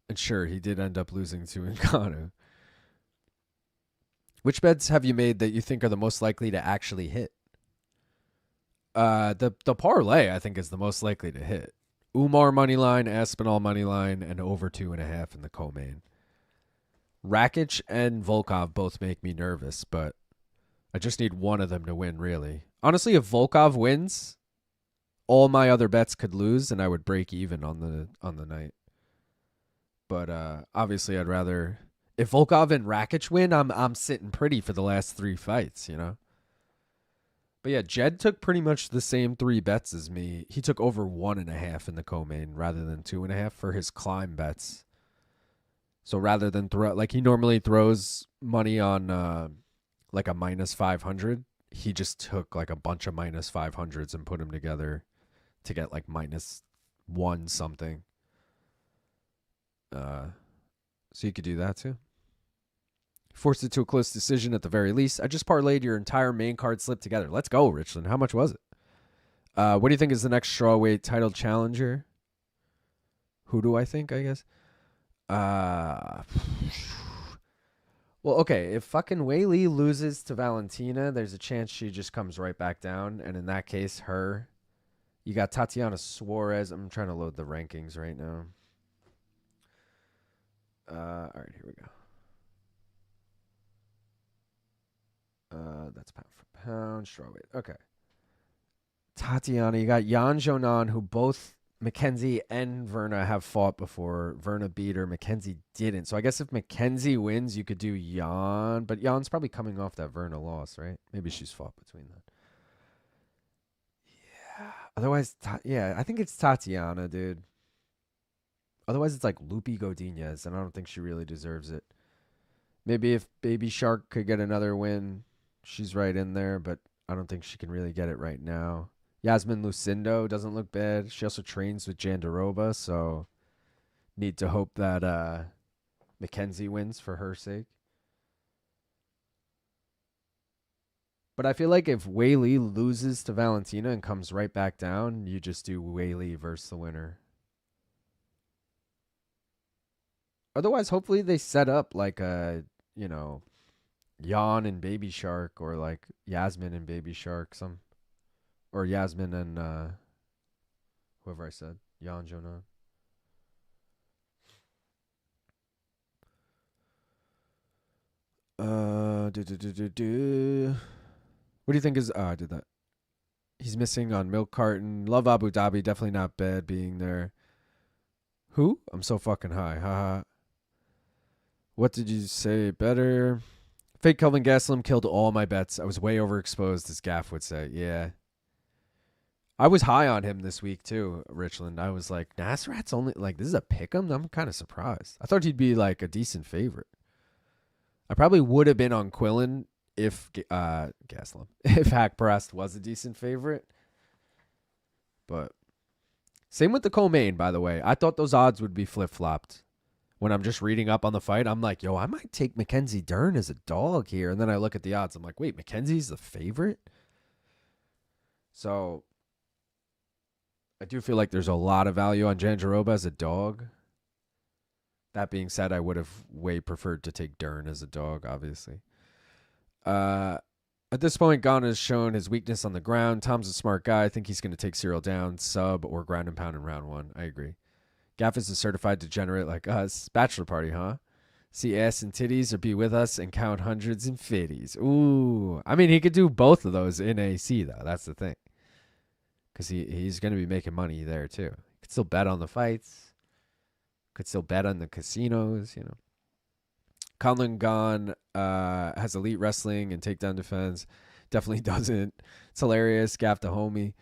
And sure, he did end up losing to Ngannou. Which bets have you made that you think are the most likely to actually hit? The parlay, I think, is the most likely to hit. Umar moneyline, Aspinall moneyline, and over 2.5 in the co-main. Rakic and Volkov both make me nervous, but I just need one of them to win, really. Honestly, if Volkov wins, all my other bets could lose, and I would break even on the night. But obviously, I'd rather, if Volkov and Rakic win, I'm sitting pretty for the last 3 fights, you know. But yeah, Jed took pretty much the same 3 bets as me. He took over 1.5 in the co-main rather than 2.5 for his climb bets. So rather than throw, like he normally throws money on like a minus 500, he just took like a bunch of minus 500s and put them together to get like minus 1 something. So you could do that too. Forced it to a close decision at the very least. I just parlayed your entire main card slip together. Let's go, Richland. How much was it? What do you think is the next strawweight title challenger? Who do I think, I guess? Well, okay. If fucking Weili loses to Valentina, there's a chance she just comes right back down. And in that case, her. You got Tatiana Suarez. I'm trying to load the rankings right now. All right, here we go. That's pound for pound, strawweight. Okay. Tatiana, you got Jan Jonan, who both Mackenzie and Verna have fought before. Verna beat her. Mackenzie didn't. So I guess if Mackenzie wins, you could do Jan. But Jan's probably coming off that Verna loss, right? Maybe she's fought between that. Yeah. Otherwise, yeah, I think it's Tatiana, dude. Otherwise, it's like Lupi Godinez, and I don't think she really deserves it. Maybe if Baby Shark could get another win, she's right in there, but I don't think she can really get it right now. Yasmin Lucindo doesn't look bad. She also trains with Jandiroba, so need to hope that Mackenzie wins for her sake. But I feel like if Weili loses to Valentina and comes right back down, you just do Weili versus the winner. Otherwise, hopefully they set up like a, Jan and Baby Shark, or like Yasmin and Baby Shark, or Yasmin and whoever I said, Jan Jonan. What do you think is? I did that. He's missing on Milk Carton. Love Abu Dhabi. Definitely not bad being there. Who? I'm so fucking high. Haha. What did you say better? Fake Kelvin Gastelum killed all my bets. I was way overexposed, as Gaff would say. Yeah. I was high on him this week, too, Richland. I was like, Nasrat's only, like, this is a pick'em? I'm kind of surprised. I thought he'd be, like, a decent favorite. I probably would have been on Quillen if Gastelum, if Hackparast was a decent favorite. But same with the co-main, by the way. I thought those odds would be flip-flopped. When I'm just reading up on the fight, I'm like, yo, I might take Mackenzie Dern as a dog here. And then I look at the odds. I'm like, wait, Mackenzie's the favorite? So I do feel like there's a lot of value on Jandiroba as a dog. That being said, I would have way preferred to take Dern as a dog, obviously. At this point, Gane has shown his weakness on the ground. Tom's a smart guy. I think he's going to take Cyril down, sub, or ground and pound in round one. I agree. Gaff is a certified degenerate like us. Bachelor party, huh? See ass and titties or be with us and count hundreds and fifties. Ooh. I mean, he could do both of those in AC, though. That's the thing. Because he's going to be making money there, too. He could still bet on the fights. Could still bet on the casinos, Colin Gane has elite wrestling and takedown defense. Definitely doesn't. It's hilarious. Gaff the homie.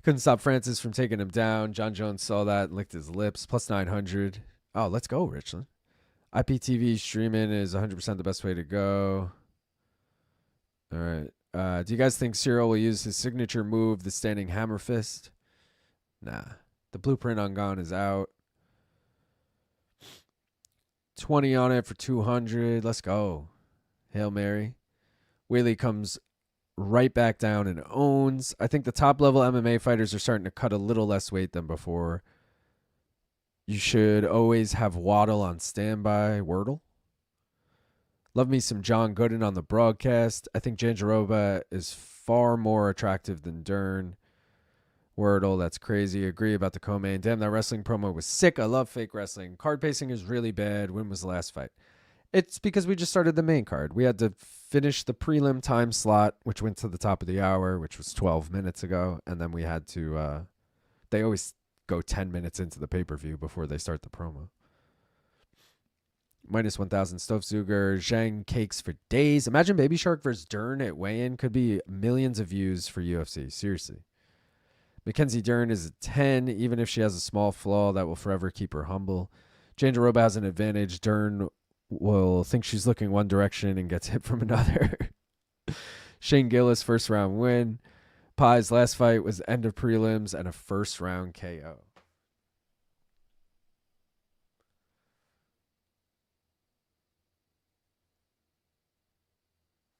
Couldn't stop Francis from taking him down. John Jones saw that and licked his lips. Plus 900. Oh, let's go, Richland. IPTV streaming is 100% the best way to go. All right. Do you guys think Cyril will use his signature move, the standing hammer fist? Nah. The blueprint on Gane is out. 20 on it for 200. Let's go. Hail Mary. Weili comes right back down and owns. I think the top level MMA fighters are starting to cut a little less weight than before. You should always have Waddle on standby. Wordle. Love me some John Gooden on the broadcast. I think Jandiroba is far more attractive than Dern. Wordle, that's crazy. Agree about the co-main. Damn, that wrestling promo was sick. I love fake wrestling. Card pacing is really bad. When was the last fight? It's because we just started the main card. We had to finish the prelim time slot, which went to the top of the hour, which was 12 minutes ago. And then we had to, they always go 10 minutes into the pay-per-view before they start the promo. Minus 1,000 Stoffzuger. Zhang cakes for days. Imagine Baby Shark versus Dern at weigh-in. Could be millions of views for UFC. Seriously. Mackenzie Dern is a 10. Even if she has a small flaw, that will forever keep her humble. Jandiroba has an advantage. Dern will think she's looking one direction and gets hit from another. Shane Gillis, first round win. Pai's last fight was end of prelims and a first round KO.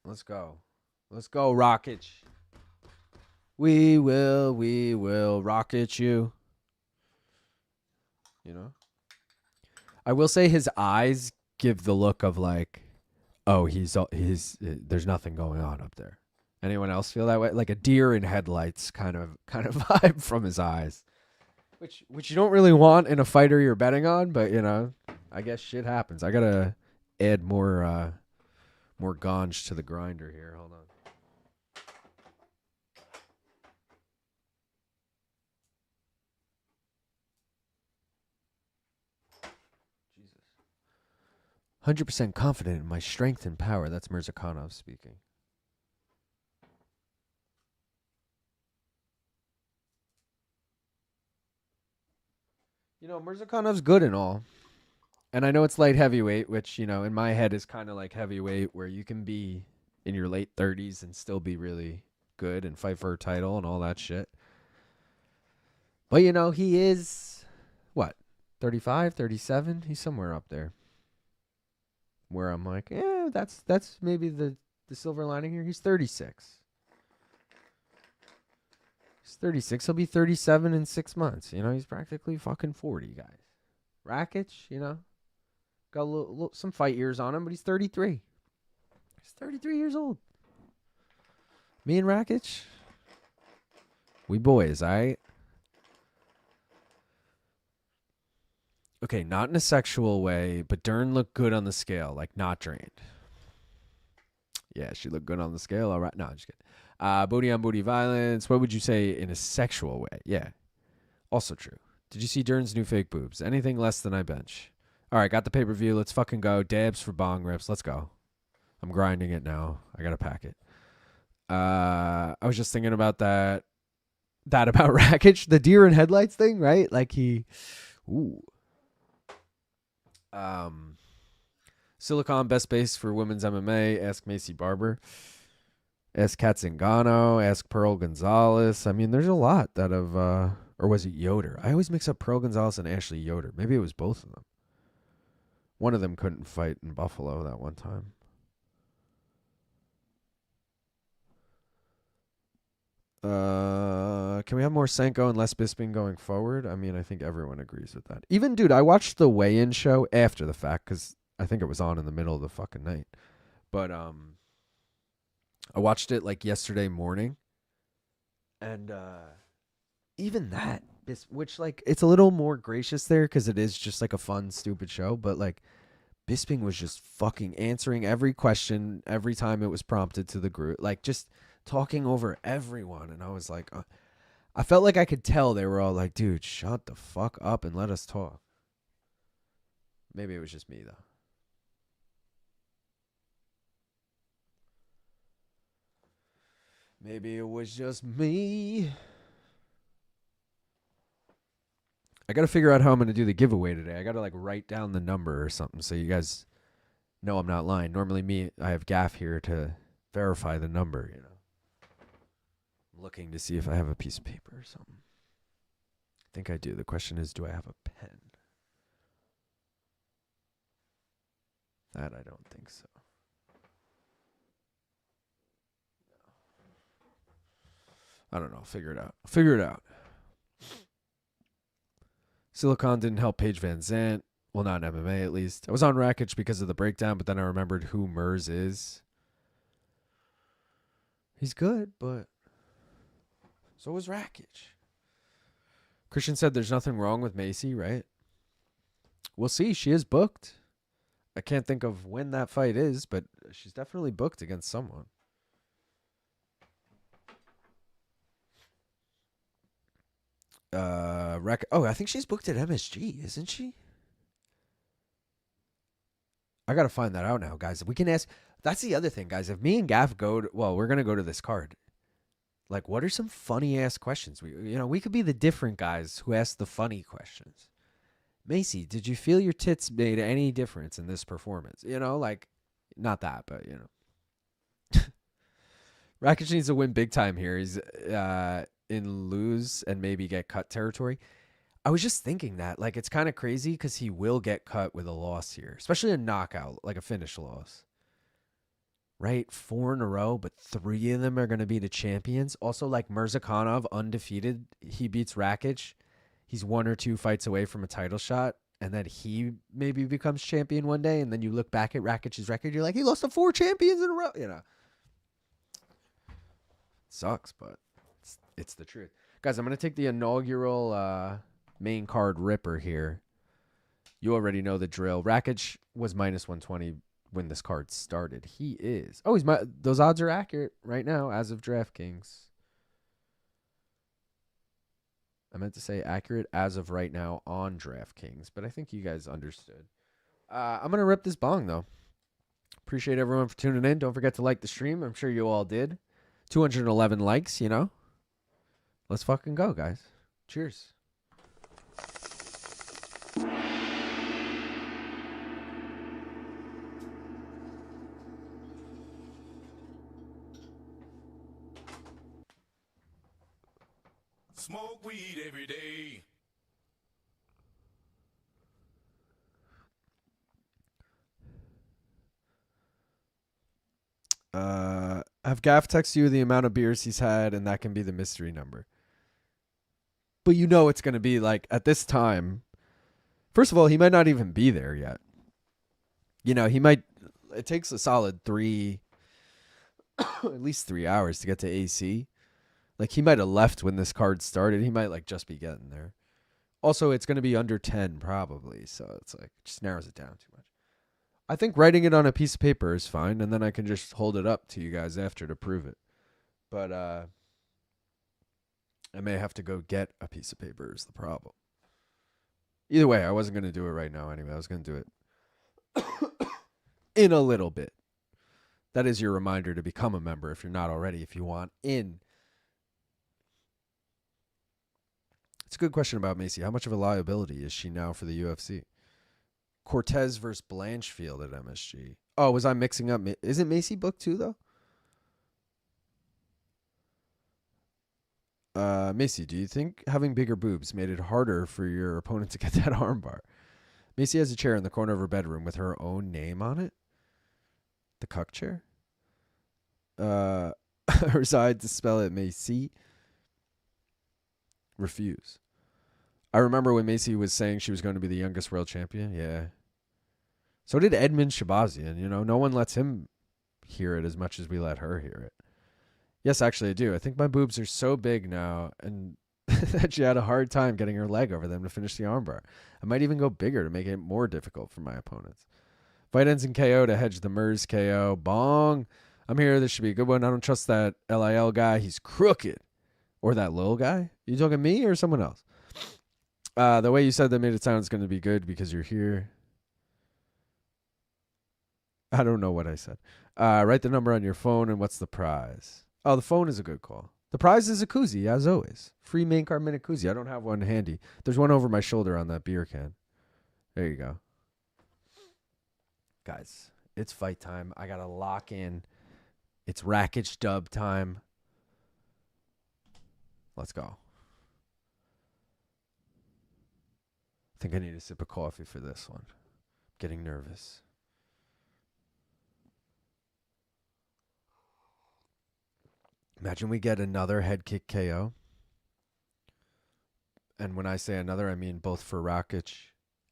Let's go. Let's go, Rocket. We will rocket you. I will say his eyes give the look of like, oh, he's there's nothing going on up there. Anyone else feel that way? Like a deer in headlights kind of vibe from his eyes, which you don't really want in a fighter you're betting on, but I guess shit happens. I gotta add more ganj to the grinder here. Hold on. 100% confident in my strength and power. That's Mirzakhanov speaking. Mirzakhanov's good and all. And I know it's light heavyweight, which, in my head is kind of like heavyweight, where you can be in your late 30s and still be really good and fight for a title and all that shit. But, he is, what, 35, 37. He's somewhere up there. Where I'm like, that's maybe the silver lining here. He's 36. He's 36. He'll be 37 in 6 months. You know, he's practically fucking 40, guys. Rakic, you know, got some fight years on him, but he's 33. He's 33 years old. Me and Rakic, we boys, all right? Okay, not in a sexual way, but Dern looked good on the scale, like not drained. Yeah, she looked good on the scale. All right. No, I'm just kidding. Booty on booty violence. What would you say in a sexual way? Yeah. Also true. Did you see Dern's new fake boobs? Anything less than I bench. All right, got the pay-per-view. Let's fucking go. Dabs for bong rips. Let's go. I'm grinding it now. I got to pack it. I was just thinking about that about Rakic, the deer in headlights thing, right? Like Silicon best base for women's MMA. Ask Macy Barber. Ask Kat Zingano. Ask Pearl Gonzalez. I mean, there's a lot that have, or was it Yoder? I always mix up Pearl Gonzalez and Ashley Yoder. Maybe it was both of them. One of them couldn't fight in Buffalo that one time. Can we have more Senko and less Bisping going forward? I mean, I think everyone agrees with that. Even, dude, I watched the weigh-in show after the fact because I think it was on in the middle of the fucking night. But I watched it like yesterday morning. And even that, which like it's a little more gracious there because it is just like a fun, stupid show. But like Bisping was just fucking answering every question every time it was prompted to the group. Like just talking over everyone. And I was like, I felt like I could tell they were all like, dude, shut the fuck up and let us talk. Maybe it was just me, though. Maybe it was just me. I got to figure out how I'm going to do the giveaway today. I got to like write down the number or something so you guys know I'm not lying. Normally I have Gaff here to verify the number, you know. I'm looking to see if I have a piece of paper or something. I think I do. The question is, do I have a pen? That I don't think so. I don't know. Figure it out. Silicon didn't help Paige Van Zandt. Well, not in MMA at least. I was on Rakic because of the breakdown, but then I remembered who Mers is. He's good, but so was Rakic. Christian said there's nothing wrong with Macy, right? We'll see. She is booked. I can't think of when that fight is, but she's definitely booked against someone. I think she's booked at MSG, isn't she? I gotta find that out now, guys. We can ask. That's the other thing, guys. If me and Gaff we're gonna go to this card. Like, what are some funny ass questions? We could be the different guys who ask the funny questions. Macy, did you feel your tits made any difference in this performance? Like, not that, but Rakic needs to win big time here. He's in lose and maybe get cut territory. I was just thinking that, like, it's kind of crazy because he will get cut with a loss here, especially a knockout, like a finish loss. Right? 4 in a row, but 3 of them are going to be the champions. Also, like Mirzakhanov, undefeated. He beats Rakic. He's 1 or 2 fights away from a title shot, and then he maybe becomes champion one day, and then you look back at Rakic's record, you're like, he lost to 4 champions in a row. Sucks, but it's the truth. Guys, I'm going to take the inaugural main card ripper here. You already know the drill. Rakic was minus 120 when this card started. He is. Oh, those odds are accurate right now as of DraftKings. I meant to say accurate as of right now on DraftKings, but I think you guys understood. I'm going to rip this bong, though. Appreciate everyone for tuning in. Don't forget to like the stream. I'm sure you all did. 211 likes, Let's fucking go, guys. Cheers. Smoke weed every day. Have Gaff text you the amount of beers he's had, and that can be the mystery number. But you know it's going to be like at this time. First of all, he might not even be there yet. You know, he might. It takes a solid at least 3 hours to get to AC. Like, he might have left when this card started. He might, like, just be getting there. Also, it's going to be under 10 probably, so it's like, just narrows it down too much. I think writing it on a piece of paper is fine, and then I can just hold it up to you guys after to prove it. But I may have to go get a piece of paper is the problem. Either way, I wasn't going to do it right now anyway. I was going to do it in a little bit. That is your reminder to become a member if you're not already, if you want in. It's a good question about Macy. How much of a liability is she now for the UFC? Cortez versus Blanchfield at MSG. Oh, was I mixing up? Isn't Macy booked too, though? Macy, do you think having bigger boobs made it harder for your opponent to get that armbar? Macy has a chair in the corner of her bedroom with her own name on it. The cuck chair? Her side to spell it Macy. Refuse. I remember when Macy was saying she was going to be the youngest world champion. Yeah. So did Edmund Shabazian. You know, no one lets him hear it as much as we let her hear it. Yes, actually, I do. I think my boobs are so big now and that she had a hard time getting her leg over them to finish the armbar. I might even go bigger to make it more difficult for my opponents. Fight ends in KO to hedge the MERS KO. Bong. I'm here. This should be a good one. I don't trust that LIL guy. He's crooked. Or that Lil guy. You talking me or someone else? The way you said that made it sound it's going to be good because you're here. I don't know what I said. Write the number on your phone and what's the prize? Oh, the phone is a good call. The prize is a koozie, as always. Free main card minute koozie. I don't have one handy. There's one over my shoulder on that beer can. There you go. Guys, it's fight time. I got to lock in. It's Rakic dub time. Let's go. I think I need a sip of coffee for this one. Getting nervous. Imagine we get another head kick KO. And when I say another, I mean both for Rakic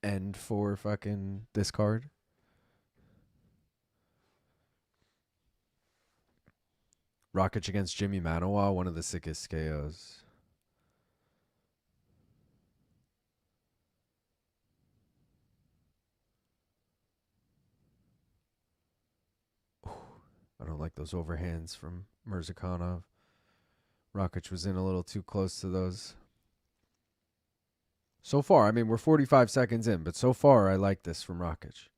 and for fucking this card. Rakic against Jimmy Manawa, one of the sickest KOs. I don't like those overhands from Mirzakhanov. Rakic was in a little too close to those. So far, I mean, we're 45 seconds in, but so far I like this from Rakic.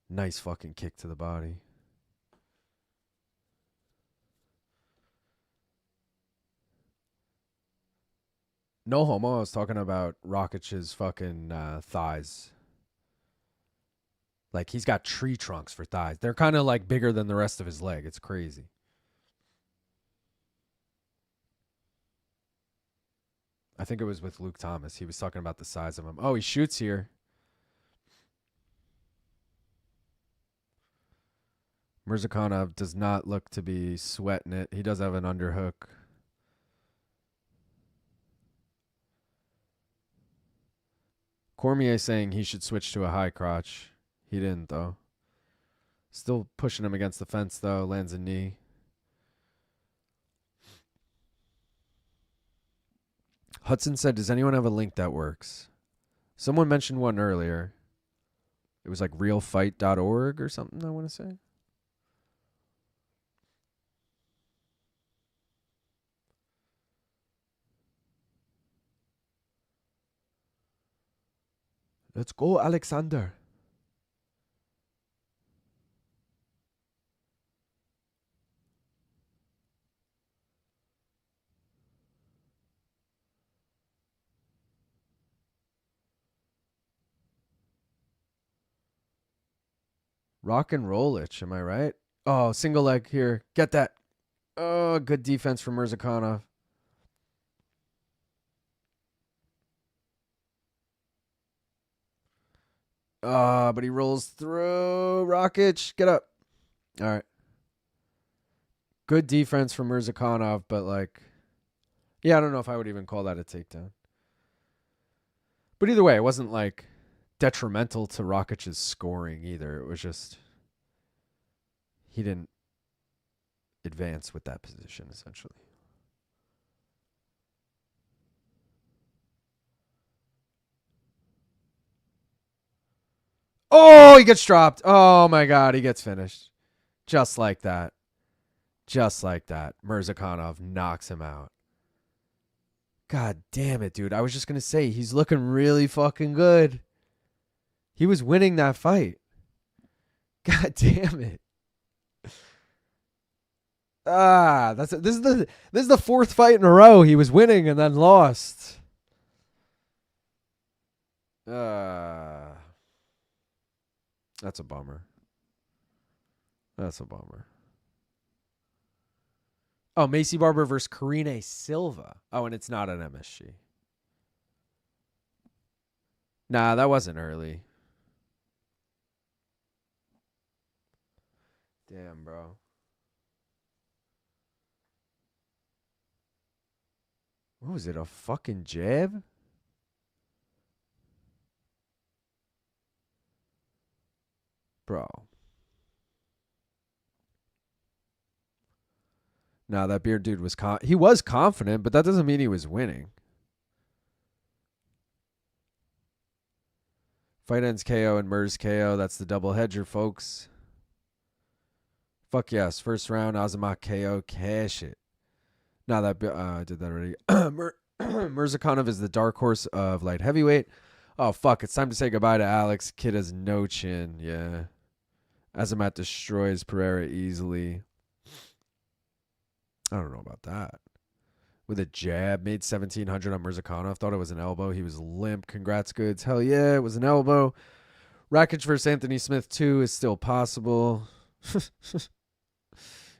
Nice fucking kick to the body. No homo, I was talking about Rakic's fucking thighs. Like, he's got tree trunks for thighs. They're kind of like bigger than the rest of his leg. It's crazy. I think it was with Luke Thomas. He was talking about the size of him. Oh, he shoots here. Mirzakhanov does not look to be sweating it. He does have an underhook. Cormier saying he should switch to a high crotch. He didn't, though. Still pushing him against the fence, though. Lands a knee. Hudson said, does anyone have a link that works? Someone mentioned one earlier. It was like realfight.org or something, I want to say. Let's go, Alexander. Rock and roll it, am I right? Oh, single leg here. Get that. Oh, good defense from Mirzakhanov. But he rolls through. Rakic, get up. All right. Good defense from Mirzakhanov, but like, yeah, I don't know if I would even call that a takedown. But either way, it wasn't like detrimental to Rakic's scoring either. It was just he didn't advance with that position, essentially. Oh, he gets dropped. Oh, my God. He gets finished. Just like that. Just like that. Mirzakhanov knocks him out. God damn it, dude. I was just going to say, he's looking really fucking good. He was winning that fight. God damn it. This is the fourth fight in a row he was winning and then lost. That's a bummer. That's a bummer. Oh, Macy Barber versus Karine Silva. Oh, and it's not an MSG. Nah, that wasn't early. Damn, bro. What was it, a fucking jab? Bro. Nah, that beard dude was he was confident, but that doesn't mean he was winning. Fight ends KO and Mers KO. That's the double hedger, folks. Fuck yes. First round, Azamat KO. Cash it. Nah, that I did that already. Mirzakhanov is the dark horse of light heavyweight. Oh, fuck. It's time to say goodbye to Alex. Kid has no chin. Yeah. Azamat destroys Pereira easily. I don't know about that. With a jab, made 1,700 on Mirzakhanov. Thought it was an elbow. He was limp. Congrats, Goods. Hell yeah, it was an elbow. Rakic versus Anthony Smith 2 is still possible.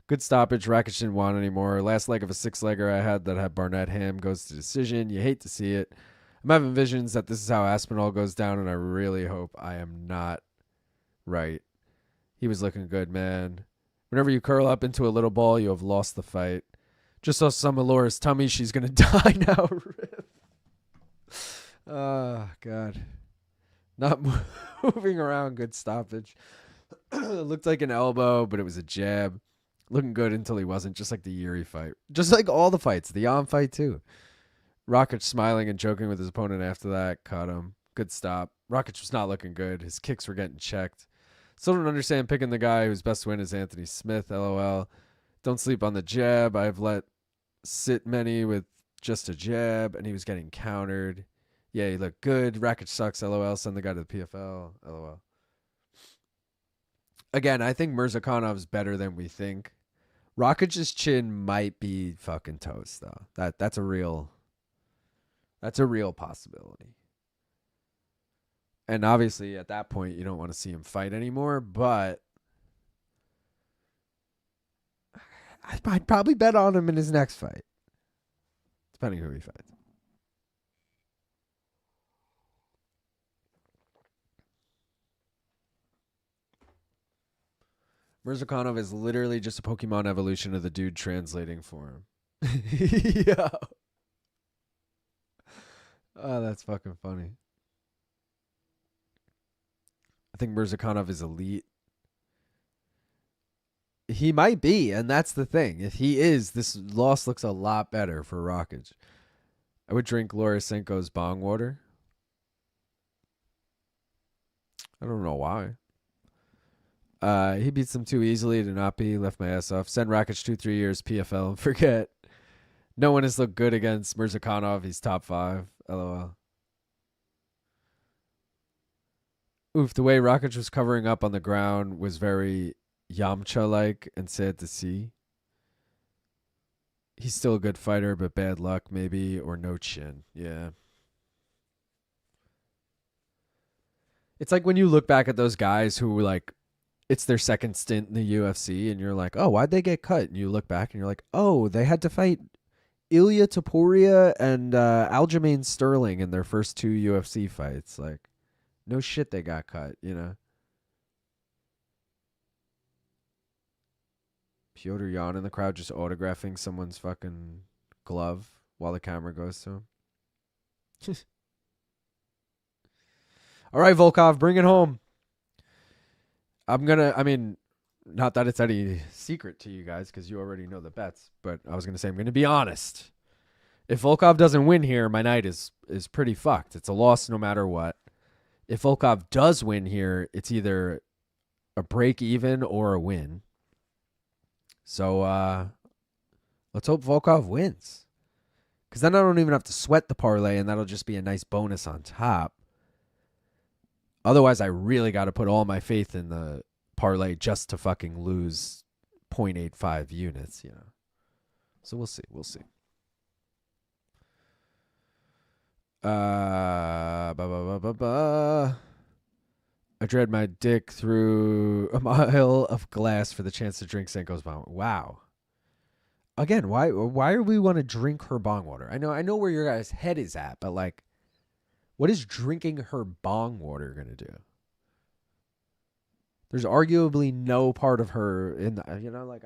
Good stoppage. Rakic didn't want anymore. Last leg of a 6-legger I had that had Barnett Ham goes to decision. You hate to see it. I'm having visions that this is how Aspinall goes down, and I really hope I am not right. He was looking good, man. Whenever you curl up into a little ball, you have lost the fight. Just saw some of Laura's tummy. She's going to die now. Rip. Oh, God. Not moving around. Good stoppage. It looked like an elbow, but it was a jab. Looking good until he wasn't, just like the Yuri fight. Just like all the fights. The Yam fight, too. Rakic smiling and joking with his opponent after that. Caught him. Good stop. Rakic was not looking good. His kicks were getting checked. Still don't understand picking the guy whose best win is Anthony Smith. LOL. Don't sleep on the jab. I've let sit many with just a jab, and he was getting countered. Yeah, he looked good. Rakic sucks. LOL. Send the guy to the PFL. LOL. Again, I think Mirzakhanov's better than we think. Rakic's chin might be fucking toast, though. That's a real possibility. And obviously, at that point, you don't want to see him fight anymore, but I'd probably bet on him in his next fight, depending who he fights. Mirzakhanov is literally just a Pokemon evolution of the dude translating for him. Yeah. Oh, that's fucking funny. I think Mirzakhanov is elite. He might be, and that's the thing. If he is, this loss looks a lot better for Rakic. I would drink Lorisenko's bong water. I don't know why. He beats him too easily to not be. Left my ass off. Send Rakic 2-3 years PFL and forget. No one has looked good against Mirzakhanov. He's top 5. LOL. Oof, the way Rakic was covering up on the ground was very Yamcha-like and sad to see. He's still a good fighter, but bad luck maybe, or no chin. Yeah. It's like when you look back at those guys who were like, it's their second stint in the UFC, and you're like, oh, why'd they get cut? And you look back and you're like, oh, they had to fight Ilya Topuria and Aljamain Sterling in their first 2 UFC fights. Like, No shit they got cut, you know. Piotr Jan in the crowd just autographing someone's fucking glove while the camera goes to him. All right, Volkov, bring it home. Not that it's any secret to you guys because you already know the bets, but I was going to say I'm going to be honest. If Volkov doesn't win here, my night is pretty fucked. It's a loss no matter what. If Volkov does win here, it's either a break even or a win. So let's hope Volkov wins. Because then I don't even have to sweat the parlay, and that'll just be a nice bonus on top. Otherwise, I really got to put all my faith in the parlay just to fucking lose 0.85 units, you know. So we'll see. We'll see. I dread my dick through a mile of glass for the chance to drink Senko's bong. Wow. Again, why do we want to drink her bong water? I know where your guys' head is at, but like, what is drinking her bong water gonna do? There's arguably no part of her in the, you know, like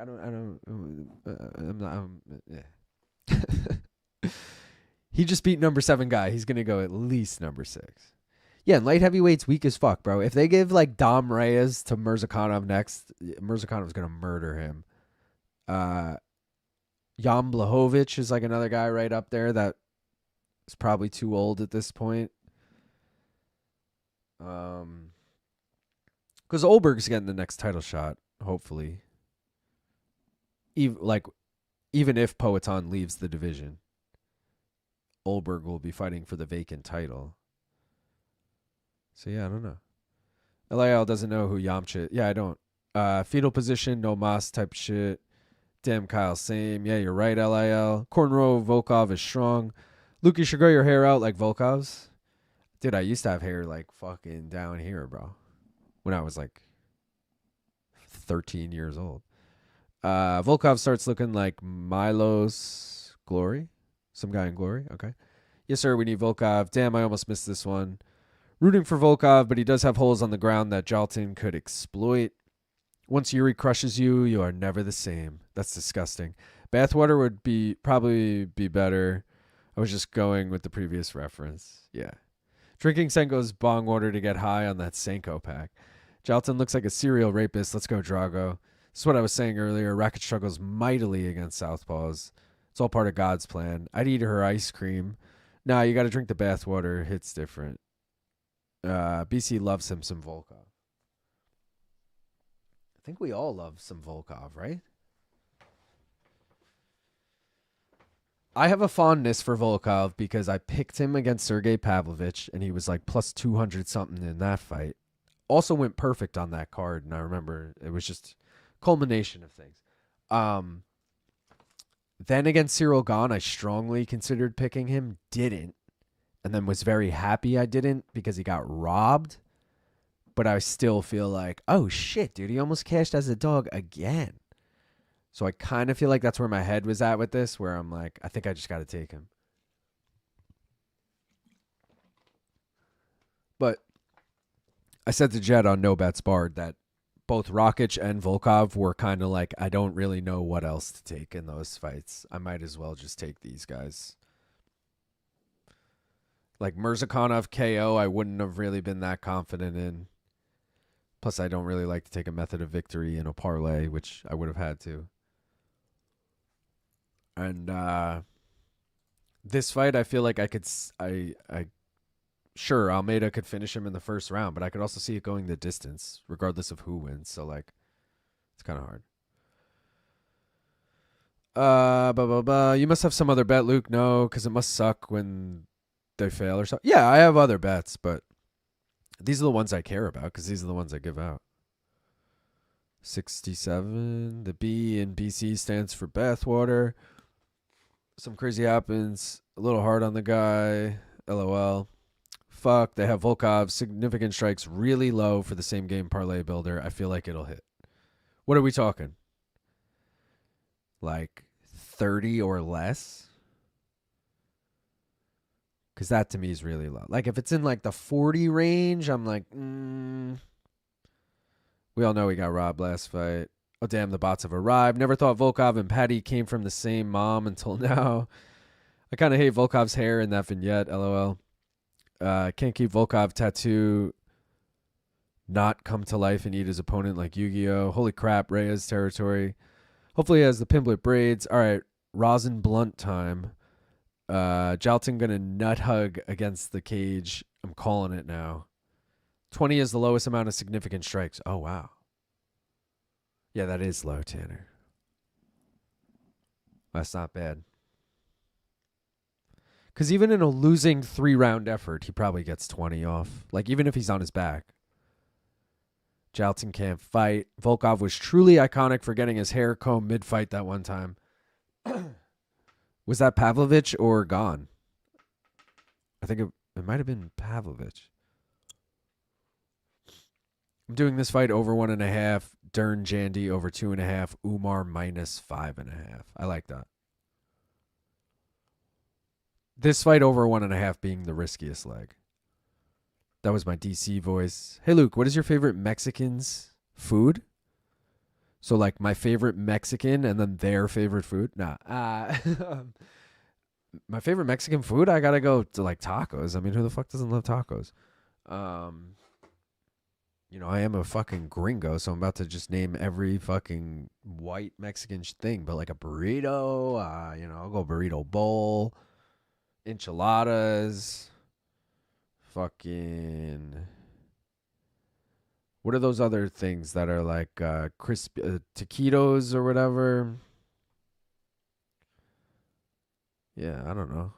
He just beat number 7 guy. He's gonna go at least number 6. Yeah, and light heavyweight's weak as fuck, bro. If they give like Dom Reyes to Mirzakhanov next, Mirzakhanov's gonna murder him. Jan Blachowicz is like another guy right up there that is probably too old at this point. Because Olberg's getting the next title shot, hopefully. Even if Poatan leaves the division, Olberg will be fighting for the vacant title. So yeah, I don't know. LIL doesn't know who Yamcha. Yeah, I don't. Fetal position, no mas type shit. Damn, Kyle, same. Yeah, you're right, LIL. Cornrow Volkov is strong. Luke, you should grow your hair out like Volkov's. Dude, I used to have hair like fucking down here, bro. When I was like 13 years old. Volkov starts looking like Milos Glory. Some guy in Glory. Okay. Yes, sir, we need Volkov. Damn, I almost missed this one. Rooting for Volkov, but he does have holes on the ground that Jaltin could exploit. Once Yuri crushes you, you are never the same. That's disgusting. Bathwater would probably be better. I was just going with the previous reference. Yeah. Drinking Senko's bong water to get high on that Senko pack. Jaltin looks like a serial rapist. Let's go, Drago. This is what I was saying earlier. Racket struggles mightily against Southpaws. It's all part of God's plan. I'd eat her ice cream. Nah, you got to drink the bathwater. Hits different. BC loves him some Volkov. I think we all love some Volkov, right? I have a fondness for Volkov because I picked him against Sergey Pavlovich, and he was like plus 200 something in that fight. Also went perfect on that card, and I remember it was just culmination of things. Then against Cyril Gane, I strongly considered picking him, didn't, and then was very happy I didn't because he got robbed. But I still feel like, oh shit, dude, he almost cashed as a dog again. So I kind of feel like that's where my head was at with this, where I'm like, I think I just got to take him. But I said to Jed on No Bets Barred that both Rakic and Volkov were kind of like, I don't really know what else to take in those fights. I might as well just take these guys. Like Mirzakhanov KO, I wouldn't have really been that confident in. Plus, I don't really like to take a method of victory in a parlay, which I would have had to. And this fight, I feel like I could... Sure, Almeida could finish him in the first round, but I could also see it going the distance, regardless of who wins. So, like, it's kind of hard. You must have some other bet, Luke. No, because it must suck when they fail or something. Yeah, I have other bets, but these are the ones I care about because these are the ones I give out. 67. The B in BC stands for bathwater. Some crazy happens. A little hard on the guy. LOL. Fuck, they have Volkov. Significant strikes really low for the same game parlay builder. I feel like it'll hit. What are we talking? Like 30 or less? Because that to me is really low. Like if it's in like the 40 range, I'm like, We all know he got robbed last fight. Oh, damn, the bots have arrived. Never thought Volkov and Patty came from the same mom until now. I kind of hate Volkov's hair in that vignette, LOL. Can't keep Volkov tattoo not come to life and eat his opponent like Yu-Gi-Oh! Holy crap, Reyes territory. Hopefully he has the pimplet braids. All right, rosin blunt time. Jalton gonna nut hug against the cage. I'm calling it now. 20 is the lowest amount of significant strikes. Oh, wow. Yeah, that is low, Tanner. That's not bad. Because even in a losing 3-round effort, he probably gets 20 off. Like, even if he's on his back. Jalton can't fight. Volkov was truly iconic for getting his hair combed mid-fight that one time. Was that Pavlovich or Gane? I think it might have been Pavlovich. I'm doing this fight over 1.5. Dern Jandy over 2.5. Umar minus 5.5. I like that. This fight over 1.5 being the riskiest leg. That was my DC voice. Hey, Luke, what is your favorite Mexican's food? So, like, my favorite Mexican and then their favorite food? Nah. My favorite Mexican food? I gotta go to, like, tacos. I mean, who the fuck doesn't love tacos? You know, I am a fucking gringo, so I'm about to just name every fucking white Mexican thing. But, like, a burrito, I'll go burrito bowl. Enchiladas, fucking, what are those other things that are like crispy taquitos or whatever? Yeah, I don't know.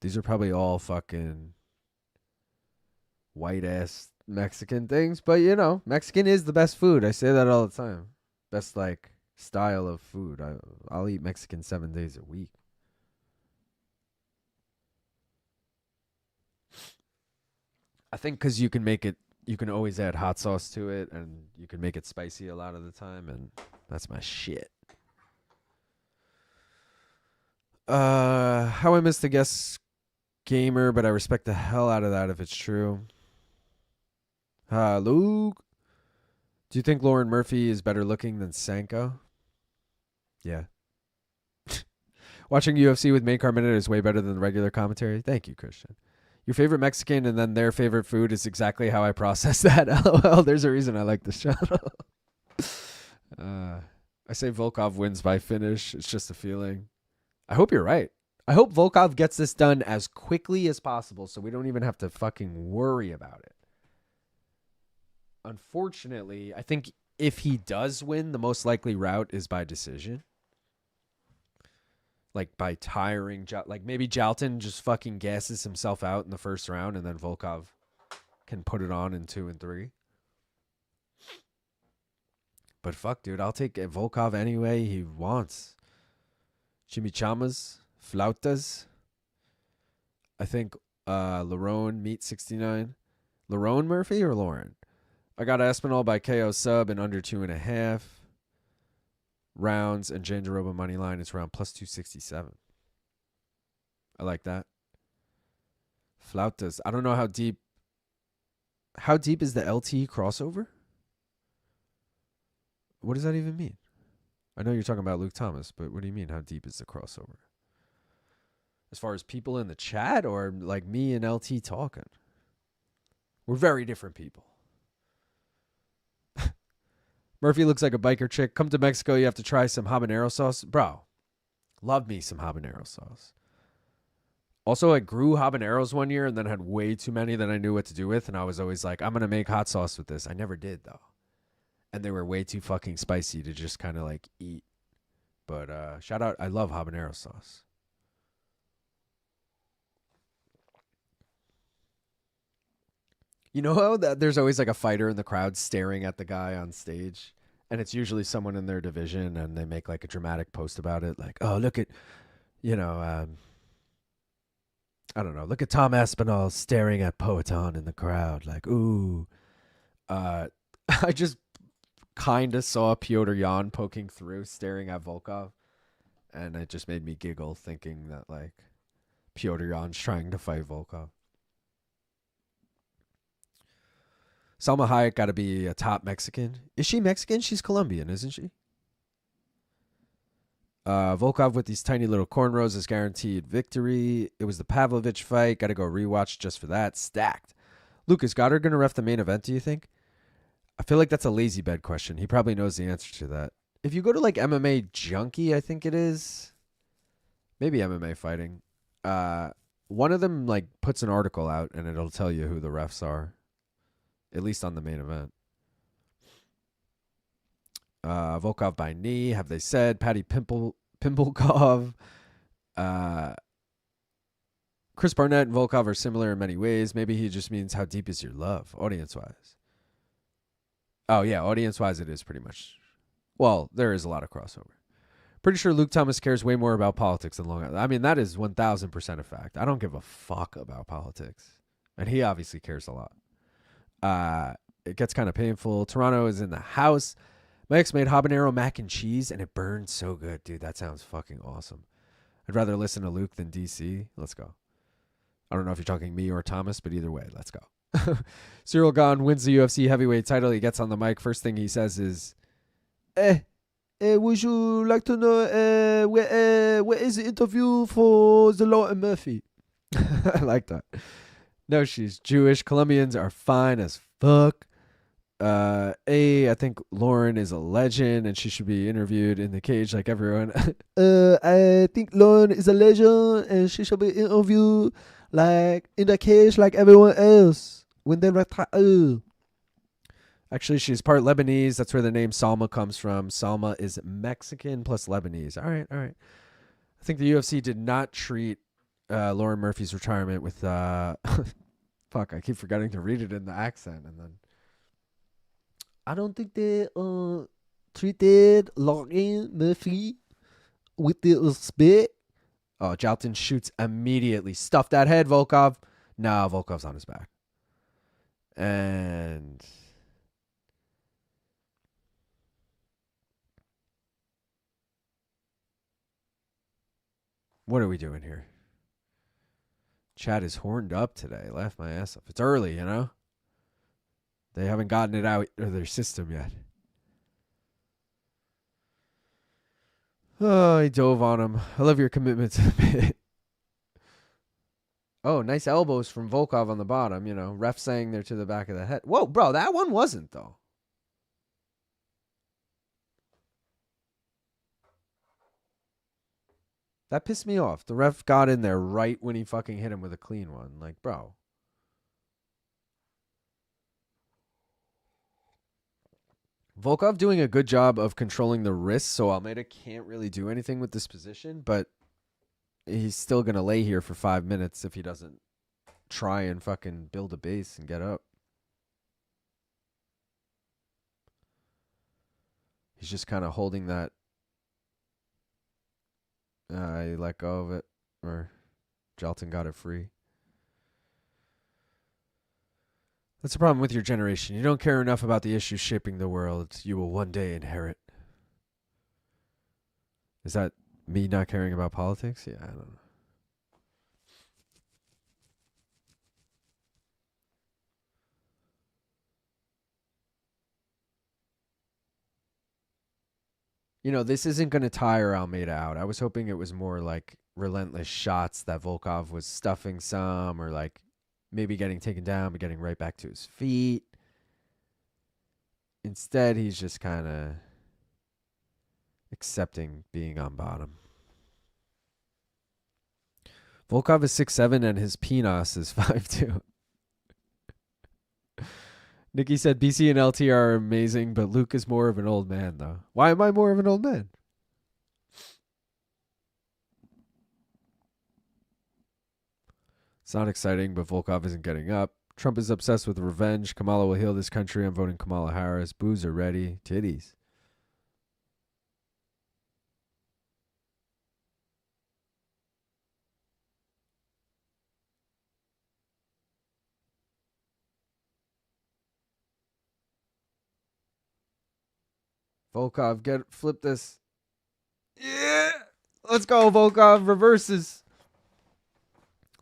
These are probably all fucking white ass Mexican things, but you know, Mexican is the best food. I say that all the time. Best like style of food. I'll eat Mexican 7 days a week. I think because you can make it, you can always add hot sauce to it, and you can make it spicy a lot of the time, and that's my shit. How I missed the guest gamer, but I respect the hell out of that if it's true. Luke, do you think Lauren Murphy is better looking than Sanko? Yeah. Watching UFC with main card minute is way better than the regular commentary. Thank you, Christian. Your favorite Mexican and then their favorite food is exactly how I process that. LOL, there's a reason I like this channel. I say Volkov wins by finish. It's just a feeling. I hope you're right. I hope Volkov gets this done as quickly as possible so we don't even have to fucking worry about it. Unfortunately, I think if he does win, the most likely route is by decision. Like by tiring, like maybe Jalton just fucking gasses himself out in the first round and then Volkov can put it on in 2 and 3. But fuck, dude, I'll take Volkov any way he wants. Chimichangas, flautas. I think Lerone, meat 69. Lerone Murphy or Lauren? I got Aspinall by KO sub in under 2.5 rounds, and Jandiroba money line is around plus 267. I like that. Flautas. I don't know how deep. How deep is the LT crossover? What does that even mean? I know you're talking about Luke Thomas, but what do you mean? How deep is the crossover? As far as people in the chat or like me and LT talking? We're very different people. Murphy looks like a biker chick. Come to Mexico, you have to try some habanero sauce. Bro, love me some habanero sauce. Also, I grew habaneros one year and then had way too many that I knew what to do with. And I was always like, I'm going to make hot sauce with this. I never did, though. And they were way too fucking spicy to just kind of like eat. But shout out, I love habanero sauce. You know how there's always like a fighter in the crowd staring at the guy on stage? And it's usually someone in their division and they make like a dramatic post about it. Like, oh, look at, I don't know. Look at Tom Aspinall staring at Poetan in the crowd. Like, ooh. I just kind of saw Piotr Jan poking through, staring at Volkov. And it just made me giggle thinking that like Petr Yan's trying to fight Volkov. Salma Hayek got to be a top Mexican. Is she Mexican? She's Colombian, isn't she? Volkov with these tiny little cornrows is guaranteed victory. It was the Pavlovich fight. Got to go rewatch just for that. Stacked. Lucas, Goddard going to ref the main event, do you think? I feel like that's a lazy bed question. He probably knows the answer to that. If you go to like MMA Junkie, I think it is. Maybe MMA Fighting. One of them like puts an article out and it'll tell you who the refs are. At least on the main event. Volkov by knee, have they said. Patty Pimpelkov. Chris Barnett and Volkov are similar in many ways. Maybe he just means how deep is your love, audience-wise. Oh, yeah, audience-wise it is pretty much. Well, there is a lot of crossover. Pretty sure Luke Thomas cares way more about politics than Long Island. I mean, that is 1,000% a fact. I don't give a fuck about politics. And he obviously cares a lot. It gets kind of painful. Toronto is in the house. My ex made habanero mac and cheese, and it burned so good. Dude, that sounds fucking awesome. I'd rather listen to Luke than DC. Let's go. I don't know if you're talking me or Thomas, but either way, let's go. Cyril Gane wins the UFC heavyweight title. He gets on the mic. First thing he says is, would you like to know where is the interview for the Law and Murphy? I like that. No, she's Jewish. Colombians are fine as fuck. I think Lauren is a legend and she should be interviewed in the cage like everyone. I think Lauren is a legend and she should be interviewed like in the cage like everyone else when they retire. Actually, she's part Lebanese. That's where the name Salma comes from. Salma is Mexican plus Lebanese. All right. I think the UFC did not treat Lauren Murphy's retirement with fuck, I keep forgetting to read it in the accent and then I don't think they treated Lauren Murphy with the respect. Oh, Jalton shoots immediately. Stuff that head, Volkov. No, Volkov's on his back. And what are we doing here? Chat is horned up today. Laugh my ass off. It's early, you know? They haven't gotten it out of their system yet. Oh, he dove on him. I love your commitment to the bit. Oh, nice elbows from Volkov on the bottom. You know, ref saying they're to the back of the head. Whoa, bro, that one wasn't, though. That pissed me off. The ref got in there right when he fucking hit him with a clean one. Like, bro. Volkov doing a good job of controlling the wrist, so Almeida can't really do anything with this position, but he's still going to lay here for 5 minutes if he doesn't try and fucking build a base and get up. He's just kind of holding that. He let go of it, or Jalton got it free. That's the problem with your generation. You don't care enough about the issues shaping the world you will one day inherit. Is that me not caring about politics? Yeah, I don't know. You know, this isn't going to tire Almeida out. I was hoping it was more like relentless shots that Volkov was stuffing some, or like maybe getting taken down but getting right back to his feet. Instead, he's just kind of accepting being on bottom. Volkov is 6'7" and his penis is 5'2". Nikki said BC and LT are amazing, but Luke is more of an old man, though. Why am I more of an old man? It's not exciting, but Volkov isn't getting up. Trump is obsessed with revenge. Kamala will heal this country. I'm voting Kamala Harris. Boos are ready. Titties. Volkov, flip this. Yeah! Let's go, Volkov. Reverses.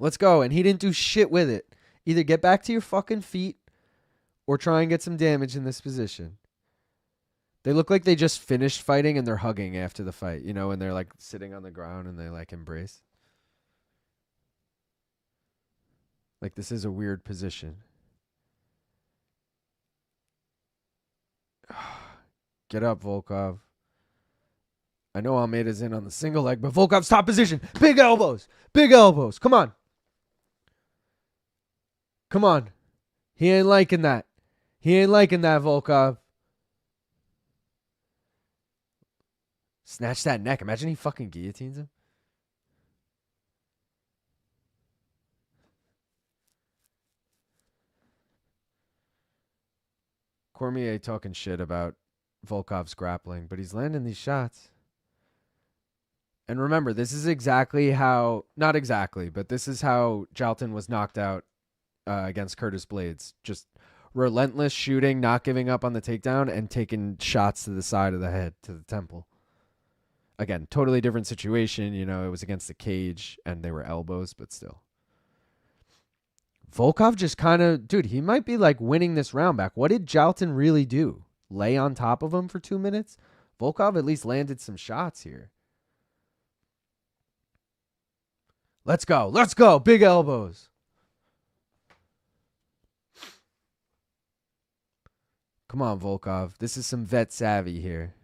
Let's go. And he didn't do shit with it. Either get back to your fucking feet or try and get some damage in this position. They look like they just finished fighting and they're hugging after the fight, you know, and they're like sitting on the ground and they like embrace. Like this is a weird position. Get up, Volkov. I know Almeida's in on the single leg, but Volkov's top position. Big elbows. Big elbows. Come on. Come on. He ain't liking that. He ain't liking that, Volkov. Snatch that neck. Imagine he fucking guillotines him. Cormier talking shit about Volkov's grappling, but he's landing these shots. And remember, this is exactly how, not exactly, but this is how Jalton was knocked out against Curtis Blades. Just relentless shooting, not giving up on the takedown, and taking shots to the side of the head, to the temple. Again, totally different situation. You know, it was against the cage, and they were elbows, but still. Volkov just kind of, dude, he might be like winning this round back. What did Jalton really do? Lay on top of him for 2 minutes? Volkov at least landed some shots here. Let's go. Let's go. Big elbows. Come on, Volkov. This is some vet savvy here.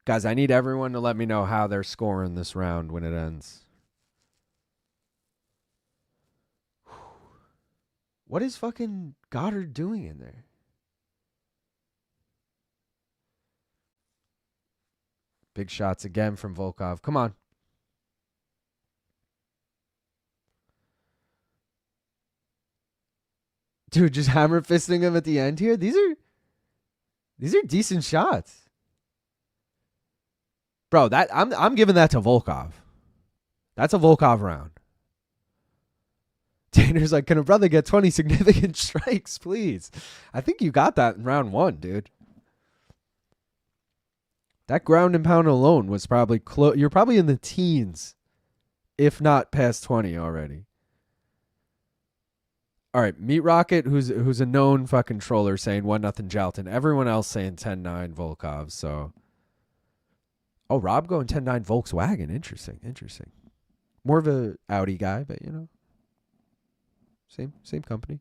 Guys, I need everyone to let me know how they're scoring this round when it ends. What is fucking Goddard doing in there? Big shots again from Volkov. Come on. Dude, just hammer fisting him at the end here. These are decent shots. Bro, that I'm giving that to Volkov. That's a Volkov round. Tanner's like, can a brother get 20 significant strikes, please? I think you got that in round 1, dude. That ground and pound alone was probably close. You're probably in the teens, if not past 20 already. All right, Meat Rocket, who's a known fucking troller, saying 1-0 Jalton. Everyone else saying 10-9 Volkov. So, oh, Rob going 10-9 Volkswagen. Interesting. More of a Audi guy, but you know, same company.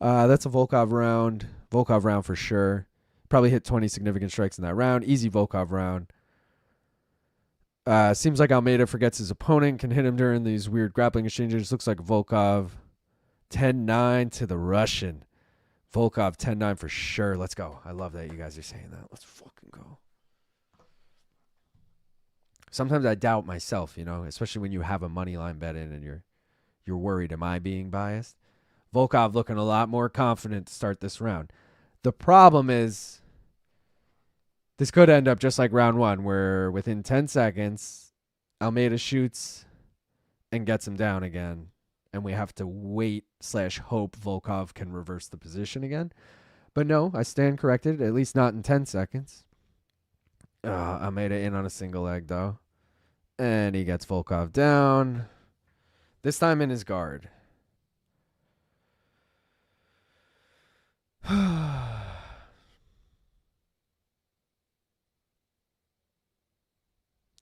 That's a Volkov round. Volkov round for sure. Probably hit 20 significant strikes in that round. Easy Volkov round. Seems like Almeida forgets his opponent, can hit him during these weird grappling exchanges. Looks like Volkov 10-9 to the Russian. Volkov 10-9 for sure. Let's go. I love that you guys are saying that. Let's fucking go. Sometimes I doubt myself, you know, especially when you have a money line bet in and you're worried, am I being biased? Volkov looking a lot more confident to start this round. The problem is this could end up just like round 1, where within 10 seconds, Almeida shoots and gets him down again. And we have to wait/hope Volkov can reverse the position again. But no, I stand corrected, at least not in 10 seconds. Almeida in on a single leg, though. And he gets Volkov down. This time in his guard.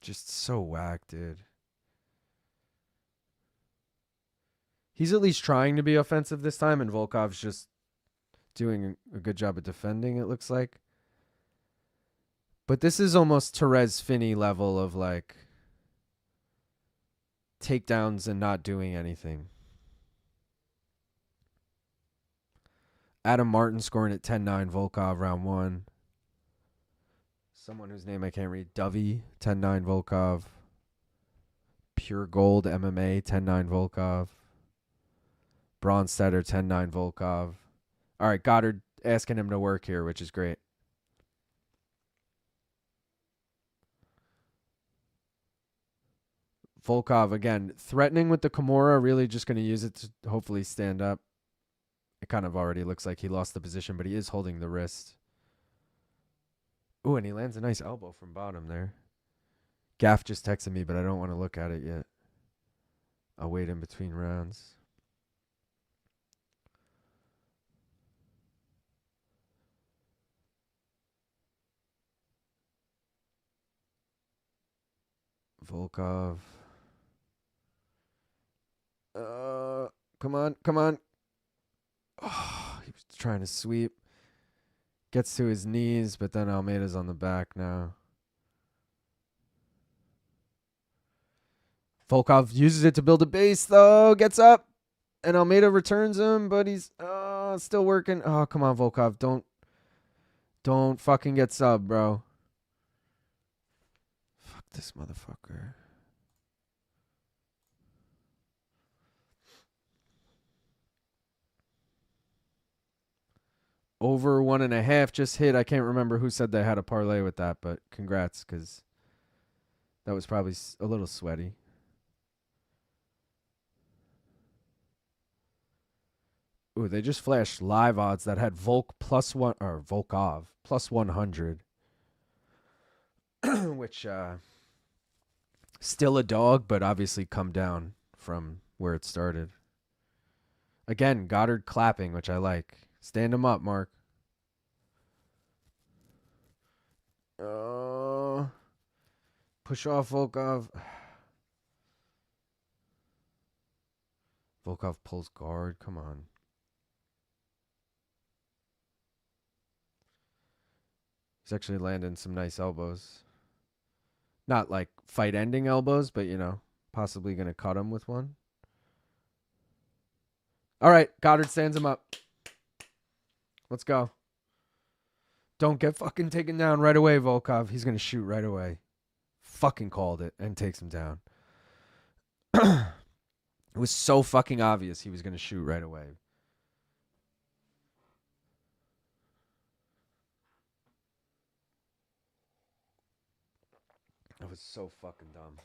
Just so whack, dude. He's at least trying to be offensive this time, and Volkov's just doing a good job of defending, it looks like. But this is almost Therese Finney level of, like, takedowns and not doing anything. Adam Martin scoring at 10-9 Volkov round 1. Someone whose name I can't read. Dovey, 10-9 Volkov. Pure Gold MMA, 10-9 Volkov. Bronstetter, 10-9 Volkov. All right, Goddard asking him to work here, which is great. Volkov, again, threatening with the Kimura, really just going to use it to hopefully stand up. It kind of already looks like he lost the position, but he is holding the wrist. Ooh, and he lands a nice elbow from bottom there. Gaff just texted me, but I don't want to look at it yet. I'll wait in between rounds. Volkov. Come on, come on. Oh, he was trying to sweep. Gets to his knees, but then Almeida's on the back now. Volkov uses it to build a base, though. Gets up. And Almeida returns him, but he's still working. Oh, come on, Volkov. Don't fucking get sub, bro. Fuck this motherfucker. Over 1.5 just hit. I can't remember who said they had a parlay with that, but congrats, because that was probably a little sweaty. Ooh, they just flashed live odds that had Volkov plus 100, which still a dog, but obviously come down from where it started. Again, Goddard clapping, which I like. Stand him up, Mark. Push off Volkov. Volkov pulls guard. Come on. He's actually landing some nice elbows. Not like fight-ending elbows, but, possibly going to cut him with one. All right, Goddard stands him up. Let's go. Don't get fucking taken down right away, Volkov. He's going to shoot right away. Fucking called it and takes him down. It was so fucking obvious he was going to shoot right away. That was so fucking dumb.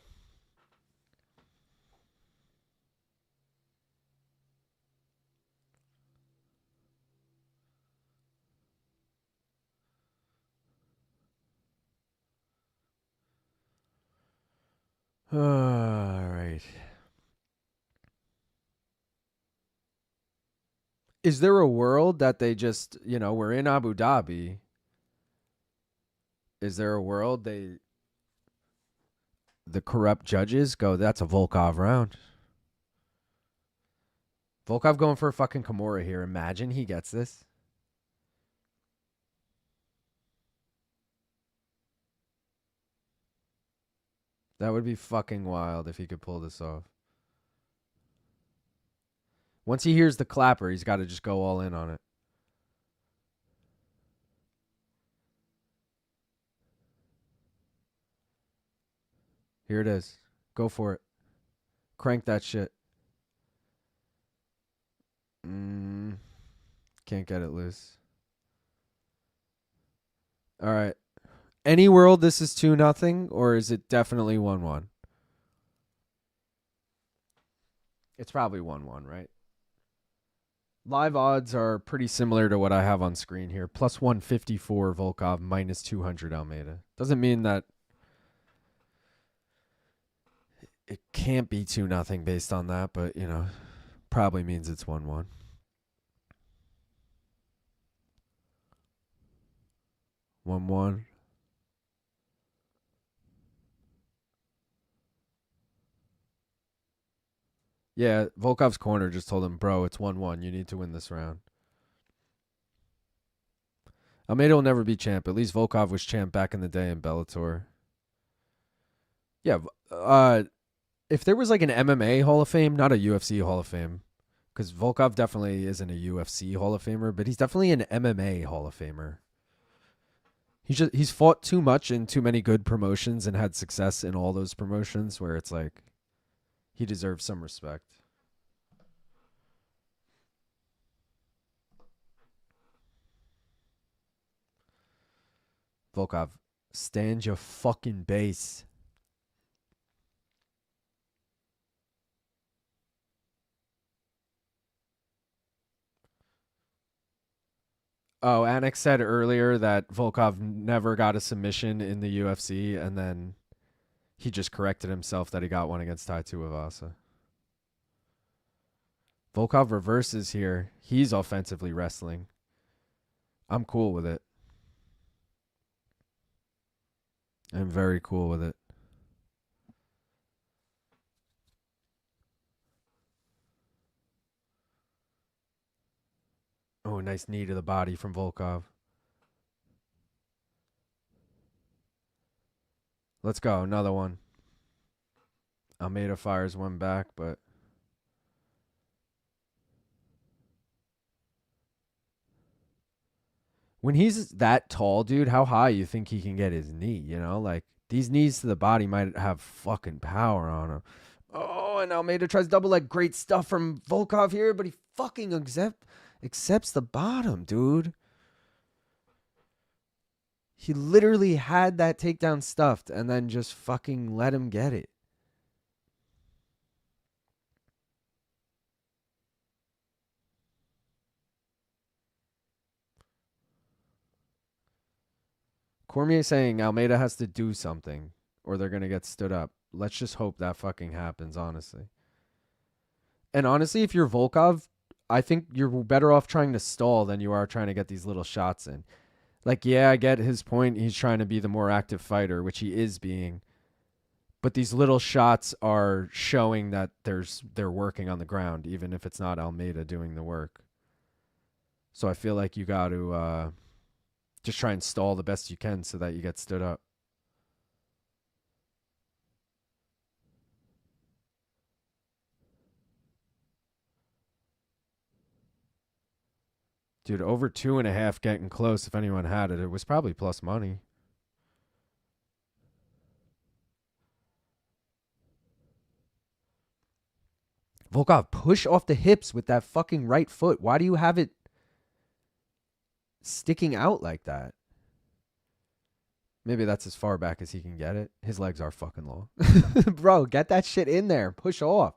All right. Is there a world that they just, we're in Abu Dhabi. Is there a world the corrupt judges go, that's a Volkov round? Volkov going for a fucking Kimura here. Imagine he gets this. That would be fucking wild if he could pull this off. Once he hears the clapper, he's got to just go all in on it. Here it is. Go for it. Crank that shit. Can't get it loose. All right. Any world this is 2-0, or is it definitely 1-1? It's probably 1-1, right? Live odds are pretty similar to what I have on screen here. Plus 154 Volkov, minus 200 Almeida. Doesn't mean that it can't be 2-0 based on that, but, probably means it's 1-1. Yeah, Volkov's corner just told him, bro, it's 1-1. You need to win this round. Almeida will never be champ. At least Volkov was champ back in the day in Bellator. Yeah, if there was like an MMA Hall of Fame, not a UFC Hall of Fame, because Volkov definitely isn't a UFC Hall of Famer, but he's definitely an MMA Hall of Famer. He's fought too much in too many good promotions and had success in all those promotions where it's like he deserves some respect. Volkov, stand your fucking base. Oh, Anik said earlier that Volkov never got a submission in the UFC, and then he just corrected himself that he got one against Tai Tuivasa. Volkov reverses here. He's offensively wrestling. I'm cool with it. I'm very cool with it. Oh, nice knee to the body from Volkov. Let's go. Another one. Almeida fires one back, but when he's that tall, dude, how high you think he can get his knee? You know, like these knees to the body might have fucking power on him. Oh, and Almeida tries double leg. Great stuff from Volkov here, but he fucking accepts the bottom, dude. He literally had that takedown stuffed and then just fucking let him get it. Cormier saying Almeida has to do something or they're going to get stood up. Let's just hope that fucking happens, honestly. And honestly, if you're Volkov, I think you're better off trying to stall than you are trying to get these little shots in. Like, yeah, I get his point. He's trying to be the more active fighter, which he is being. But these little shots are showing that they're working on the ground, even if it's not Almeida doing the work. So I feel like you got to just try and stall the best you can so that you get stood up. Dude, over 2.5 getting close. If anyone had it, it was probably plus money. Volkov, push off the hips with that fucking right foot. Why do you have it sticking out like that? Maybe that's as far back as he can get it. His legs are fucking long. Bro, get that shit in there. Push off.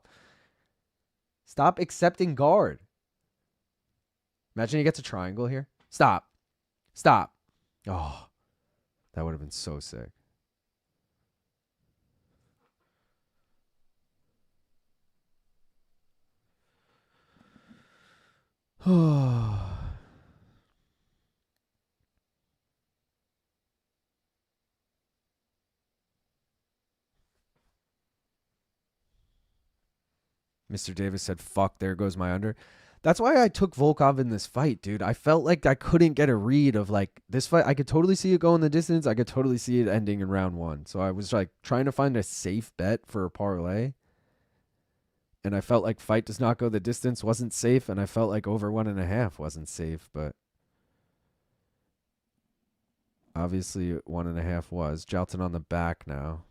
Stop accepting guard. Imagine he gets a triangle here. Stop. Stop. Oh, that would have been so sick. Mr. Davis said, fuck, there goes my under. That's why I took Volkov in this fight, dude. I felt like I couldn't get a read of like this fight. I could totally see it going the distance. I could totally see it ending in round 1. So I was like trying to find a safe bet for a parlay. And I felt like fight does not go the distance wasn't safe. And I felt like over 1.5 wasn't safe. But obviously 1.5 was. Jalton on the back now.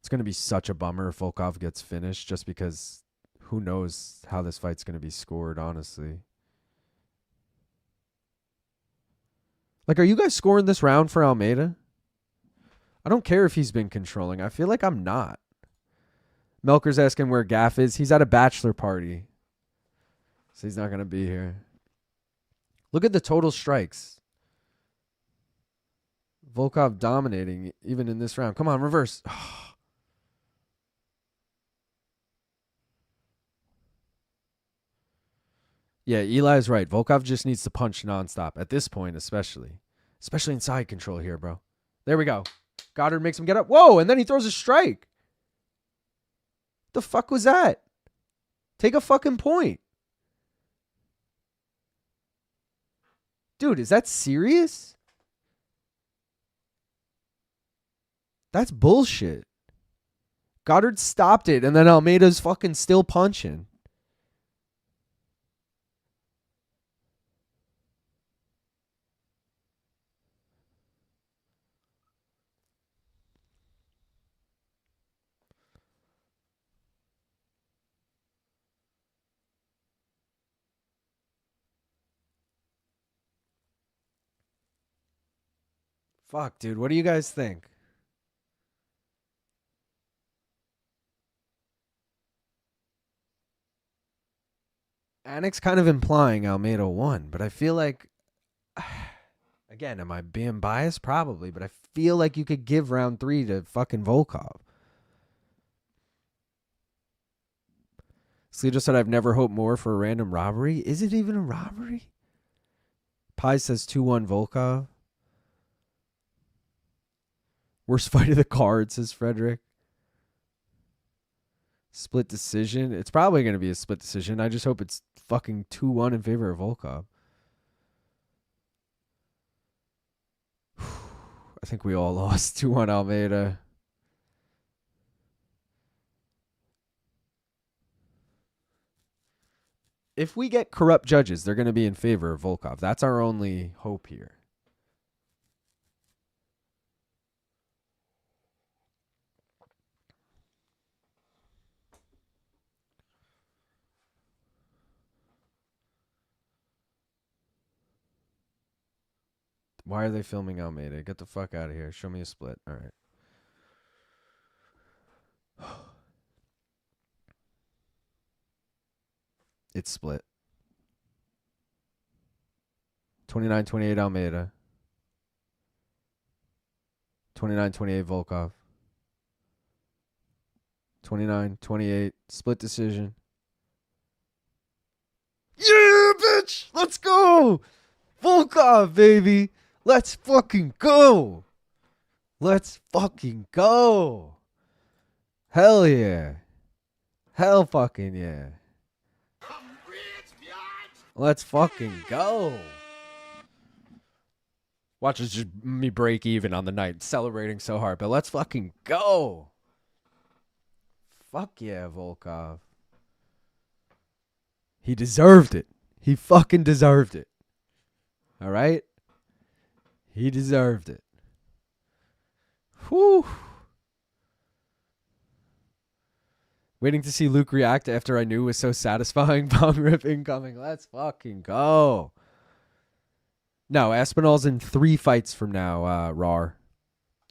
It's going to be such a bummer if Volkov gets finished just because who knows how this fight's going to be scored, honestly. Like, are you guys scoring this round for Almeida? I don't care if he's been controlling. I feel like I'm not. Melker's asking where Gaff is. He's at a bachelor party. So he's not going to be here. Look at the total strikes. Volkov dominating even in this round. Come on, reverse. Yeah, Eli's right. Volkov just needs to punch nonstop at this point, especially in side control here, bro. There we go. Goddard makes him get up. Whoa, and then he throws a strike. The fuck was that? Take a fucking point. Dude, is that serious? That's bullshit. Goddard stopped it, and then Almeida's fucking still punching. Fuck, dude. What do you guys think? Annex kind of implying Almeida won, but I feel like, again, am I being biased? Probably, but I feel like you could give round 3 to fucking Volkov. Sleeto said, I've never hoped more for a random robbery. Is it even a robbery? Pi says 2-1 Volkov. Worst fight of the card, says Frederick. Split decision. It's probably going to be a split decision. I just hope it's fucking 2-1 in favor of Volkov. I think we all lost 2-1 Almeida. If we get corrupt judges, they're going to be in favor of Volkov. That's our only hope here. Why are they filming Almeida? Get the fuck out of here. Show me a split. All right. It's split. 29-28 Almeida. 29-28 Volkov. 29-28. Split decision. Yeah, bitch! Let's go! Volkov, baby! Let's fucking go! Let's fucking go! Hell yeah. Hell fucking yeah. Let's fucking go. Watch us just me break even on the night, celebrating so hard, but let's fucking go. Fuck yeah, Volkov. He deserved it. He fucking deserved it. All right? He deserved it. Whew. Waiting to see Luke react after I knew was so satisfying. Bomb rip incoming. Let's fucking go. No, Aspinall's in 3 fights from now, Rar.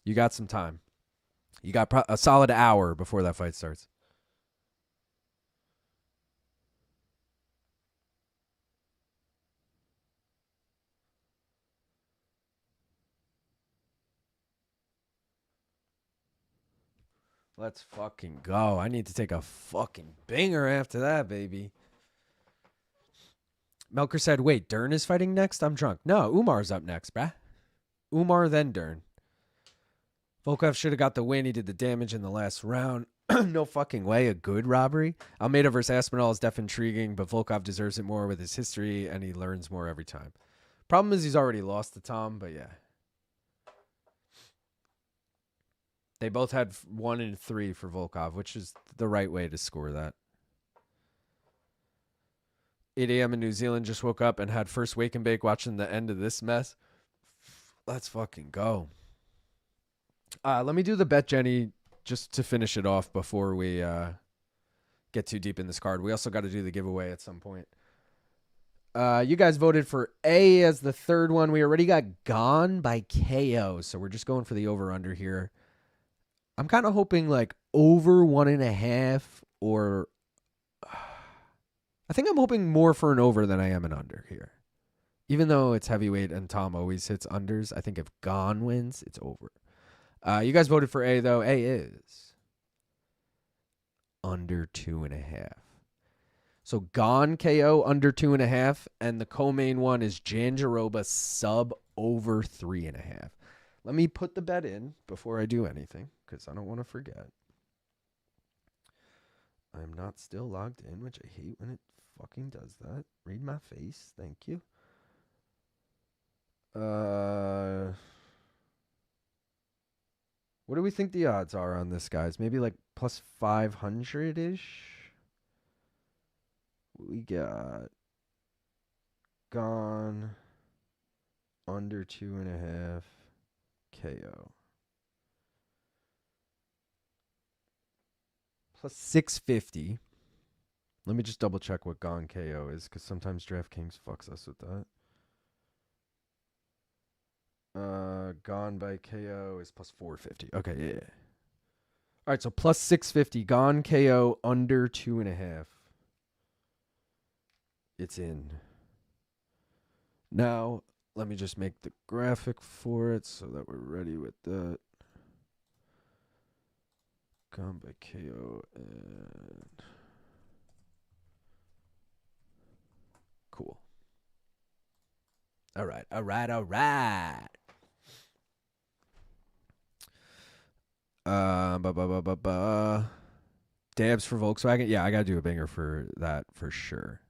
You got some time. You got a solid hour before that fight starts. Let's fucking go. I need to take a fucking banger after that, baby. Melker said, wait, Dern is fighting next? I'm drunk. No, Umar's up next, bruh. Umar, then Dern. Volkov should have got the win. He did the damage in the last round. No fucking way. A good robbery. Almeida versus Aspinall is def intriguing, but Volkov deserves it more with his history, and he learns more every time. Problem is he's already lost to Tom, but yeah. They both had 1 and 3 for Volkov, which is the right way to score that. 8 a.m. in New Zealand, just woke up and had first wake and bake watching the end of this mess. Let's fucking go. Let me do the bet, Jenny, just to finish it off before we get too deep in this card. We also got to do the giveaway at some point. You guys voted for A as the third one. We already got Gane by KO, so we're just going for the over-under here. I'm kind of hoping like over 1.5 or I think I'm hoping more for an over than I am an under here. Even though it's heavyweight and Tom always hits unders, I think if Gane wins, it's over. You guys voted for A, though. A is under 2.5. So Gane KO under 2.5, and the co-main one is Jandiroba sub over 3.5. Let me put the bet in before I do anything, because I don't want to forget. I'm not still logged in, which I hate when it fucking does that. Read my face. Thank you. What do we think the odds are on this, guys? Maybe like plus 500-ish? We got Gane under 2.5 KO. Plus 650. Let me just double check what Gane KO is, because sometimes DraftKings fucks us with that. Gane by KO is plus 450. Okay, yeah. All right, so plus 650. Gane KO under 2.5. It's in. Now, let me just make the graphic for it so that we're ready with that. Gane by KO and Cool. All right. Dabs for Volkswagen. Yeah, I gotta do a banger for that for sure.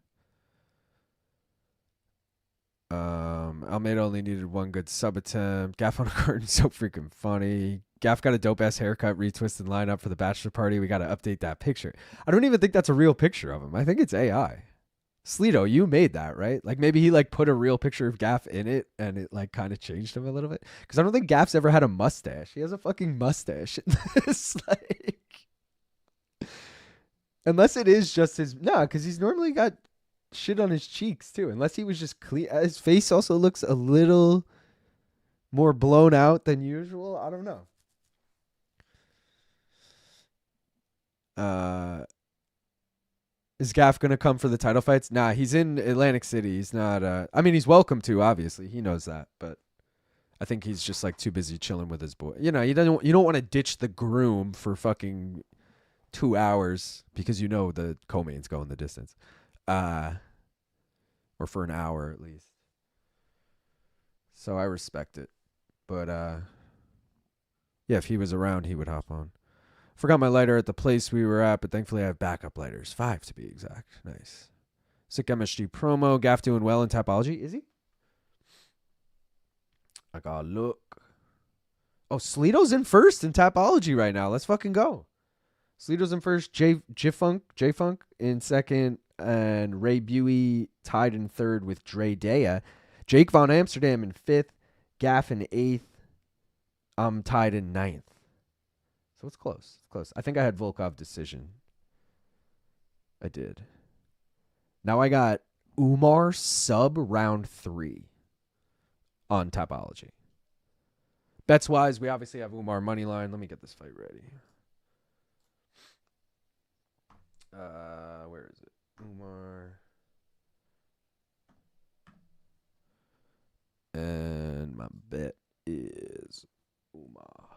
Almeida only needed one good sub attempt. Gaff on a curtain, so freaking funny. Gaff got a dope ass haircut, retwisted lineup for the bachelor party. We gotta update that picture. I don't even think that's a real picture of him. I think it's AI. Sleeto, you made that, right? Like maybe he like put a real picture of Gaff in it and it like kind of changed him a little bit. Because I don't think Gaff's ever had a mustache. He has a fucking mustache in this. Like, unless it is just his because he's normally got shit on his cheeks too. Unless he was just clean. His face also looks a little more blown out than usual. I don't know. Is Gaff gonna come for the title fights? Nah, he's in Atlantic City. He's not. I mean, he's welcome to. Obviously, he knows that, but I think he's just like too busy chilling with his boy. You know, you don't want to ditch the groom for fucking 2 hours because you know the co-main's going the distance, or for an hour at least. So I respect it, but yeah, if he was around, he would hop on. Forgot my lighter at the place we were at, but thankfully I have backup lighters. 5 to be exact. Nice. Sick MSG promo. Gaff doing well in Tapology. Is he? I gotta look. Oh, Sleeto's in first in Tapology right now. Let's fucking go. Sleeto's in first. J-Funk in second. And Ray Buey tied in third with Dre Dea. Jake Von Amsterdam in fifth. Gaff in eighth. I'm tied in ninth. So it's close. It's close. I think I had Volkov decision. I did. Now I got Umar sub round 3 on Tapology. Bets wise, we obviously have Umar money line. Let me get this fight ready. Where is it? Umar. And my bet is Umar.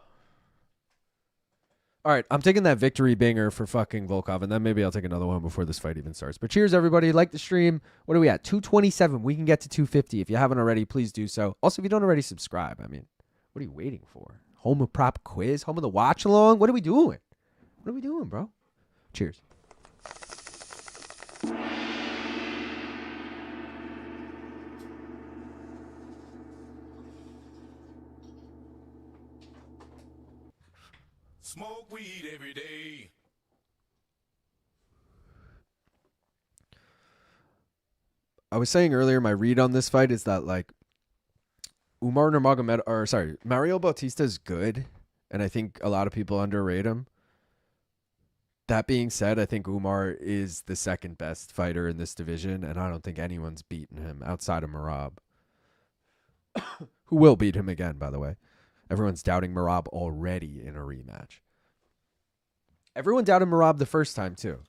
All right, I'm taking that victory banger for fucking Volkov, and then maybe I'll take another one before this fight even starts. But cheers, everybody. Like the stream. What are we at? 227. We can get to 250. If you haven't already, please do so. Also, if you don't already subscribe, I mean, what are you waiting for? Home of prop quiz? Home of the watch along? What are we doing? What are we doing, bro? Cheers. Smoke weed every day. I was saying earlier, my read on this fight is that like Mario Bautista is good, and I think a lot of people underrate him. That being said, I think Umar is the second best fighter in this division, and I don't think anyone's beaten him outside of Merab. Who will beat him again, by the way. Everyone's doubting Merab already in a rematch. Everyone doubted Merab the first time, too.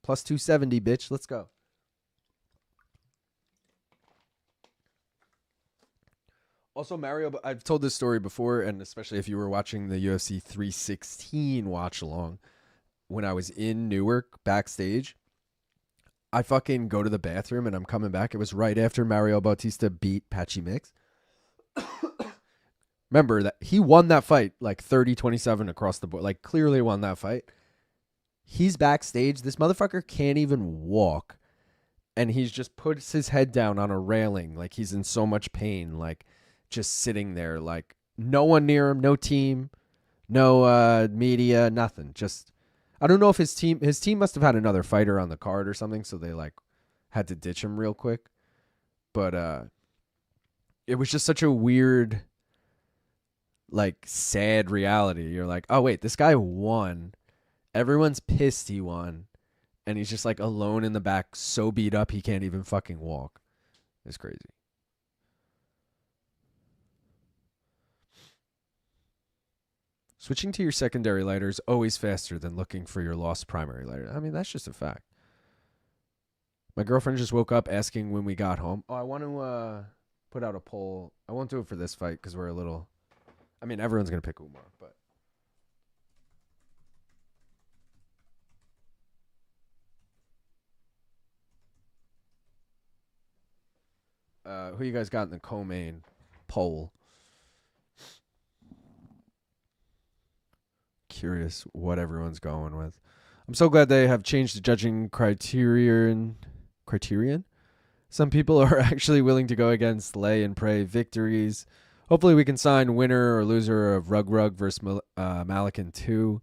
Plus 270, bitch. Let's go. Also, Mario, I've told this story before, and especially if you were watching the UFC 316 watch along, when I was in Newark backstage, I fucking go to the bathroom and I'm coming back. It was right after Mario Bautista beat Patchy Mix. Remember that he won that fight like 30-27 across the board. Like clearly won that fight. He's backstage. This motherfucker can't even walk. And he's just puts his head down on a railing like he's in so much pain. Like just sitting there. Like no one near him. No team. No media. Nothing. Just I don't know if his team must have had another fighter on the card or something. So they like had to ditch him real quick. But it was just such a weird, like, sad reality. You're like, oh, wait, this guy won. Everyone's pissed he won. And he's just, like, alone in the back, so beat up he can't even fucking walk. It's crazy. Switching to your secondary lighter is always faster than looking for your lost primary lighter. I mean, that's just a fact. My girlfriend just woke up asking when we got home. Oh, I want to put out a poll. I won't do it for this fight because we're a little... I mean, everyone's going to pick Umar, but... Who you guys got in the co-main poll? Curious what everyone's going with. I'm so glad they have changed the judging criterion. Some people are actually willing to go against lay and pray victories. Hopefully we can sign winner or loser of Rug versus Malakin 2.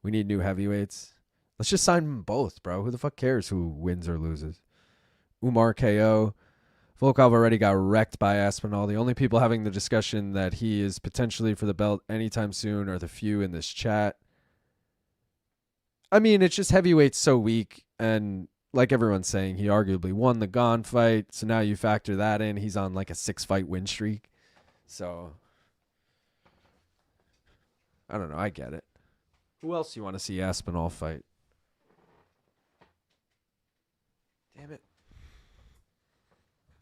We need new heavyweights. Let's just sign them both, bro. Who the fuck cares who wins or loses? Umar KO. Volkov already got wrecked by Aspinall. The only people having the discussion that he is potentially for the belt anytime soon are the few in this chat. I mean, it's just heavyweight's so weak, and like everyone's saying, he arguably won the Gane fight, so now you factor that in. He's on like a 6-fight win streak. So, I don't know. I get it. Who else you want to see Aspinall fight? Damn it.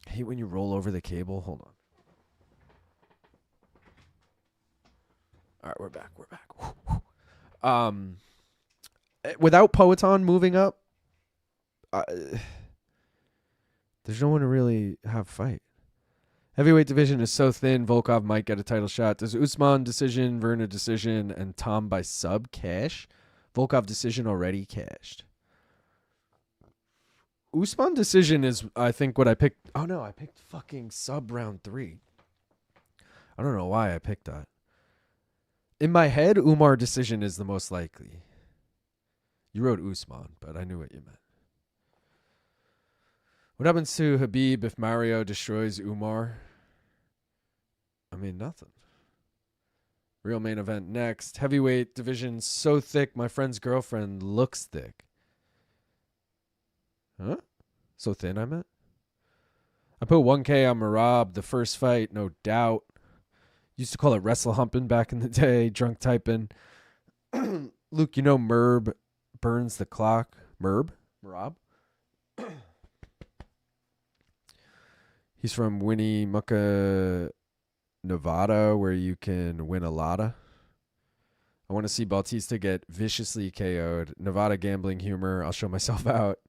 I hate when you roll over the cable. Hold on. All right, we're back. Without Poetan moving up, there's no one to really have fight. Heavyweight division is so thin, Volkov might get a title shot. Does Usman decision, Verna decision, and Tom by sub cash? Volkov decision already cashed. Usman decision is, I think, what I picked. Oh, no, I picked fucking sub round 3. I don't know why I picked that. In my head, Umar decision is the most likely. You wrote Usman, but I knew what you meant. What happens to Khabib if Mario destroys Umar? I mean, nothing. Real main event next. Heavyweight division so thick, my friend's girlfriend looks thick. Huh? So thin, I meant? I put 1K on Merab, the first fight, no doubt. Used to call it wrestle humping back in the day, drunk typing. Luke, you know Merb burns the clock. Merab? He's from Winnemucca, Nevada, where you can win a lotta. I want to see Bautista get viciously KO'd. Nevada gambling humor. I'll show myself out.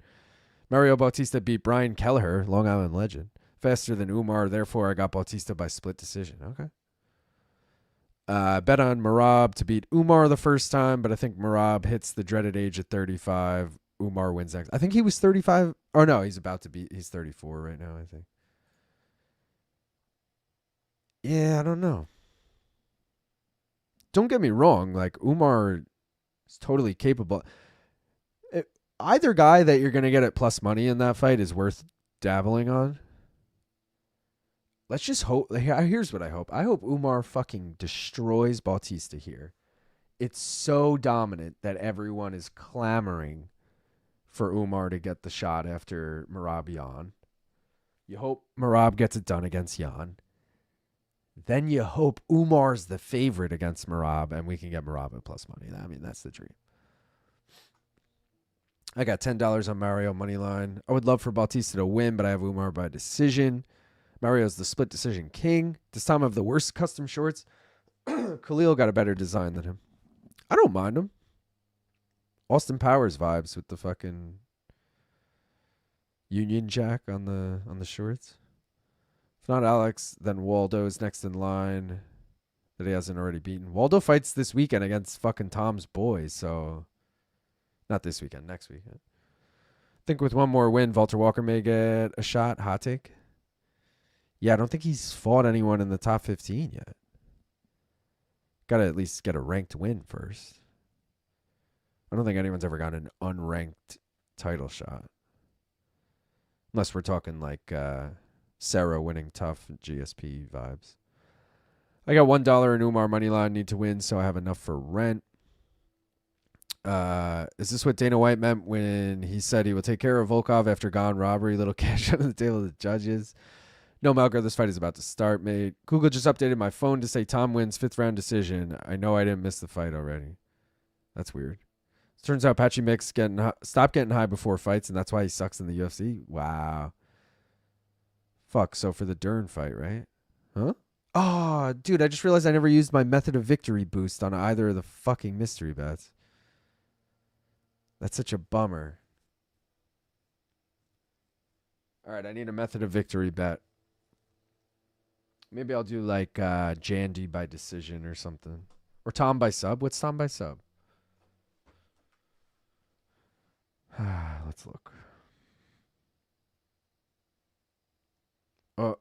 Mario Bautista beat Brian Kelleher, Long Island legend, faster than Umar. Therefore, I got Bautista by split decision. Okay. Bet on Merab to beat Umar the first time, but I think Merab hits the dreaded age of 35. Umar wins next. I think he was 35. Oh, no, he's about to be. He's 34 right now, I think. Yeah, I don't know. Don't get me wrong. Like, Umar is totally capable. Either guy that you're going to get at plus money in that fight is worth dabbling on. Let's just hope. Here's what I hope. I hope Umar fucking destroys Bautista here. It's so dominant that everyone is clamoring for Umar to get the shot after Merab Yan. You hope Merab gets it done against Yan. Then you hope Umar's the favorite against Merab and we can get Merab at plus money. I mean, that's the dream. I got $10 on Mario moneyline. I would love for Bautista to win, but I have Umar by decision. Mario's the split decision king. This time I have the worst custom shorts. Khalil got a better design than him. I don't mind him. Austin Powers vibes with the fucking Union Jack on the shorts. If not Alex, then Waldo's next in line that he hasn't already beaten. Waldo fights this weekend against fucking Tom's boys, so not this weekend, next weekend. I think with one more win, Valter Walker may get a shot. Hot take. Yeah, I don't think he's fought anyone in the top 15 yet. Got to at least get a ranked win first. I don't think anyone's ever gotten an unranked title shot. Unless we're talking like Sarah winning tough GSP vibes. I got $1 in Umar moneyline. Need to win, so I have enough for rent. Is this what Dana White meant when he said he will take care of Volkov after Gane robbery? Little cash under the table of the judges. No, Malgar, this fight is about to start, mate. Google just updated my phone to say Tom wins 5th round decision. I know I didn't miss the fight already. That's weird. Turns out Patchy Mix stopped getting high before fights, and that's why he sucks in the UFC. Wow. Fuck, so for the Dern fight, right? Huh? Oh, dude, I just realized I never used my method of victory boost on either of the fucking mystery bets. That's such a bummer. All right, I need a method of victory bet. Maybe I'll do like Jandy by decision or something. Or Tom by sub. What's Tom by sub? Let's look.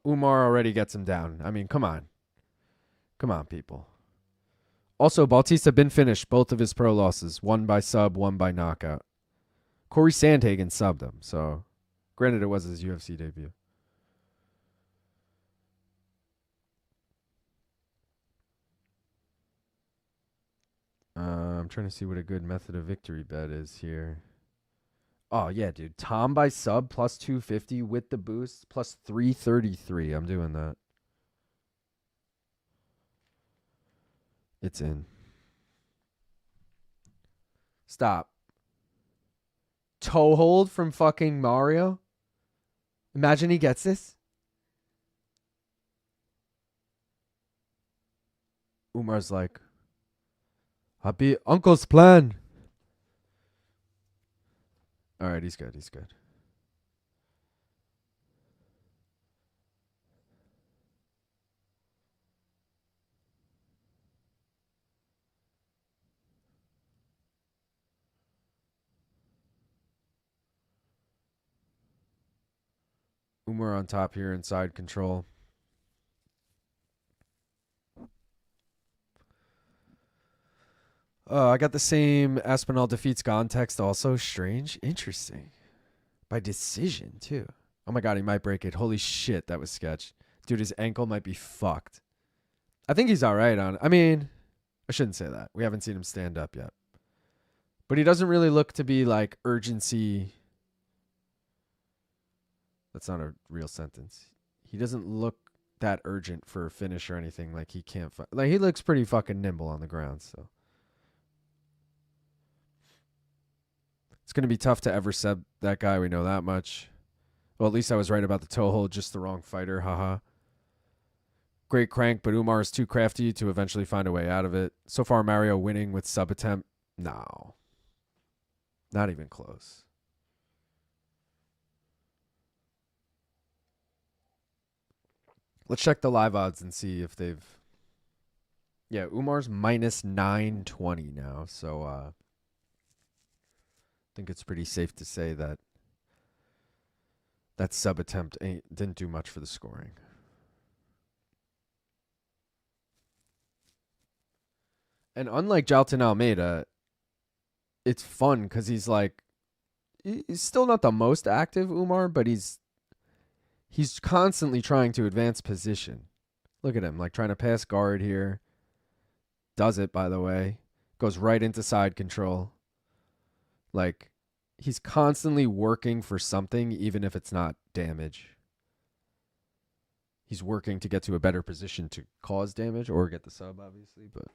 Umar already gets him down. I mean, come on. Come on, people. Also, Bautista been finished both of his pro losses. One by sub, one by knockout. Corey Sandhagen subbed him. So, granted, it was his UFC debut. I'm trying to see what a good method of victory bet is here. Oh, yeah, dude. Tom by sub plus 250 with the boost plus 333. I'm doing that. It's in. Stop. Toe hold from fucking Mario? Imagine he gets this. Umar's like, happy uncle's plan. All right, he's good. He's good. Umar on top here inside control. I got the same Aspinall defeats Gane text also. Strange. Interesting. By decision, too. Oh my god, he might break it. Holy shit, that was sketch. Dude, his ankle might be fucked. I think he's alright on it. I mean, I shouldn't say that. We haven't seen him stand up yet. But he doesn't really look to be like urgency. That's not a real sentence. He doesn't look that urgent for a finish or anything. Like he can't. Like he looks pretty fucking nimble on the ground. So it's gonna be tough to ever sub that guy. We know that much. Well, at least I was right about the toe hold. Just the wrong fighter. Haha. Great crank, but Umar is too crafty to eventually find a way out of it. So far, Mario winning with sub attempt. No. Not even close. Let's check the live odds and see if they've... Yeah, Umar's minus 920 now. So I think it's pretty safe to say that that sub attempt didn't do much for the scoring. And unlike Jaqueline Almeida, it's fun because he's still not the most active Umar, but he's constantly trying to advance position. Look at him, like trying to pass guard here. Does it, by the way. Goes right into side control. Like, he's constantly working for something, even if it's not damage. He's working to get to a better position to cause damage or get the sub, obviously, but...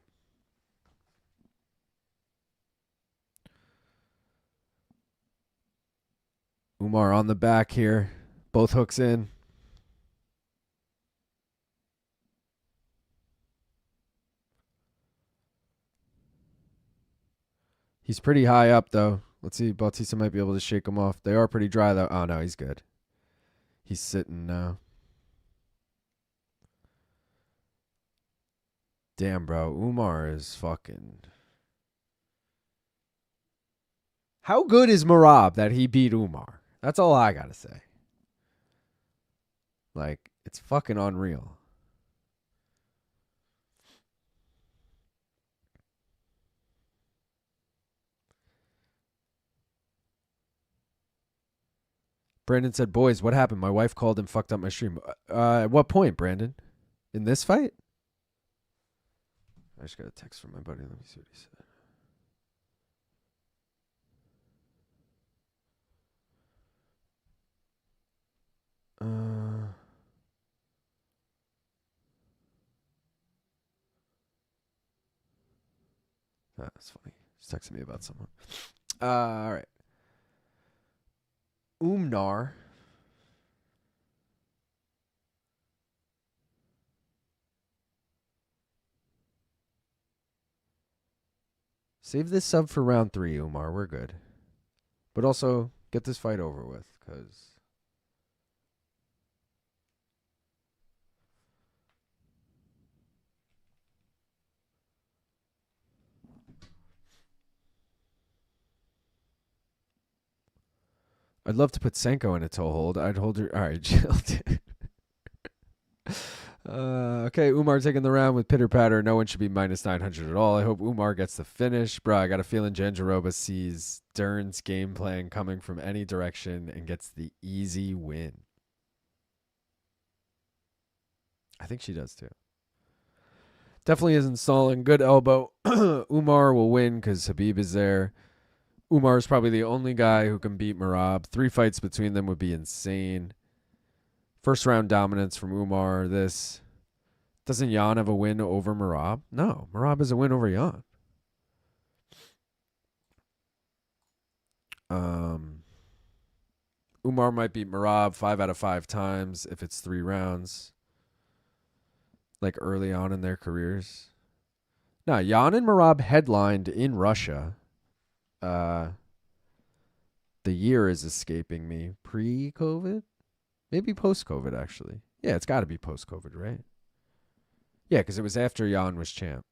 Umar on the back here. Both hooks in. He's pretty high up, though. Let's see. Bautista might be able to shake him off. They are pretty dry, though. Oh, no, he's good. He's sitting now. Damn, bro. Umar is fucking... How good is Merab that he beat Umar? That's all I gotta say. Like, it's fucking unreal. Brandon said, boys, what happened? My wife called and fucked up my stream. At what point, Brandon? In this fight? I just got a text from my buddy. Let me see what he said. That's funny. He's texting me about someone. All right. Umar. Save this sub for round 3, Umar. We're good. But also, get this fight over with, because... I'd love to put Senko in a toe hold. I'd hold her. All right, chill. Okay, Umar taking the round with pitter patter. No one should be minus 900 at all. I hope Umar gets the finish. Bro, I got a feeling Jandiroba sees Dern's game plan coming from any direction and gets the easy win. I think she does too. Definitely isn't stalling. Good elbow. Umar will win because Khabib is there. Umar is probably the only guy who can beat Merab. 3 fights between them would be insane. First round dominance from Umar. This. Doesn't Jan have a win over Merab? No. Merab has a win over Jan. Umar might beat Merab 5 out of 5 times if it's 3 rounds. Like early on in their careers. No, Jan and Merab headlined in Russia. The year is escaping me. Pre-COVID? Maybe post-COVID, actually. Yeah, it's got to be post-COVID, right? Yeah, because it was after Jan was champ.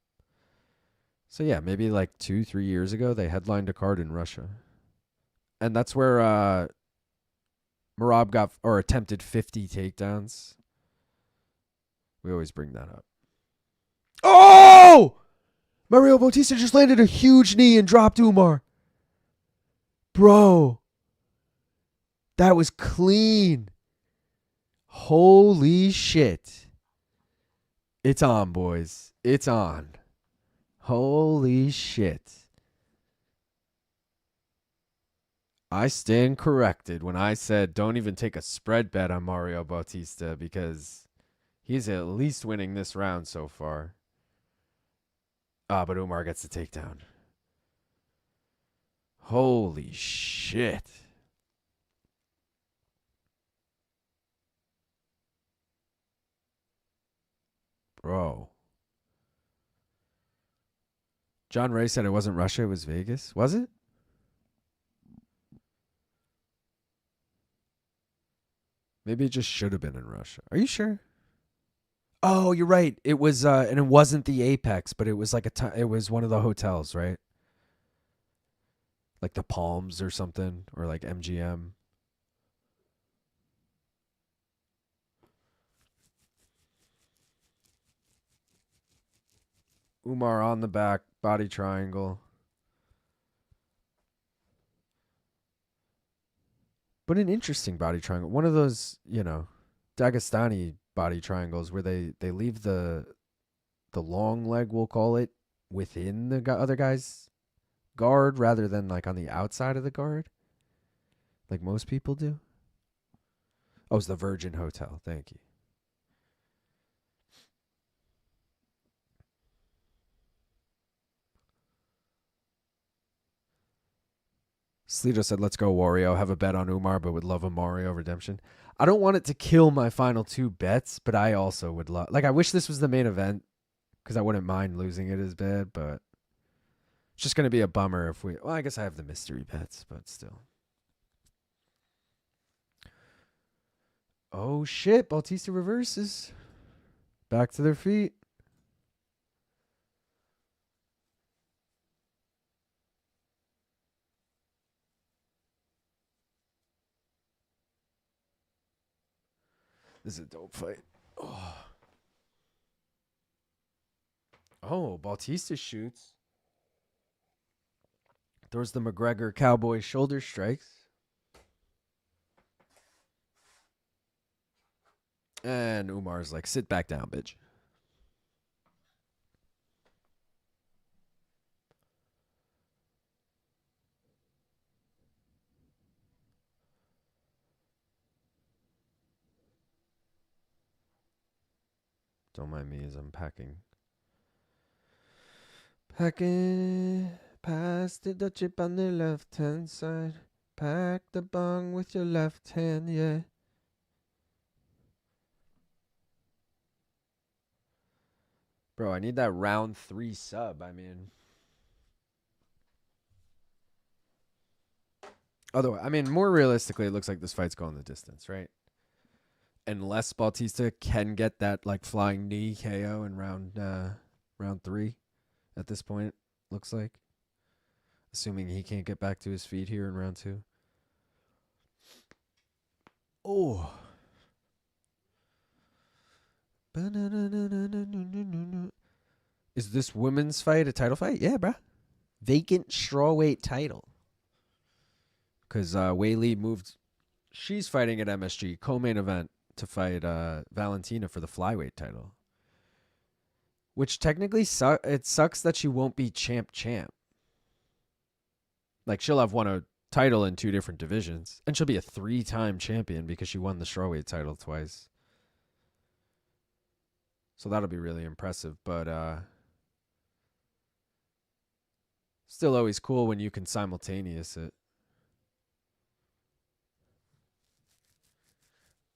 So, yeah, maybe like 2-3 years ago, they headlined a card in Russia. And that's where Merab got, or attempted 50 takedowns. We always bring that up. Oh! Mario Bautista just landed a huge knee and dropped Umar. Bro. That was clean. Holy shit. It's on, boys. It's on. Holy shit. I stand corrected when I said don't even take a spread bet on Mario Bautista because he's at least winning this round so far. But Umar gets the takedown. Holy shit. Bro. John Ray said it wasn't Russia, it was Vegas. Was it? Maybe it just should have been in Russia. Are you sure? Oh, you're right. It was, and it wasn't the Apex, but it was like it was one of the hotels, right? Like the Palms or something, or like MGM. Umar on the back, body triangle. But an interesting body triangle. One of those, Dagestani body triangles where they leave the long leg, we'll call it, within the other guy's guard rather than like on the outside of the guard. Like most people do. Oh, it's the Virgin Hotel. Thank you. Sleeto said, let's go, Wario. Have a bet on Umar, but would love a Mario redemption. I don't want it to kill my final 2 bets, but I also would love... Like, I wish this was the main event, because I wouldn't mind losing it as bad, but it's just going to be a bummer if we... Well, I guess I have the mystery bets, but still. Oh, shit. Bautista reverses. Back to their feet. This is a dope fight. Oh, Bautista shoots. Throws the McGregor cowboy shoulder strikes. And Umar's like, sit back down, bitch. Don't mind me as I'm packing. Pass the chip on the left-hand side. Pack the bong with your left hand, yeah. Bro, I need that round 3 sub. I mean... Otherwise, I mean, more realistically, it looks like this fight's going the distance, right? Unless Bautista can get that like flying knee KO in round 3 at this point, looks like. Assuming he can't get back to his feet here in round 2. Oh. Is this women's fight a title fight? Yeah, bruh. Vacant strawweight title. Because Wei Li moved. She's fighting at MSG, co-main event, to fight Valentina for the flyweight title. Which technically it sucks that she won't be champ. Like, she'll have won a title in 2 different divisions. And she'll be a 3-time champion because she won the strawweight title twice. So that'll be really impressive. But still always cool when you can simultaneous it.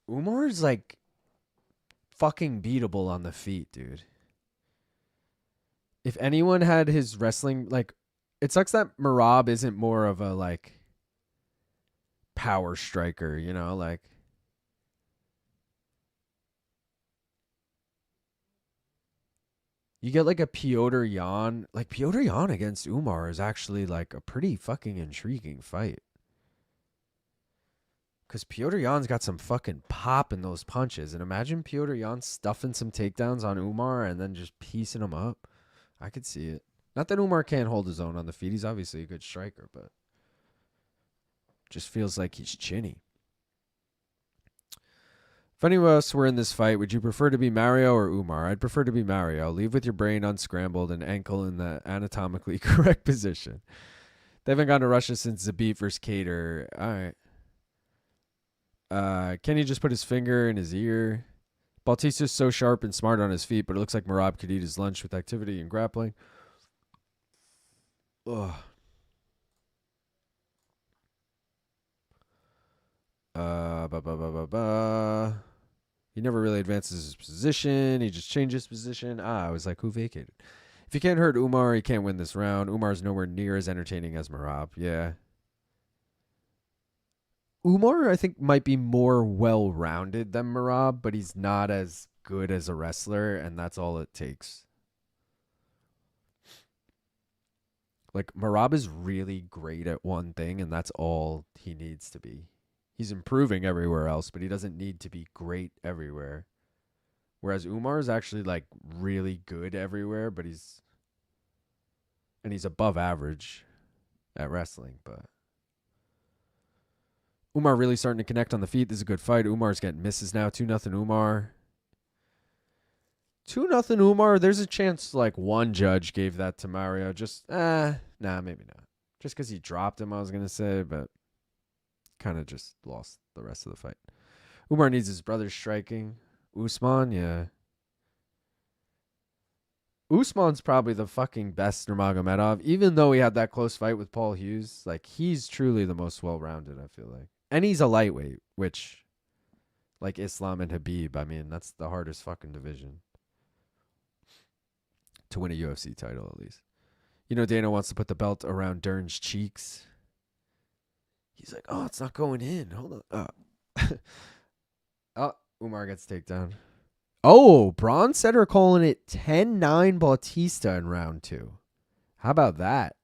Umar's like fucking beatable on the feet, dude. If anyone had his wrestling, like, it sucks that Merab isn't more of a like power striker, you know, like you get like a Piotr Jan. Like, Piotr Jan against Umar is actually like a pretty fucking intriguing fight. Because Piotr Jan's got some fucking pop in those punches. And imagine Piotr Jan stuffing some takedowns on Umar and then just piecing him up. I could see it. Not that Umar can't hold his own on the feet. He's obviously a good striker, but just feels like he's chinny. If any of us were in this fight, would you prefer to be Mario or Umar? I'd prefer to be Mario. Leave with your brain unscrambled and ankle in the anatomically correct position. They haven't gone to Russia since Zabit versus Cater. All right. Kenny just put his finger in his ear. Bautista's so sharp and smart on his feet, but it looks like Merab could eat his lunch with activity and grappling. Ugh. He never really advances his position. He just changes position. I was like, who vacated? If you can't hurt Umar, he can't win this round. Umar's nowhere near as entertaining as Merab. Yeah. Umar, I think, might be more well-rounded than Merab, but he's not as good as a wrestler, and that's all it takes. Like, Merab is really great at one thing, and that's all he needs to be. He's improving everywhere else, but he doesn't need to be great everywhere. Whereas Umar is actually, like, really good everywhere, but he's above average at wrestling, but Umar really starting to connect on the feet. This is a good fight. Umar's getting misses now. 2-0 Umar. 2-0 Umar. There's a chance like one judge gave that to Mario. Just, nah, maybe not. Just because he dropped him, I was going to say, but kind of just lost the rest of the fight. Umar needs his brother striking. Usman, yeah. Usman's probably the fucking best Nurmagomedov, even though he had that close fight with Paul Hughes. Like, he's truly the most well-rounded, I feel like. And he's a lightweight, which, like Islam and Habib, I mean, that's the hardest fucking division to win a UFC title, at least. You know, Dana wants to put the belt around Dern's cheeks. He's like, oh, it's not going in. Hold on. Oh, Umar gets takedown. Oh, Braun Setter calling it 10-9 Bautista in round 2. How about that?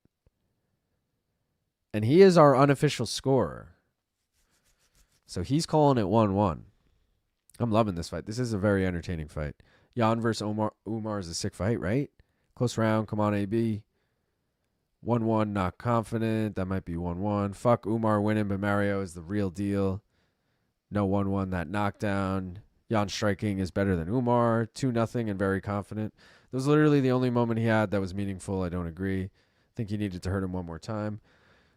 And he is our unofficial scorer. So he's calling it 1-1. I'm loving this fight. This is a very entertaining fight. Jan versus Umar is a sick fight, right? Close round. Come on, AB. 1-1, not confident. That might be 1-1. Fuck Umar winning, but Mario is the real deal. No 1-1, that knockdown. Jan striking is better than Umar. 2-0 and very confident. That was literally the only moment he had that was meaningful. I don't agree. I think he needed to hurt him one more time.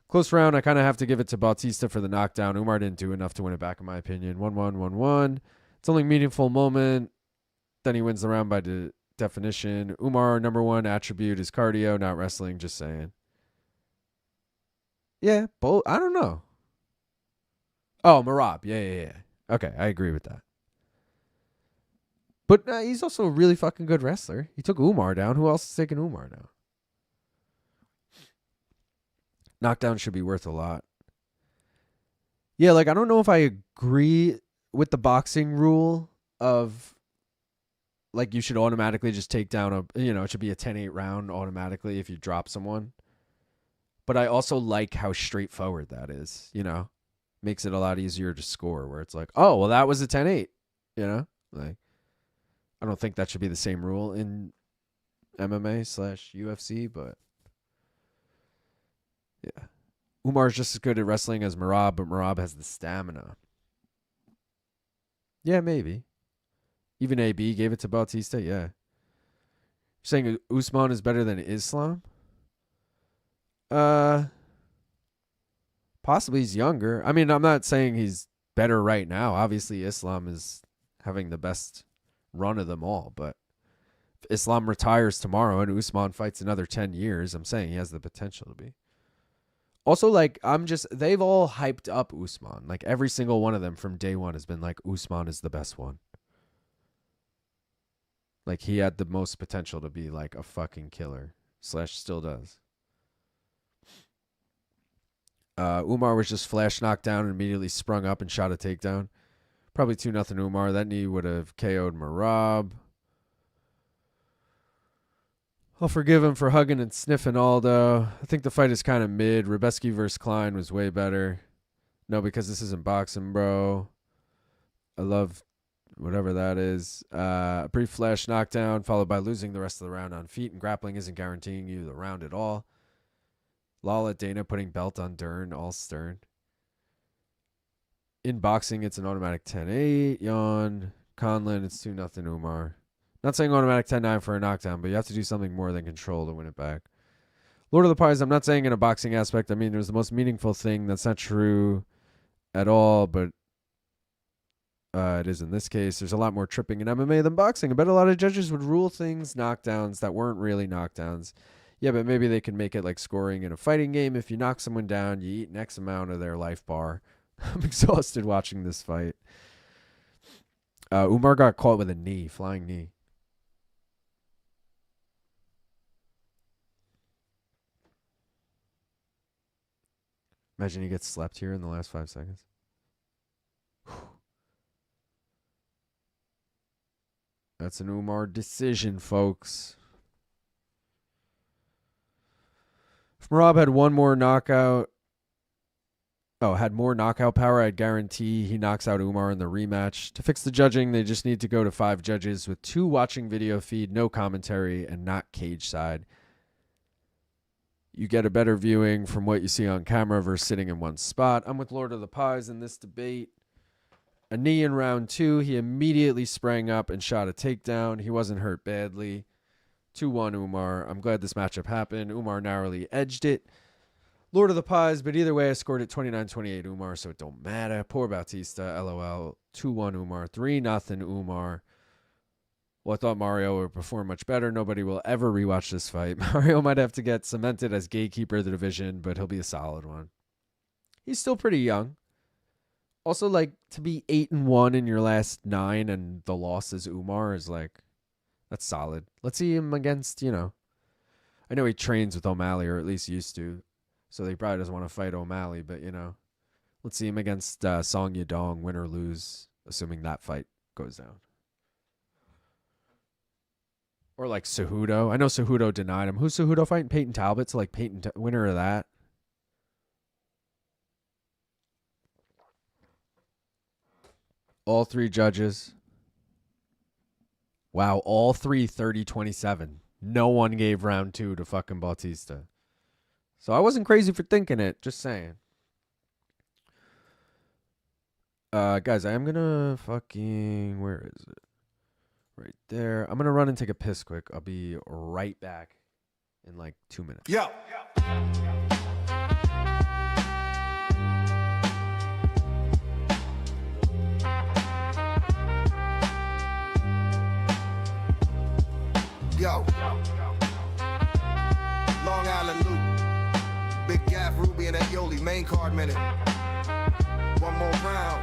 Close round. I kind of have to give it to Bautista for the knockdown. Umar didn't do enough to win it back, in my opinion. 1-1, 1-1. It's only a meaningful moment. Then he wins the round by definition. Umar, number one attribute is cardio, not wrestling. Just saying. Yeah, both. I don't know. Oh, Merab. Yeah. Okay, I agree with that. But he's also a really fucking good wrestler. He took Umar down. Who else is taking Umar now? Knockdown should be worth a lot. Yeah, like, I don't know if I agree with the boxing rule of, like, you should automatically just take down it should be a 10-8 round automatically if you drop someone. But I also like how straightforward that is, you know? makes it a lot easier to score, where it's like, oh, well, that was a 10-8, you know? Like, I don't think that should be the same rule in MMA/UFC, but yeah. Umar's just as good at wrestling as Merab, but Merab has the stamina. Yeah, maybe. Even AB gave it to Bautista, yeah. You're saying Usman is better than Islam? Possibly he's younger. I mean, I'm not saying he's better right now. Obviously, Islam is having the best run of them all, but if Islam retires tomorrow and Usman fights another 10 years, I'm saying he has the potential to be. Also, like, they've all hyped up Usman. Like, every single one of them from day one has been like, Usman is the best one. Like, he had the most potential to be, like, a fucking killer. / still does. Umar was just flash knocked down and immediately sprung up and shot a takedown. Probably 2-0 Umar. That knee would have KO'd Merab. I'll forgive him for hugging and sniffing Aldo. I think the fight is kind of mid. Rebecki versus Klein was way better. No, because this isn't boxing, bro. I love whatever that is. A brief flash knockdown followed by losing the rest of the round on feet, and grappling isn't guaranteeing you the round at all. Lala Dana putting belt on Dern, all stern. In boxing, it's an automatic 10-8. Yawn. Conlon, it's 2-0 Umar. Not saying automatic 10-9 for a knockdown, but you have to do something more than control to win it back. Lord of the Pies, I'm not saying in a boxing aspect. I mean, it was the most meaningful thing. That's not true at all, but it is in this case. There's a lot more tripping in MMA than boxing. I bet a lot of judges would rule things knockdowns that weren't really knockdowns. Yeah, but maybe they can make it like scoring in a fighting game. If you knock someone down, you eat an X amount of their life bar. I'm exhausted watching this fight. Umar got caught with a knee, flying knee. Imagine he gets slept here in the last 5 seconds. That's an Umar decision, folks. If Merab had one more knockout, had more knockout power, I'd guarantee he knocks out Umar in the rematch. To fix the judging, they just need to go to 5 judges with 2 watching video feed, no commentary, and not cage side. You get a better viewing from what you see on camera versus sitting in one spot. I'm with Lord of the Pies in this debate. A knee in round 2. He immediately sprang up and shot a takedown. He wasn't hurt badly. 2-1 Umar. I'm glad this matchup happened. Umar narrowly edged it. Lord of the Pies, but either way, I scored it 29-28 Umar, so it don't matter. Poor Bautista, LOL. 2-1 Umar. 3-0 Umar. Well, I thought Mario would perform much better. Nobody will ever rewatch this fight. Mario might have to get cemented as gatekeeper of the division, but he'll be a solid one. He's still pretty young. Also, like, to be 8-1 in your last 9 and the loss is Umar is like, that's solid. Let's see him against, I know he trains with O'Malley, or at least used to, so he probably doesn't want to fight O'Malley, but, let's see him against Song Yadong, win or lose, assuming that fight goes down. Or like Cejudo. I know Cejudo denied him. Who's Cejudo fighting? Peyton Talbot. So like winner of that. All 3 judges. Wow, all 3 30-27. No one gave round 2 to fucking Bautista. So I wasn't crazy for thinking it. Just saying. Guys, I am going to fucking... Where is it? Right there. I'm going to run and take a piss quick. I'll be right back in like 2 minutes. Yo. Yo. Long Island Loop. Big Gaff, Ruby, and that Yoli. Main card minute. One more round.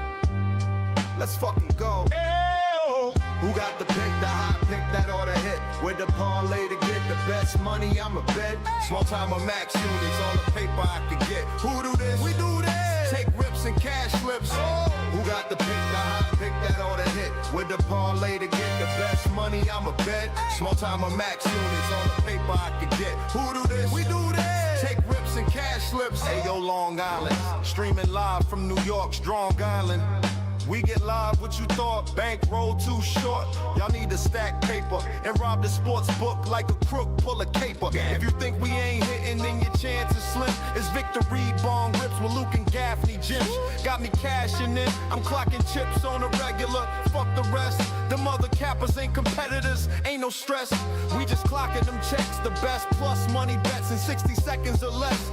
Let's fucking go. Who got the pick, the hot pick that ought to hit? With the parlay to get the best money, I'm a bet. Small time of max units, all the paper I can get. Who do this? We do this. Take rips and cash flips. Who got the pick, the hot pick that ought to hit? With the parlay to get the best money, I'm a bet. Small time of max units, all the paper I can get. Who do this? We do this. take rips and cash slips. Ayo, Long Island, streaming live from New York's Strong Island. We get live what you thought, bankroll too short. Y'all need to stack paper and rob the sports book like a crook pull a caper. If you think we ain't hitting, then your chance is slim. It's victory bong rips with Luke and Gaffney gyms. Got me cashing in, I'm clocking chips on a regular. Fuck the rest, them other cappers ain't competitors, ain't no stress. We just clocking them checks, the best plus money bets in 60 seconds or less.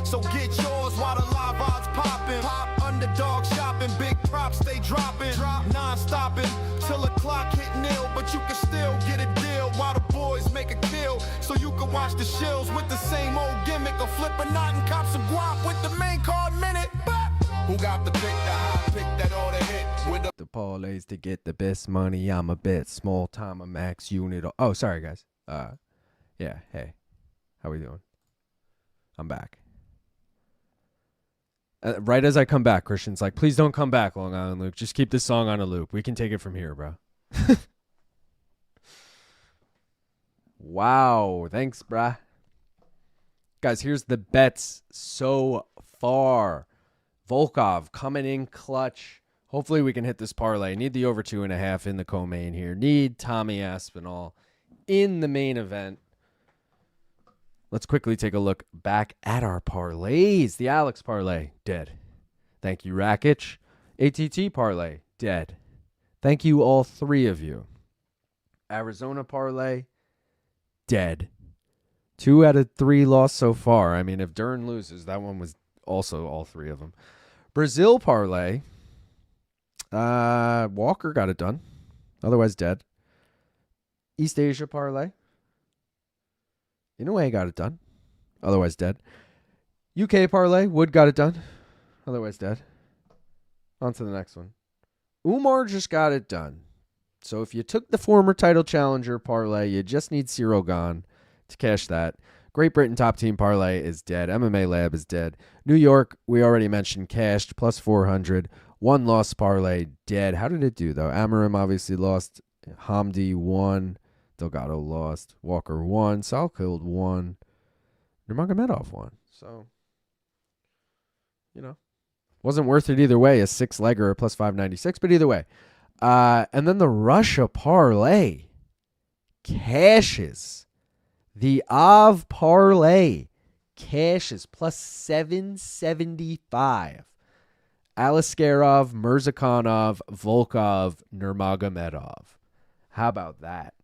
So get yours while the live odds poppin'. Pop underdog shopping, big props stay dropping. Non-stopping till the clock hit nil, but you can still get a deal while the boys make a kill. So you can watch the shills with the same old gimmick or flip a knot and cop some guap with the main card minute. Who got the pick, the high pick that ought to hit with the parlays to get the best money. I'm a bet small time a max unit. Oh, sorry guys. Yeah. Hey, how we doing? I'm back. Right as I come back, Christian's like, please don't come back, Long Island Luke. Just keep this song on a loop. We can take it from here, bro. Wow. Thanks, bruh. Guys, here's the bets so far. Volkov coming in clutch. Hopefully we can hit this parlay. Need the over 2.5 in the co-main here. Need Tommy Aspinall in the main event. Let's quickly take a look back at our parlays. The Alex parlay, dead. Thank you, Rakic. ATT parlay, dead. Thank you, all three of you. Arizona parlay, dead. 2 out of 3 lost so far. I mean, if Dern loses, that one was also all 3 of them. Brazil parlay, Walker got it done. Otherwise, dead. East Asia parlay. Inoue got it done. Otherwise dead. UK parlay. Wood got it done. Otherwise dead. On to the next one. Umar just got it done. So if you took the former title challenger parlay, you just need Cyril Gane to cash that. Great Britain top team parlay is dead. MMA Lab is dead. New York, we already mentioned, cashed plus 400. 1 loss parlay, dead. How did it do, though? Amorim obviously lost. Hamdy won. Delgado lost. Walker won. Salkeld won. Nurmagomedov won. So, wasn't worth it either way. A 6-legger plus 596, but either way. And then the Russia parlay cashes. The Av parlay cashes plus 775. Aliskerov, Mirzakhanov, Volkov, Nurmagomedov. How about that?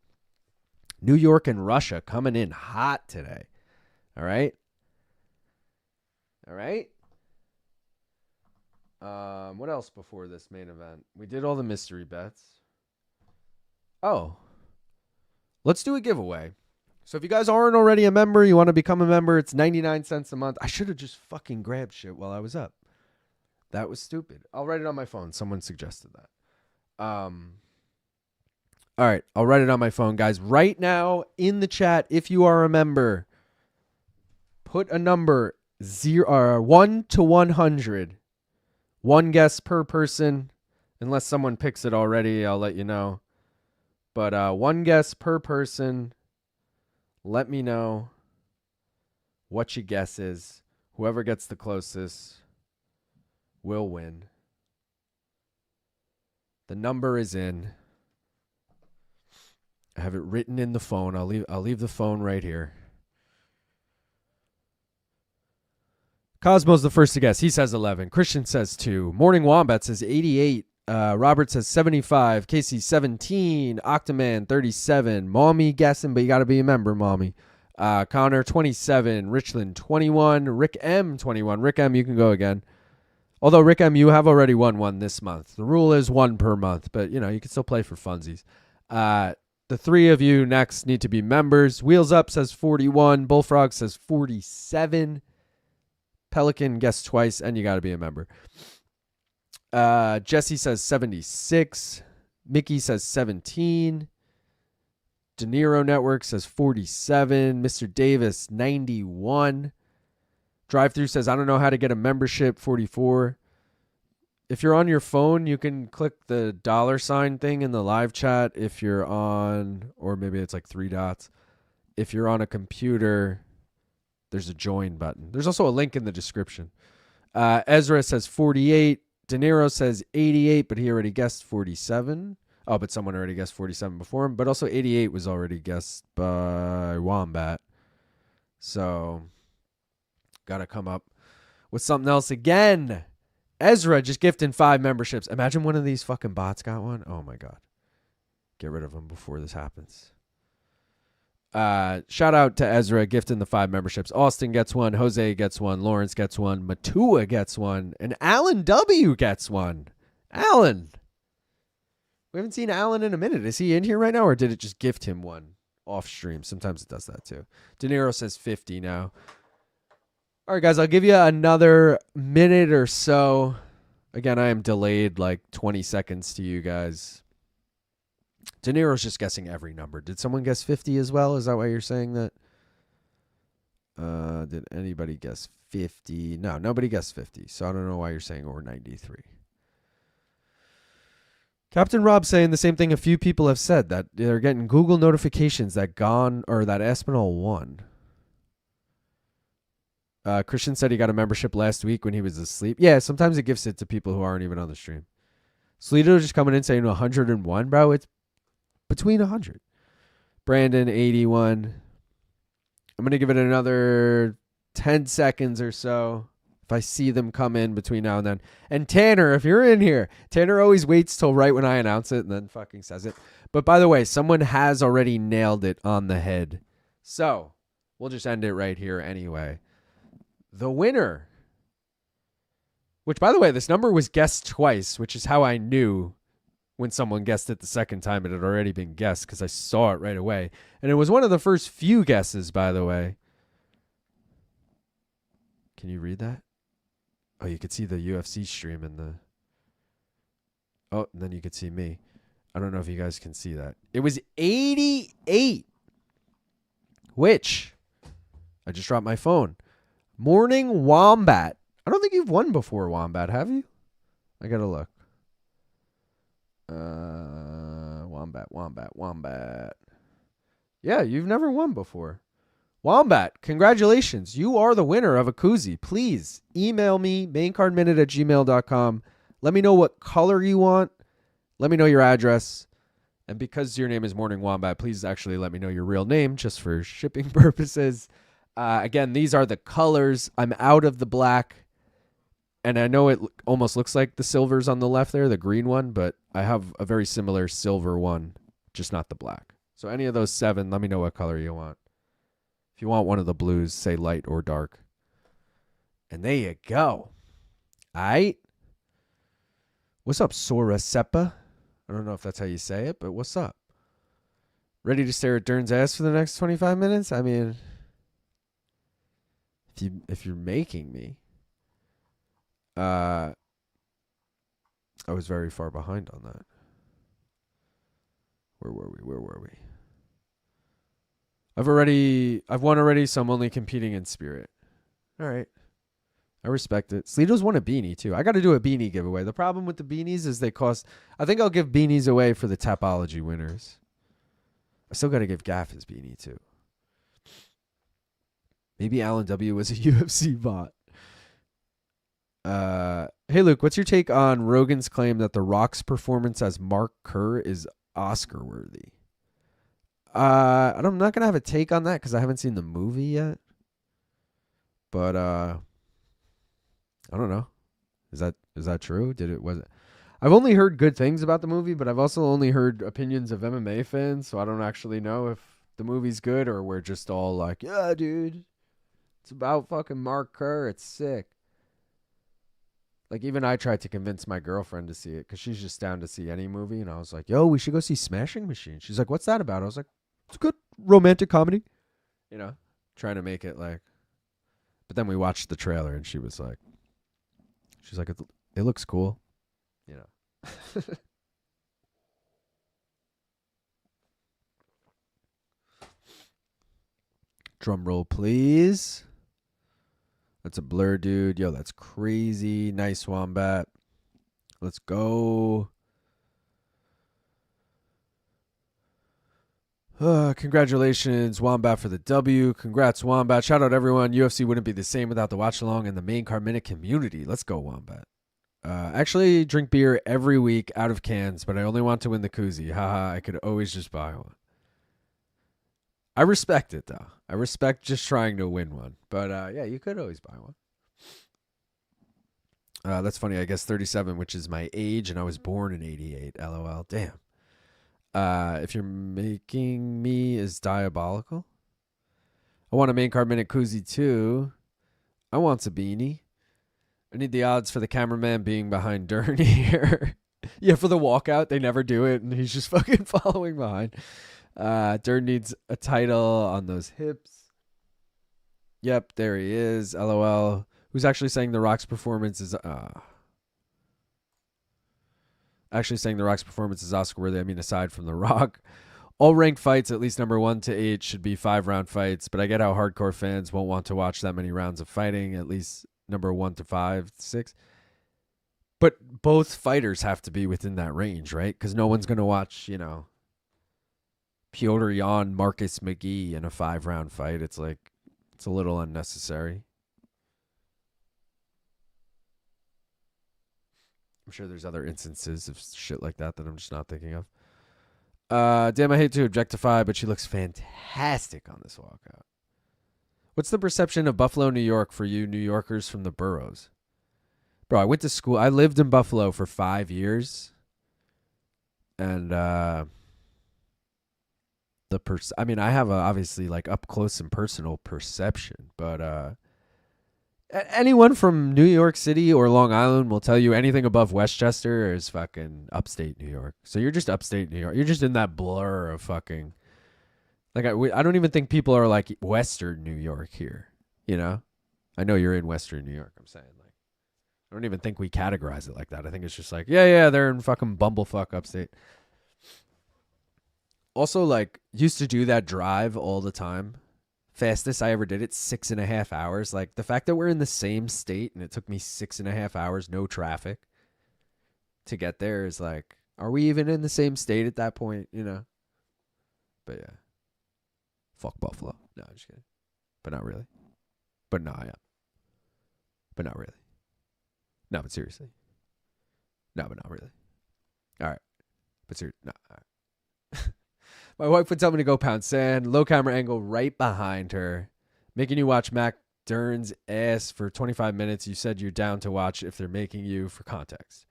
New York and Russia coming in hot today. All right. What else before this main event? We did all the mystery bets. Oh. Let's do a giveaway. So if you guys aren't already a member, you want to become a member, it's 99 cents a month. I should have just fucking grabbed shit while I was up. That was stupid. I'll write it on my phone. Someone suggested that. All right, I'll write it on my phone, guys. Right now in the chat, if you are a member, put a number 1 to 100. 1 guess per person. Unless someone picks it already, I'll let you know. But 1 guess per person. Let me know what your guess is. Whoever gets the closest will win. The number is in. I have it written in the phone. I'll leave the phone right here. Cosmo's the first to guess. He says 11. Christian says 2. Morning Wombat says 88. Robert says 75. Casey 17. Octoman 37. Mommy guessing, but you got to be a member, Mommy. Connor 27. Richland 21. Rick M 21. Rick M, you can go again. Although Rick M, you have already won one this month. The rule is 1 per month, but you can still play for funsies. The 3 of you next need to be members. Wheels Up says 41. Bullfrog says 47. Pelican guessed twice, and you got to be a member. Jesse says 76. Mickey says 17. De Niro Network says 47. Mr. Davis, 91. Drive-Thru says, I don't know how to get a membership, 44. If you're on your phone, you can click the $ thing in the live chat. If you're on, or maybe it's like 3 dots. If you're on a computer, There's a join button. There's also a link in the description. Ezra says 48. De Niro says 88, but he already guessed 47. Oh, but someone already guessed 47 before him. But also 88 was already guessed by Wombat. So, got to come up with something else again. Ezra just gifting 5 memberships. Imagine one of these fucking bots got one. Oh, my God. Get rid of them before this happens. Shout out to Ezra gifting the 5 memberships. Austin gets one. Jose gets one. Lawrence gets one. Matua gets one. And Alan W gets one. Alan. We haven't seen Alan in a minute. Is he in here right now, or did it just gift him one off stream? Sometimes it does that too. De Niro says 50 now. All right, guys, I'll give you another minute or so. Again, I am delayed like 20 seconds to you guys. De Niro's just guessing every number. Did someone guess 50 as well? Is that why you're saying that? Did anybody guess 50? No, nobody guessed 50. So I don't know why you're saying or 93. Captain Rob saying the same thing a few people have said, that they're getting Google notifications that Gane or that Aspinall won. Christian said he got a membership last week when he was asleep. Yeah, sometimes it gives it to people who aren't even on the stream. Sleeto just coming in saying 101, bro. It's between 100. Brandon, 81. I'm going to give it another 10 seconds or so if I see them come in between now and then. And Tanner, if you're in here, Tanner always waits till right when I announce it and then fucking says it. But by the way, someone has already nailed it on the head. So we'll just end it right here anyway. The winner, which by the way, this number was guessed twice, which is how I knew when someone guessed it the second time it had already been guessed, because I saw it right away. And it was one of the first few guesses, by the way. Can you read that? Oh, you could see the UFC stream in the... Oh, and then you could see me. I don't know if you guys can see that. It was 88, which... I just dropped my phone. Morning Wombat. I don't think you've won before, Wombat, have you? I gotta look. Wombat. Yeah, you've never won before. Wombat, congratulations. You are the winner of a koozie. Please email me, maincardminute@gmail.com. Let me know what color you want. Let me know your address. And because your name is Morning Wombat, please actually let me know your real name just for shipping purposes. Again, these are the colors. I'm out of the black. And I know it almost looks like the silver's on the left there, the green one, but I have a very similar silver one, just not the black. So any of those 7, let me know what color you want. If you want one of the blues, say light or dark. And there you go. All right. What's up, Sora Seppa? I don't know if that's how you say it, but what's up? Ready to stare at Dern's ass for the next 25 minutes? I mean, if you're making me. I was very far behind on that. Where were we? I've won already, so I'm only competing in spirit. All right. I respect it. Sleeto's won a beanie, too. I got to do a beanie giveaway. The problem with the beanies is they cost... I think I'll give beanies away for the Tapology winners. I still got to give Gaff his beanie, too. Maybe Alan W. was a UFC bot. Hey, Luke, what's your take on Rogan's claim that The Rock's performance as Mark Kerr is Oscar-worthy? I'm not going to have a take on that because I haven't seen the movie yet. But, I don't know. Is that true? I've only heard good things about the movie, but I've also only heard opinions of MMA fans, so I don't actually know if the movie's good or we're just all like, yeah, dude, it's about fucking Mark Kerr. It's sick. Like, even I tried to convince my girlfriend to see it because she's just down to see any movie. And I was like, yo, we should go see Smashing Machine. She's like, what's that about? I was like, it's a good romantic comedy. You know, trying to make it like. But then we watched the trailer and she's like, it looks cool. You know. Drum roll, please. That's a blur, dude. Yo, that's crazy. Nice, Wombat. Let's go. Congratulations, Wombat, for the W. Congrats, Wombat. Shout out everyone. UFC wouldn't be the same without the watch along and the main card minute community. Let's go, Wombat. Actually drink beer every week out of cans, but I only want to win the koozie. Haha, I could always just buy one. I respect it, though. I respect just trying to win one. But, yeah, you could always buy one. That's funny. I guess 37, which is my age, and I was born in 88. LOL. Damn. If you're making me is diabolical. I want a main card minute koozie, too. I want a beanie. I need the odds for the cameraman being behind Dern here. Yeah, for the walkout, they never do it, and he's just fucking following behind. Dern needs a title on those hips. Yep, there he is. LOL. Who's actually saying The Rock's performance is Oscar worthy? I mean, aside from The Rock, all ranked fights, at least number 1 to 8, should be 5-round fights. But I get how hardcore fans won't want to watch that many rounds of fighting. At least number 1 to 5, 6. But both fighters have to be within that range, right? Because no one's going to watch, Piotr Jan, Marcus McGee in a 5-round fight. It's like, it's a little unnecessary. I'm sure there's other instances of shit like that I'm just not thinking of. Damn, I hate to objectify, but she looks fantastic on this walkout. What's the perception of Buffalo, New York for you New Yorkers from the boroughs? Bro, I went to school. I lived in Buffalo for 5 years. And I have obviously like up close and personal perception, but anyone from New York City or Long Island will tell you anything above Westchester is fucking upstate New York. So you're just upstate New York. You're just in that blur of fucking... Like, I don't even think people are like Western New York here, I know you're in Western New York, I'm saying. Like, I don't even think we categorize it like that. I think it's just like, yeah, they're in fucking bumblefuck upstate. Also, like, used to do that drive all the time. Fastest I ever did it, 6.5 hours. Like, the fact that we're in the same state and it took me 6.5 hours, no traffic, to get there is like, are we even in the same state at that point, But yeah. Fuck Buffalo. No, I'm just kidding. But not really. But no, I am. But not really. No, but seriously. No, but not really. All right. But seriously. No, all right. My wife would tell me to go pound sand. Low camera angle right behind her. Making you watch Mac Dern's ass for 25 minutes. You said you're down to watch if they're making you for context.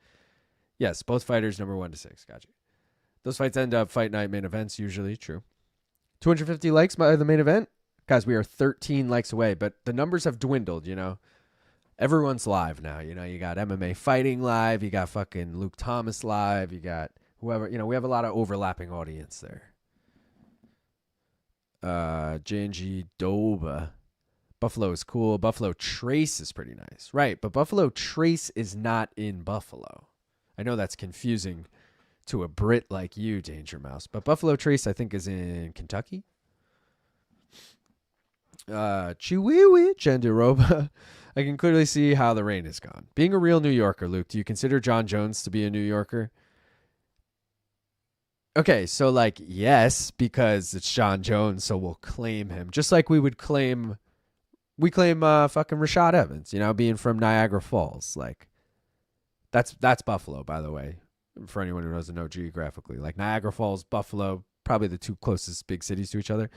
Yes, both fighters number 1 to 6. Gotcha. Those fights end up fight night main events usually. True. 250 likes by the main event. Guys, we are 13 likes away, but the numbers have dwindled, Everyone's live now, You got MMA Fighting live. You got fucking Luke Thomas live. You got whoever, we have a lot of overlapping audience there. Jandiroba. Buffalo is cool. Buffalo Trace is pretty nice. Right, but Buffalo Trace is not in Buffalo. I know that's confusing to a Brit like you, Danger Mouse. But Buffalo Trace, I think, is in Kentucky. Chihuahua, Jandiroba. I can clearly see how the rain is gone. Being a real New Yorker, Luke, do you consider John Jones to be a New Yorker? Okay, so like, yes, because it's John Jones, so we'll claim him. Just like we claim fucking Rashad Evans, being from Niagara Falls. Like, that's Buffalo, by the way. For anyone who doesn't know geographically, like Niagara Falls, Buffalo, probably the 2 closest big cities to each other.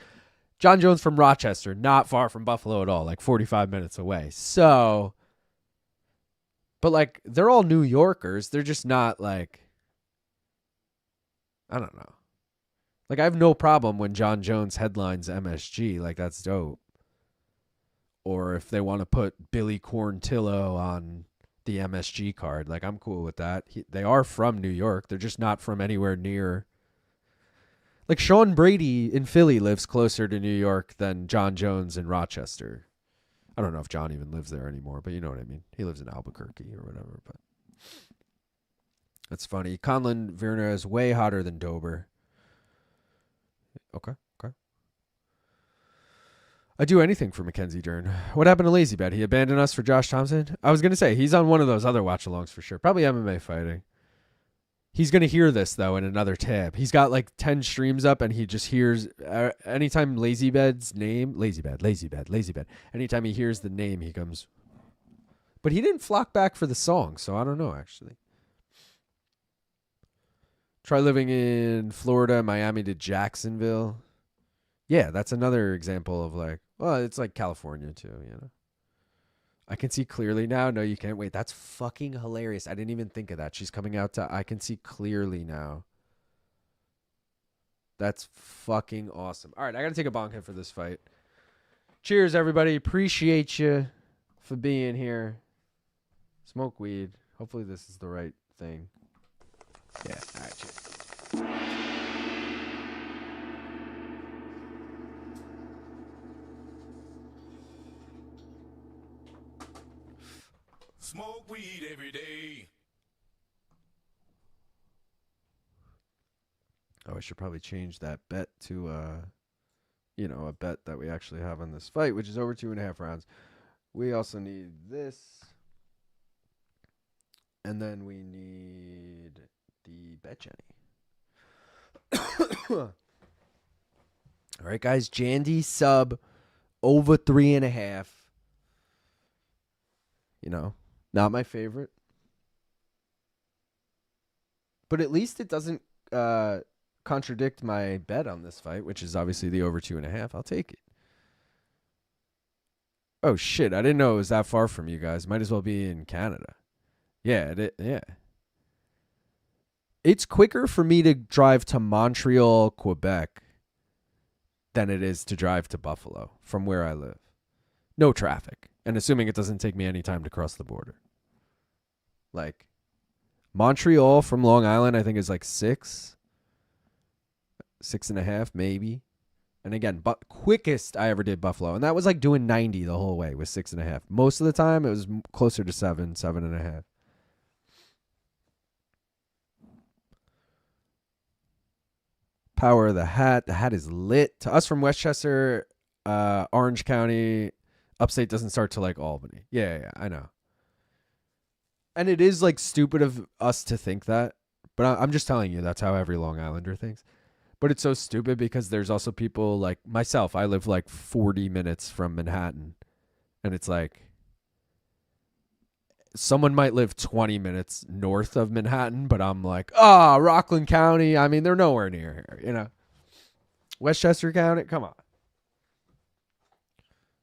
John Jones from Rochester, not far from Buffalo at all, like 45 minutes away. So, but like, they're all New Yorkers. They're just not like, I don't know. Like, I have no problem when John Jones headlines MSG. Like, that's dope. Or if they want to put Billy Quarantillo on the MSG card, like, I'm cool with that. They are from New York. They're just not from anywhere near. Like, Sean Brady in Philly lives closer to New York than John Jones in Rochester. I don't know if John even lives there anymore, but you know what I mean. He lives in Albuquerque or whatever, but that's funny. Conlon Virna is way hotter than Dober. Okay. I'd do anything for Mackenzie Dern. What happened to Lazy Bet? He abandoned us for Josh Thompson? I was going to say, he's on one of those other watch-alongs for sure. Probably MMA fighting. He's going to hear this, though, in another tab. He's got like 10 streams up, and he just hears anytime Lazybed's name, Lazybed. Anytime he hears the name, he comes. But he didn't flock back for the song, so I don't know, actually. Try living in Florida, Miami to Jacksonville. Yeah, that's another example of like, well, it's like California, too, you know. I can see clearly now. No, you can't. Wait, that's fucking hilarious. I didn't even think of that. She's coming out to I can see clearly now. That's fucking awesome. All right, I got to take a bonk hit for this fight. Cheers, everybody. Appreciate you for being here. Smoke weed. Hopefully this is the right thing. Yeah, all right, cheers. Smoke weed every day. Oh, I should probably change that bet to, a bet that we actually have on this fight, which is over 2.5 rounds. We also need this. And then we need the bet Jenny. All right, guys. Jandy sub over 3.5. You know, not my favorite. But at least it doesn't contradict my bet on this fight, which is obviously the over 2.5. I'll take it. Oh, shit. I didn't know it was that far from you guys. Might as well be in Canada. Yeah, yeah. It's quicker for me to drive to Montreal, Quebec, than it is to drive to Buffalo from where I live. No traffic. And assuming it doesn't take me any time to cross the border. Like, Montreal from Long Island, I think, is like 6.5, maybe. And again, but quickest I ever did Buffalo. And that was like doing 90 the whole way with 6.5. Most of the time, it was closer to 7.5. Power of the hat. The hat is lit. To us from Westchester, Orange County, upstate doesn't start till like Albany. Yeah, I know. And it is like stupid of us to think that. But I'm just telling you, that's how every Long Islander thinks. But it's so stupid because there's also people like myself. I live like 40 minutes from Manhattan. And it's like someone might live 20 minutes north of Manhattan, but I'm like, Rockland County. I mean, they're nowhere near here, you know. Westchester County, come on.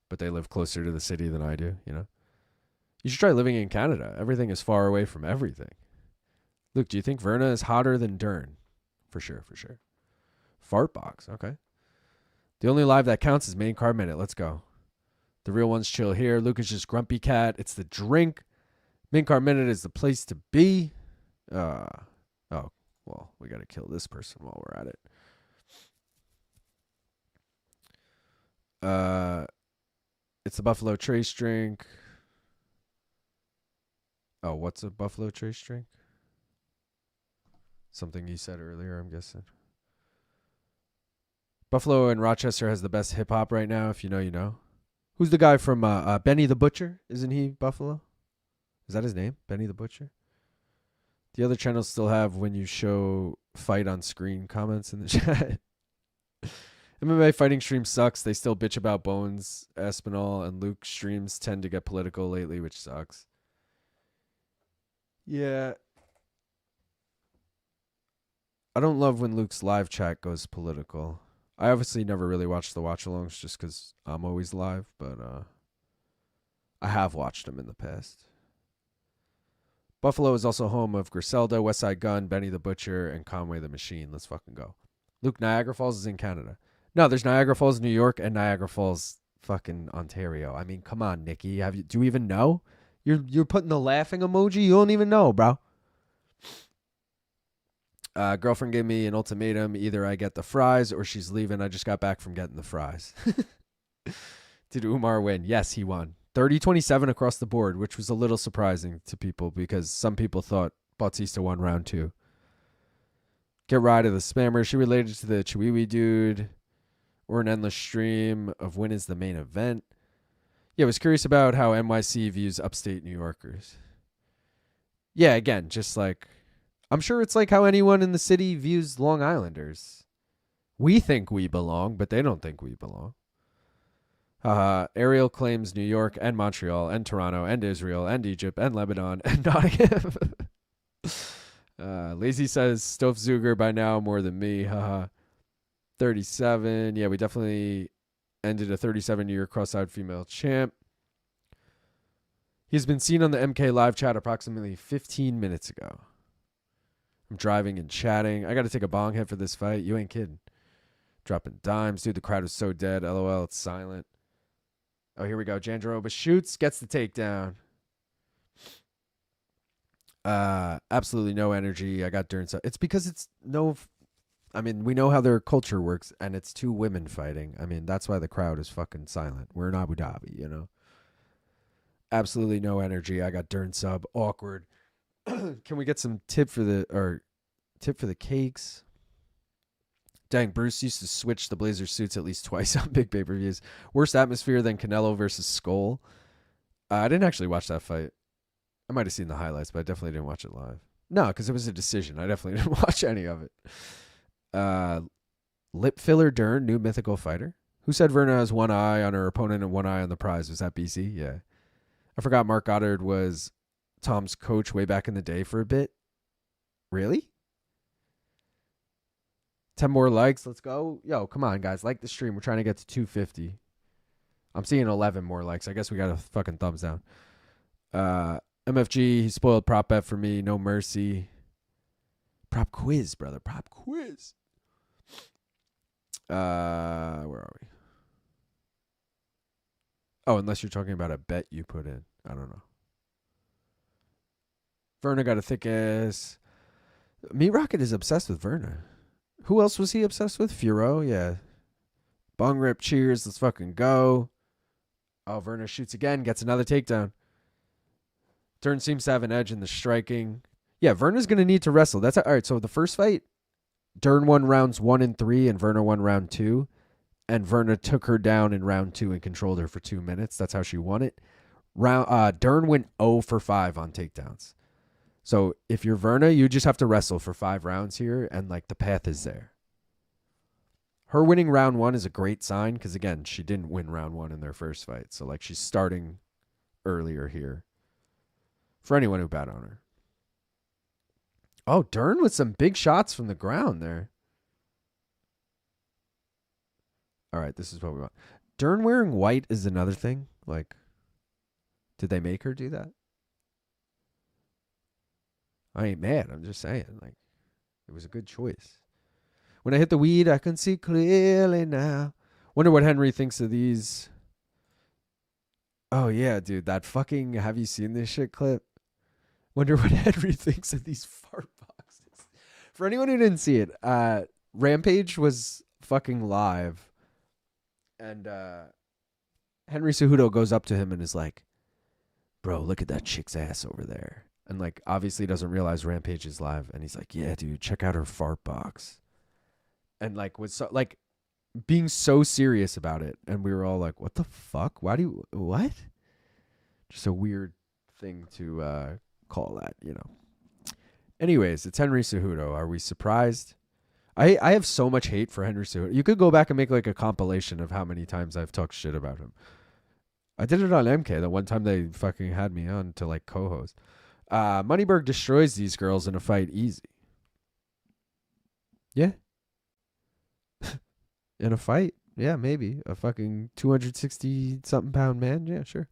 But they live closer to the city than I do, you know. You should try living in Canada. Everything is far away from everything. Luke, do you think Verna is hotter than Dern? For sure. Fart box, okay. The only live that counts is main card minute. Let's go. The real ones chill here. Luke is just grumpy cat. It's the drink. Main card minute is the place to be. Well, we got to kill this person while we're at it. It's the Buffalo Trace drink. Oh, what's a Buffalo Trace drink? Something you said earlier, I'm guessing. Buffalo and Rochester has the best hip hop right now. If you know, you know. Who's the guy from Benny the Butcher? Isn't he Buffalo? Is that his name? Benny the Butcher? The other channels still have when you show fight on screen comments in the chat. MMA fighting stream sucks. They still bitch about Bones, Aspinall, and Luke streams tend to get political lately, which sucks. Yeah. I don't love when Luke's live chat goes political. I obviously never really watched the watch-alongs just because I'm always live, but I have watched them in the past. Buffalo is also home of Griselda, Westside Gun, Benny the Butcher, and Conway the Machine. Let's fucking go. Luke, Niagara Falls is in Canada. No, there's Niagara Falls, New York, and Niagara Falls, fucking Ontario. I mean, come on, Nikki. Do you even know? You're putting the laughing emoji? You don't even know, bro. Girlfriend gave me an ultimatum. Either I get the fries or she's leaving. I just got back from getting the fries. Did Umar win? Yes, he won. 30-27 across the board, which was a little surprising to people because some people thought Bautista won round 2. Get rid of the spammer. She related to the Chihuahua dude. Or an endless stream of when is the main event. Yeah, I was curious about how NYC views upstate New Yorkers. Yeah, again, just like I'm sure it's like how anyone in the city views Long Islanders. We think we belong, but they don't think we belong. Ariel claims New York and Montreal and Toronto and Israel and Egypt and Lebanon and Nottingham. Lazy says Stoff Zuger by now more than me. 37. Yeah, we definitely ended a 37-year cross-eyed female champ. He's been seen on the MK live chat approximately 15 minutes ago. I'm driving and chatting. I got to take a bong hit for this fight. You ain't kidding. Dropping dimes. Dude, the crowd is so dead. LOL, it's silent. Oh, here we go. Jandiroba shoots, gets the takedown. Absolutely no energy. I got Dern. It's because it's no... I mean, we know how their culture works, and it's two women fighting. I mean, that's why the crowd is fucking silent. We're in Abu Dhabi, you know? Absolutely no energy. I got Dern sub. Awkward. Can we get some tip for the cakes? Dang, Bruce used to switch the Blazer suits at least twice on big pay-per-views. Worse atmosphere than Canelo versus Skull. I didn't actually watch that fight. I might have seen the highlights, but I definitely didn't watch it live. No, because it was a decision. I definitely didn't watch any of it. Lip filler Dern, new mythical fighter. Who said Verna has one eye on her opponent and one eye on the prize? Was that BC? Yeah. I forgot Mark Goddard was Tom's coach way back in the day for a bit. Really? 10 more likes. Let's go. Yo, come on, guys. Like the stream. We're trying to get to 250. I'm seeing 11 more likes. I guess we got a fucking thumbs down. MFG, he spoiled prop bet for me. No mercy. Prop quiz, brother. Prop quiz. Where are we? Oh, unless you're talking about a bet you put in. I don't know. Verna got a thick ass. Meat Rocket is obsessed with Verna. Who else was he obsessed with? Furo, yeah. Bong rip, cheers. Let's fucking go. Oh, Verna shoots again. Gets another takedown. Dern seems to have an edge in the striking. Yeah, Verna's going to need to wrestle. All right, so the first fight, Dern won rounds 1 and 3, and Verna won round 2. And Verna took her down in round 2 and controlled her for 2 minutes. That's how she won it. Dern went 0 for 5 on takedowns. So if you're Verna, you just have to wrestle for 5 rounds here, and like the path is there. Her winning round 1 is a great sign because, again, she didn't win round 1 in their first fight. So like she's starting earlier here for anyone who bet on her. Oh, Dern with some big shots from the ground there. All right, this is what we want. Dern wearing white is another thing. Like, did they make her do that? I ain't mad. I'm just saying, like, it was a good choice. When I hit the weed, I can see clearly now. Wonder what Henry thinks of these. Oh, yeah, dude. That fucking, have you seen this shit clip? Wonder what Henry thinks of these fart boxes. For anyone who didn't see it, Rampage was fucking live. And Henry Cejudo goes up to him and is like, bro, look at that chick's ass over there. And like, obviously doesn't realize Rampage is live. And he's like, yeah, dude, check out her fart box. And like, was so, like being so serious about it. And we were all like, what the fuck? Why do you, what? Just a weird thing to call that, you know. Anyways, it's Henry Cejudo. Are we surprised? I have so much hate for Henry Cejudo. You could go back and make like a compilation of how many times I've talked shit about him. I did it on MK the one time they fucking had me on to like co-host. Moneyberg destroys these girls in a fight easy. Yeah. In a fight? Yeah, maybe. A fucking 260-something pound man? Yeah, sure.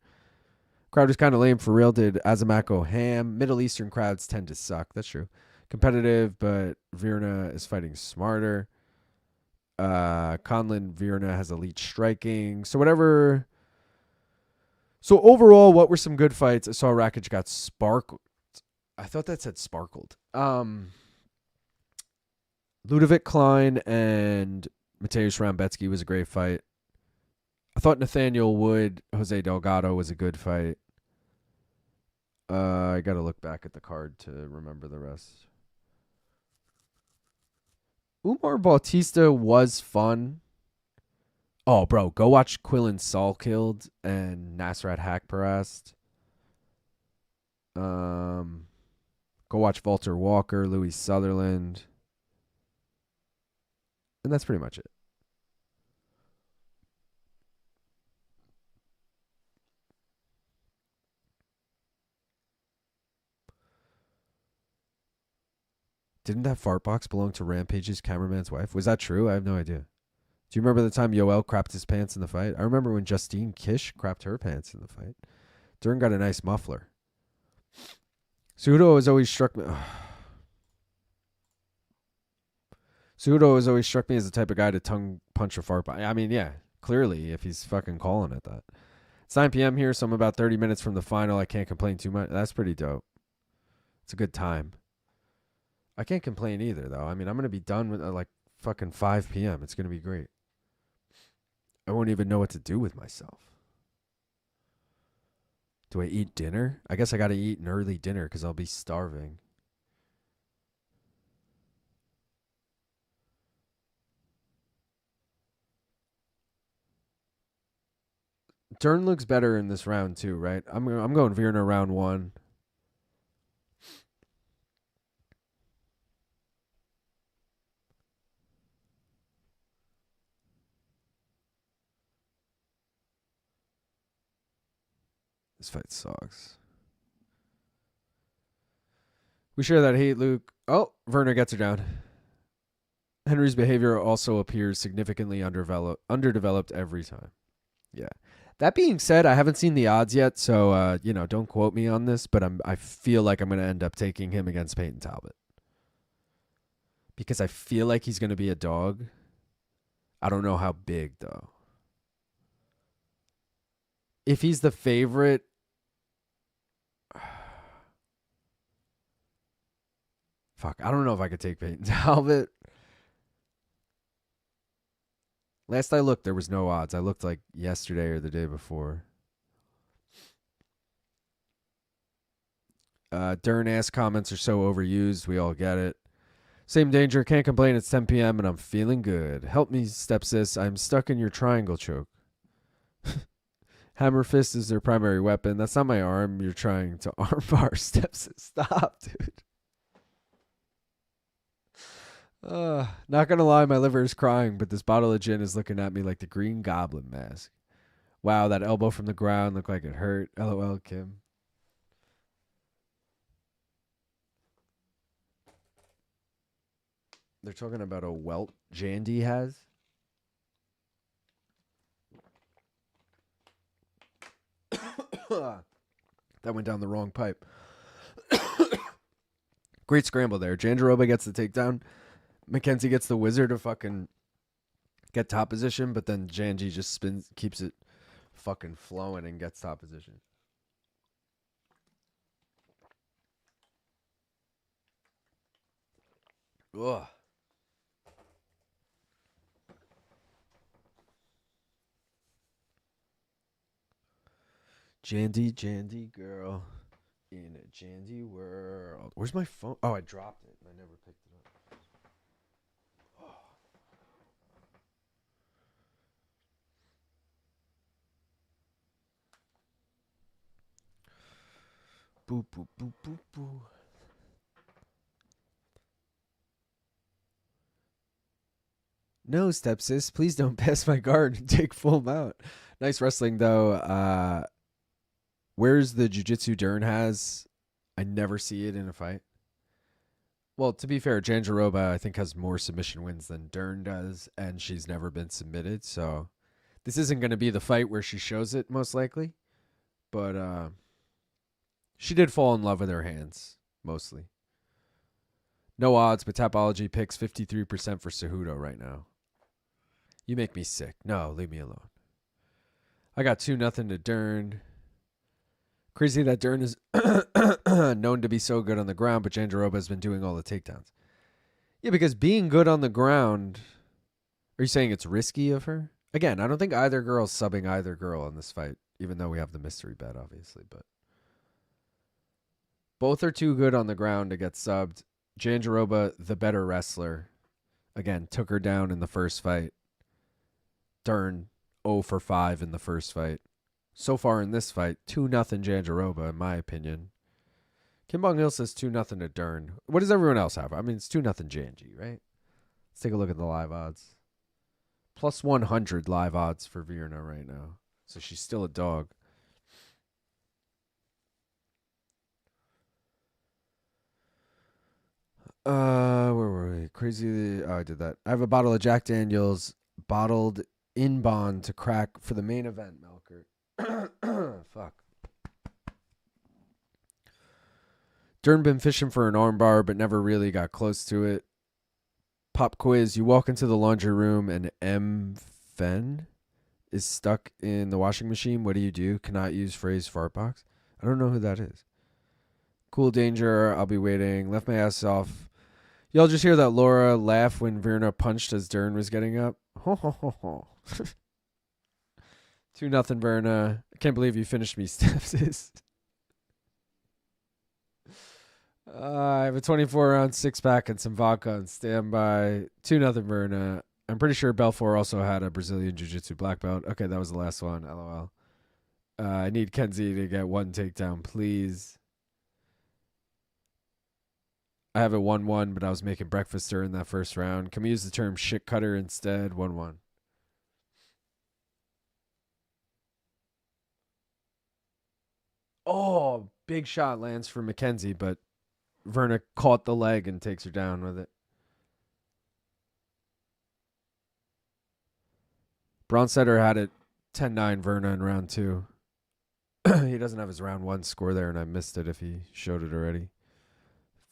Crowd is kind of lame for real. Did Azamat go ham? Middle Eastern crowds tend to suck. That's true. Competitive, but Virna is fighting smarter. Conlon Virna has elite striking. So whatever. So overall, what were some good fights? I saw Rakic got sparkled. I thought that said sparkled. Ludovit Klein and Mateusz Rebecki was a great fight. I thought Nathaniel Wood, Jose Delgado was a good fight. I got to look back at the card to remember the rest. Umar Bautista was fun. Oh, bro, go watch Quillen Saul killed and Nasrat Hakparast. Go Go watch Valter Walker, Louie Sutherland. And that's pretty much it. Didn't that fart box belong to Rampage's cameraman's wife? Was that true? I have no idea. Do you remember the time Yoel crapped his pants in the fight? I remember when Justine Kish crapped her pants in the fight. Dern got a nice muffler. Cejudo has always struck me... Cejudo has always struck me as the type of guy to tongue punch a fart box. I mean, yeah, clearly, if he's fucking calling it that. It's 9 p.m. here, so I'm about 30 minutes from the final. I can't complain too much. That's pretty dope. It's a good time. I can't complain either, though. I mean, I'm going to be done with like fucking 5 p.m. It's going to be great. I won't even know what to do with myself. Do I eat dinner? I guess I got to eat an early dinner because I'll be starving. Dern looks better in this round too, right? I'm going Virna round 1. This fight sucks. We share that hate, Luke. Oh, Werner gets her down. Henry's behavior also appears significantly underdeveloped every time. Yeah. That being said, I haven't seen the odds yet, so don't quote me on this, but I feel like I'm going to end up taking him against Peyton Talbot. Because I feel like he's going to be a dog. I don't know how big, though. If he's the favorite... Fuck, I don't know if I could take Peyton Talbot. Last I looked, there was no odds. I looked like yesterday or the day before. Dern ass comments are so overused. We all get it. Same danger. Can't complain. It's 10 p.m. and I'm feeling good. Help me, stepsis. I'm stuck in your triangle choke. Hammer fist is their primary weapon. That's not my arm. You're trying to armbar, stepsis. Stop, dude. Not gonna lie, my liver is crying, but this bottle of gin is looking at me like the Green Goblin mask. Wow, that elbow from the ground looked like it hurt. LOL, Kim. They're talking about a welt Jandy has. That went down the wrong pipe. Great scramble there. Jandiroba gets the takedown. Mackenzie gets the wizard to fucking get top position, but then Janji just spins, keeps it fucking flowing and gets top position. Ugh. Jandy girl in a Jandy world. Where's my phone? Oh, I dropped it and I never picked it up. Boo, boo, boo, boo, boo. No, stepsis, please don't pass my guard and take full mount. Nice wrestling, though. Where's the jiu-jitsu Dern has? I never see it in a fight. Well, to be fair, Jandiroba, I think, has more submission wins than Dern does, and she's never been submitted, so this isn't going to be the fight where she shows it, most likely. But, she did fall in love with her hands, mostly. No odds, but Tapology picks 53% for Cejudo right now. You make me sick. No, leave me alone. I got 2-0 to Dern. Crazy that Dern is known to be so good on the ground, but Jandiroba has been doing all the takedowns. Yeah, because being good on the ground... Are you saying it's risky of her? Again, I don't think either girl's subbing either girl in this fight, even though we have the mystery bet, obviously, but... Both are too good on the ground to get subbed. Jandiroba, the better wrestler, again, took her down in the first fight. Dern, 0 for 5 in the first fight. So far in this fight, 2-0 Jandiroba, in my opinion. Kim Bong-il says 2-0 to Dern. What does everyone else have? I mean, it's 2-0 Janji, right? Let's take a look at the live odds. Plus 100 live odds for Virna right now. So she's still a dog. Where were we? Crazy. Oh, I did that. I have a bottle of Jack Daniels bottled in bond to crack for the main event, Melker. Fuck. Dern been fishing for an armbar, but never really got close to it. Pop quiz. You walk into the laundry room and M. Fen is stuck in the washing machine. What do you do? Cannot use phrase fart box. I don't know who that is. Cool danger. I'll be waiting. Left my ass off. Y'all just hear that Laura laugh when Virna punched as Dern was getting up? Ho, ho, ho, ho. 2-0 Virna. I can't believe you finished me, Steps. I have a 24-ounce six-pack and some vodka on standby. 2-0 Virna. I'm pretty sure Belfort also had a Brazilian Jiu-Jitsu black belt. Okay, that was the last one. LOL. I need Kenzie to get one takedown, please. I have it 1-1, but I was making breakfast during that first round. Can we use the term shit cutter instead? 1-1. Oh, big shot lands for Mackenzie, but Virna caught the leg and takes her down with it. Bronstetter had it 10-9 Virna in round 2. He doesn't have his round 1 score there, and I missed it if he showed it already.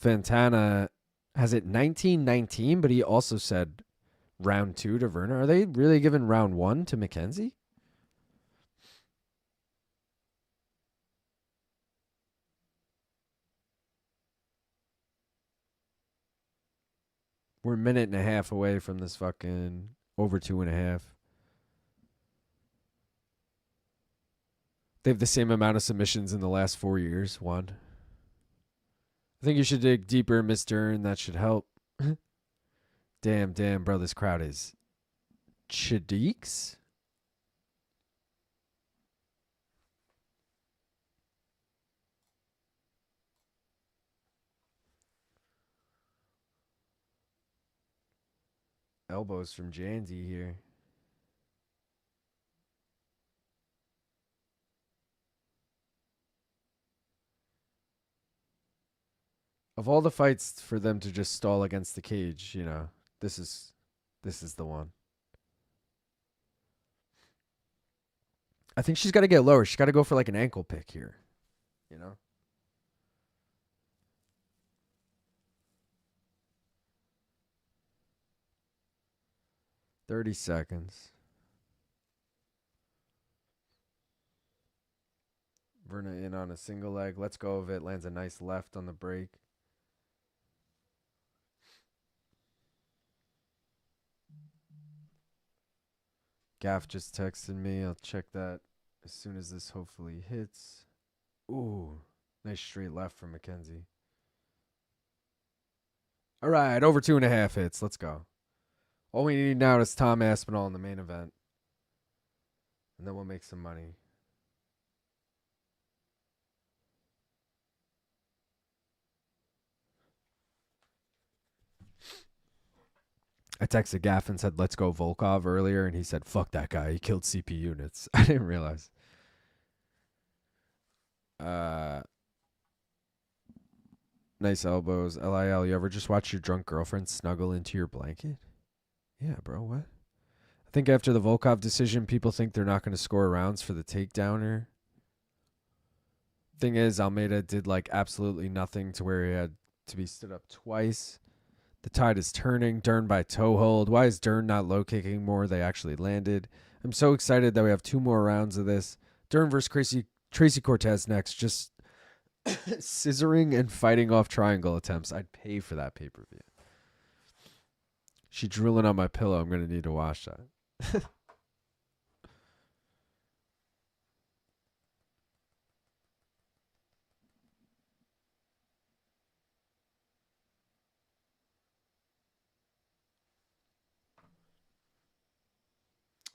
Fantana has it 19-19, but he also said round 2 to Virna. Are they really giving round 1 to Mackenzie? We're a minute and a half away from this fucking over 2.5. They have the same amount of submissions in the last 4 years. 1. I think you should dig deeper, Miss Dern. That should help. Damn, bro. This crowd is Chadiks. Elbows from Jandy here. Of all the fights for them to just stall against the cage, you know, this is the one. I think she's got to get lower. She's got to go for like an ankle pick here, you know? "30 seconds. Virna in on a single leg. Let's go of it. Lands a nice left on the break. Gaff just texted me. I'll check that as soon as this hopefully hits. Ooh, nice straight left from Mackenzie. All right, over 2.5 hits. Let's go. All we need now is Tom Aspinall in the main event. And then we'll make some money. I texted Gaff and said, let's go Volkov earlier. And he said, fuck that guy. He killed CP units. I didn't realize. Nice elbows. LIL, you ever just watch your drunk girlfriend snuggle into your blanket? Yeah, bro, what? I think after the Volkov decision, people think they're not going to score rounds for the takedowner. Thing is, Almeida did like absolutely nothing to where he had to be stood up twice. The tide is turning. Dern by toe hold. Why is Dern not low kicking more? They actually landed. I'm so excited that we have 2 more rounds of this. Dern versus Tracy Cortez next. Just scissoring and fighting off triangle attempts. I'd pay for that pay-per-view. She drooling on my pillow. I'm going to need to watch that.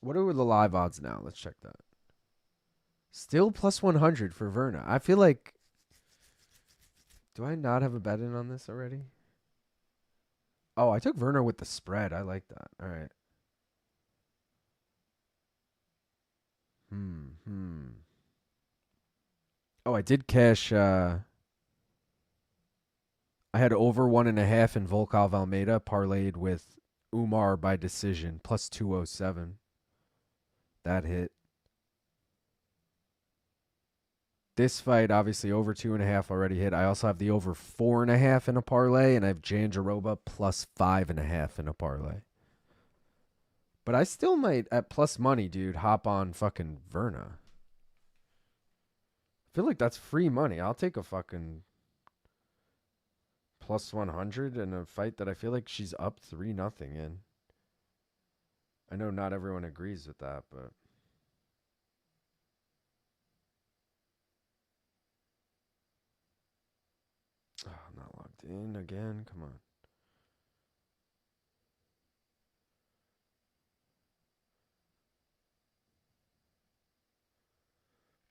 What are the live odds now? Let's check that. Still plus 100 for Virna. I feel like Do I not have a bet in on this already? Oh, I took Werner with the spread. I like that. All right. Oh, I did cash. I had over 1.5 in Volkov Almeida parlayed with Umar by decision plus 207. That hit. This fight, obviously, over 2.5 already hit. I also have the over 4.5 in a parlay, and I have Jandiroba plus 5.5 in a parlay. But I still might, at plus money, dude, hop on fucking Verna. I feel like that's free money. I'll take a fucking plus 100 in a fight that I feel like she's up 3-0 in. I know not everyone agrees with that, but oh, I'm not logged in again. Come on.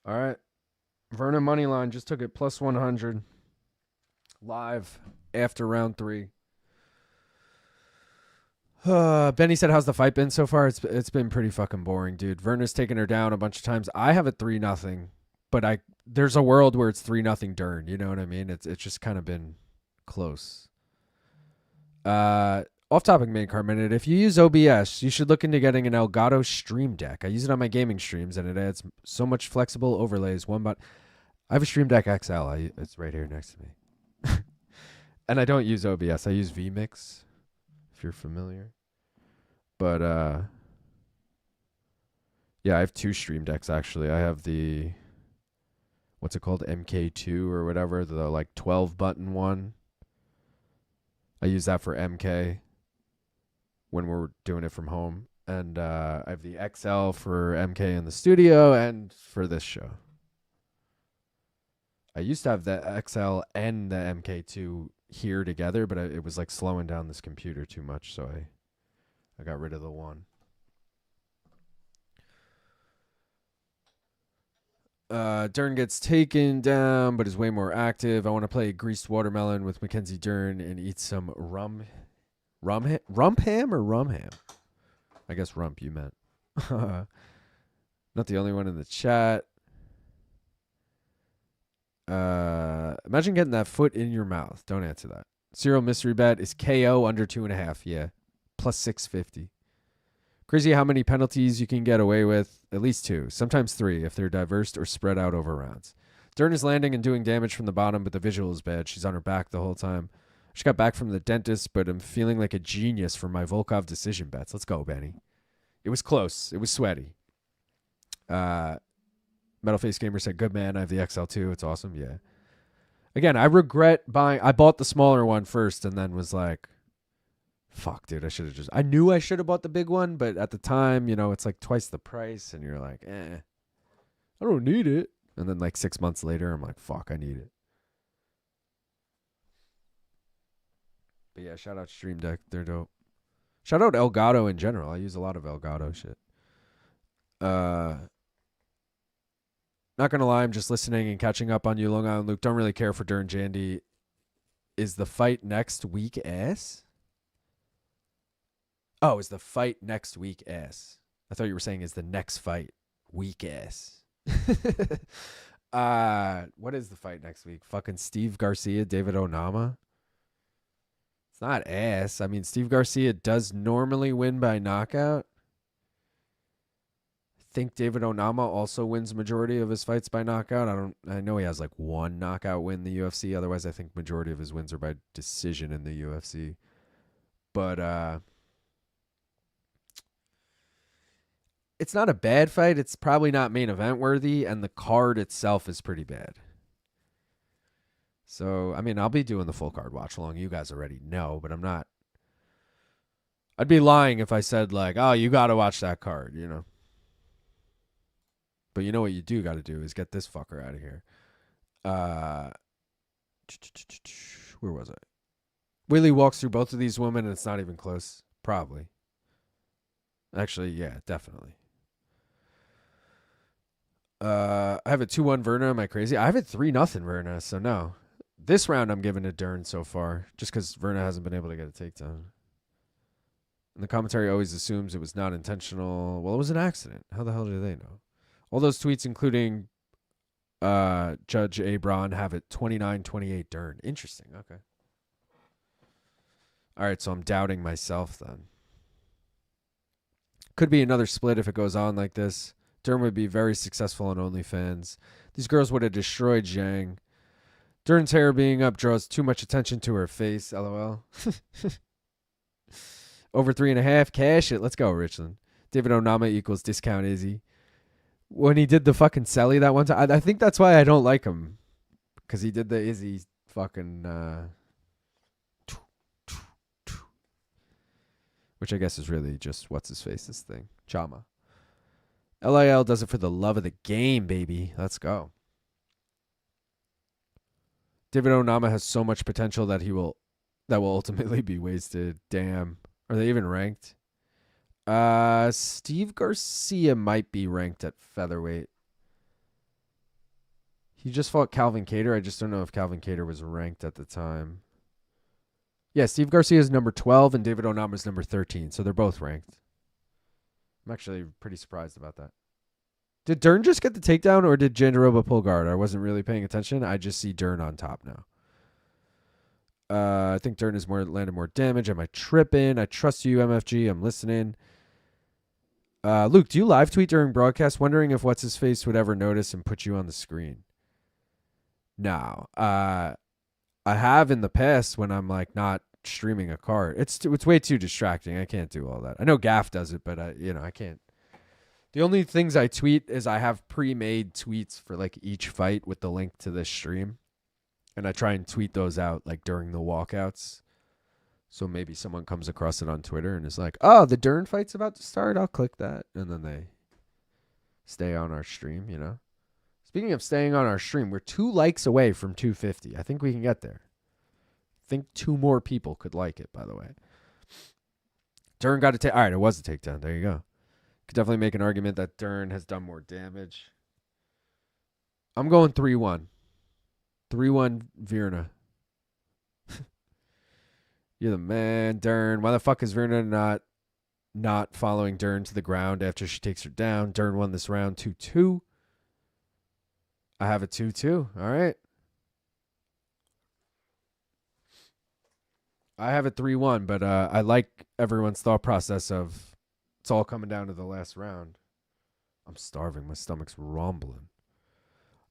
All right. Verna Moneyline just took it plus 100 live after round 3. Benny said, how's the fight been so far? It's been pretty fucking boring, dude. Verna's taken her down a bunch of times. I have it 3-0, but there's a world where it's 3-0 Dern. You know what I mean? It's just kind of been close. Off topic main card minute. If you use OBS, you should look into getting an Elgato Stream Deck. I use it on my gaming streams, and it adds so much flexible overlays. I have a Stream Deck XL. It's right here next to me. And I don't use OBS. I use vMix, if you're familiar. But yeah, I have 2 Stream Decks actually. I have the what's it called, MK2 or whatever, the like 12 button one. I use that for MK when we're doing it from home, and I have the XL for MK in the studio and for this show. I used to have the XL and the MK2 here together, but it was like slowing down this computer too much, so I got rid of the one. Dern gets taken down, but is way more active. I want to play Greased Watermelon with Mackenzie Dern and eat some rump ham or rum ham? I guess rump you meant. Not the only one in the chat. Imagine getting that foot in your mouth. Don't answer that. Serial mystery bet is KO under 2.5. Yeah. Plus 650. Crazy how many penalties you can get away with. At least 2. Sometimes 3 if they're diverse or spread out over rounds. Dern is landing and doing damage from the bottom, but the visual is bad. She's on her back the whole time. She got back from the dentist, but I'm feeling like a genius for my Volkov decision bets. Let's go, Benny. It was close. It was sweaty. Metal Face Gamer said, good man, I have the XL2. It's awesome. Yeah. Again, I regret buying. I bought the smaller one first and then was like, fuck, dude, I knew I should have bought the big one, but at the time, it's like twice the price and you're like, I don't need it. And then like 6 months later, I'm like, fuck, I need it. But yeah, shout out Stream Deck. They're dope. Shout out Elgato in general. I use a lot of Elgato shit. Not going to lie, I'm just listening and catching up on you, Long Island Luke. Don't really care for Dern Jandy. Is the fight next week ass? Oh, is the fight next week ass? I thought you were saying is the next fight weak ass. What is the fight next week? Fucking Steve Garcia, David Onama? It's not ass. I mean, Steve Garcia does normally win by knockout. I think David Onama also wins majority of his fights by knockout. I know he has like 1 knockout win in the UFC. Otherwise, I think majority of his wins are by decision in the UFC. But it's not a bad fight. It's probably not main event worthy, and the card itself is pretty bad. So, I mean, I'll be doing the full card watch along. You guys already know, but I'm not. I'd be lying if I said like, oh, you got to watch that card, But you know what you do got to do is get this fucker out of here. Where was I? Willie walks through both of these women, and it's not even close. Probably. Actually, yeah, definitely. I have a 2-1 Verna. Am I crazy? I have it 3-0 Verna, so no. This round I'm giving to Dern so far, just because Verna hasn't been able to get a takedown. And the commentary always assumes it was not intentional. Well, it was an accident. How the hell do they know? All those tweets, including Judge Abron, have it 29-28 Dern. Interesting. Okay. All right, so I'm doubting myself then. Could be another split if it goes on like this. Dern would be very successful on OnlyFans. These girls would have destroyed Zhang. Dern's hair being up draws too much attention to her face. LOL. Over 3.5. Cash it. Let's go, Richland. David Onama equals discount Izzy. When he did the fucking Selly that one time, I think that's why I don't like him. Because he did the Izzy fucking... which I guess is really just what's-his-face's thing. Chama. LIL does it for the love of the game, baby. Let's go. David Onama has so much potential that will ultimately be wasted. Damn. Are they even ranked? Steve Garcia might be ranked at featherweight. He just fought Calvin Kattar. I just don't know if Calvin Kattar was ranked at the time. Yeah, Steve Garcia is number 12 and David Onama is number 13, so they're both ranked. I'm actually pretty surprised about that. Did Dern just get the takedown or did Jandiroba pull guard? I wasn't really paying attention. I just see Dern on top now. I think Dern has landed more damage. Am I tripping? I trust you, MFG. I'm listening. Luke, do you live tweet during broadcast? Wondering if what's-his-face would ever notice and put you on the screen. No. I have in the past when I'm like not streaming a card. It's way too distracting. I can't do all that. I know Gaff does it, but I can't. The only things I tweet is I have pre-made tweets for like each fight with the link to this stream. And I try and tweet those out like during the walkouts. So maybe someone comes across it on Twitter and is like, oh, the Dern fight's about to start. I'll click that. And then they stay on our stream, you know. Speaking of staying on our stream, we're 2 likes away from 250. I think we can get there. I think 2 more people could like it, by the way. Dern got a take. All right, it was a takedown. There you go. Could definitely make an argument that Dern has done more damage. I'm going 3-1. 3-1 Virna. You're the man, Dern. Why the fuck is Virna not following Dern to the ground after she takes her down? Dern won this round 2-2. I have a 2-2. All right. I have a 3-1, but I like everyone's thought process of it's all coming down to the last round. I'm starving. My stomach's rumbling.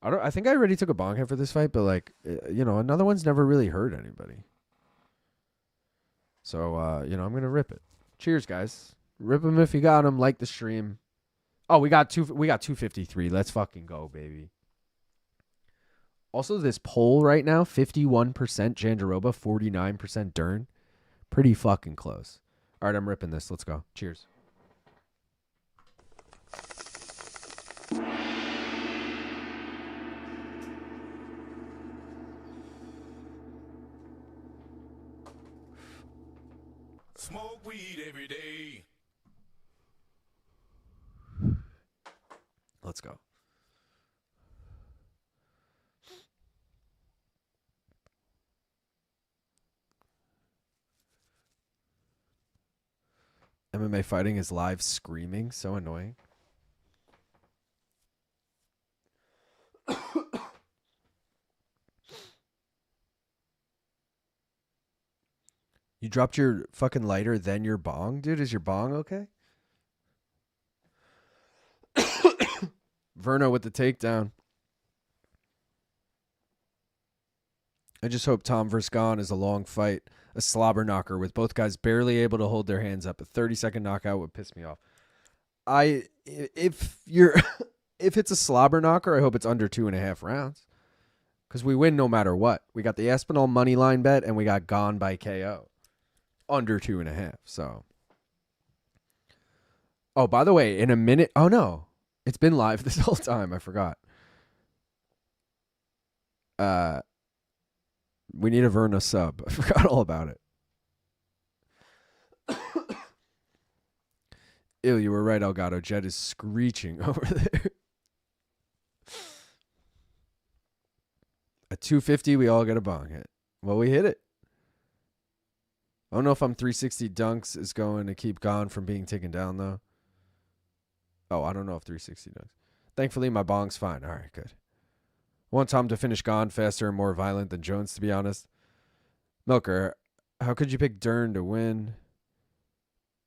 I think I already took a bong hit for this fight, but like, another one's never really hurt anybody. So, I'm going to rip it. Cheers, guys. Rip them if you got them. Like the stream. Oh, we got 253. Let's fucking go, baby. Also, this poll right now, 51% Jandiroba, 49% Dern. Pretty fucking close. All right, I'm ripping this. Let's go. Cheers. Smoke weed every day. Let's go. MMA fighting is live screaming. So annoying. You dropped your fucking lighter, then your bong? Dude, is your bong okay? Verno with the takedown. I just hope Tom vs. Gane is a long fight. A slobber knocker with both guys barely able to hold their hands up. A 30-second knockout would piss me off. If it's a slobber knocker, I hope it's under 2.5 rounds. Because we win no matter what. We got the Aspinall money line bet and we got Gane by KO. Under 2.5. So. Oh, by the way, in a minute. Oh, no. It's been live this whole time. I forgot. We need a Verna sub. I forgot all about it. Ew, you were right, Delgado. Jed is screeching over there. At 250, we all get a bong hit. Well, we hit it. I don't know if 360 dunks is going to keep Gane from being taken down, though. Oh, I don't know if 360 dunks. Thankfully, my bong's fine. All right, good. I want Tom to finish Gane faster and more violent than Jones, to be honest. Milker, how could you pick Dern to win?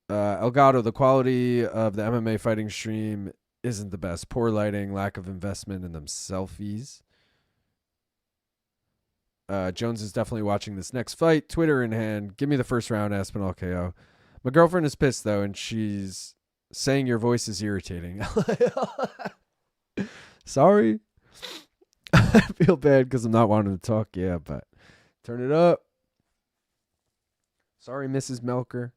Delgado, the quality of the MMA fighting stream isn't the best. Poor lighting, lack of investment in them selfies. Jones is definitely watching this next fight. Twitter in hand. Give me the first round, Aspinall KO. My girlfriend is pissed, though, and she's saying your voice is irritating. Sorry. I feel bad because I'm not wanting to talk. Yeah, but turn it up. Sorry, Mrs. Melker.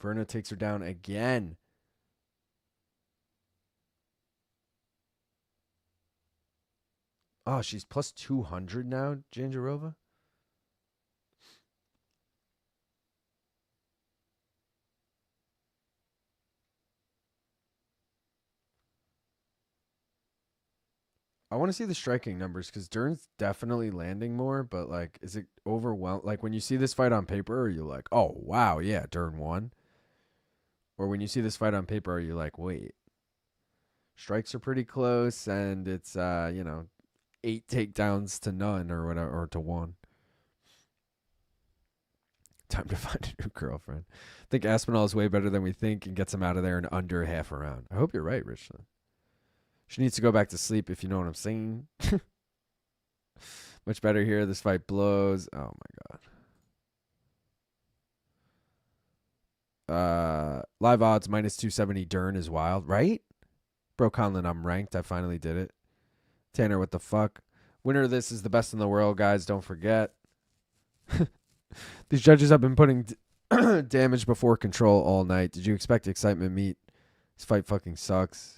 Verna takes her down again. Oh, she's plus 200 now, Jandiroba? I want to see the striking numbers because Dern's definitely landing more, but like, is it overwhelmed? Like when you see this fight on paper, are you like, oh, wow, yeah, Dern won? Or when you see this fight on paper, are you like, wait, strikes are pretty close and it's, 8 takedowns to none or whatever, or to 1. Time to find a new girlfriend. I think Aspinall is way better than we think and gets him out of there in under half a round. I hope you're right, Richland. She needs to go back to sleep if you know what I'm saying. Much better here. This fight blows. Oh, my God. Live odds minus 270. Dern is wild, right? Bro Conlon, I'm ranked. I finally did it. Tanner, what the fuck? Winner of this is the best in the world, guys. Don't forget. These judges have been putting damage before control all night. Did you expect excitement meet? This fight fucking sucks.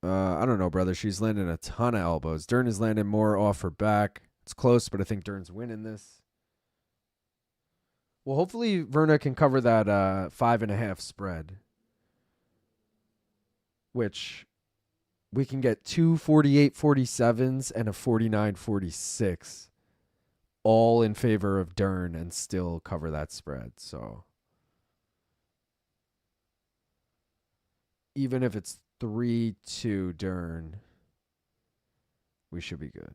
I don't know, brother. She's landing a ton of elbows. Dern is landing more off her back. It's close, but I think Dern's winning this. Well, hopefully Verna can cover that 5.5 spread, which we can get 2 48-47s and a 49-46, all in favor of Dern and still cover that spread. So even if it's 3-2 Dern, we should be good.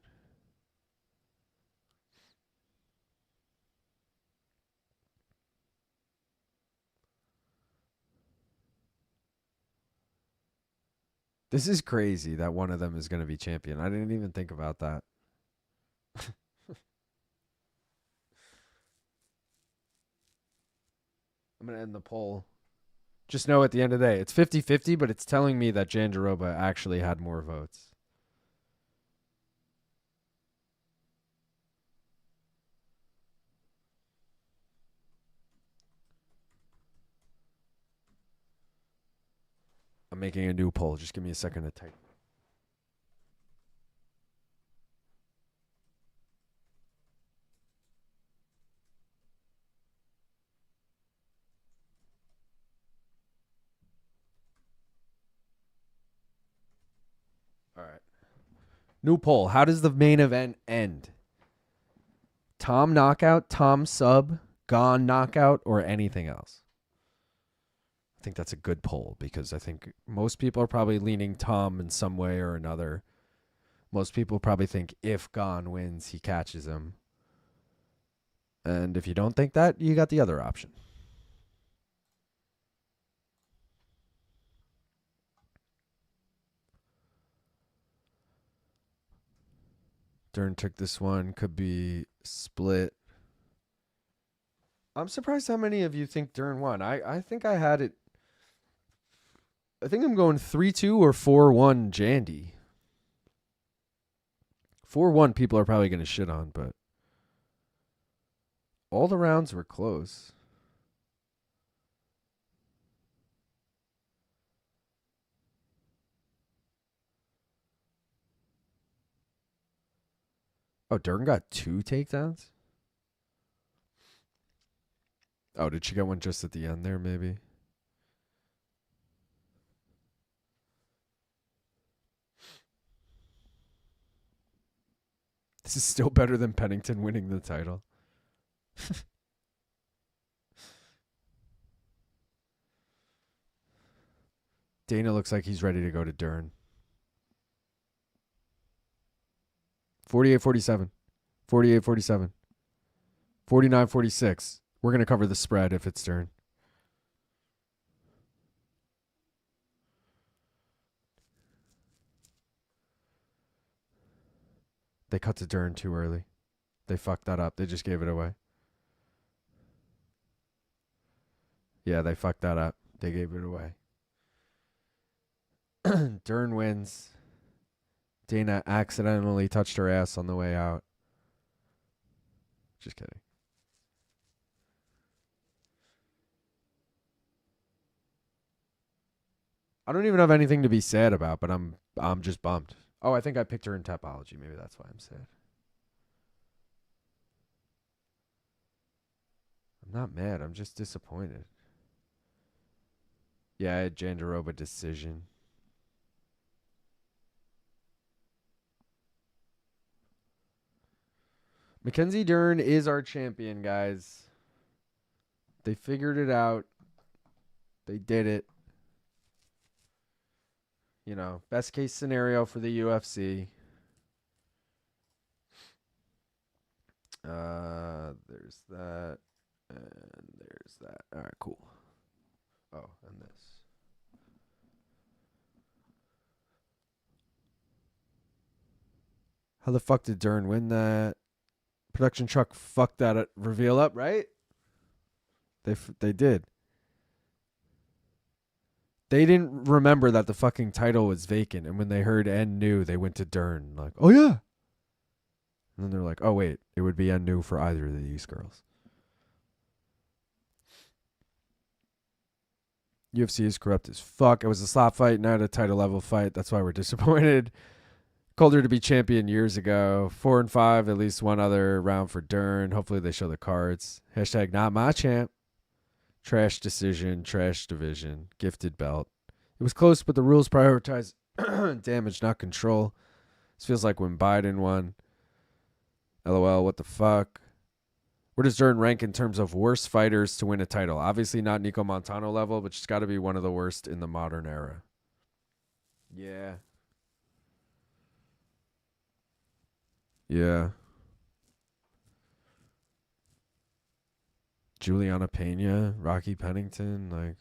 This is crazy that one of them is going to be champion. I didn't even think about that. I'm going to end the poll. Just know at the end of the day, it's 50-50, but it's telling me that Jandiroba actually had more votes. I'm making a new poll. Just give me a second to type. All right. New poll. How does the main event end? Tom knockout, Tom sub, Gane knockout, or anything else? I think that's a good poll because I think most people are probably leaning Tom in some way or another. Most people probably think if Gane wins, he catches him. And if you don't think that, you got the other option. Dern took this one. Could be split. I'm surprised how many of you think Dern won. I think I had it. I think I'm going 3-2 or 4-1 Jandy. 4-1 people are probably going to shit on, but all the rounds were close. Oh, Dern got 2 takedowns? Oh, did she get one just at the end there, maybe? This is still better than Pennington winning the title. Dana looks like he's ready to go to Dern. 48-47. 48-47. 49-46. We're going to cover the spread if it's Dern. They cut to Dern too early. They fucked that up. They just gave it away. Yeah, they fucked that up. They gave it away. Dern wins. Dana accidentally touched her ass on the way out. Just kidding. I don't even have anything to be sad about, but I'm just bummed. Oh, I think I picked her in Tapology. Maybe that's why I'm sad. I'm not mad. I'm just disappointed. Yeah, I had Jandiroba decision. Mackenzie Dern is our champion, guys. They figured it out. They did it. You know, best case scenario for the UFC. There's that. And there's that. All right, cool. Oh, and this. How the fuck did Dern win that? Production truck fucked that reveal up, right? They did. They didn't remember that the fucking title was vacant, and when they heard Inoue, they went to Dern. Like, oh yeah. And then they're like, oh wait, it would be Inoue for either of these girls. UFC is corrupt as fuck. It was a slot fight, not a title level fight. That's why we're disappointed. Called her to be champion years ago. 4-5, at least one other round for Dern. Hopefully they show the cards. Hashtag not my champ. Trash decision, trash division, gifted belt. It was close, but the rules prioritize damage, not control. This feels like when Biden won. LOL, what the fuck? Where does Dern rank in terms of worst fighters to win a title? Obviously not Nico Montano level, but she's got to be one of the worst in the modern era. Yeah. Yeah. Juliana Pena, Rocky Pennington, like.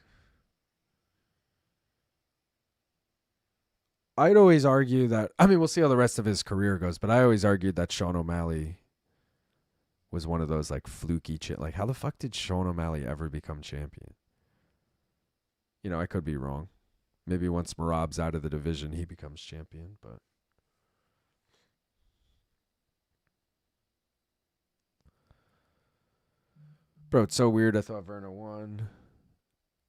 I'd always argue that, I mean, we'll see how the rest of his career goes, but I always argued that Sean O'Malley was one of those, like, fluky shit. Like, how the fuck did Sean O'Malley ever become champion? You know, I could be wrong. Maybe once Merab's out of the division, he becomes champion, but. Bro, it's so weird. I thought Verna won.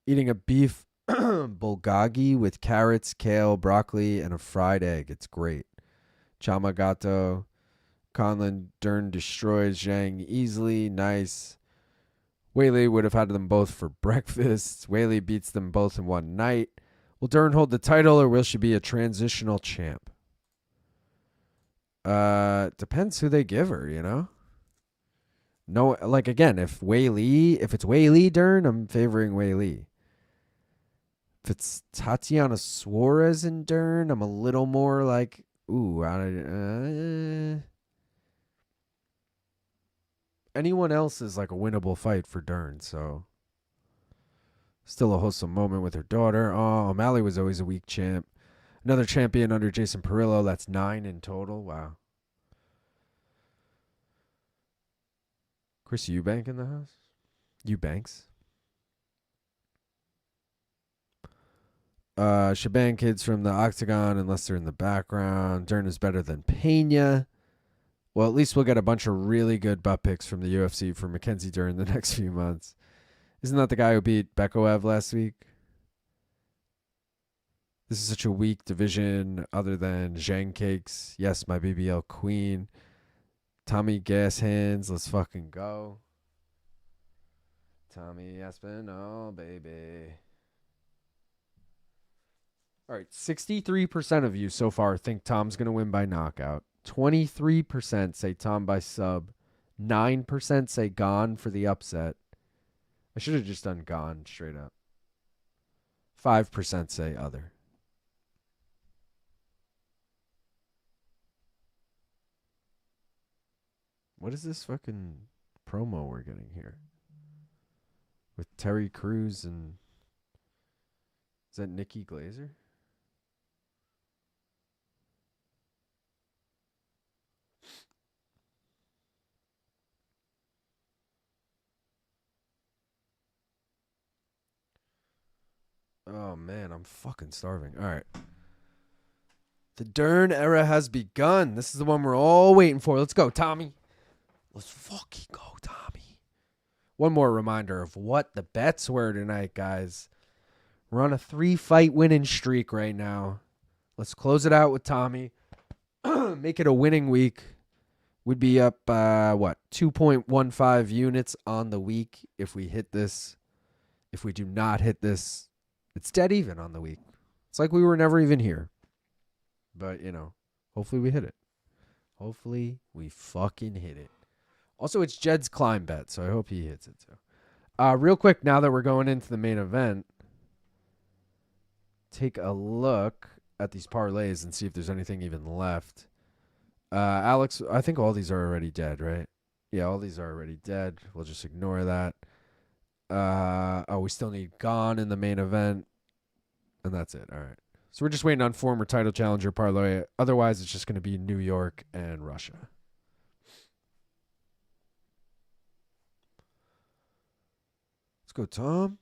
Eating a beef bulgogi with carrots, kale, broccoli, and a fried egg. It's great. Chamagato. Conlon Dern destroys Zhang easily. Nice. Weili would have had them both for breakfast. Weili beats them both in one night. Will Dern hold the title or will she be a transitional champ? Depends who they give her, you know? No, like, again, if it's Weili Dern, I'm favoring Weili. If it's Tatiana Suarez and Dern, I'm a little more like, ooh, anyone else is like a winnable fight for Dern, so still a wholesome moment with her daughter. Oh, O'Malley was always a weak champ. Another champion under Jason Perillo. That's 9 in total. Wow. Chris Eubank in the house? Eubanks? Shaban kids from the Octagon, unless they're in the background. Dern is better than Pena. Well, at least we'll get a bunch of really good butt picks from the UFC for Mackenzie Dern the next few months. Isn't that the guy who beat Bekhoev last week? This is such a weak division other than Zhang Cakes. Yes, my BBL queen. Tommy gas hands. Let's fucking go. Tommy Aspinall, baby. All right, 63% of you so far think Tom's going to win by knockout. 23% say Tom by sub. 9% say Gane for the upset. I should have just done Gane straight up. 5% say other. What is this fucking promo we're getting here? With Terry Crews and... Is that Nikki Glazer? Oh, man, I'm fucking starving. All right. The Dern era has begun. This is the one we're all waiting for. Let's go, Tommy. Let's fucking go, Tommy. One more reminder of what the bets were tonight, guys. We're on a 3-fight winning streak right now. Let's close it out with Tommy. Make it a winning week. We'd be up, 2.15 units on the week if we hit this. If we do not hit this, it's dead even on the week. It's like we were never even here. But, hopefully we hit it. Hopefully we fucking hit it. Also, it's Jed's Klein bet, so I hope he hits it too. Real quick, now that we're going into the main event, take a look at these parlays and see if there's anything even left. Alex, I think all these are already dead, right? Yeah, all these are already dead. We'll just ignore that. We still need Gane in the main event. And that's it. All right. So we're just waiting on former title challenger parlay. Otherwise, it's just going to be New York and Russia. Let's go, Tom.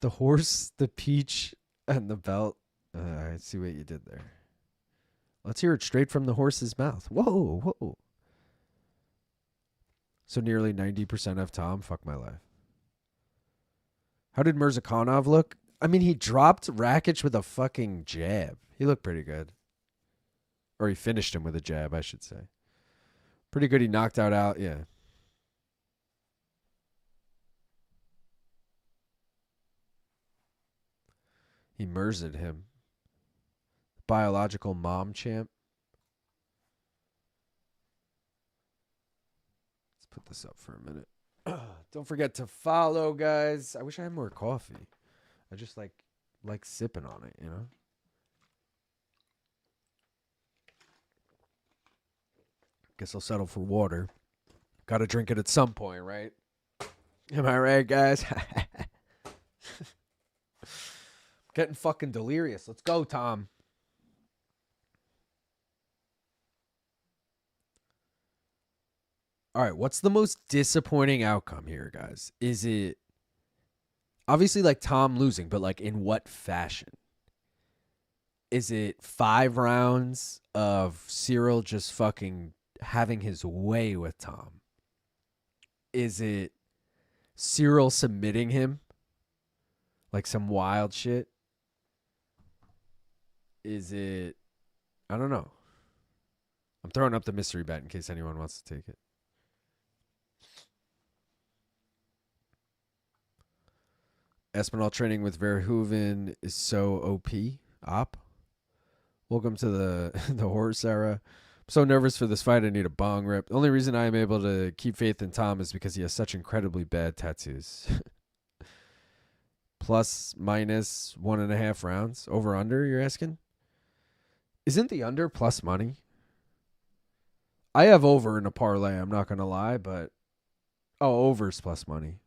The horse, the peach, and the belt. I see what you did there. Let's hear it straight from the horse's mouth. Whoa, whoa. So nearly 90% of Tom. Fuck my life. How did Mirzakhanov look? I mean, he dropped Rakic with a fucking jab. He looked pretty good. Or he finished him with a jab, I should say. Pretty good. He knocked out. Yeah. He Mirza'd him. Biological mom champ. Let's put this up for a minute. Don't forget to follow, guys. I wish I had more coffee. I just like sipping on it, Guess I'll settle for water. Gotta drink it at some point, right? Am I right, guys? Getting fucking delirious. Let's go, Tom. All right, what's the most disappointing outcome here, guys? Is it obviously like Tom losing, but like in what fashion? Is it 5 rounds of Cyril just fucking having his way with Tom? Is it Cyril submitting him? Like some wild shit? Is it... I don't know. I'm throwing up the mystery bet in case anyone wants to take it. Aspinall training with Verhoeven is so OP. Op. Welcome to the horse era. I'm so nervous for this fight. I need a bong rip. The only reason I am able to keep faith in Tom is because he has such incredibly bad tattoos. Plus, minus 1.5 rounds. Over, under, you're asking? Isn't the under plus money? I have over in a parlay, I'm not going to lie, but... Oh, over's plus money.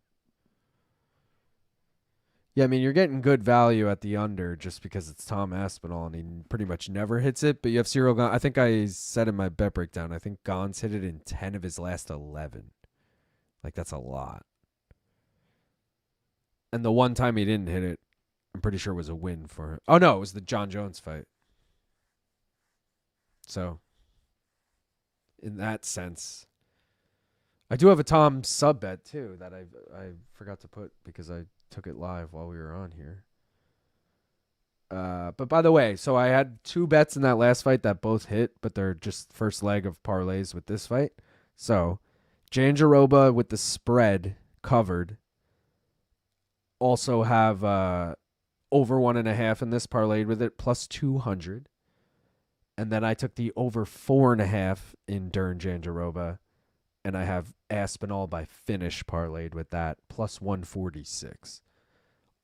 Yeah, I mean, you're getting good value at the under just because it's Tom Aspinall and he pretty much never hits it. But you have Cyril Gane. I think I said in my bet breakdown, I think Gane's hit it in 10 of his last 11. Like, that's a lot. And the one time he didn't hit it, I'm pretty sure was a win for him. Oh, no, it was the John Jones fight. So, in that sense, I do have a Tom sub bet, too, that I forgot to put because I took it live while we were on here. But by the way, so I had 2 bets in that last fight that both hit, but they're just first leg of parlays with this fight. So Jandiroba with the spread covered. Also have over 1.5 in this, parlayed with it, plus 200. And then I took the over 4.5 in Dern Jandiroba. And I have Aspinall by finish parlayed with that, plus 146.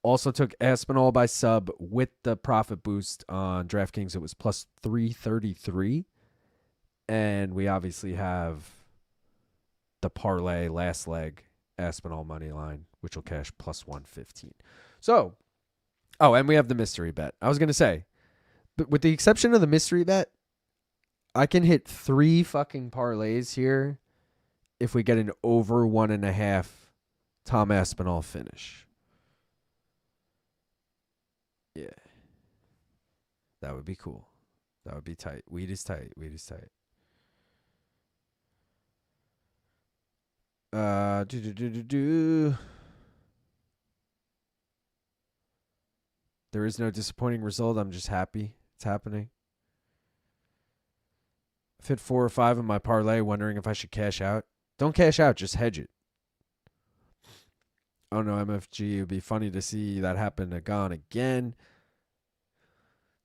Also took Aspinall by sub with the profit boost on DraftKings. It was plus 333. And we obviously have the parlay last leg Aspinall money line, which will cash plus 115. So, and we have the mystery bet. I was going to say, but with the exception of the mystery bet, I can hit 3 fucking parlays here if we get an over 1.5 Tom Aspinall finish. Yeah. That would be cool. That would be tight. Weed is tight. Weed is tight. There is no disappointing result. I'm just happy it's happening. I've hit 4 or 5 in my parlay, wondering if I should cash out. Don't cash out, just hedge it. Oh no, MFG. It would be funny to see that happen to Gane again.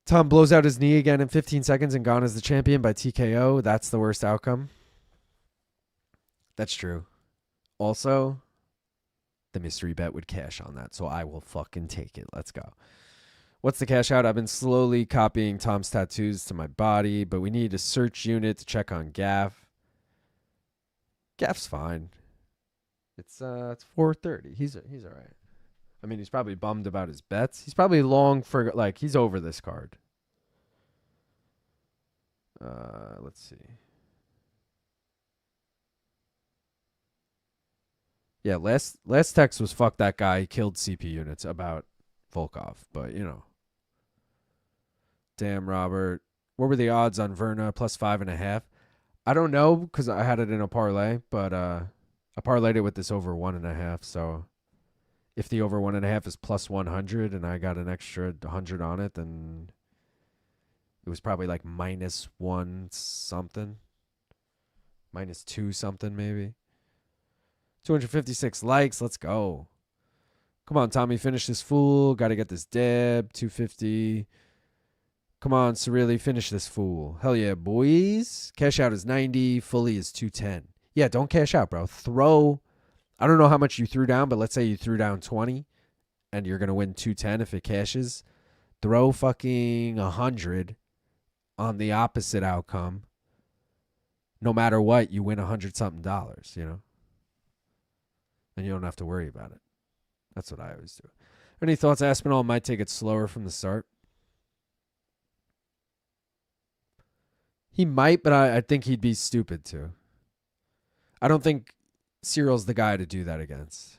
Tom blows out his knee again in 15 seconds and Gane is the champion by TKO. That's the worst outcome. That's true. Also, the mystery bet would cash on that, so I will fucking take it. Let's go. What's the cash out? I've been slowly copying Tom's tattoos to my body, but we need a search unit to check on Gaff. Gaff's fine. It's 4:30. He's all right. I mean, he's probably bummed about his bets. He's probably he's over this card. Let's see. Yeah, last text was fuck that guy. He killed CP units about Volkov, but you know. Damn, Robert. What were the odds on Verna plus 5.5? I don't know because I had it in a parlay, but I parlayed it with this over 1.5. So if the over 1.5 is plus 100 and I got an extra 100 on it, then it was probably like minus 1 something, minus 2 something maybe. 256 likes. Let's go. Come on, Tommy. Finish this fool. Got to get this deb. 250. Come on, Cirilli. Finish this fool. Hell yeah, boys. Cash out is 90. Fully is 210. Yeah, don't cash out, bro. Throw. I don't know how much you threw down, but let's say you threw down 20 and you're going to win 210 if it cashes. Throw fucking 100 on the opposite outcome. No matter what, you win $100-something, you know? And you don't have to worry about it. That's what I always do. Any thoughts? Aspinall might take it slower from the start. He might, but I think he'd be stupid too. I don't think Cyril's the guy to do that against.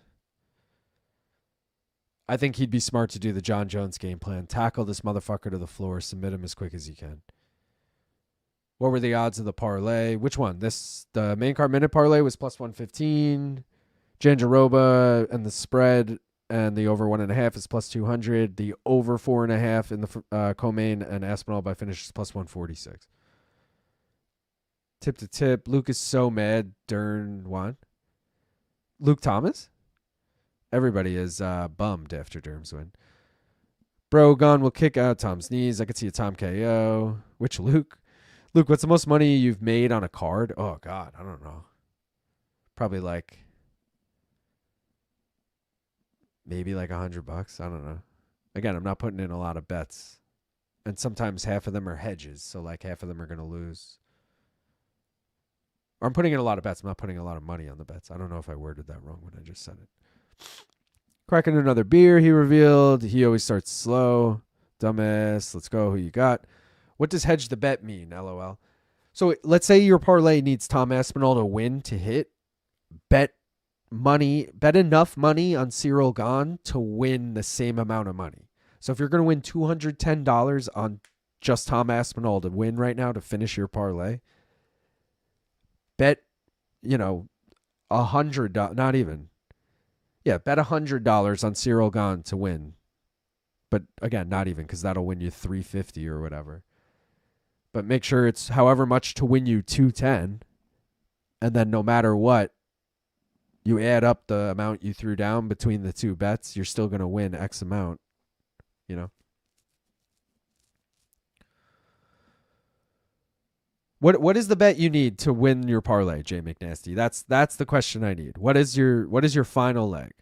I think he'd be smart to do the John Jones game plan. Tackle this motherfucker to the floor. Submit him as quick as you can. What were the odds of the parlay? Which one? The main card minute parlay was plus 115. Jandiroba and the spread and the over 1.5 is plus 200. The over 4.5 in the co-main and Aspinall by finish is plus 146. Tip to tip. Luke is so mad. Dern won. Luke Thomas? Everybody is bummed after Dern's win. Bro, Gane will kick out Tom's knees. I could see a Tom KO. Which Luke? Luke, what's the most money you've made on a card? Oh, God. I don't know. Probably maybe like $100. I don't know. Again, I'm not putting in a lot of bets. And sometimes half of them are hedges. So like half of them are going to lose. Or I'm putting in a lot of bets. I'm not putting a lot of money on the bets. I don't know if I worded that wrong when I just said it. Cracking another beer, he revealed. He always starts slow. Dumbass. Let's go. Who you got? What does hedge the bet mean? LOL. So let's say your parlay needs Tom Aspinall to win to hit. Bet enough money on Cyril Gane to win the same amount of money. So if you're going to win $210 on just Tom Aspinall to win right now to finish your parlay, bet, $100, not even. Yeah, bet $100 on Cyril Gane to win. But again, not even, because that'll win you 350 or whatever. But make sure it's however much to win you 210. And then no matter what, you add up the amount you threw down between the two bets, you're still going to win X amount, you know? What is the bet you need to win your parlay, Jay McNasty? That's the question I need. What is your final leg?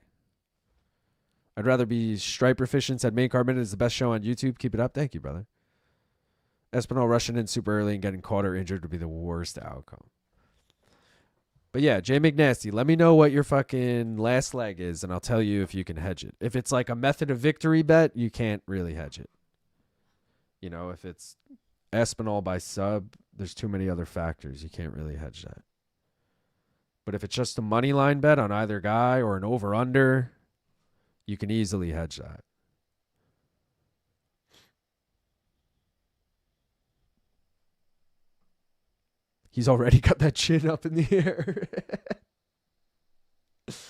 I'd rather be Striper Fishing said main card minute is the best show on YouTube. Keep it up. Thank you, brother. Aspinall rushing in super early and getting caught or injured would be the worst outcome. But yeah, Jay McNasty, let me know what your fucking last leg is, and I'll tell you if you can hedge it. If it's like a method of victory bet, you can't really hedge it. You know, if it's Aspinall by sub, there's too many other factors. You can't really hedge that. But if it's just a money line bet on either guy or an over-under, you can easily hedge that. He's already got that chin up in the air. That's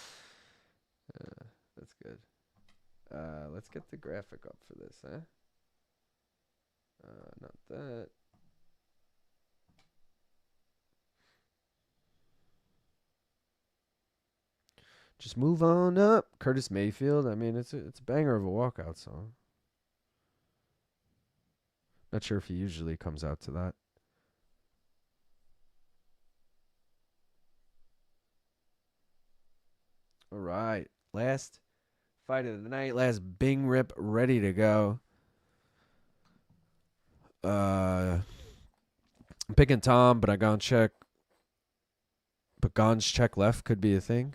good. Let's get the graphic up for this, huh? Not that. Just move on up. Curtis Mayfield. I mean, it's a banger of a walkout song. Not sure if he usually comes out to that. All right. Last fight of the night. Last Bing Rip ready to go. I'm picking Tom, but I gone check. But Gon's check left could be a thing.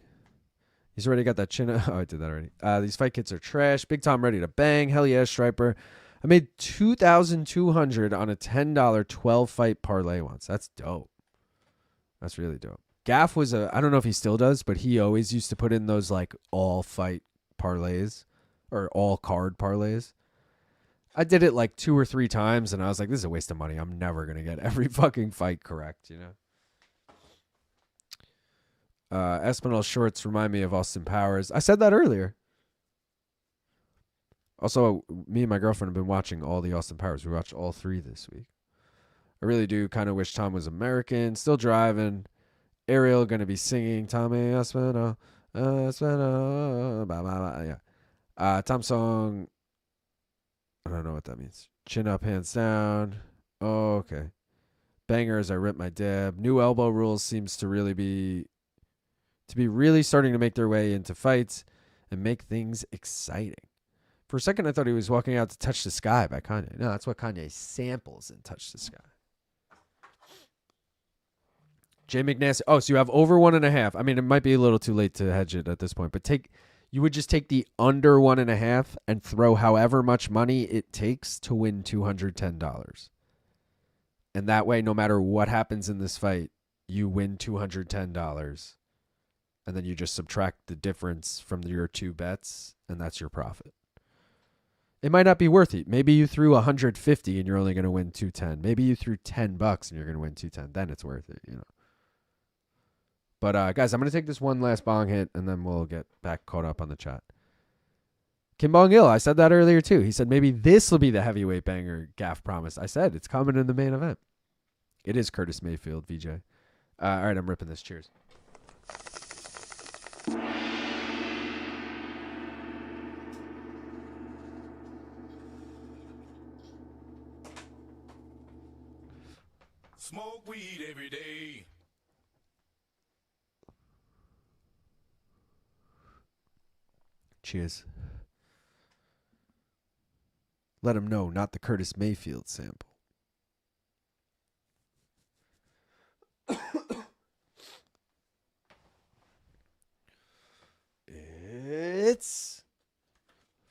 He's already got that chin. Oh, I did that already. These fight kits are trash. Big Tom ready to bang. Hell yeah, Striper. I made $2,200 on a $10 12 fight parlay once. That's dope. That's really dope. Gaff was I don't know if he still does, but he always used to put in those like all fight parlays or all card parlays. I did it like 2 or 3 times, and I was like, this is a waste of money. I'm never going to get every fucking fight correct, you know? Aspinall shorts remind me of Austin Powers. I said that earlier. Also, me and my girlfriend have been watching all the Austin Powers. We watched all 3 this week. I really do kind of wish Tom was American. Still driving. Ariel going to be singing Tommy Aspinall. Aspinall. Blah, blah, blah. Yeah. Tom song. I don't know what that means. Chin up, hands down. Oh, okay. Bangers, I rip my dab. New elbow rules seems to be really starting to make their way into fights and make things exciting. For a second, I thought he was walking out to Touch the Sky by Kanye. No, that's what Kanye samples in Touch the Sky. Jay McNasty. Oh, so you have over 1.5. I mean, it might be a little too late to hedge it at this point, but you would just take the under 1.5 and throw however much money it takes to win $210. And that way, no matter what happens in this fight, you win $210. And then you just subtract the difference from your 2 bets, and that's your profit. It might not be worth it. Maybe you threw 150 and you're only going to win 210. Maybe you threw $10 and you're going to win 210. Then it's worth it, you know. But guys, I'm going to take this one last bong hit, and then we'll get back caught up on the chat. Kim Bong Il, I said that earlier too. He said maybe this will be the heavyweight banger Gaff promised. I said it's coming in the main event. It is Curtis Mayfield, VJ. All right, I'm ripping this. Cheers. Smoke weed every day. Cheers. Let him know, not the Curtis Mayfield sample. It's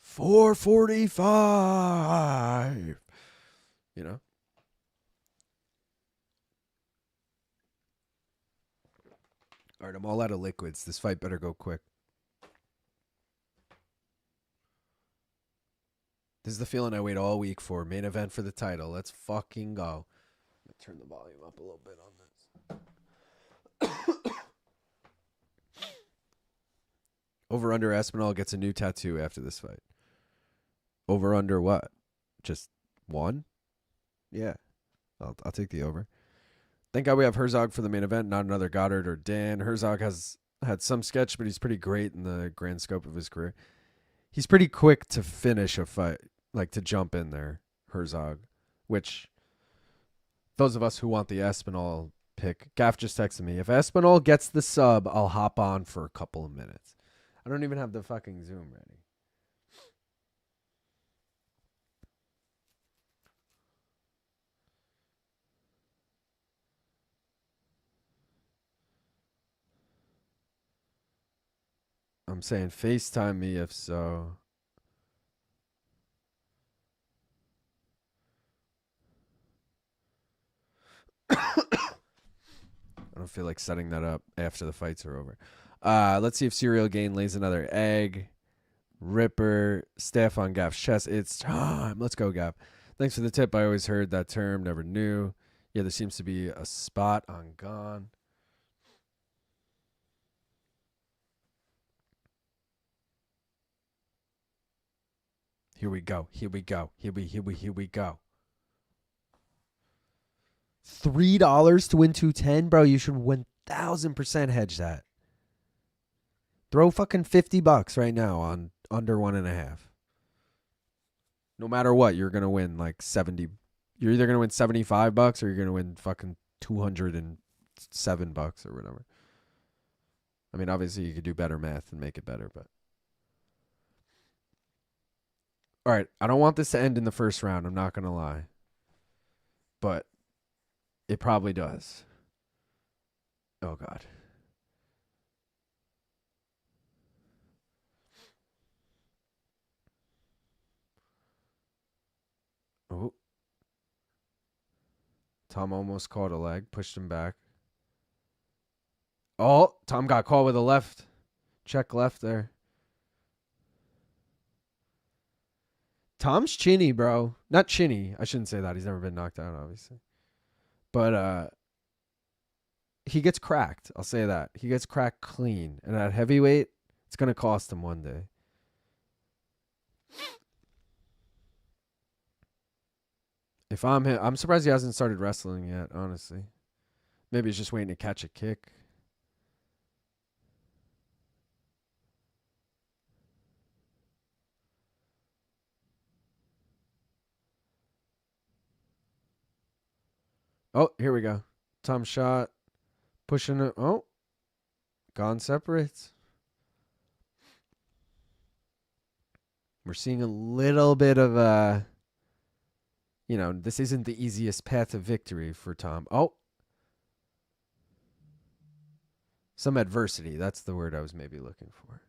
4:45. You know? All right, I'm all out of liquids. This fight better go quick. This is the feeling I wait all week for. Main event for the title. Let's fucking go. Let me turn the volume up a little bit on this. Over under Aspinall gets a new tattoo after this fight. Over under what? Just one? Yeah. I'll take the over. Thank God we have Herzog for the main event, not another Goddard or Dan. Herzog has had some sketch, but he's pretty great in the grand scope of his career. He's pretty quick to finish a fight, like to jump in there, Herzog, which those of us who want the Aspinall pick, Gaff just texted me, if Aspinall gets the sub, I'll hop on for a couple of minutes. I don't even have the fucking Zoom ready. I'm saying FaceTime me if so. I don't feel like setting that up after the fights are over. Let's see if Serial Gane lays another egg. Ripper, staff on Gaff's chest. It's time. Let's go, Gaff. Thanks for the tip. I always heard that term, never knew. Yeah, there seems to be a spot on Gane. Here we go. Here we go. Here we go. $3 to win 210, bro. You should 1,000% hedge that. Throw fucking $50 right now on under 1.5. No matter what, you're gonna win like 70. You're either gonna win $75 or you're gonna win fucking $207 or whatever. I mean, obviously you could do better math and make it better, but. All right, I don't want this to end in the first round. I'm not gonna lie, but it probably does. Oh God. Oh. Tom almost caught a leg, pushed him back. Oh, Tom got caught with a left. Check left there. Tom's chinny, bro. Not chinny. I shouldn't say that. He's never been knocked out, obviously. But he gets cracked. I'll say that. He gets cracked clean. And at heavyweight, it's going to cost him one day. If I'm him, I'm surprised he hasn't started wrestling yet, honestly. Maybe he's just waiting to catch a kick. Oh, here we go. Tom shot. Pushing it. Oh. Gane separates. We're seeing a little bit of this isn't the easiest path to victory for Tom. Oh. Some adversity. That's the word I was maybe looking for.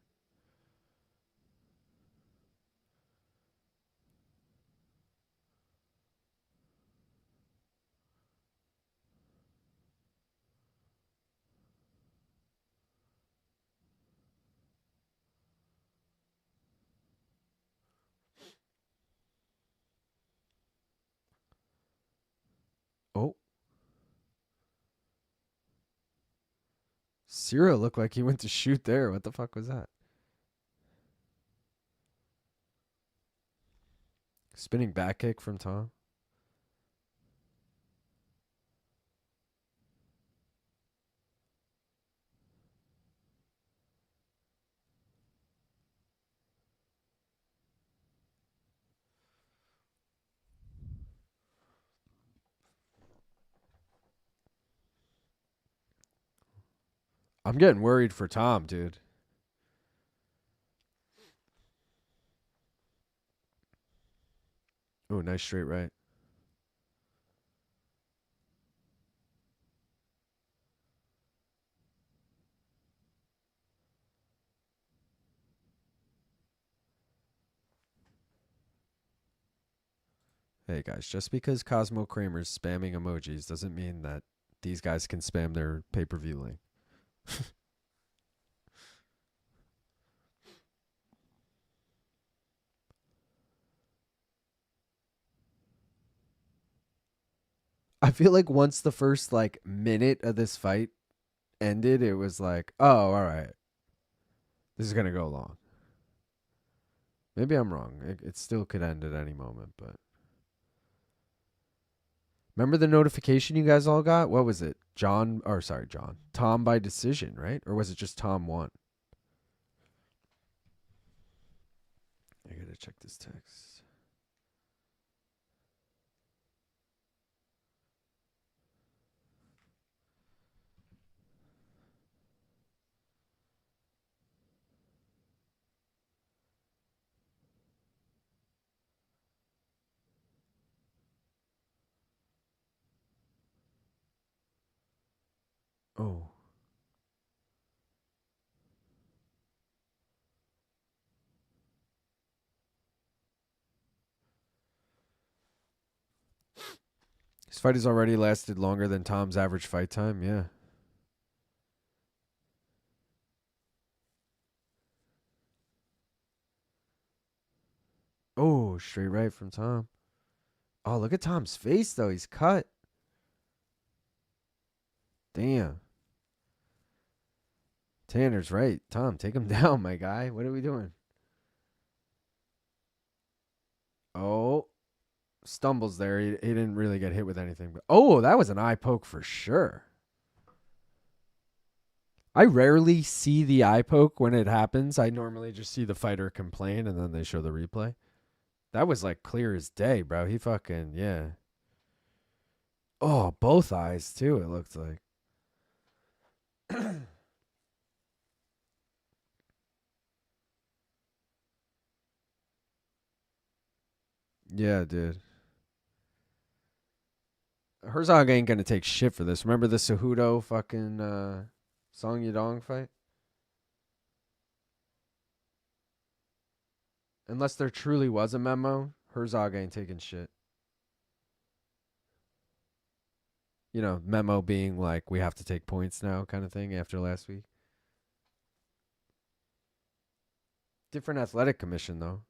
Oh. Cyril looked like he went to shoot there. What the fuck was that? Spinning back kick from Tom. I'm getting worried for Tom, dude. Oh, nice straight right. Hey, guys, just because Cosmo Kramer's spamming emojis doesn't mean that these guys can spam their pay-per-view link. I feel like once the first minute of this fight ended, it was like, oh, all right. This is going to go long. Maybe I'm wrong. It still could end at any moment, but remember the notification you guys all got? What was it? John. Tom by decision, right? Or was it just Tom won? I gotta check this text. Oh. This fight has already lasted longer than Tom's average fight time. Yeah. Oh, straight right from Tom. Oh, look at Tom's face, though. He's cut. Damn. Tanner's right. Tom, take him down, my guy. What are we doing? Oh. Stumbles there. He didn't really get hit with anything. But oh, that was an eye poke for sure. I rarely see the eye poke when it happens. I normally just see the fighter complain and then they show the replay. That was like clear as day, bro. He fucking, yeah. Oh, both eyes too, it looked like. Yeah, dude. Herzog ain't gonna take shit for this. Remember the Cejudo fucking Song Yadong fight? Unless there truly was a memo, Herzog ain't taking shit. You know, memo being like, we have to take points now kind of thing after last week. Different athletic commission, though.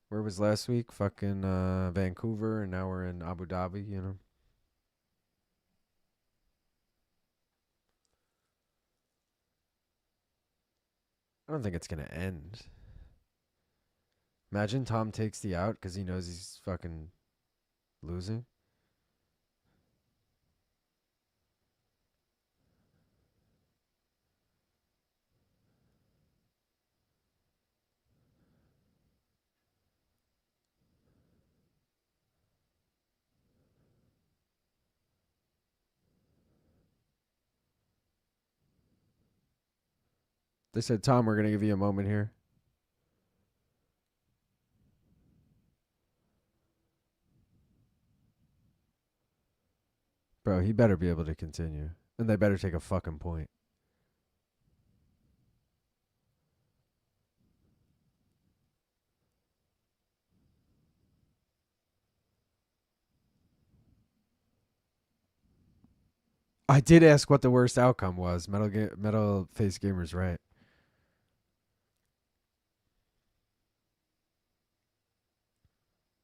Where was last week? Fucking Vancouver, and now we're in Abu Dhabi, you know? I don't think it's going to end. Imagine Tom takes the out because he knows he's fucking losing. They said, Tom, we're going to give you a moment here. Bro, he better be able to continue. And they better take a fucking point. I did ask what the worst outcome was. Metal Face Gamer's right.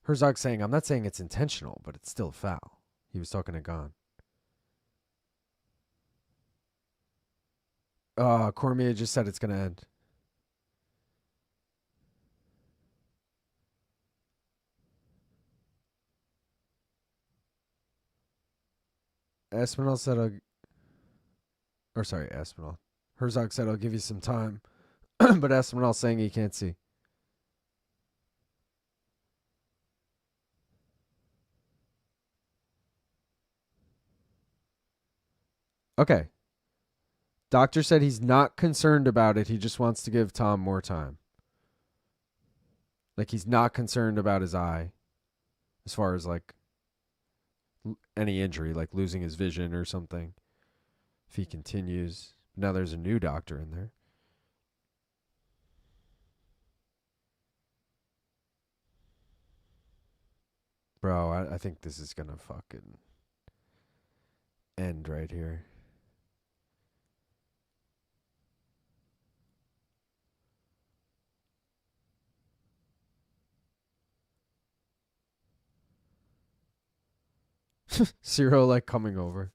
Herzog saying, I'm not saying it's intentional, but it's still foul. He was talking to Gane. Cormier just said it's going to end. Aspinall said, Aspinall. Herzog said, I'll give you some time. But Aspinall saying he can't see. Okay. Doctor said he's not concerned about it. He just wants to give Tom more time. Like, he's not concerned about his eye as far as, like, any injury, like losing his vision or something. If he continues. Now there's a new doctor in there. Bro, I think this is going to fucking end right here. Ciro like coming over.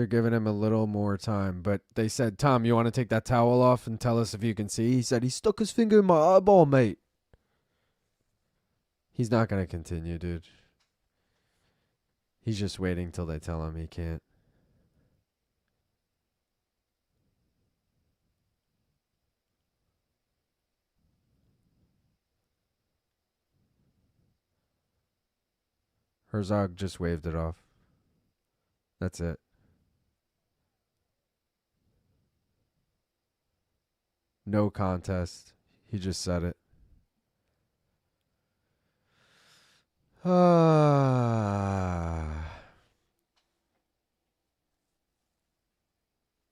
They're giving him a little more time. But they said, Tom, you want to take that towel off and tell us if you can see? He said, he stuck his finger in my eyeball, mate. He's not going to continue, dude. He's just waiting till they tell him he can't. Herzog just waved it off. That's it. No contest. He just said it.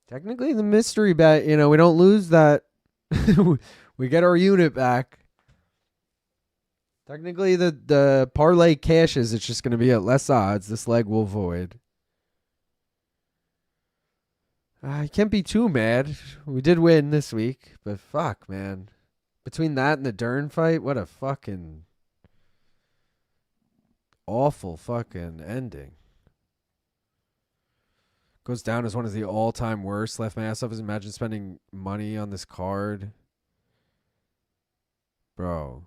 Technically, the mystery bet, we don't lose that. We get our unit back. Technically, the parlay cashes. It's just going to be at less odds. This leg will void. I can't be too mad. We did win this week, but fuck, man. Between that and the Dern fight, what a fucking awful fucking ending. Goes down as one of the all-time worst. Left my ass off. Imagine spending money on this card. Bro,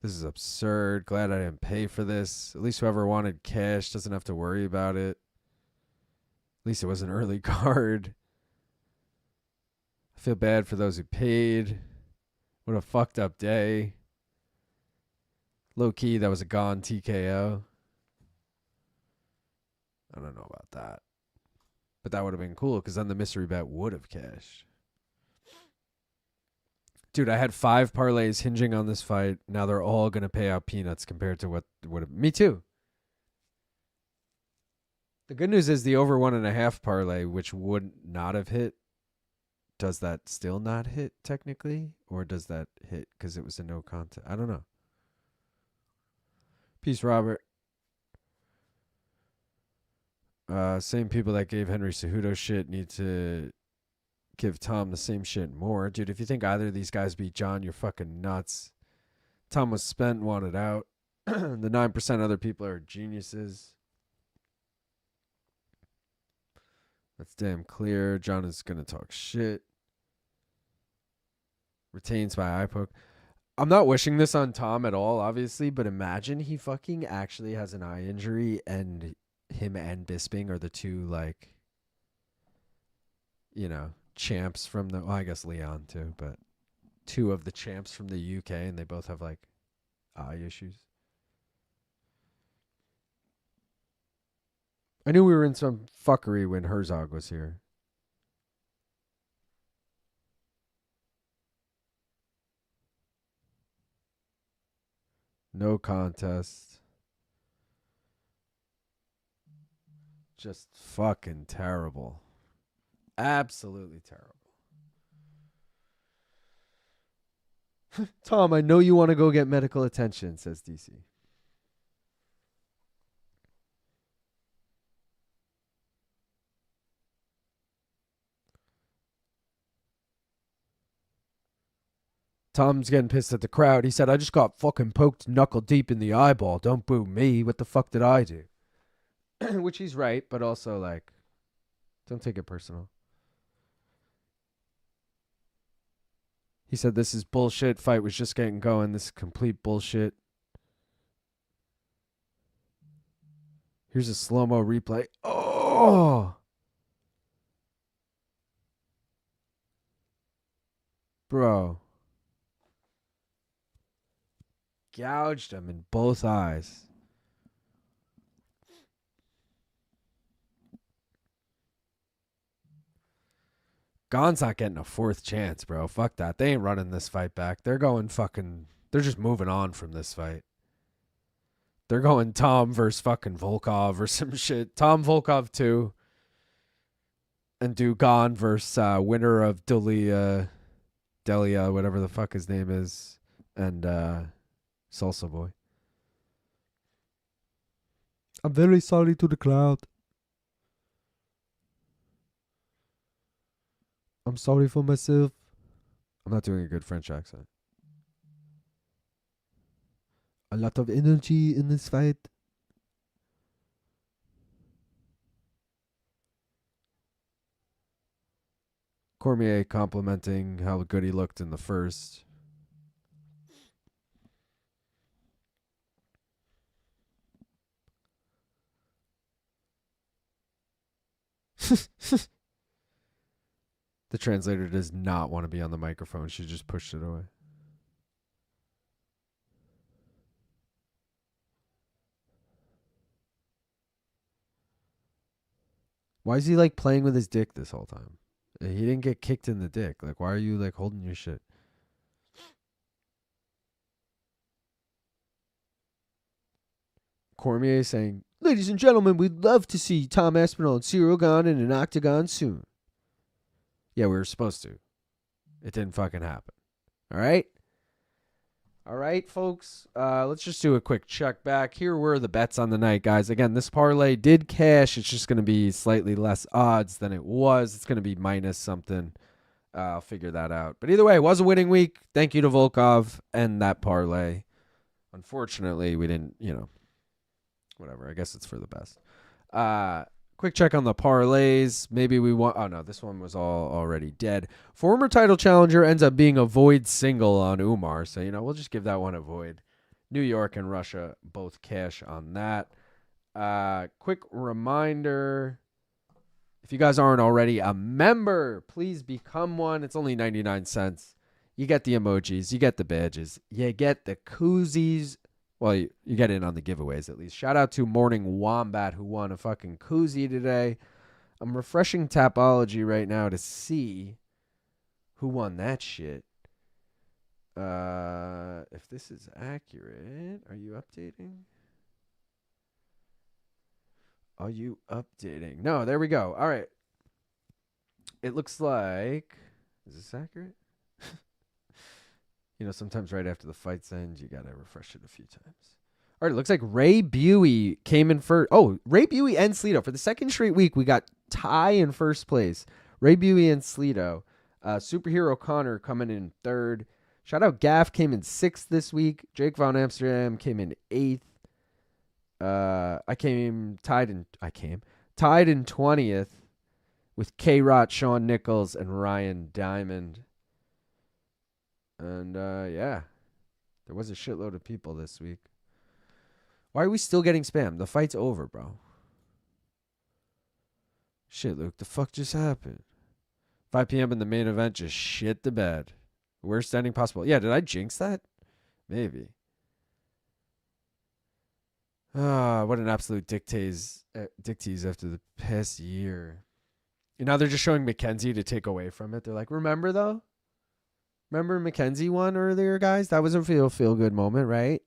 this is absurd. Glad I didn't pay for this. At least whoever wanted cash doesn't have to worry about it. At least it was an early card. I feel bad for those who paid. What a fucked up day. Low key, that was a Gane TKO. I don't know about that. But that would have been cool because then the mystery bet would have cashed. Dude, I had 5 parlays hinging on this fight. Now they're all going to pay out peanuts compared to what would have. Me too. The good news is the over 1.5 parlay, which would not have hit. Does that still not hit technically? Or does that hit because it was a no contest? I don't know. Peace, Robert. Same people that gave Henry Cejudo shit need to give Tom the same shit more. Dude, if you think either of these guys beat John, you're fucking nuts. Tom was spent, wanted out. The 9% other people are geniuses. That's damn clear. John is going to talk shit. Retains by eye poke. I'm not wishing this on Tom at all, obviously, but imagine he fucking actually has an eye injury and him and Bisping are the two, like, champs from the, well, I guess Leon too, but 2 of the champs from the UK and they both have, like, eye issues. I knew we were in some fuckery when Herzog was here. No contest. Just fucking terrible. Absolutely terrible. Tom, I know you want to go get medical attention, says DC. Tom's getting pissed at the crowd. He said, I just got fucking poked knuckle deep in the eyeball. Don't boo me. What the fuck did I do? Which he's right, but also, like, don't take it personal. He said, this is bullshit. Fight was just getting going. This is complete bullshit. Here's a slow-mo replay. Oh! Bro. Gouged him in both eyes. Gane's not getting a 4th chance, bro. Fuck that. They ain't running this fight back. They're just moving on from this fight. They're going Tom versus fucking Volkov or some shit. Tom Volkov 2. And do Gane versus winner of Delia, whatever the fuck his name is. And Salsa Boy. I'm very sorry to the crowd. I'm sorry for myself. I'm not doing a good French accent. A lot of energy in this fight. Cormier complimenting how good he looked in the first. The translator does not want to be on the microphone. She just pushed it away. Why is he like playing with his dick this whole time? He didn't get kicked in the dick. Like, why are you like holding your shit? Cormier saying, "Ladies and gentlemen, we'd love to see Tom Aspinall and Ciryl Gane in an octagon soon." Yeah, we were supposed to. It didn't fucking happen. All right? All right, folks. Let's just do a quick check back. Here were the bets on the night, guys. Again, this parlay did cash. It's just going to be slightly less odds than it was. It's going to be minus something. I'll figure that out. But either way, it was a winning week. Thank you to Volkov and that parlay. Unfortunately, we didn't, whatever. I guess it's for the best. Quick check on the parlays. Maybe we want... Oh, no. This one was already dead. Former title challenger ends up being a void single on Umar. So, we'll just give that one a void. New York and Russia both cash on that. Quick reminder. If you guys aren't already a member, please become one. It's only 99 cents. You get the emojis. You get the badges. You get the koozies. Well, you get in on the giveaways at least. Shout out to Morning Wombat who won a fucking koozie today. I'm refreshing Tapology right now to see who won that shit. If this is accurate, are you updating? Are you updating? No, there we go. All right. It looks like... Is this accurate? Sometimes right after the fights end, you got to refresh it a few times. All right, it looks like Ray Buey came in first. Oh, Ray Buey and Sleeto. For the second straight week, we got tie in first place. Ray Buey and Sleeto. Superhero Connor coming in third. Shout out Gaff came in sixth this week. Jake Von Amsterdam came in eighth. I came tied in 20th with K-Rot, Sean Nichols, and Ryan Diamond. And, yeah, there was a shitload of people this week. Why are we still getting spammed? The fight's over, bro. Shit, Luke, the fuck just happened? 5 p.m. in the main event, just shit the bed. Worst ending possible. Yeah, did I jinx that? Maybe. What an absolute dictates after the past year. They're just showing Mackenzie to take away from it. They're like, remember, though? Remember Mackenzie won earlier, guys? That was a feel-good moment, right?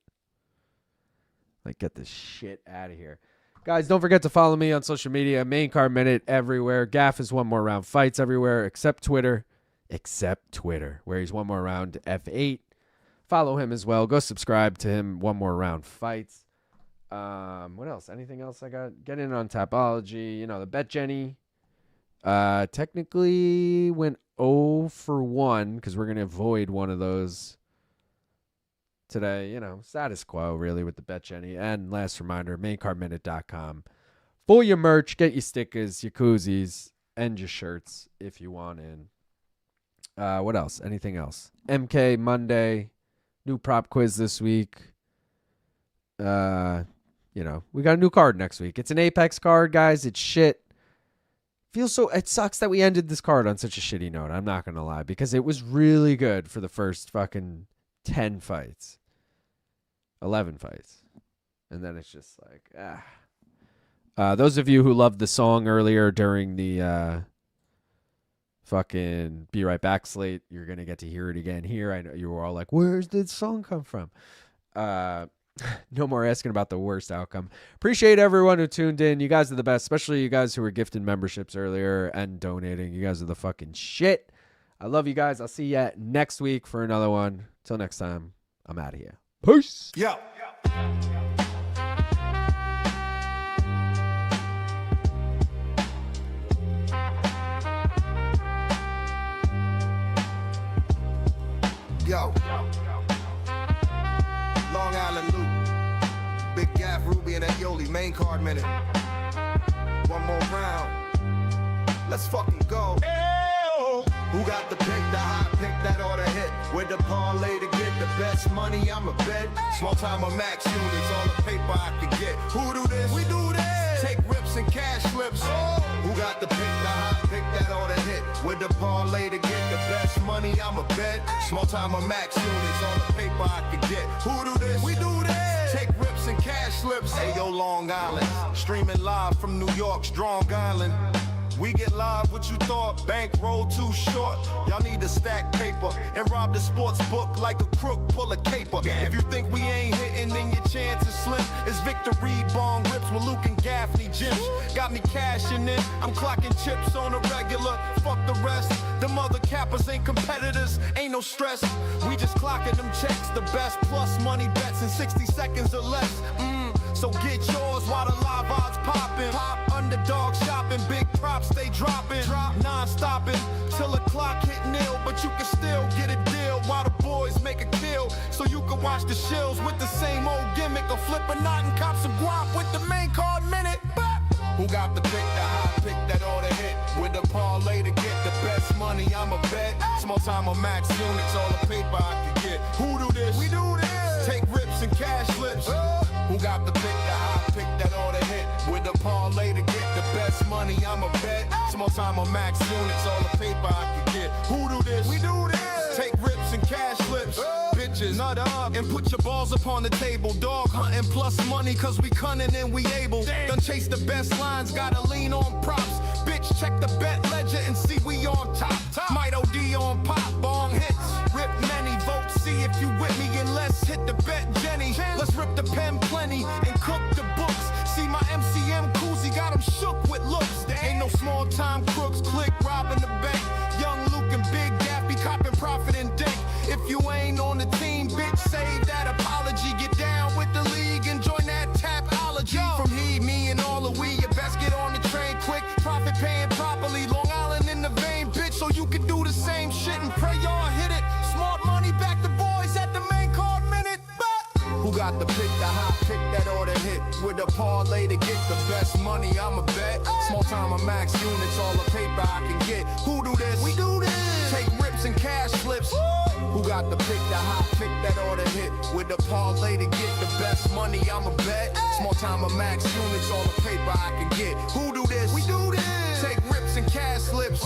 Like, get this shit out of here. Guys, don't forget to follow me on social media. Main Card Minute everywhere. Gaff is One More Round Fights everywhere except Twitter. Where he's One More Round F8. Follow him as well. Go subscribe to him. One More Round Fights. What else? Anything else I got? Get in on Tapology. The Bet Jenny. Technically went 0 for 1 because we're going to avoid one of those today. Status quo really with the Bet Jenny. And last reminder, maincardminute.com. For your merch, get your stickers, your koozies, and your shirts if you want in. What else? Anything else? MK Monday. New prop quiz this week. We got a new card next week. It's an Apex card, guys. It's shit. It sucks that we ended this card on such a shitty note. I'm not going to lie, because it was really good for the first fucking 10 fights, 11 fights. And then it's just like, those of you who loved the song earlier during the, fucking Be Right Back slate, you're going to get to hear it again here. I know you were all like, where's this song come from? No more asking about the worst outcome. Appreciate everyone who tuned in. You guys are the best, especially you guys who were gifting memberships earlier and donating. You guys are the fucking shit. I love you guys. I'll see you next week for another one. Till next time, I'm out of here. Peace. Yo. Yo. Long Island Loop. Big Gaff, Ruby, and Yoli. Main Card Minute. One more round. Let's fucking go. Ew. Who got the pick, the hot pick that ought to hit? With the parlay to get the best money, I'm a bet. Small time of max units, all the paper I can get. Who do this? We do this. Take rips and cash flips. Who got the pick, the hot pick that ought to hit? With the parlay to get the best money, I'm a bet. Small time of max units, all the paper I can get. Who do this? We do this. Take rips and cash slips. Hey yo, Long Island, streaming live from New York's Strong Island. We get live, what you thought? Bankroll too short. Y'all need to stack paper and rob the sports book like a crook pull a caper. If you think we ain't hitting, then your chance is slim. It's victory bong rips with Luke and Gaffney gyms. Got me cashing in, I'm clocking chips on a regular. Fuck the rest, them other cappers ain't competitors, ain't no stress. We just clocking them checks, the best plus money bets in 60 seconds or less. So get yours while the live odds poppin'. Pop underdog shopping, big props stay dropping. Drop non-stopping till the clock hit nil. But you can still get a deal while the boys make a kill. So you can watch the shills with the same old gimmick. Or flip a knot and cop some guap with the main card minute. Who got the pick, the hot pick that ought to hit? With the parlay to get the best money, I'm a bet. Small time of max units, all the paper I can get. Who do this? We do this. Take rips and cash flips. Who got the pick, the hot pick that ought to hit? With the parlay to get the best money, I'm a bet. Small time of max units, all the paper I can get. Who do this? We do this. Take rips and cash flips. Bitches, nut up and put your balls upon the table. Dog hunting plus money, cause we cunning and we able. Done chase the best lines, gotta lean on props. Bitch, check the bet ledger and see we on top. Might OD on pop, bong hits. Rip many votes, see if you with me, and let's hit the bet, Jenny. Let's rip the pen plenty and cook the books. See my MCM koozie, got 'em shook with looks. There ain't no small time crooks, click robbing the bank. Young Luke and Big Gaffy copping profit and dank. If you ain't on the team, bitch, save that apology. Get down with the league and join that tapology. From he, me, and all of we, you best get on the train quick. Profit paying properly, Long Island in the vein, bitch. So you can do the same shit and pray y'all hit it. Smart money back the boys at the main card minute. Who got the pick, the hot pick that ought to hit? With a parlay to get the best money, I'm a bet. Small time of max units, all the paper I can get. Who do this? We do this. Take rips and cash flips. Who got the pick, the hot pick that ought to hit? With a parlay to get the best money, I'm a bet. Small time of max units, all the paper I can get. Who do this? We do this. Take rips and cash slips.